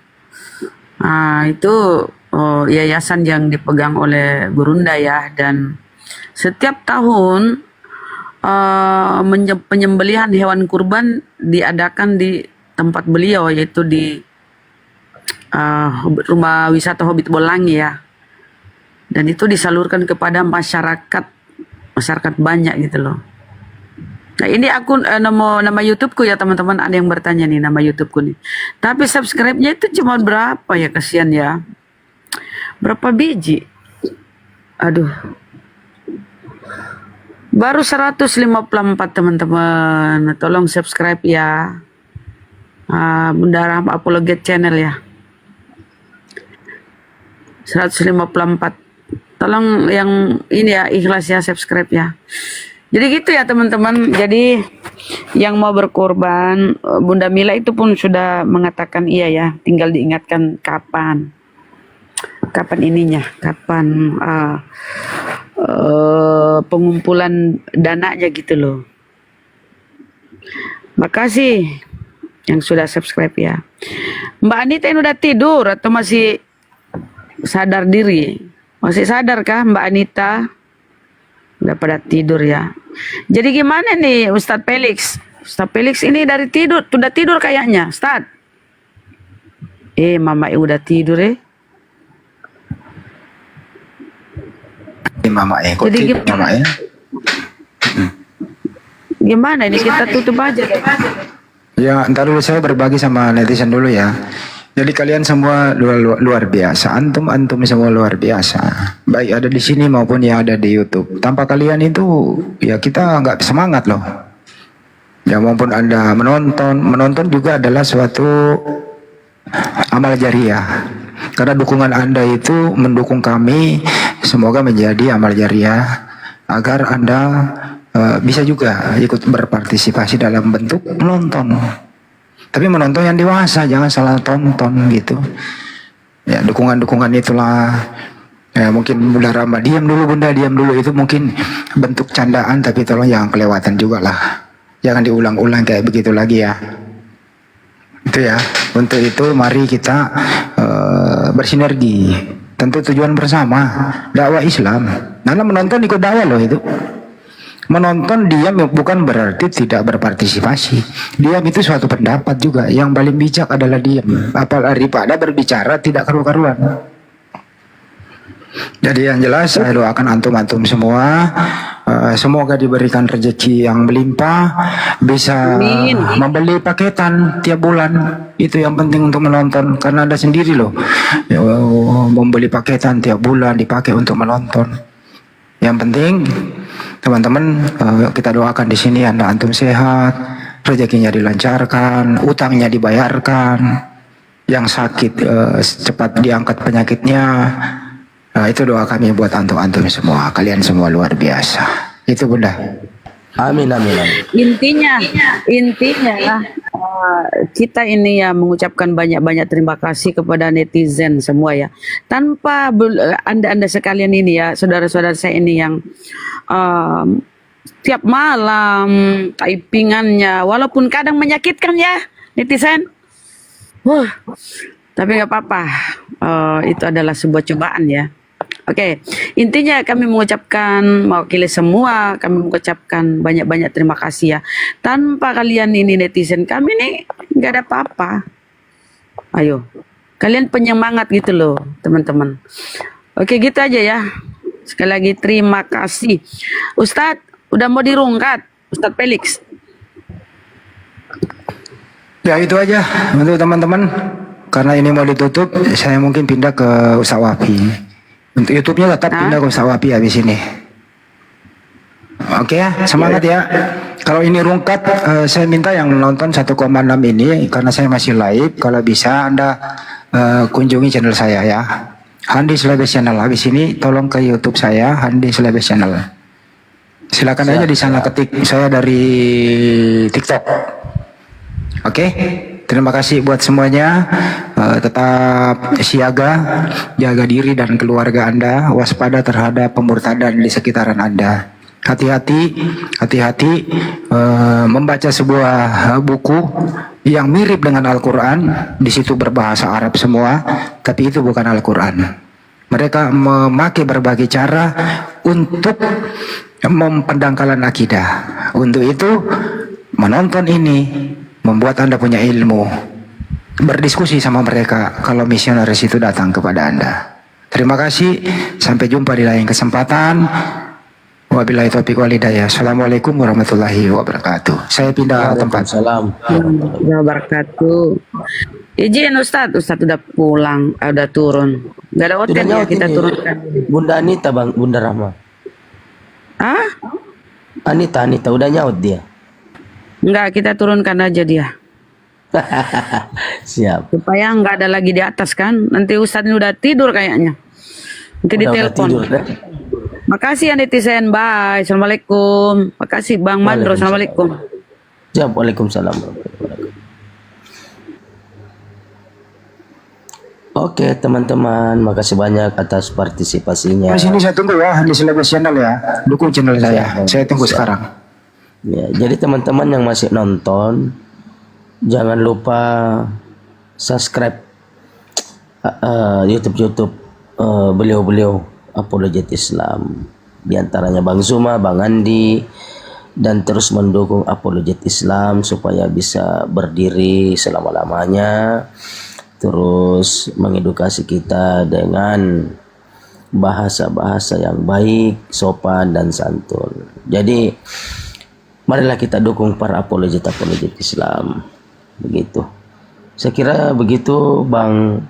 Itu yayasan yang dipegang oleh Gurunda ya, dan setiap tahun penyembelihan hewan kurban diadakan di tempat beliau, yaitu di Rumah Wisata Hobbit Bolangi ya, dan itu disalurkan kepada masyarakat banyak gitu loh. Nah ini akun nama YouTubeku ya teman-teman, ada yang bertanya nih nama YouTubeku nih, tapi subscribe-nya itu cuma berapa ya, kasihan ya, berapa biji, aduh, baru 154 teman-teman, tolong subscribe ya, Bunda Rahma Apologet Channel ya. 154. Tolong yang ini ya ikhlas ya, subscribe ya. Jadi gitu ya teman-teman. Jadi yang mau berkorban, Bunda Mila itu pun sudah mengatakan iya ya. Tinggal diingatkan kapan ininya, kapan pengumpulan dananya gitu loh. Makasih yang sudah subscribe ya. Mbak Anita ini udah tidur atau masih sadar diri? Masih sadar kah Mbak Anita? Udah pada tidur ya. Jadi gimana nih Ustadz Felix? Ustadz Felix ini dari tidur, udah tidur kayaknya, Ustadz. Mama udah tidur Mama kok jadi tidur Mama ya? Gimana ini, kita tutup aja. Ya, ntar dulu saya berbagi sama netizen dulu ya. Jadi kalian semua luar biasa, antum semua luar biasa. Baik ada di sini maupun yang ada di YouTube. Tanpa kalian itu ya kita nggak semangat loh. Ya maupun Anda menonton juga adalah suatu amal jariah. Karena dukungan Anda itu mendukung kami, semoga menjadi amal jariah agar Anda bisa juga ikut berpartisipasi dalam bentuk menonton. Tapi menonton yang dewasa, jangan salah tonton gitu. Ya dukungan-dukungan itulah. Ya mungkin Bunda Rama diam dulu itu mungkin bentuk candaan, tapi tolong jangan kelewatan juga lah. Jangan diulang-ulang kayak begitu lagi ya. Itu ya. Untuk itu mari kita bersinergi Tentu tujuan bersama, dakwah Islam. Karena menonton ikut dakwah loh itu. Menonton diam bukan berarti tidak berpartisipasi. Diam itu suatu pendapat juga. Yang paling bijak adalah diam. Daripada berbicara tidak karu-karuan. Jadi yang jelas saya doakan antum-antum semua, semoga diberikan rezeki yang melimpah, bisa membeli paketan tiap bulan. Itu yang penting untuk menonton, karena Anda sendiri loh membeli paketan tiap bulan dipakai untuk menonton. Yang penting teman-teman, kita doakan di sini Anda antum sehat, rezekinya dilancarkan, utangnya dibayarkan, yang sakit cepat diangkat penyakitnya. Nah, itu doa kami buat antum-antum semua. Kalian semua luar biasa. Itu Bunda. Amin, amin, amin. Intinya lah kita ini ya mengucapkan banyak-banyak terima kasih kepada netizen semua ya. Tanpa anda sekalian ini ya, saudara-saudara saya ini yang tiap malam typingannya, walaupun kadang menyakitkan ya netizen. Tapi nggak apa-apa. Itu adalah sebuah cobaan ya. Oke, intinya kami mengucapkan, mewakili semua, kami mengucapkan banyak-banyak terima kasih ya. Tanpa kalian ini netizen, kami nih nggak ada apa-apa. Ayo, kalian penyemangat gitu loh teman-teman. Oke, gitu aja ya. Sekali lagi terima kasih. Ustadz, udah mau dirungkat, Ustadz Felix. Ya itu aja untuk teman-teman. Karena ini mau ditutup, saya mungkin pindah ke Ustadz Wafi. Untuk YouTube-nya tetap pindah ke Ustadz Wafi habis ini. Oke ya, semangat ya. Kalau ini rungkat, saya minta yang nonton 1,6 ini, karena saya masih live. Kalau bisa Anda kunjungi channel saya ya, Handi Selebes Channel. Habis ini tolong ke YouTube saya, Handi Selebes Channel. Silakan aja di sana ketik saya dari TikTok. Oke. Terima kasih buat semuanya. Tetap siaga, jaga diri dan keluarga Anda, waspada terhadap pemurtadan di sekitaran Anda. Hati-hati membaca sebuah buku yang mirip dengan Al-Quran. Di situ berbahasa Arab semua, tapi itu bukan Al-Quran. Mereka memakai berbagai cara untuk mempendangkalan akidah. Untuk itu, menonton ini membuat Anda punya ilmu, berdiskusi sama mereka kalau misionaris itu datang kepada Anda. Terima kasih, sampai jumpa di lain kesempatan. Wabillahi taufiq wal hidayah. Assalamualaikum warahmatullahi wabarakatuh. Saya pindah tempat. Warahmatullahi wabarakatuh. Izin Ustadz udah pulang, udah turun. Gak ada hotel ya, kita turunkan. Bunda Anita, Bunda Rahma. Ah? Anita, udah nyaut dia. Enggak, kita turunkan aja dia. Siap. Supaya nggak ada lagi di atas kan. Nanti Ustadz ini udah tidur kayaknya. Nanti ditelepon. Makasih ya netizen. Bye. Assalamualaikum. Makasih Bang Mandro. Assalamualaikum. Siap. Waalaikumsalam. Oke teman-teman, makasih banyak atas partisipasinya. Di sini saya tunggu ya, di Selebes Channel ya. Dukung channel saya tunggu sekarang. Ya, jadi teman-teman yang masih nonton, jangan lupa subscribe YouTube beliau-beliau apologet Islam, di antaranya Bang Zuma, Bang Andi, dan terus mendukung apologet Islam supaya bisa berdiri selama-lamanya, terus mengedukasi kita dengan bahasa-bahasa yang baik, sopan dan santun. Jadi marilah kita dukung para apologet Islam. Begitu. Saya kira begitu Bang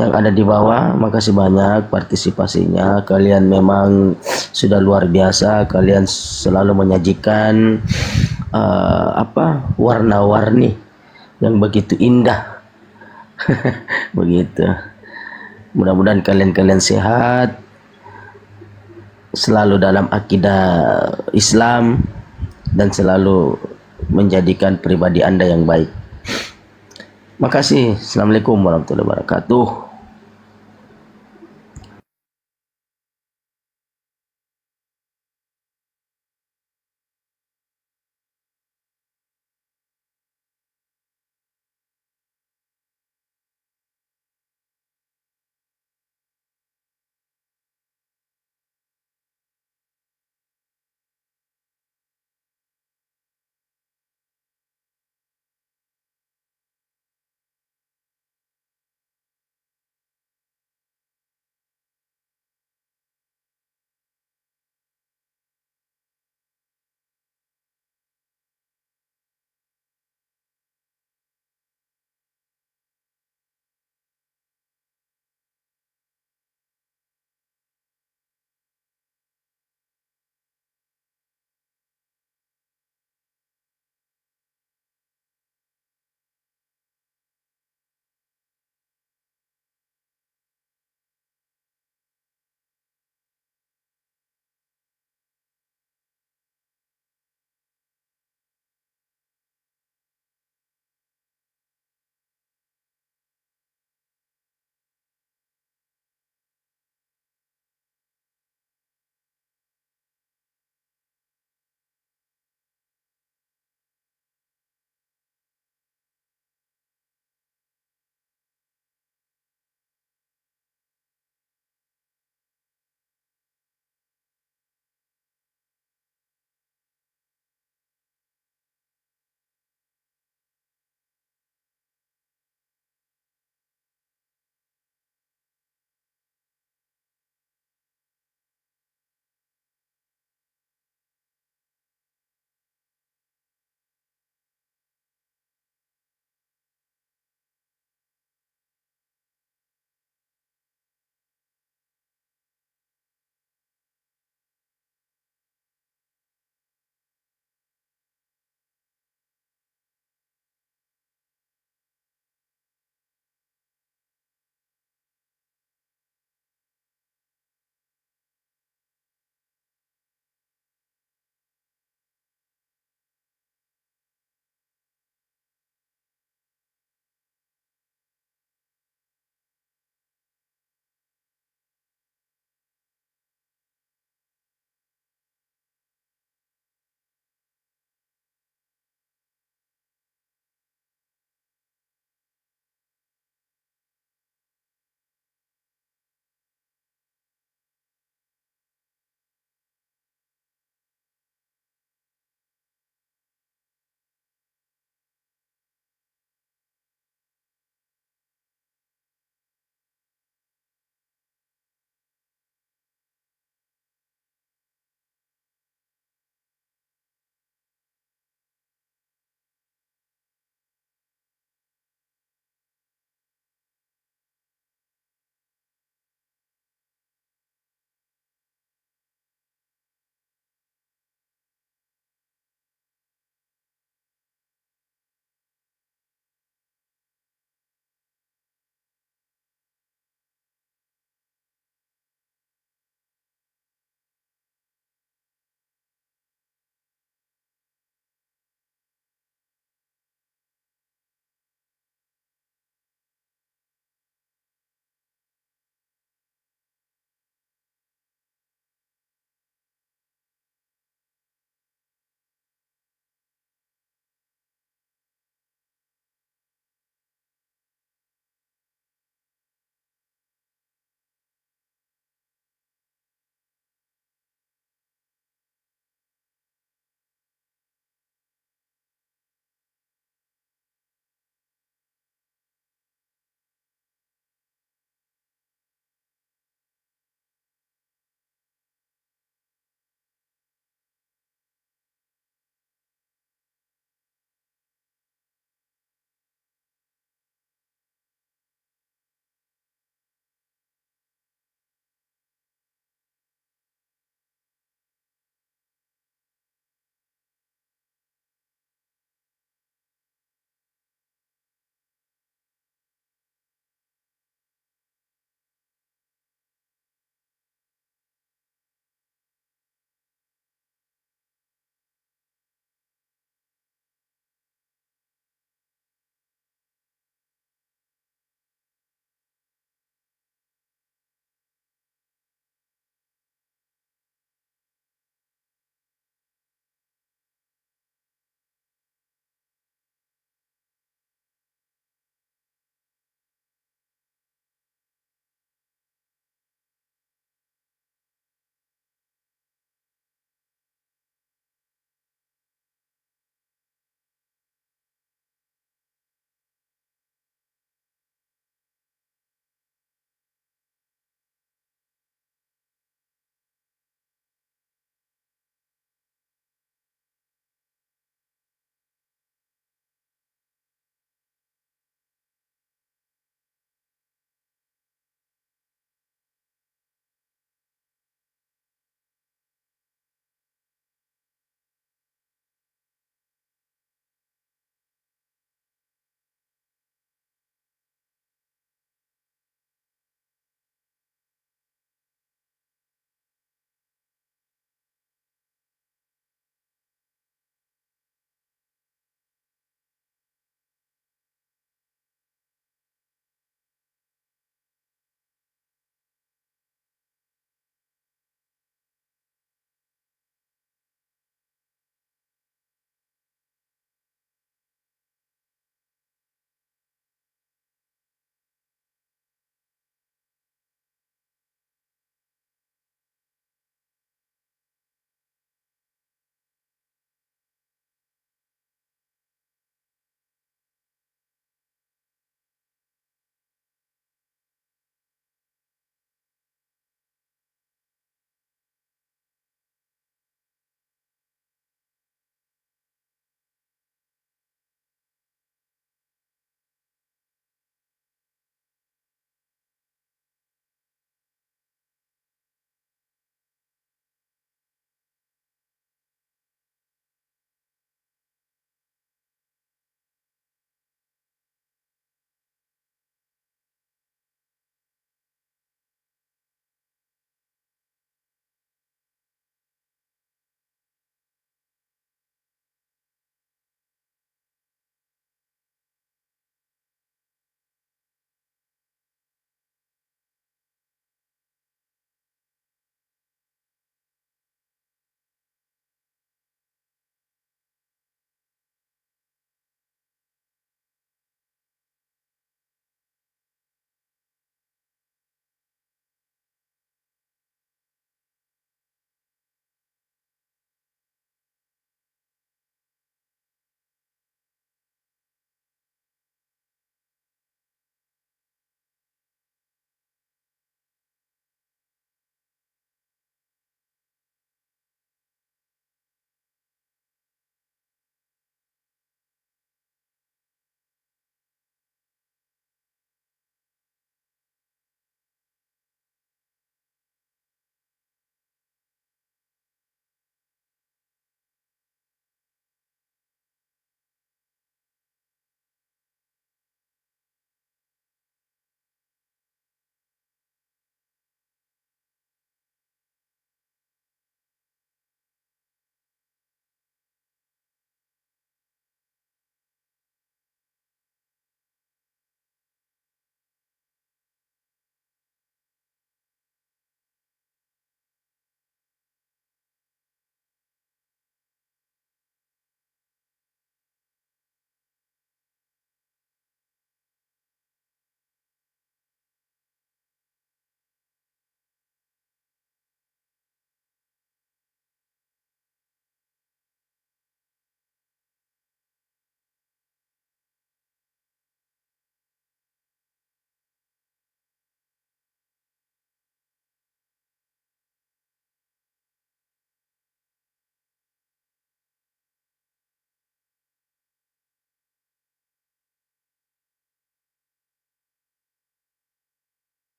yang ada di bawah. Makasih banyak partisipasinya. Kalian memang sudah luar biasa. Kalian selalu menyajikan warna-warni yang begitu indah. Begitu. Mudah-mudahan kalian sehat, selalu dalam akidah Islam, dan selalu menjadikan pribadi Anda yang baik. Makasih. Assalamualaikum warahmatullahi wabarakatuh.